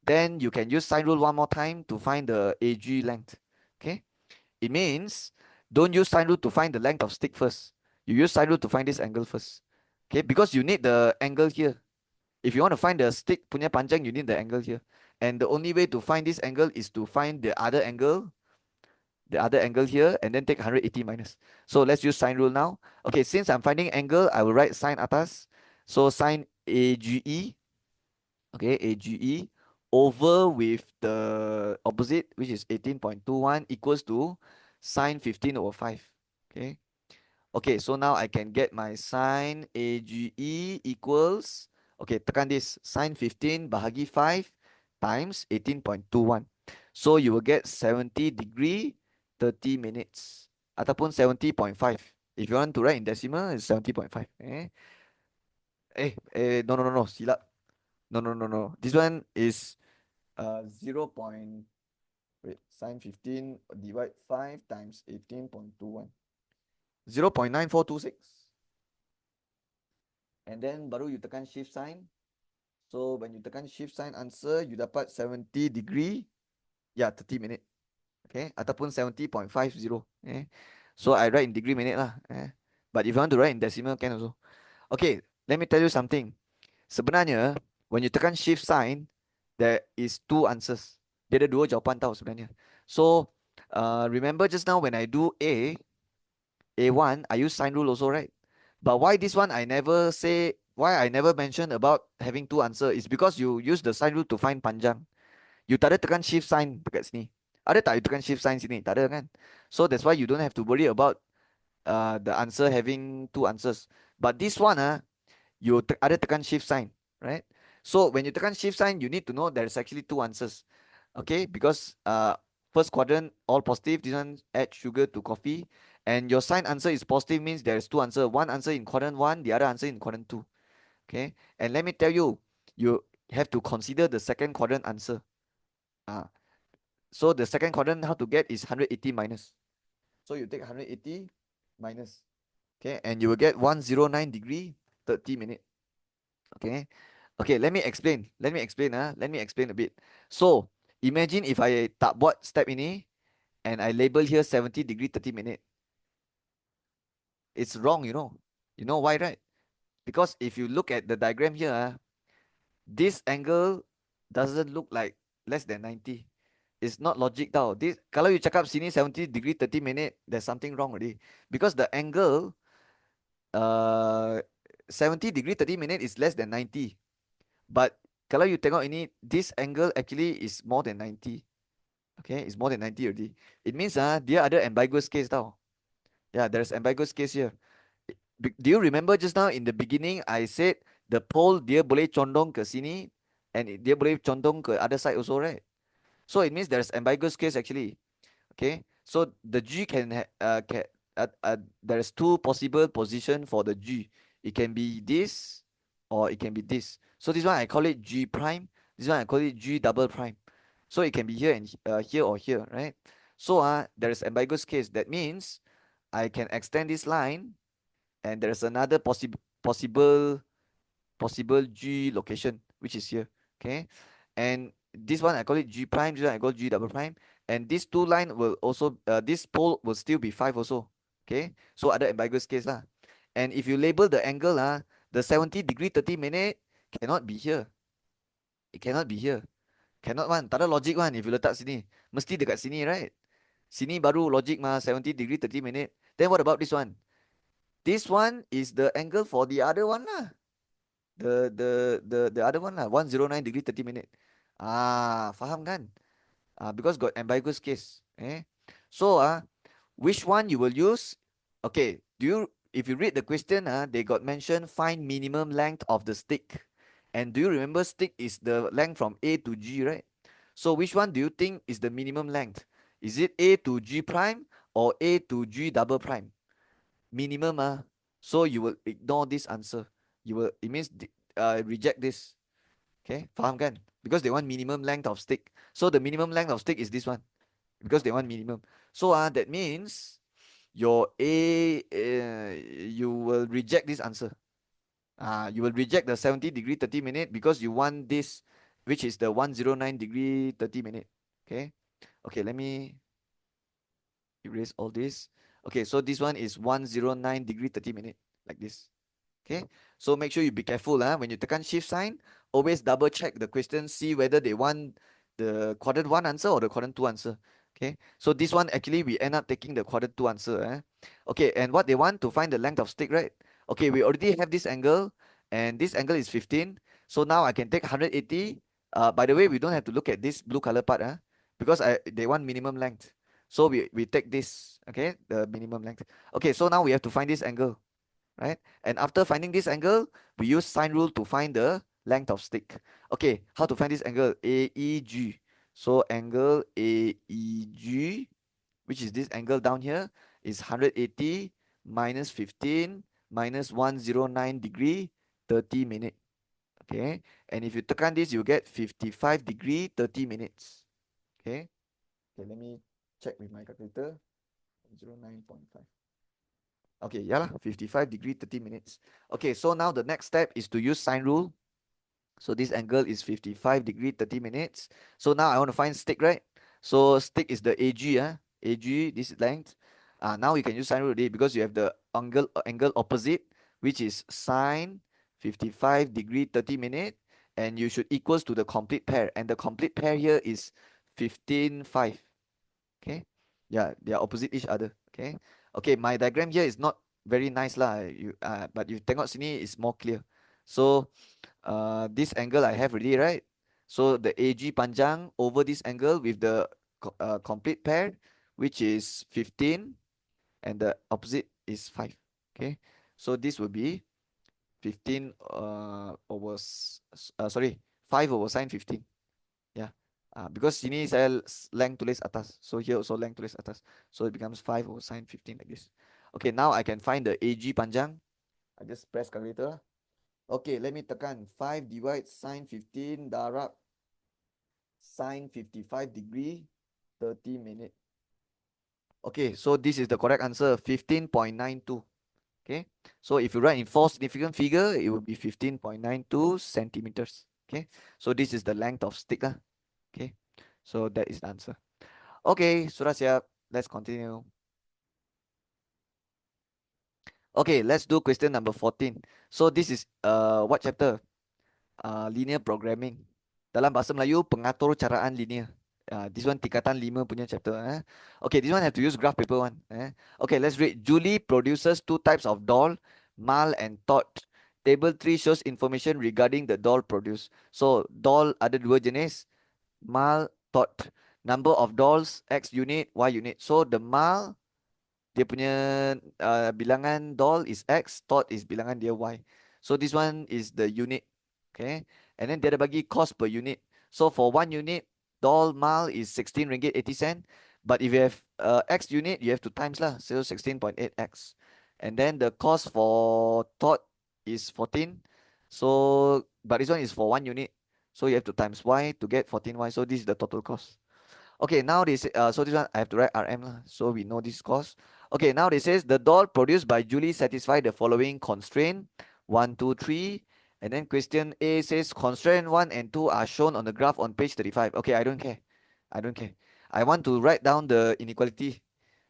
then you can use sine rule one more time to find the AG length, okay? It means don't use sine rule to find the length of stick first. You use sine rule to find this angle first, okay? Because you need the angle here. If you want to find the stick punya panjang, you need the angle here. And the only way to find this angle is to find the other angle here, and then take 180 minus. So let's use sine rule now. Okay, since I'm finding angle, I will write sine atas. So sine AGE, okay, AGE over with the opposite, which is 18.21 equals to sine 15 over 5. Okay. Okay, so now I can get my sine AGE equals, okay, tekan this, sine 15 bahagi 5 times 18.21. So you will get 70 degree 30 minutes ataupun 70.5. If you want to write in decimal, it's 70.5. No, no, no, no, silap. No, no, no, no. This one is 0. Wait, sine 15 divide 5 times 18.21. 0.9426. And then baru you tekan shift sign. So when you tekan shift sign answer, you dapat 70 degree. Yeah, 30 minute. Okay, ataupun 70.50. So I write in degree minute lah. But if you want to write in decimal, can also. Okay, let me tell you something. Sebenarnya, when you tekan shift sign, there is two answers. Dia ada dua jawapan tau sebenarnya. So, remember just now when I do A1, I use sine rule also, right? But why this one I never say, why I never mention about having two answer is because you use the sine rule to find panjang. You tak ada tekan shift sign dekat sini. Ada tak you tekan shift sign sini? Tak ada kan? So that's why you don't have to worry about the answer having two answers. But this one, you ada tekan shift sign, right? So when you tekan shift sign, you need to know there's actually two answers. Okay, because first quadrant all positive, this one add sugar to coffee, and your sign answer is positive means there's two answer. One answer in quadrant 1, the other answer in quadrant 2. Okay, and let me tell you, you have to consider the second quadrant answer. So the second quadrant how to get is 180 minus. So you take 180 minus. Okay, and you will get 109 degree 30 minute. Okay. Okay, let me explain. Let me explain. Let me explain a bit. So imagine if I tak buat step ini and I label here 70 degree 30 minute. It's wrong, you know. You know why, right? Because if you look at the diagram here, this angle doesn't look like less than 90. It's not logic tau. This, kalau you cakap sini 70 degree 30 minute, there's something wrong already. Because the angle 70 degree 30 minute is less than 90. But kalau you tengok ini, this angle actually is more than 90. Okay, it's more than 90 already. It means dia ada ambiguous case tau. Yeah, there's ambiguous case here. Do you remember just now in the beginning I said the pole dia boleh condong ke sini and dia boleh condong ke other side also, right? So it means there's ambiguous case actually. Okay, so the G there's two possible position for the G. It can be this or it can be this. So this one I call it G prime. This one I call it G double prime. So it can be here and here or here, right? So there is ambiguous case. That means I can extend this line, and there's another possible G location, which is here. Okay, and this one I call it G prime. This one I call G double prime. And these two line will also this pole will still be 5 also. Okay, so other ambiguous case lah. And if you label the angle the 70 degree 30 minute cannot be here. It cannot be here. Cannot one. Tak ada logic one if you letak sini. Mesti dekat sini, right? Sini baru logic mah, 70 degree 30 minute. Then what about this one? This one is the angle for the other one lah. The other one lah, 109 degree 30 minute. Faham kan? Because got ambiguous case. So which one you will use? Okay, if you read the question, they got mentioned find minimum length of the stick. And do you remember stick is the length from A to G, right? So which one do you think is the minimum length? Is it A to G prime or A to G double prime? Minimum, so you will ignore this answer. It means reject this. Okay, faham kan? Because they want minimum length of stick. So the minimum length of stick is this one. Because they want minimum. So that means your A, you will reject this answer. You will reject the 70 degree 30 minute because you want this, which is the 109 degree 30 minute. Okay. Okay, let me erase all this. Okay, so this one is 109 degree 30 minute, like this. Okay, so make sure you be careful when you tekan shift sign, always double check the question, see whether they want the quadrant 1 answer or the quadrant 2 answer. Okay, so this one actually we end up taking the quadrant 2 answer. Okay, and what they want to find the length of stick, right? Okay, we already have this angle, and this angle is 15. So now I can take 180. By the way, we don't have to look at this blue color part, because they want minimum length. So we take this, okay, the minimum length. Okay, so now we have to find this angle, right? And after finding this angle, we use sine rule to find the length of stick. Okay, how to find this angle? AEG. So angle AEG, which is this angle down here, is 180 minus 15 minus 109 degree 30 minute. Okay, and if you tekan this, you get 55 degree 30 minutes. Okay, let me check with my calculator. 09.5. Okay, yeah lah, 55 degree 30 minutes. Okay, so now the next step is to use sine rule. So this angle is 55 degree 30 minutes. So now I want to find stick, right? So stick is the AG, AG, this length. Now you can use sine rule already because you have the angle opposite, which is sine 55 degree 30 minute, and you should equals to the complete pair. And the complete pair here is 15.5. Okay, yeah, they are opposite each other. Okay, okay, my diagram here is not very nice lah, but you tengok sini is more clear. So this angle I have already, right? So the AG panjang over this angle with the complete pair, which is 15, and the opposite is 5. Okay, so this will be 15 sorry, 5 over sine 15. Yeah. Because sini saya length tulis atas. So here also length tulis atas. So it becomes 5 over sine 15 like this. Okay, now I can find the AG panjang. I just press calculator. Okay, let me tekan 5 divide sine 15 darab sine 55 degree 30 minute. Okay, so this is the correct answer, 15.92. Okay, so if you write in 4 significant figure, it will be 15.92 centimeters. Okay, so this is the length of stick. Okay, so that is the answer. Okay, sudah siap. Let's continue. Okay, let's do question number 14. So this is what chapter? Linear programming. Dalam bahasa Melayu, pengatur caraan linear. This one tingkatan 5 punya chapter. Okay, this one have to use graph paper one. Okay, let's read. Julie produces 2 types of doll, Mal and Todd. Table 3 shows information regarding the doll produced. So, doll ada 2 jenis, Mal, Todd. Number of dolls, X unit, Y unit. So, the Mal, dia punya bilangan doll is X, Todd is bilangan dia Y. So this one is the unit. Okay. And then dia ada bagi cost per unit. So for 1 unit, doll mal is 16 ringgit 80 cent. But if you have X unit, you have to times lah. So 16.8X. And then the cost for Todd is 14. So, but this one is for 1 unit. So you have to times Y to get 14Y. So this is the total cost. Okay, now they say, so this one I have to write RM lah, so we know this cost. Okay, now they says the doll produced by Julie satisfy the following constraint 1, 2, 3, and then question A says constraint 1 and 2 are shown on the graph on page 35. Okay, I don't care. I don't care. I want to write down the inequality.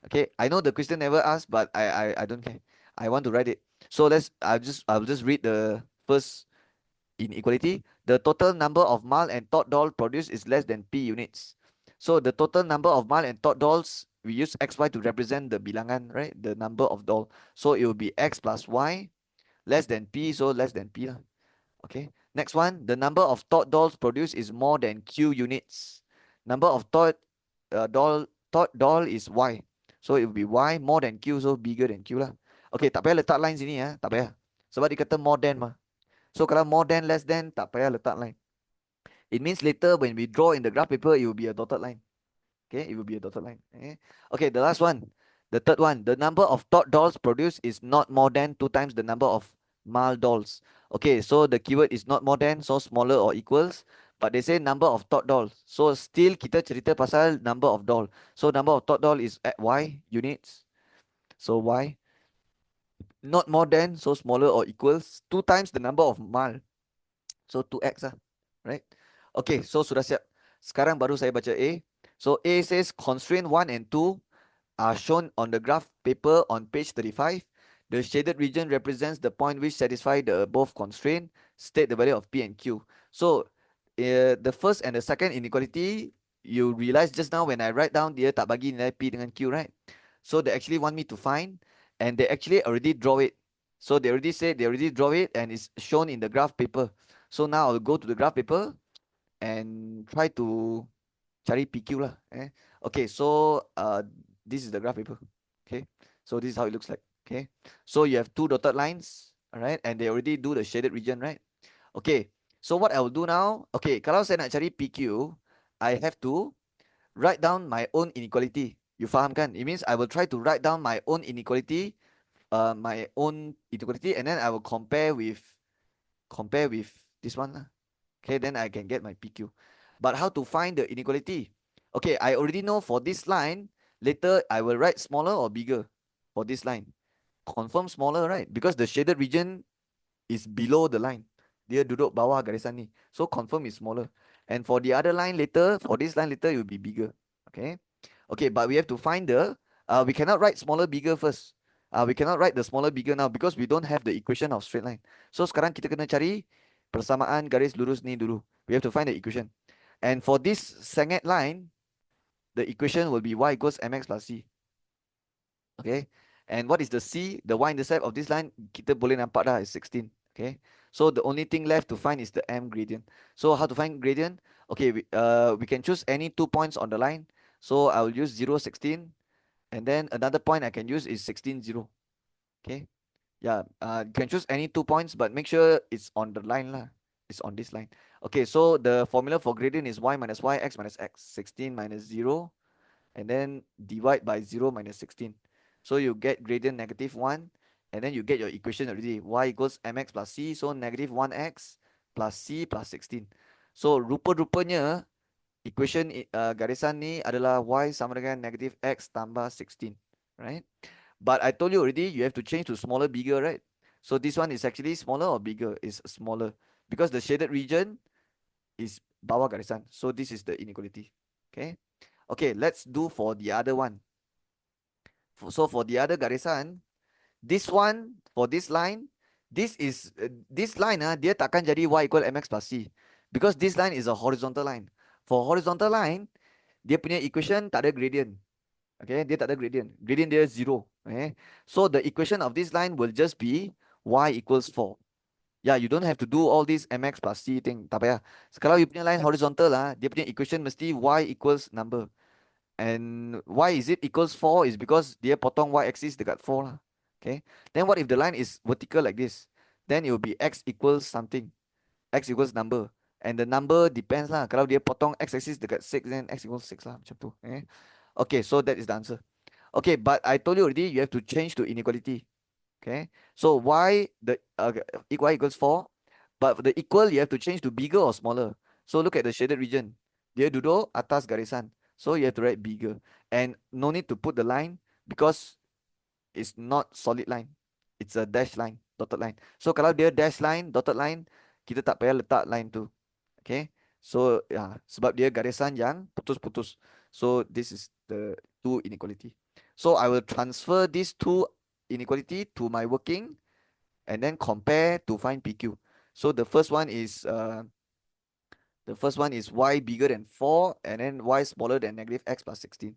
Okay, I know the question never asked, but I don't care. I want to write it. So I'll just read the first inequality. The total number of Mal and Todd doll produced is less than P units. So the total number of Mal and Todd dolls we use xy to represent the bilangan, right? The number of doll. So it will be x plus y less than p, so less than p lah. Okay. Next one, the number of thought dolls produced is more than q units. Number of thought doll is y. So it will be y more than q, so bigger than q lah. Okay, tak payah letak line sini ya, tak payah. Sebab dia kata more than mah. So kalau more than less than tak payah letak line. It means later when we draw in the graph paper, it will be a dotted line. Okay, it will be a dotted line. Okay, the last one, the third one, the number of thought dolls produced is not more than 2 times the number of mal dolls. Okay, so the keyword is not more than, so smaller or equals. But they say number of thought dolls. So still kita cerita pasal number of doll. So number of thought doll is at y units. So y not more than, so smaller or equals 2 times the number of mal. So 2x lah, right? Okay, so sudah siap. Sekarang baru saya baca A. So A says constraint 1 and 2 are shown on the graph paper on page 35. The shaded region represents the point which satisfy the above constraint. State the value of P and Q. So the first and the second inequality, you realize just now when I write down dia tak bagi nilai P dengan Q, right? So they actually want me to find, and they actually already draw it. So they already said they already draw it and it's shown in the graph paper. So now I'll go to the graph paper and try to cari PQ lah. Okay, so this is the graph paper. Okay, so this is how it looks like. Okay, so you have 2 dotted lines, all right, and they already do the shaded region, right? Okay, so what I will do now, okay, kalau saya nak cari PQ, I have to write down my own inequality. You faham kan? It means I will try to write down my own inequality, and then I will compare with this one lah. Okay, then I can get my PQ. But how to find the inequality? Okay, I already know for this line, later I will write smaller or bigger for this line. Confirm smaller, right? Because the shaded region is below the line. Dia duduk bawah garisan ni. So confirm is smaller. And for the other line later, for this line later, it will be bigger. Okay. Okay, but we have to find we cannot write smaller, bigger first. We cannot write the smaller, bigger now because we don't have the equation of straight line. So sekarang kita kena cari persamaan garis lurus ni dulu. We have to find the equation. And for this sengit line, the equation will be y equals mx plus c. Okay. And what is the c? The y-intercept of this line, kita boleh nampak dah is 16. Okay. So the only thing left to find is the m gradient. So how to find gradient? Okay, we can choose any 2 points on the line. So I will use 0, 16. And then another point I can use is 16, 0. Okay. Yeah, you can choose any 2 points, but make sure it's on the line lah. It's on this line. Okay, so the formula for gradient is y minus y, x minus x. 16 minus 0. And then divide by 0 minus 16. So you get gradient negative 1. And then you get your equation already. Y equals mx plus c. So negative 1x plus c plus 16. So rupa-rupanya equation garisan ni adalah y sama dengan negative x tambah 16. Right? But I told you already, you have to change to smaller, bigger, right? So this one is actually smaller or bigger? It's smaller. Because the shaded region is bawah garisan. So this is the inequality. Okay? Okay, let's do for the other one. So for the other garisan, this one, for this line, this line, dia takkan jadi y equal mx plus c. Because this line is a horizontal line. For horizontal line, dia punya equation tak ada gradient. Okay, dia tak ada gradient. Gradient dia 0. Okay, so the equation of this line will just be y equals 4. Yeah, you don't have to do all this mx plus c thing. Tak payah. Kalau you punya line horizontal lah, dia punya equation mesti y equals number. And why is it equals 4 is because dia potong y-axis dekat 4 lah. Okay, then what if the line is vertical like this? Then it will be x equals something. X equals number. And the number depends lah. Kalau dia potong x-axis dekat 6, then x equals 6 lah. Macam tu. Okay, so that is the answer. Okay, but I told you already, you have to change to inequality. Okay, so y equals 4, but the equal you have to change to bigger or smaller. So look at the shaded region. Dia duduk atas garisan. So you have to write bigger. And no need to put the line because it's not solid line. It's a dash line, dotted line. So kalau dia dash line, dotted line, kita tak payah letak line tu. Okay, so sebab dia garisan yang putus-putus. So this is the 2 inequality. So I will transfer these 2 inequality to my working and then compare to find PQ. So the first one is y bigger than 4 and then y smaller than negative x plus 16.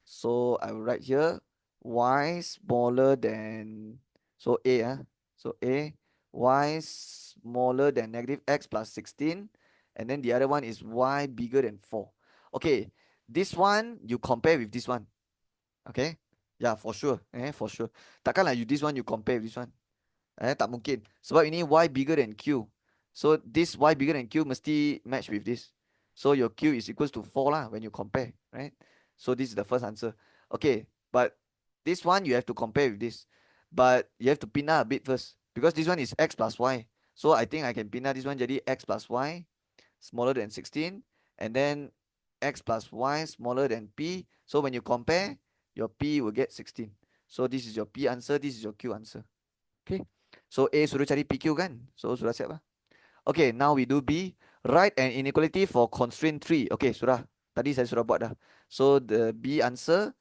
So I will write here y smaller than, so a, so a, y smaller than negative x plus 16, and then the other one is y bigger than 4. Okay, this one you compare with this one. Okay, yeah, for sure, for sure. Takkan lah you this one you compare with this one. Tak mungkin. Sebab ini y bigger than q. So this y bigger than q mesti match with this. So your q is equals to 4 lah when you compare, right? So this is the first answer. Okay, but this one you have to compare with this. But you have to pindah a bit first. Because this one is x plus y. So I think I can pindah this one jadi x plus y smaller than 16. And then x plus y smaller than p. So when you compare, your p will get 16. So this is your p answer, this is your q answer. Okay. So A suruh cari PQ kan? So sudah siap lah. Okay, now we do B. Write an inequality for constraint 3. Okay, sudah. Tadi saya sudah buat dah. So the B answer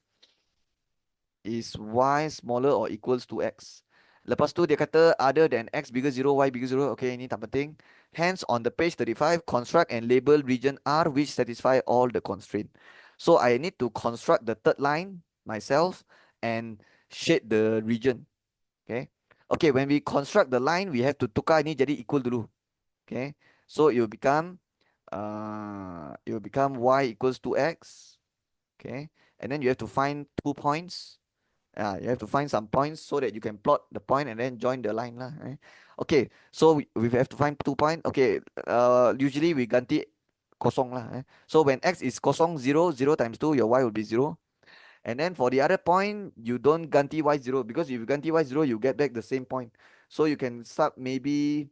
is y smaller or equals to x. Lepas tu dia kata other than x bigger 0, y bigger 0. Okay, ini tak penting. Hence on the page 35, construct and label region R which satisfy all the constraint. So I need to construct the third line myself and shade the region. Okay. Okay, when we construct the line, we have to tukar ini jadi equal dulu. Okay. So it will become y equals to x. Okay. And then you have to find 2 points. You have to find some points so that you can plot the point and then join the line lah. Right? Okay. So we have to find 2 points. Okay. Usually we ganti kosong lah. So when x is kosong 0, 0 times 2, your y will be 0. And then for the other point, you don't ganti y0 because if you ganti y0, you get back the same point. So you can start maybe,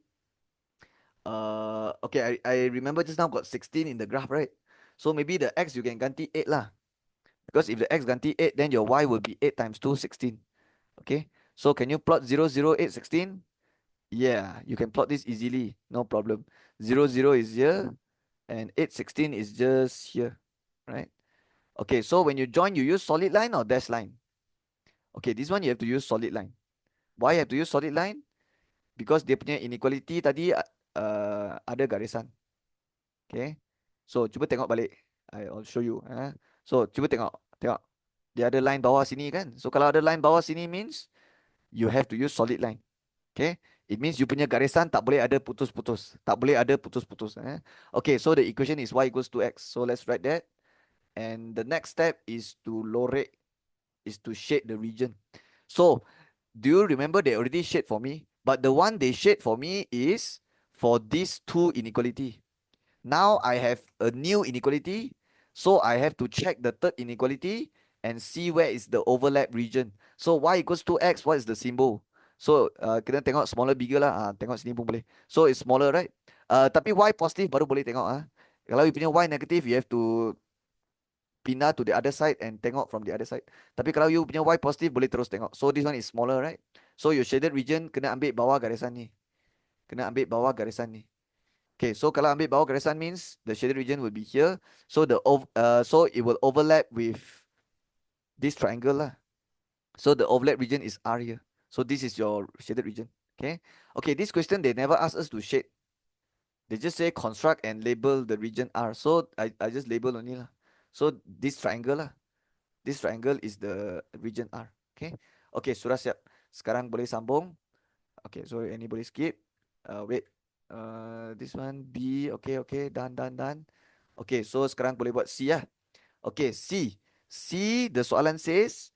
okay, I remember just now got 16 in the graph, right? So maybe the x you can ganti 8 lah. Because if the x ganti 8, then your y will be 8 times 2, 16. Okay, so can you plot 0, 0, 8, 16? Yeah, you can plot this easily, no problem. 0, 0 is here, and 8, 16 is just here, right? Okay, so when you join, you use solid line or dash line? Okay, this one you have to use solid line. Why you have to use solid line? Because dia punya inequality tadi ada garisan. Okay. So cuba tengok balik. I'll show you. So cuba tengok. Tengok. Dia ada line bawah sini kan. So kalau ada line bawah sini means you have to use solid line. Okay. It means you punya garisan tak boleh ada putus-putus. Tak boleh ada putus-putus. Okay. So the equation is y equals to x. So let's write that. And the next step is to lorate, is to shade the region. So do you remember they already shade for me? But the one they shade for me is for these two inequality. Now I have a new inequality. So I have to check the third inequality and see where is the overlap region. So y equals to x, what is the symbol? So kena tengok smaller bigger lah. Tengok sini pun boleh. So it's smaller, right? Tapi y positive baru boleh tengok. Kalau you punya y negative, you have to pindah to the other side and tengok from the other side. Tapi kalau you punya y positive, boleh terus tengok. So this one is smaller, right? So your shaded region kena ambil bawah garisan ni. Kena ambil bawah garisan ni. Okay, so kalau ambil bawah garisan means the shaded region will be here. So so it will overlap with this triangle lah. So the overlap region is R here. So this is your shaded region. Okay. Okay, this question they never ask us to shade. They just say construct and label the region R. So I just label only lah. So this triangle lah. This triangle is the region R. Okay. Okay, sudah siap. Sekarang boleh sambung. Okay, so anybody skip? Wait. This one B. Okay, okay. Done, done, done. Okay, so sekarang boleh buat C lah. Okay, C. C, the soalan says,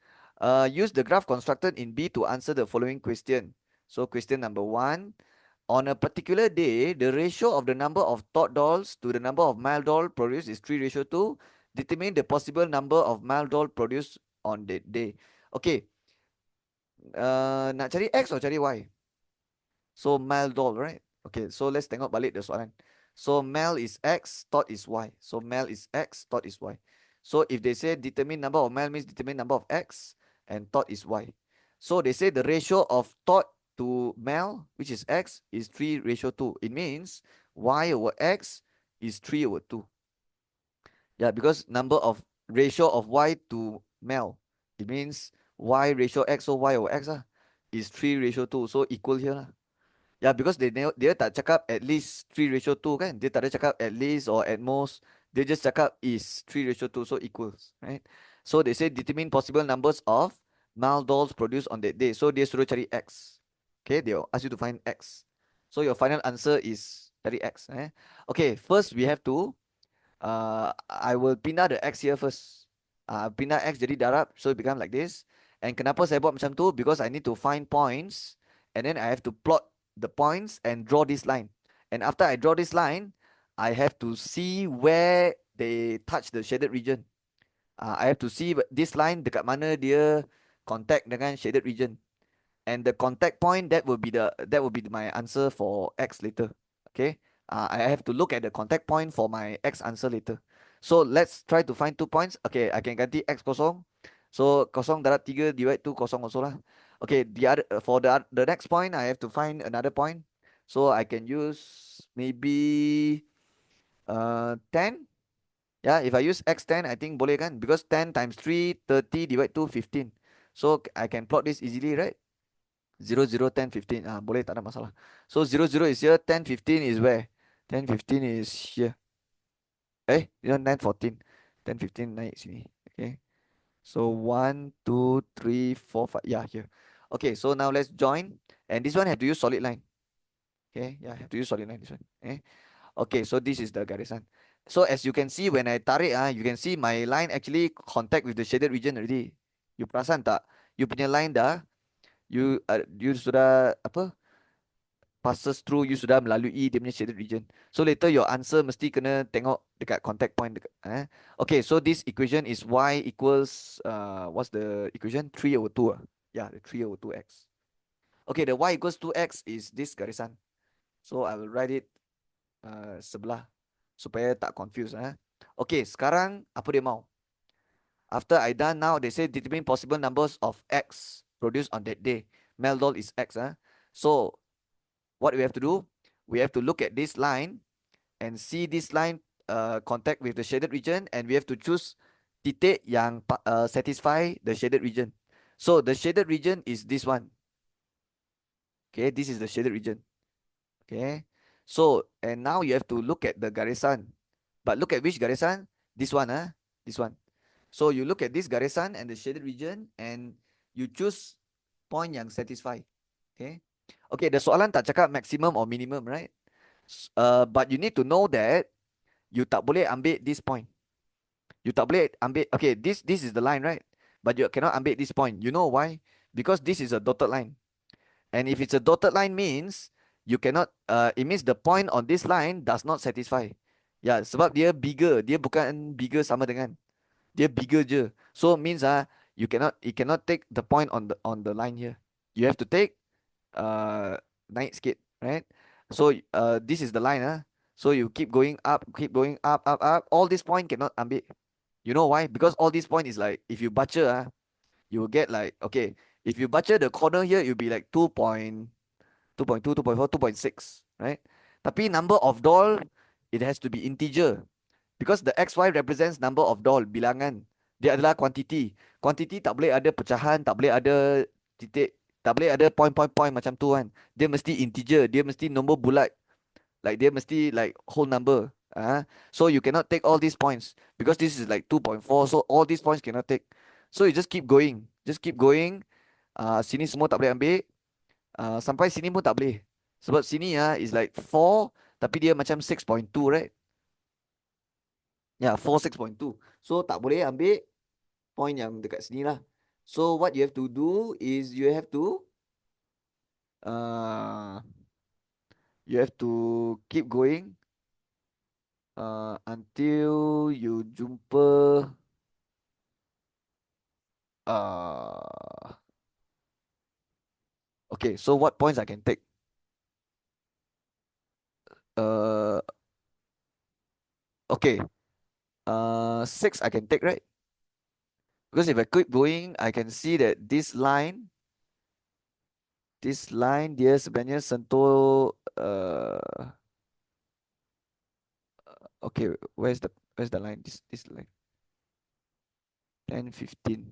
use the graph constructed in B to answer the following question. So question number 1. On a particular day, the ratio of the number of Tot dolls to the number of Mal doll produced is 3:2. Determine the possible number of Mal doll produced on that day. Okay. Nak cari X atau cari Y? So Mal doll, right? Okay, so let's tengok balik the soalan. So Mal is X, Tot is Y. So Mal is X, Tot is Y. So if they say determine number of Mal means determine number of X and Tot is Y. So they say the ratio of Tot to Mal, which is X, is 3:2. It means Y over X is 3/2. Yeah, because number of ratio of Y to Mal, it means Y ratio X, so Y over X is 3:2. So equal here lah. Yeah, because dia tak cakap at least 3:2 kan. Dia tak ada cakap at least or at most. Dia just cakap is 3:2, so equals, right? So they say determine possible numbers of male dolls produced on that day. So dia suruh cari X. Okay, they'll ask you to find X. So your final answer is cari X. Okay, first we have to I will pindah the X here first. Pindah X jadi darab, so it become like this. And kenapa saya buat macam tu? Because I need to find points, and then I have to plot the points and draw this line. And after I draw this line, I have to see where they touch the shaded region. I have to see this line dekat mana dia contact dengan shaded region. And the contact point, that will be my answer for X later. Okay, I have to look at the contact point for my X answer later. So let's try to find 2 points. Okay, I can ganti X kosong. So kosong darab 3 divide 2 kosong also lah. Okay, the other for the next point I have to find another point. So I can use maybe 10. Yeah, if I use X10, I think boleh kan, because 10 times 3 30 divide 2 15. So I can plot this easily, right? 0 0 10 15, boleh, tak ada masalah. So 0 0 is here, 10 15 is where? 10 15 is here. 9 14. 10 15 naik sini. Okay, so 1 2 3 4 5, yeah, here. Okay, so now let's join, and this one have to use solid line. Okay, yeah, have to use solid line, this one. Okay, so this is the garisan. So as you can see, when I tarik, you can see my line actually contact with the shaded region already. You perasan tak? You punya line dah, you sudah apa, passes through, you sudah melalui dia punya shaded region. So later your answer mesti kena tengok dekat contact point dekat, Okay, so this equation is y equals what's the equation? 3/2. Yeah, the 3/2x. Okay, the y equals 2x is this garisan. So I will write it sebelah supaya tak confuse. Okay, sekarang apa dia mau? After I done, now they say determine possible numbers of X produced on that day. Male doll is X. So what we have to do? We have to look at this line and see this line contact with the shaded region, and we have to choose titik yang satisfy the shaded region. So the shaded region is this one. Okay, this is the shaded region. Okay, so and now you have to look at the garisan, but look at which garisan? This one, this one. So you look at this garisan and the shaded region, and you choose point yang satisfy. Okay, okay. The soalan tak cakap maximum or minimum, right? But you need to know that you tak boleh ambil this point. You tak boleh ambil. Okay, this is the line, right? But you cannot ambil this point. You know why? Because this is a dotted line. And if it's a dotted line means you cannot, it means the point on this line does not satisfy. Ya, sebab dia bigger, dia bukan bigger sama dengan, dia bigger je. So means it cannot take the point on the line here. You have to take naik sikit, right? So this is the line. So you keep going up, up, up. All this point cannot ambil. You know why? Because all this point is like, if you butcher, you will get like, okay, if you butcher the corner here, it'll be like 2.2, 2.4, 2.6, right? Tapi number of doll, it has to be integer. Because the XY represents number of doll, bilangan. Dia adalah quantity. Quantity tak boleh ada pecahan, tak boleh ada titik, tak boleh ada point macam tu kan. Dia mesti integer, dia mesti nombor bulat. Like dia mesti like whole number. So you cannot take all these points because this is like 2.4. So all these points cannot take. So you just keep going. Just keep going. Sini semua tak boleh ambil. Sampai sini pun tak boleh. Sebab sini is like 4 tapi dia macam 6.2, right? Yeah, 4 6.2. So tak boleh ambil point yang dekat sini lah. So what you have to do is uh, you have to keep going until you jumpa uh, okay, so what points I can take? Uh, okay. 6 I can take, right? Because if I keep going, I can see that this line dia sebenarnya sentuh okay, where's the line? This line. 10 15.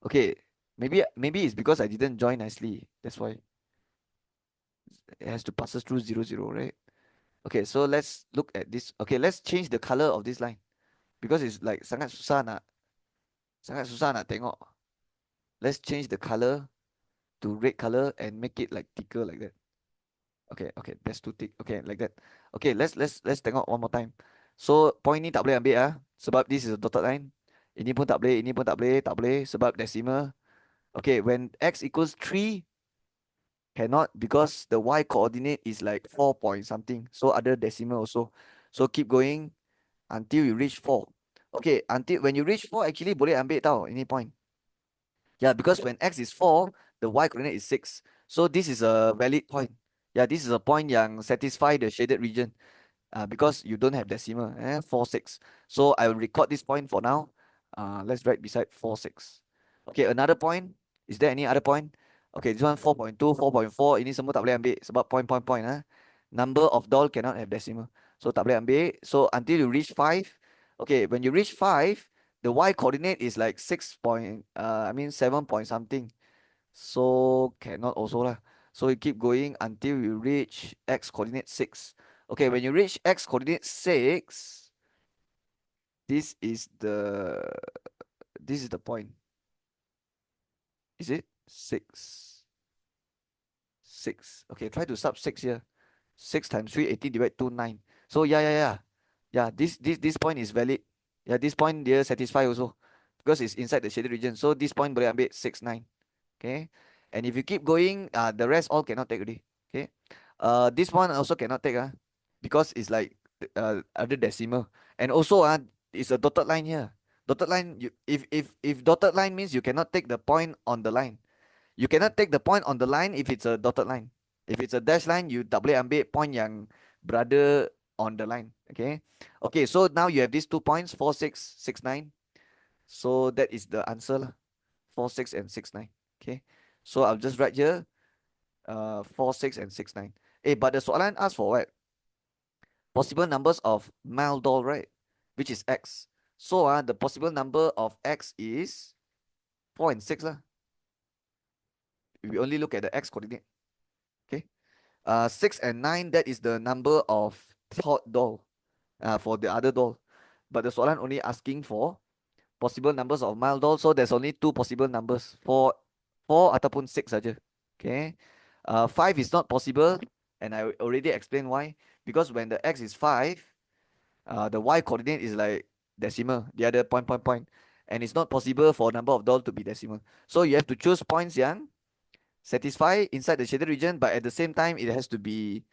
Okay, maybe it's because I didn't join nicely. That's why it has to pass us through 0 0, right? Okay, so let's look at this. Okay, let's change the color of this line because it's like sangat susah nak. Sangat susah nak tengok. Let's change the color to red color and make it like thicker like that. Okay, okay, that's too thick. Okay, like that. Okay, let's tengok one more time. So point ni tak boleh ambil ah, sebab this is a dotted line. Ini pun tak boleh, ini pun tak boleh sebab decimal. Okay, when x equals 3, cannot because the y coordinate is like 4 point something. So other decimal also. So keep going until you reach 4. Okay, until when you reach 4 actually boleh ambil tau ini point. Yeah, because when x is 4, the y coordinate is 6. So this is a valid point. Yeah, this is a point yang satisfy the shaded region. Because you don't have decimal, 4, 6. So I will record this point for now. Let's write beside 4, 6. Okay, another point. Is there any other point? Okay, this one 4.2, 4.4. Ini semua tak boleh ambil sebab point. Number of doll cannot have decimal. So tak boleh ambil. So until you reach 5. Okay, when you reach 5, the y coordinate is like 7 point something. So cannot also lah. So you keep going until you reach x coordinate 6. Okay, when you reach x coordinate 6, this is the point. Is it? 6. 6. Okay, try to sub 6 here. 6 times 3, 18 divided 2, 9. So yeah. Yeah, this point is valid. Yeah, this point dia satisfy also. Because it's inside the shaded region. So this point boleh ambil 6, 9. Okay. And if you keep going, the rest all cannot take already. Okay. This one also cannot take, because it's like other decimal. And also it's a dotted line here. Dotted line, if dotted line means you cannot take the point on the line. You cannot take the point on the line if it's a dotted line. If it's a dash line, you tak boleh ambil point yang berada on the line. Okay. Okay, so now you have these 2 points, 4, 6, 6, 9. So that is the answer lah. 4, 6, and 6, 9. Okay. So I'll just write here 4, 6, and 6, 9. But the soalan asks for what? Possible numbers of mile doll, right? Which is x. So the possible number of x is 4 and 6 lah. We only look at the x coordinate. Okay. 6 and 9, that is the number of third doll for the other doll. But the soalan only asking for possible numbers of mile doll. So there's only 2 possible numbers. 4 ataupun 6 saja. Okay. 5 is not possible. And I already explained why. Because when the x is 5, the y coordinate is like decimal. The other point. And it's not possible for number of doll to be decimal. So you have to choose points yang satisfy inside the shaded region, but at the same time it has to be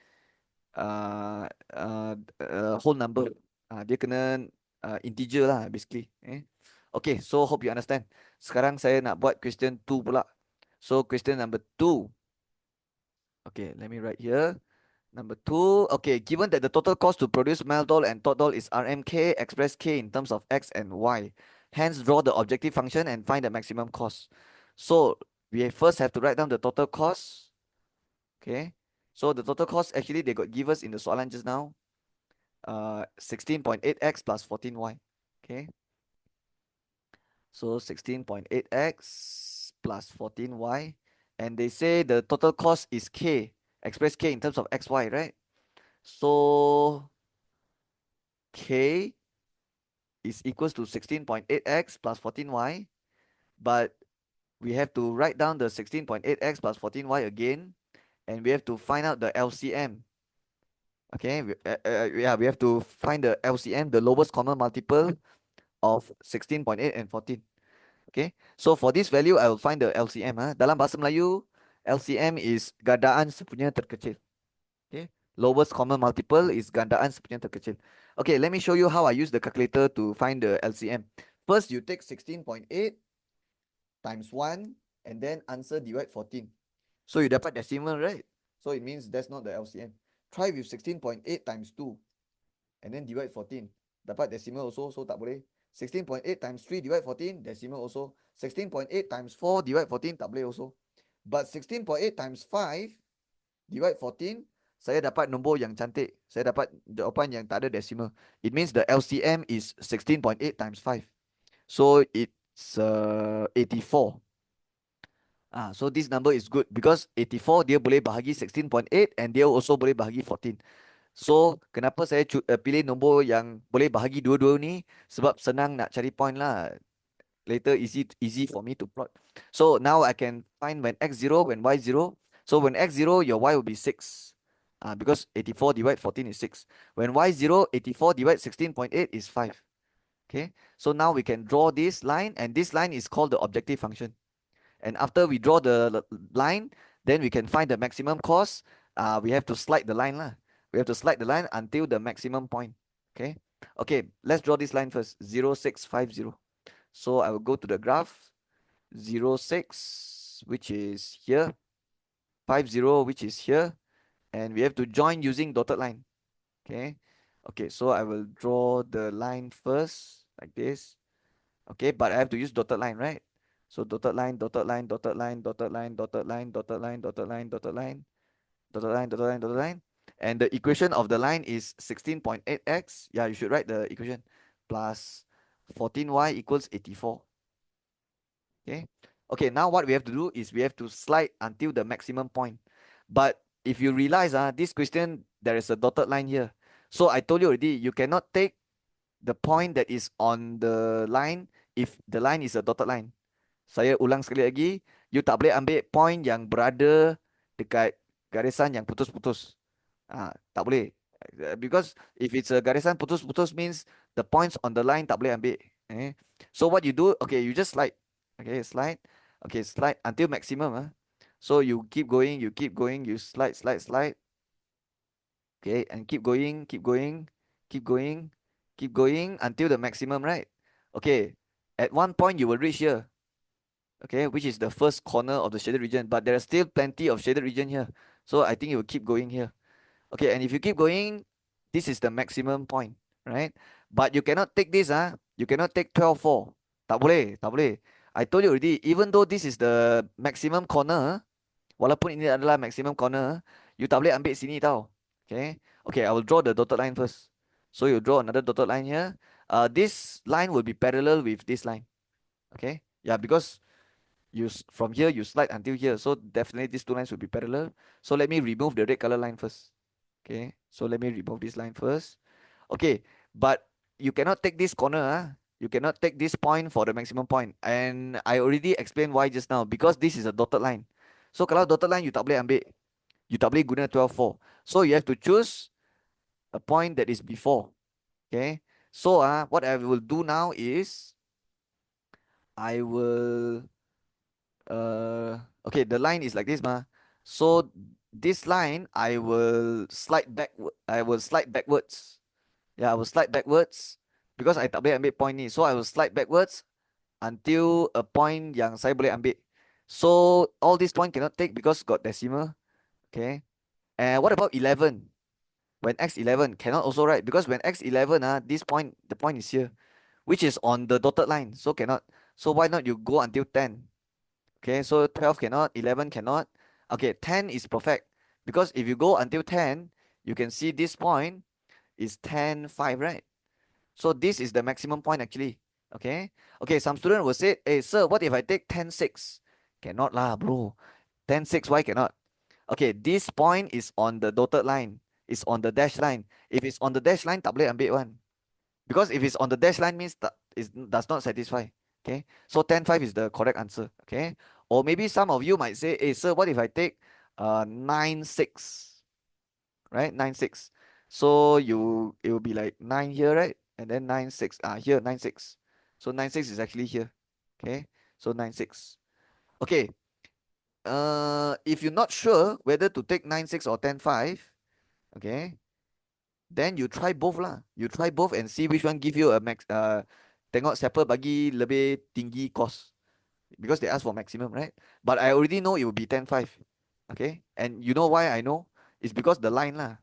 whole number. Dia kena integer lah basically. Okay, so hope you understand. Sekarang saya nak buat question 2 pula. So question number 2. Okay, let me write here. Number 2. Okay, given that the total cost to produce male doll and tot doll is RMK, express K in terms of X and Y. Hence, draw the objective function and find the maximum cost. So we first have to write down the total cost. Okay. So the total cost actually they got give us in the soalan just now. 16.8x plus 14y. Okay. So 16.8x plus 14y. And they say the total cost is k. Express k in terms of xy, right? So k is equals to 16.8x plus 14y. But we have to write down the 16.8x plus 14y again. And we have to find out the LCM. Okay, we have to find the LCM, the lowest common multiple of 16.8 and 14. Okay, so for this value, I will find the LCM. Dalam bahasa Melayu, LCM is gandaan sepunya terkecil. Okay, lowest common multiple is gandaan sepunya terkecil. Okay, let me show you how I use the calculator to find the LCM. First, you take 16.8 times 1 and then answer divide 14. So you dapat decimal, right? So it means that's not the LCM. Try with 16.8 times 2 and then divide 14. Dapat decimal also, so tak boleh. 16.8 times 3 divide 14, decimal also. 16.8 times 4 divide 14, tak boleh also. But 16.8 times 5 divide 14, saya dapat nombor yang cantik. Saya dapat jawapan yang tak ada decimal. It means the LCM is 16.8 times 5. So it's 84. So this number is good because 84 dia boleh bahagi 16.8 and dia also boleh bahagi 14. So kenapa saya pilih nombor yang boleh bahagi dua-dua ni? Sebab senang nak cari point lah. later easy for me to plot. So now I can find when x 0, when y 0. So when x 0, your y will be 6. Because 84 divided 14 is 6. When y 0, 84 divided 16.8 is 5. Okay, so now we can draw this line, and this line is called the objective function. And after we draw the line, then we can find the maximum cost. We have to slide the line lah. We have to slide the line until the maximum point. Okay. Okay, let's draw this line first. 0, 6, 5, 0. So I will go to the graph. 0, 6, which is here. 5, 0, which is here. And we have to join using dotted line. Okay. Okay, so I will draw the line first like this. Okay, but I have to use dotted line, right? So dotted line, dotted line, dotted line, dotted line, dotted line, dotted line, dotted line, dotted line, dotted line, dotted line, dotted line. And the equation of the line is 16.8x. Yeah, you should write the equation. Plus 14y equals 84. Okay. Okay, now what we have to do is we have to slide until the maximum point. But if you realize, this question, there is a dotted line here. So I told you already, you cannot take the point that is on the line if the line is a dotted line. Saya ulang sekali lagi, you tak boleh ambil point yang berada dekat garisan yang putus-putus. Tak boleh. Because if it's a garisan putus-putus means the points on the line tak boleh ambil. So what you do, okay, you just slide. Okay, slide. Okay, slide until maximum. So you keep going, you slide, slide, slide. Okay, and keep going, keep going, keep going, keep going until the maximum, right? Okay, at one point you will reach here. Okay, which is the first corner of the shaded region, but there are still plenty of shaded region here. So I think you will keep going here. Okay, and if you keep going, this is the maximum point, right? But you cannot take this, you cannot take 12, 4. Tak boleh, tak boleh. I told you already, even though this is the maximum corner, walaupun ini adalah maximum corner, you tak boleh ambil sini tau. Okay, okay, I will draw the dotted line first. So you draw another dotted line here. This line will be parallel with this line. Okay, yeah, because from here you slide until here, so definitely these two lines will be parallel. So let me remove the red color line first. Okay, so let me remove this line first. Okay, but you cannot take this corner. You cannot take this point for the maximum point. And I already explained why just now. Because this is a dotted line. So kalau dotted line you tak boleh ambil. You tak boleh guna 12, 4. So you have to choose a point that is before. Okay, so what I will do now is I will okay, the line is like this so this line I will slide back. I will slide backwards. Yeah, I will slide backwards because I tak boleh ambil point ni. So I will slide backwards until a point yang saya boleh ambil. So all these point cannot take because got decimal. Okay, and what about 11? When x11 cannot also, right? Because when x11 this point, the point is here, which is on the dotted line, so cannot. So why not you go until 10? Okay, so 12 cannot, 11 cannot. Okay, 10 is perfect because if you go until 10, you can see this point is 10, 5, right? So this is the maximum point actually. Okay, okay, some student will say, hey sir, what if I take 10, 6? Cannot lah, bro. 10, 6, why cannot? Okay, this point is on the dotted line. It's on the dash line. If it's on the dash line, tak boleh ambil one. Because if it's on the dash line means that it does not satisfy. Okay, so 10, 5 is the correct answer. Okay, or maybe some of you might say, hey sir, what if I take 9, 6? Right, 9, 6. So it will be like 9 here, right? And then 9, 6. Here 9, 6. So 9, 6 is actually here. Okay, so 9, 6. Okay, if you're not sure whether to take 9, 6 or 10, 5, okay, then you try both lah. You try both and see which one give you a max. Tengok siapa bagi lebih tinggi cost. Because they ask for maximum, right? But I already know it will be 10, 5. Okay, and you know why I know? It's because the line lah.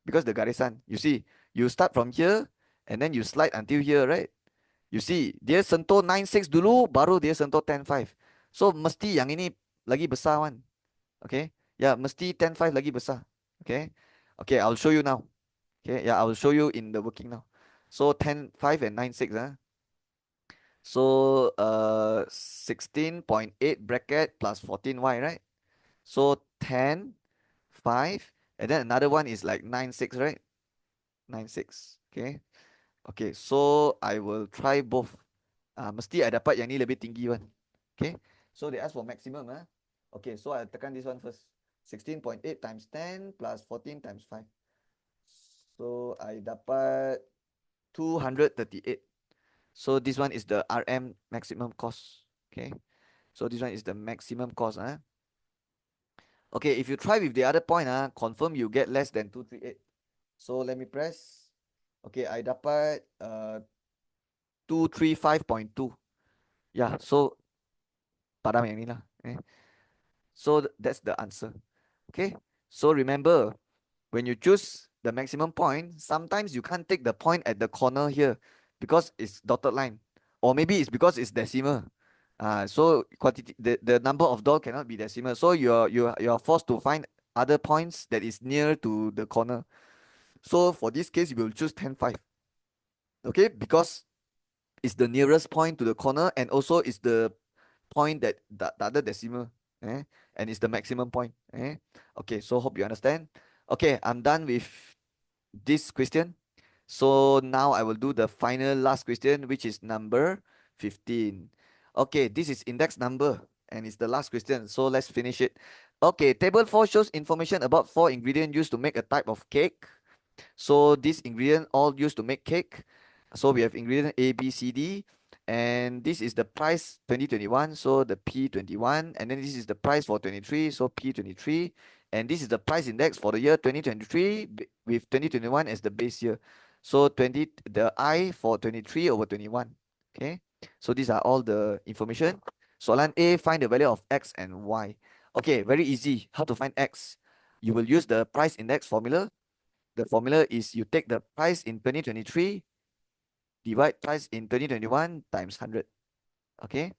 Because the garisan. You see, you start from here and then you slide until here, right? You see, dia sentuh 9, 6 dulu, baru dia sentuh 10, 5. So mesti yang ini lagi besar one. Okay, yeah, mesti 10, 5 lagi besar. Okay, okay, I'll show you now. Okay, yeah, I will show you in the working now. So 10, 5 and 9, 6. So 16.8 bracket plus 14y, right? So 10, 5, and then another one is like 9, 6, right? 9, 6. Okay. Okay, so I will try both. Mesti I dapat yang ni lebih tinggi one. Okay. So they ask for maximum. Okay, so I tekan this one first. 16.8 times 10 plus 14 times 5. So I dapat 238. So this one is the RM maximum cost. Okay. So this one is the maximum cost. Okay, if you try with the other point, confirm you get less than 238. So let me press. Okay, I dapat 235.2. Yeah, so padam yang ni lah. So that's the answer. Okay, so remember, when you choose the maximum point, sometimes you can't take the point at the corner here because it's dotted line, or maybe it's because it's decimal. So quantity, the number of dot cannot be decimal. So you're forced to find other points that is near to the corner. So for this case, you will choose 10.5. Okay, because it's the nearest point to the corner and also it's the point that the other decimal. And it's the maximum point. Okay, so hope you understand. Okay, I'm done with this question. So now I will do the final last question, which is number 15. Okay, this is index number and it's the last question. So let's finish it. Okay, table 4 shows information about 4 ingredients used to make a type of cake. So this ingredient all used to make cake. So we have ingredient A, B, C, D. And this is the price 2021, so the P21. And then this is the price for 23, so P23. And this is the price index for the year 2023 with 2021 as the base year. So the I for 23 over 21. Okay. So these are all the information. Soalan A, find the value of X and Y. Okay, very easy. How to find X? You will use the price index formula. The formula is you take the price in 2023, divide price in 2021 times 100. Okay.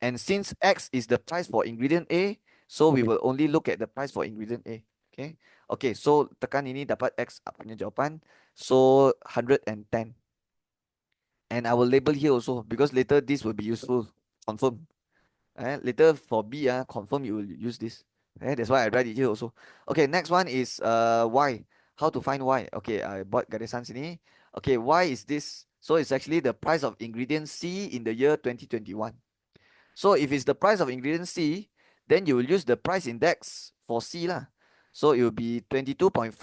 And since X is the price for ingredient A, so we will only look at the price for ingredient A. Okay. Okay, so tekan ini dapat X punya jawapan. So 110. And I will label here also because later this will be useful. Confirm. Later for B, confirm you will use this. That's why I write it here also. Okay, next one is Y. How to find Y? Okay, I bought garisan sini. Okay, Y is this. So it's actually the price of ingredient C in the year 2021. So if it's the price of ingredient C, then you will use the price index for C lah. So it will be 22.5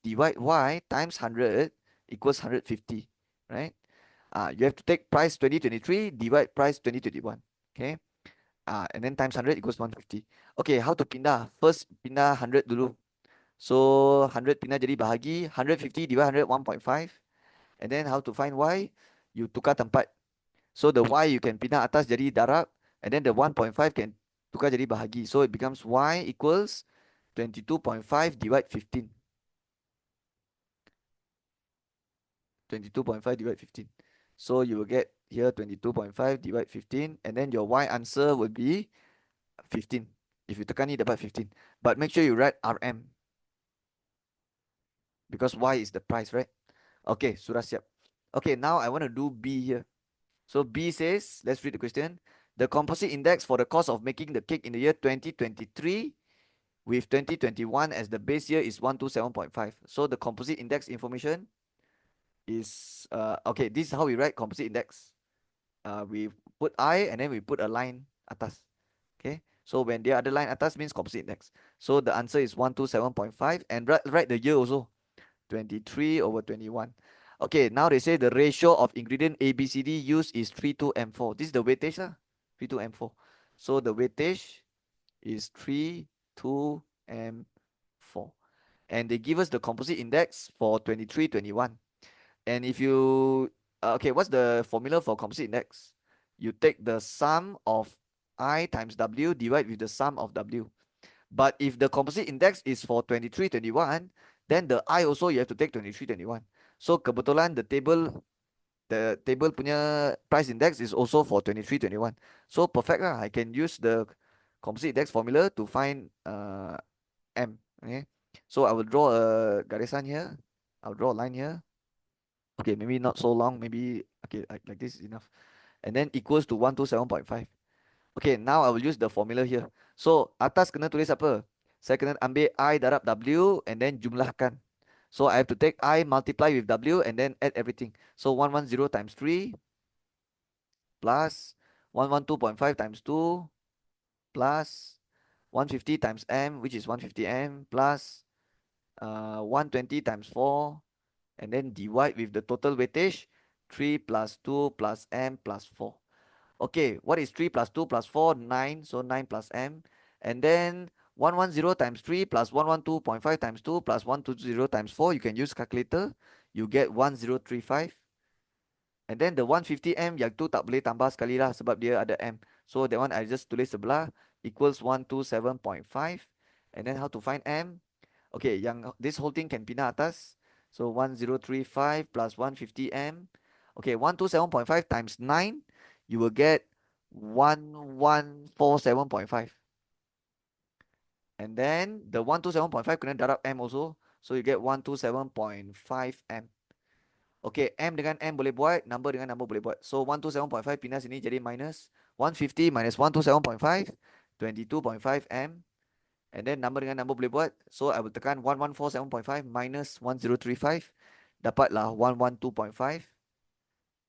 divide Y times 100 equals 150, right? You have to take price 2023 divide price 2021. Okay. And then times 100 equals 150. Okay, how to pindah? First pindah 100 dulu. So 100 pindah jadi bahagi, 150 divide 100, 1.5. And then how to find Y? You tukar tempat. So the Y you can pindah atas jadi darab, and then the 1.5 can tukar jadi bahagi. So it becomes Y equals 22.5 divide 15. 22.5 divide 15. So you will get here 22.5 divide 15, and then your Y answer will be 15. If you tekan ni dapat 15. But make sure you write RM. Because Y is the price, right? Okay, sudah siap. Okay, now I want to do B here. So B says, let's read the question. The composite index for the cost of making the cake in the year 2023 with 2021 as the base year is 127.5. So the composite index information is, okay, this is how we write composite index. We put I and then we put a line atas. Okay, so when the other line atas means composite index. So the answer is 127.5 and write the year also. 23 over 21. Okay, now they say the ratio of ingredient A, B, C, D used is 3 to M4. This is the weightage, 3 to M4. So the weightage is 3 to M4. And they give us the composite index for 23, 21. And if you, okay, what's the formula for composite index? You take the sum of I times W divide with the sum of W. But if the composite index is for 23, 21, then the I also you have to take 23, 21. So kebetulan the table punya price index is also for 23, 21. So perfect lah. I can use the composite index formula to find M. Okay. So I will draw a garisan here. I'll draw a line here. Okay, maybe not so long. Maybe okay, like this is enough. And then equals to 127.5. Okay, now I will use the formula here. So atas kena tulis apa? Saya kena ambil I darab W and then jumlahkan. So I have to take I multiply with W and then add everything. So 110 times 3 plus 112.5 times 2 plus 150 times m, which is 150m, plus 120 times 4, and then divide with the total weightage, 3 plus 2 plus m plus 4. Okay, what is 3 plus 2 plus 4? 9, so 9 plus m. And then 110 times 3 plus 112.5 times 2 plus 120 times 4, you can use calculator. You get 1035. And then the 150m yang tu tak boleh tambah sekali lah sebab dia ada m. So that one I just tulis sebelah equals 127.5. And then how to find m? Okay, yang this whole thing can pindah atas. So 1035 plus 150m. Okay, 127.5 times 9, you will get 1147.5. And then the 127.5 kena darab m also. So you get 127.5m. Okay, m dengan m boleh buat, number dengan number boleh buat. So 127.5 pindah sini jadi minus 150 minus 127.5, 22.5m. And then number dengan number boleh buat. So I will tekan 1147.5 minus 1035. Dapatlah 112.5.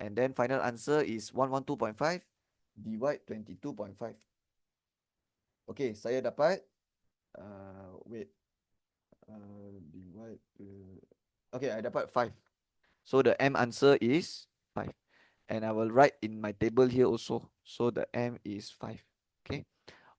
And then final answer is 112.5 divide 22.5. Okay, saya dapat wait. Divide okay, I dapat 5. So the M answer is 5. And I will write in my table here also. So the M is 5. Okay.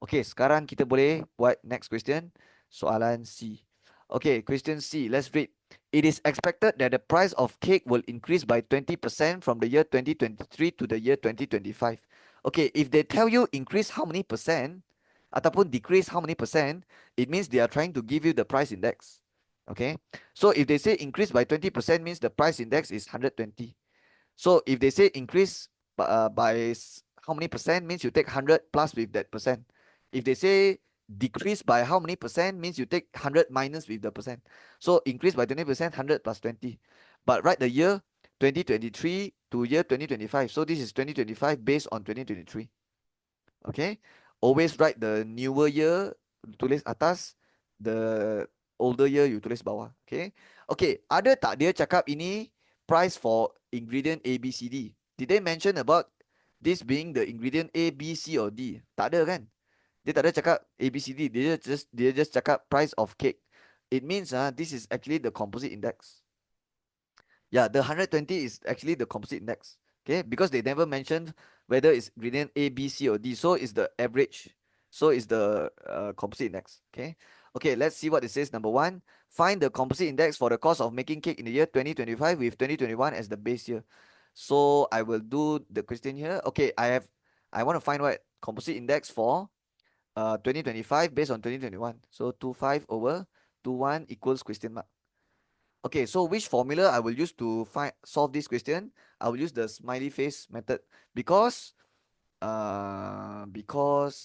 Okay, sekarang kita boleh buat next question. Soalan C. Okay, question C. Let's read. It is expected that the price of cake will increase by 20% from the year 2023 to the year 2025. Okay, if they tell you increase how many percent ataupun decrease how many percent, it means they are trying to give you the price index. Okay, so if they say increase by 20% means the price index is 120. So if they say increase by how many percent means you take 100 plus with that percent. If they say decrease by how many percent means you take 100 minus with the percent. So increase by 20%, 100 plus 20. But write the year 2023 to year 2025. So this is 2025 based on 2023. Okay. Always write the newer year, tulis atas. The older year, you tulis bawah. Okay. Okay. Ada tak dia cakap ini price for ingredient A, B, C, D? Did they mention about this being the ingredient A, B, C or D? Tak ada kan? Dia tak ada cakap A, B, C, D. Dia just cakap price of cake. It means this is actually the composite index. Yeah, the 120 is actually the composite index. Okay, because they never mentioned whether it's ingredient A, B, C, or D. So it's the average. So it's the composite index. Okay. Okay, let's see what it says. Number 1, find the composite index for the cost of making cake in the year 2025 with 2021 as the base year. So I will do the question here. Okay, I want to find what composite index for 2025 based on 2021. So 25 over 21 equals question mark. Okay, so which formula I will use to solve this question? I will use the smiley face method because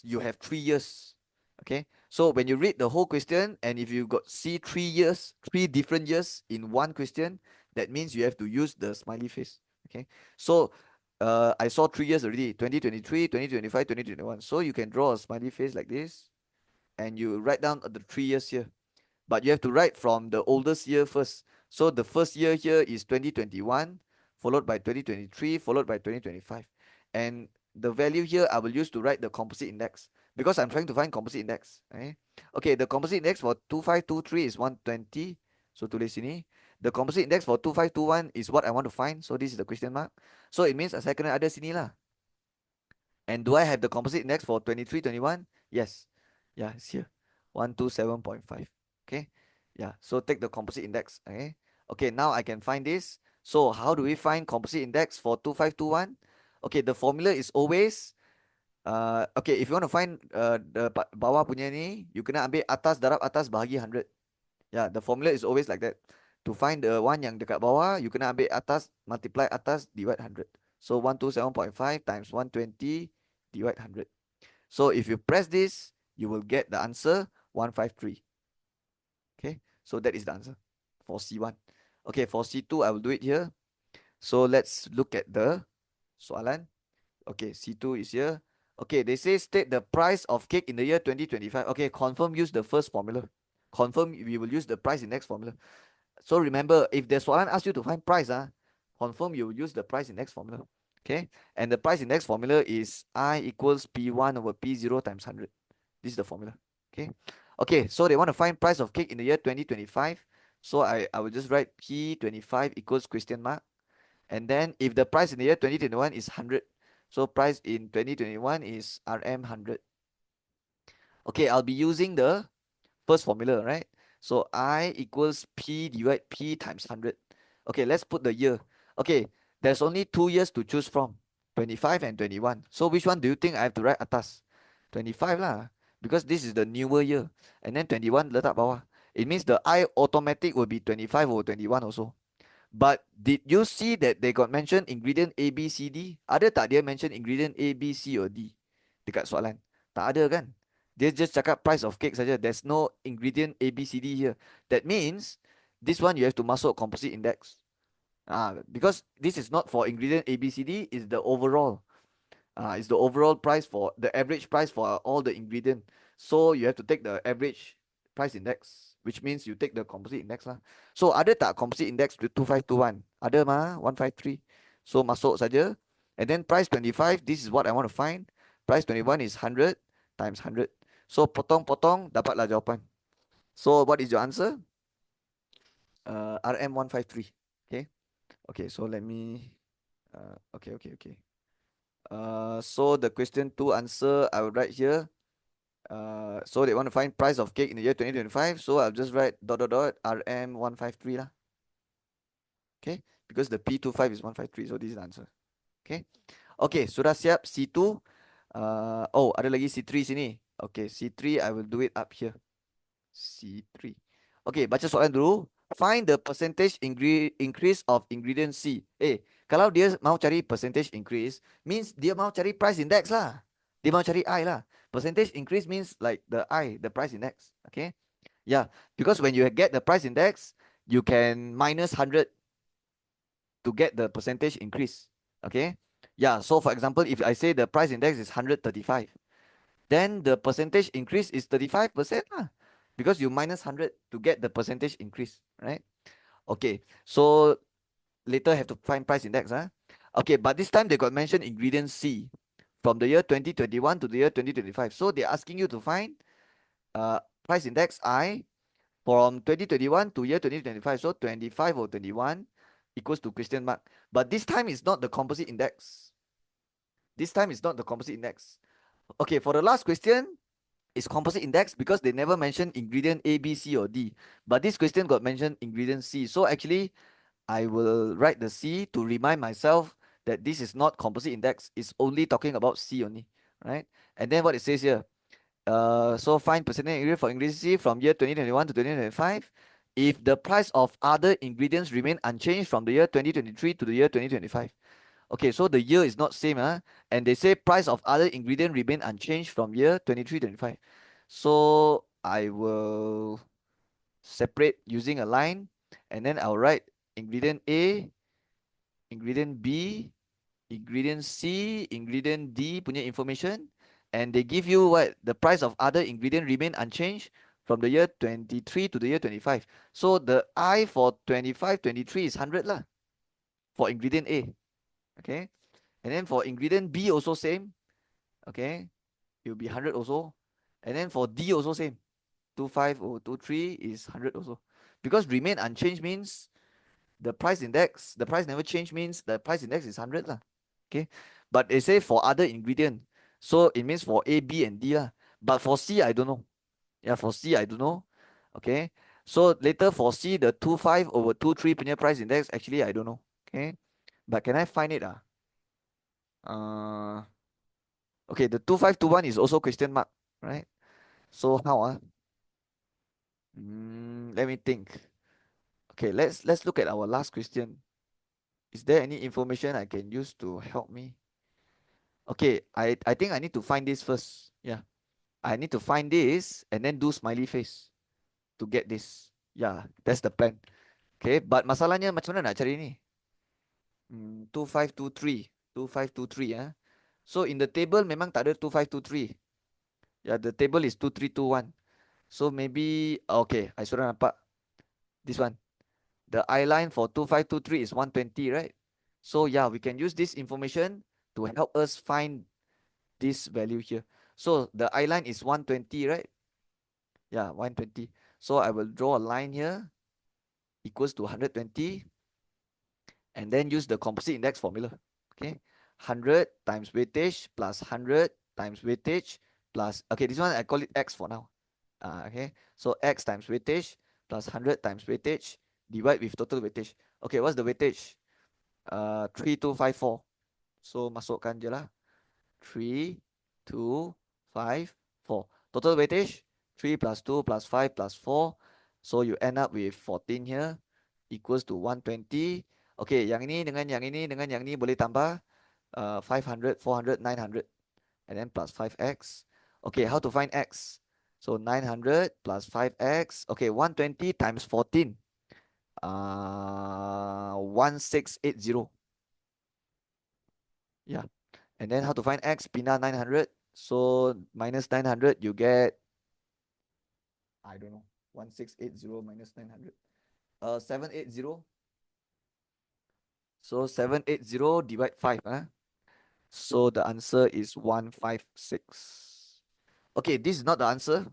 you have 3 years. Okay, so when you read the whole question and if you see 3 years, 3 different years in one question, that means you have to use the smiley face. Okay, so I saw 3 years already, 2023, 2025, 2021. So you can draw a smiley face like this and you write down the 3 years here. But you have to write from the oldest year first. So the first year here is 2021, followed by 2023, followed by 2025. And the value here I will use to write the composite index because I'm trying to find composite index. Okay, the composite index for 2523 is 120. So tulis sini. The composite index for 2521 is what I want to find. So this is the question mark. So it means saya kena ada sini lah. And do I have the composite index for 2321? Yes. Yeah, it's here. 127.5. Okay. Yeah. So take the composite index. Okay. Okay, now I can find this. So how do we find composite index for 2521? Okay, the formula is always okay, if you want to find the bawah punya ni, you kena ambil atas darab atas bahagi 100. Yeah, the formula is always like that. To find the one yang dekat bawah, you kena ambil atas multiply atas divide 100. So 127.5 times 120 divide 100. So if you press this, you will get the answer 153. Okay, so that is the answer for C1. Okay, for C2, I will do it here. So let's look at the soalan. Okay, C2 is here. Okay, they say state the price of cake in the year 2025. Okay, confirm use the first formula. Confirm we will use the price index formula. So remember, if the soalan asks you to find price, confirm you will use the price index formula. Okay, and the price index formula is I equals P1 over P0 times 100. This is the formula. Okay, okay, so they want to find price of cake in the year 2025. So I will just write P25 equals question mark. And then if the price in the year 2021 is 100, so price in 2021 is RM 100. Okay, I'll be using the first formula, right? So I equals P divide P times 100. Okay, let's put the year. Okay, there's only 2 years to choose from, 25 and 21. So which one do you think I have to write atas? 25 lah, because this is the newer year. And then 21 letak bawah. It means the I automatic will be 25 or 21 also. But did you see that they got mentioned ingredient A, B, C, D? Ada tak dia mention ingredient A, B, C or D dekat soalan? Tak ada kan? Dia just cakap price of cake saja. There's no ingredient A, B, C, D here. That means this one you have to masuk composite index. Because this is not for ingredient A, B, C, D, it's the overall. It's the overall price for the average price for all the ingredient. So you have to take the average price index, which means you take the composite index lah. So ada tak composite index to 2521? Ada mah, 153. So masuk saja. And then price 25, this is what I want to find. Price 21 is 100 times 100. So potong-potong dapatlah jawapan. So what is your answer? RM 153. Okay. Okay, so let me okay. So the question 2 answer I will write here. So they want to find price of cake in the year 2025. So I'll just write dot dot dot RM 153 lah. Okay, because the P25 is 153. So this is the answer. Okay. Okay, sudah siap C2. Oh, ada lagi C3 sini. Okay, C3 I will do it up here. C3. Okay, baca soalan dulu. Find the percentage increase of ingredient C. Kalau dia mau cari percentage increase, means dia mau cari price index lah. Dia mau cari I lah. Percentage increase means like the I, the price index. Okay. Yeah, because when you get the price index, you can minus 100 to get the percentage increase. Okay. Yeah, so for example, if I say the price index is 135, then the percentage increase is 35% lah. Because you minus 100 to get the percentage increase, right? Okay, so later have to find price index. Okay, but this time they got mentioned ingredient C from the year 2021 to the year 2025. So they're asking you to find price index I from 2021 to year 2025. So 25 or 21 equals to question mark. But this time it's not the composite index. This time it's not the composite index. Okay, for the last question, it's composite index because they never mentioned ingredient A, B, C, or D. But this question got mentioned ingredient C. So actually, I will write the C to remind myself that this is not composite index. It's only talking about C only, right? And then what it says here, so find percentage increase for ingredient C from year 2021 to 2025. If the price of other ingredients remain unchanged from the year 2023 to the year 2025. Okay, so the year is not same, and they say price of other ingredient remain unchanged from year 23-25. So I will separate using a line, and then I'll write ingredient A, ingredient B, ingredient C, ingredient D punya information, and they give you what the price of other ingredient remain unchanged from the year 23 to the year 25. So the I for 25-23 is 100 lah for ingredient A. Okay. And then for ingredient B also same. Okay. It will be 100 also. And then for D also same. 25 or 23 is 100 also. Because remain unchanged means the price index, the price never change means the price index is 100 lah. Okay. But they say for other ingredient. So it means for A, B, and D lah. But for C, I don't know. Yeah, for C, I don't know. Okay. So later for C, the 25 over 23 punya price index, actually, I don't know. Okay. But can I find it? Uh, okay, the 2521 is also question mark, right? So how? Let me think. Okay, let's look at our last question. Is there any information I can use to help me? Okay, I think I need to find this first. Yeah, I need to find this and then do smiley face to get this. Yeah, that's the plan. Okay, but masalahnya macam mana nak cari ni? 2523. 2523 So in the table memang tak ada 2523. Yeah, the table is 2321. So maybe okay, I sudah nampak this one. The I line for 2523 is 120, right? So yeah, we can use this information to help us find this value here. So the I line is 120, right? Yeah, 120. So I will draw a line here equals to 120 and then use the composite index formula. Okay, 100 times weightage plus 100 times weightage plus, okay, this one I call it X for now. Okay, so X times weightage plus 100 times weightage divide with total weightage. Okay, what's the weightage? 3254. So masukkan je lah. 3, 2, 5, 4. Total weightage 3 plus 2 plus 5 plus 4. So you end up with 14 here equals to 120. Okay, yang ini dengan yang ini dengan yang ini boleh tambah 500, 400, 900 and then plus 5x. Okay, how to find x? So 900 plus 5x. Okay, 120 times 14. 1680. Yeah. And then how to find x? Pindah 900. So minus 900, you get, I don't know, 1680 minus 900. 780. So 780 divide 5. So the answer is 156. Okay, this is not the answer.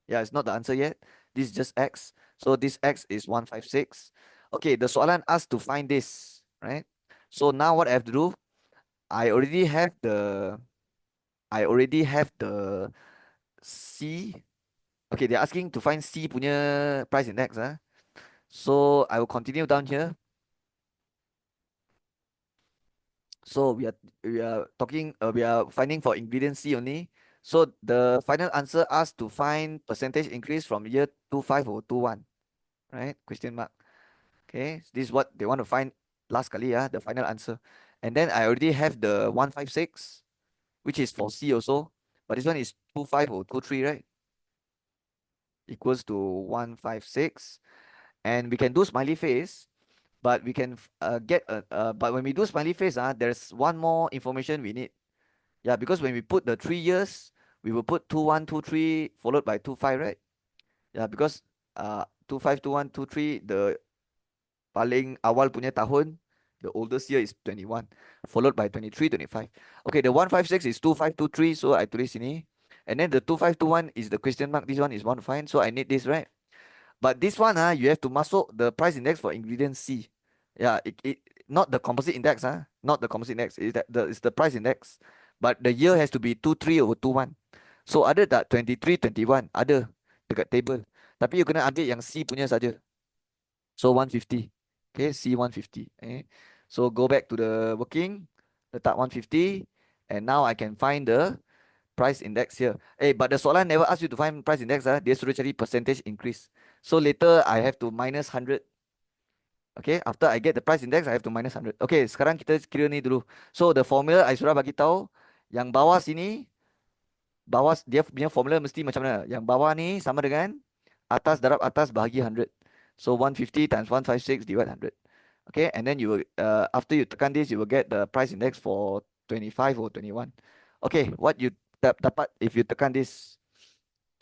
Yeah, it's not the answer yet. This is just x. So this x is 156. Okay, the soalan asked to find this, right? So now what I have to do, I already have the C. Okay, they're asking to find C punya price index. So I will continue down here. So we are finding for ingredient C only. So the final answer asked to find percentage increase from year 25 or 21, right? Question mark. Okay, this is what they want to find last kali, the final answer. And then I already have the 156, which is for C also, but this one is 25 or 23, right? Equals to 156. And we can do smiley face, but we can but when we do smiley face, there's one more information we need. Yeah, because when we put the 3 years, we will put 2123 followed by 25, right? Yeah, because 25, 21, 23, the paling awal punya tahun, the oldest year is 21, followed by 23, 25. Okay, the 156 is 2523, so I tulis sini. And then the 2521 is the question mark. This one is one fine, so I need this, right? But this one, you have to masuk the price index for ingredient C. Yeah, it not the composite index, not the composite index. It's the price index. But the year has to be 23 or 21. So ada tak 23, 21? Ada dekat table. Tapi you kena ambil yang C punya saja. So 150. Okay, C 150. So go back to the working. Letak 150. And now I can find the price index here. But the soalan never ask you to find price index. Dia suruh cari percentage increase. So later I have to minus 100. Okay, after I get the price index, I have to minus 100. Okay, sekarang kita kira ni dulu. So the formula I sudah bagi tahu, yang bawah sini, bawah dia punya formula mesti macam mana? Yang bawah ni sama dengan atas darab atas bahagi 100. So 150 times 156 divide 100. Okay, and then you will, after you tekan this, you will get the price index for 25 or 21. Okay, what you dapat if you tekan this?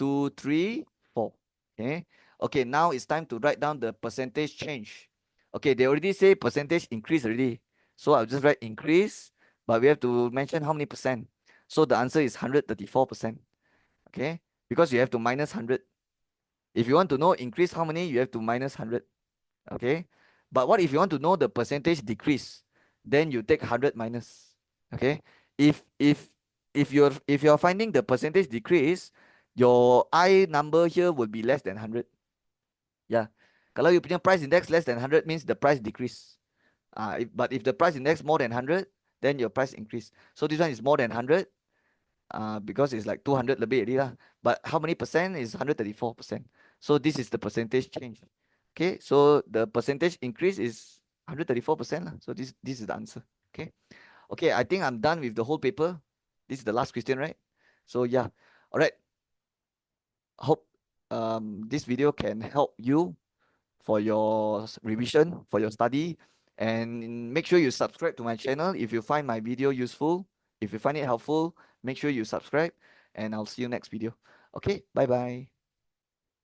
2, 3, 4. Okay. Okay, now it's time to write down the percentage change. Okay, they already say percentage increase already. So I'll just write increase, but we have to mention how many percent. So the answer is 134%. Okay, because you have to minus 100. If you want to know increase how many, you have to minus 100. Okay, but what if you want to know the percentage decrease? Then you take 100 minus. Okay, if if if you're finding the percentage decrease, your I number here will be less than 100. Yeah, kalau you punya price index less than 100 means the price decrease. But if the price index more than 100, then your price increase. So this one is more than 100. Because it's like 200 lebih already lah. But how many percent is 134%? So this is the percentage change. Okay, so the percentage increase is 134% lah. So this is the answer. Okay. Okay, I think I'm done with the whole paper. This is the last question, right? So yeah. All right. Hope this video can help you for your revision, for your study. And make sure you subscribe to my channel if you find my video useful. If you find it helpful, make sure you subscribe. And I'll see you next video. Okay, bye-bye.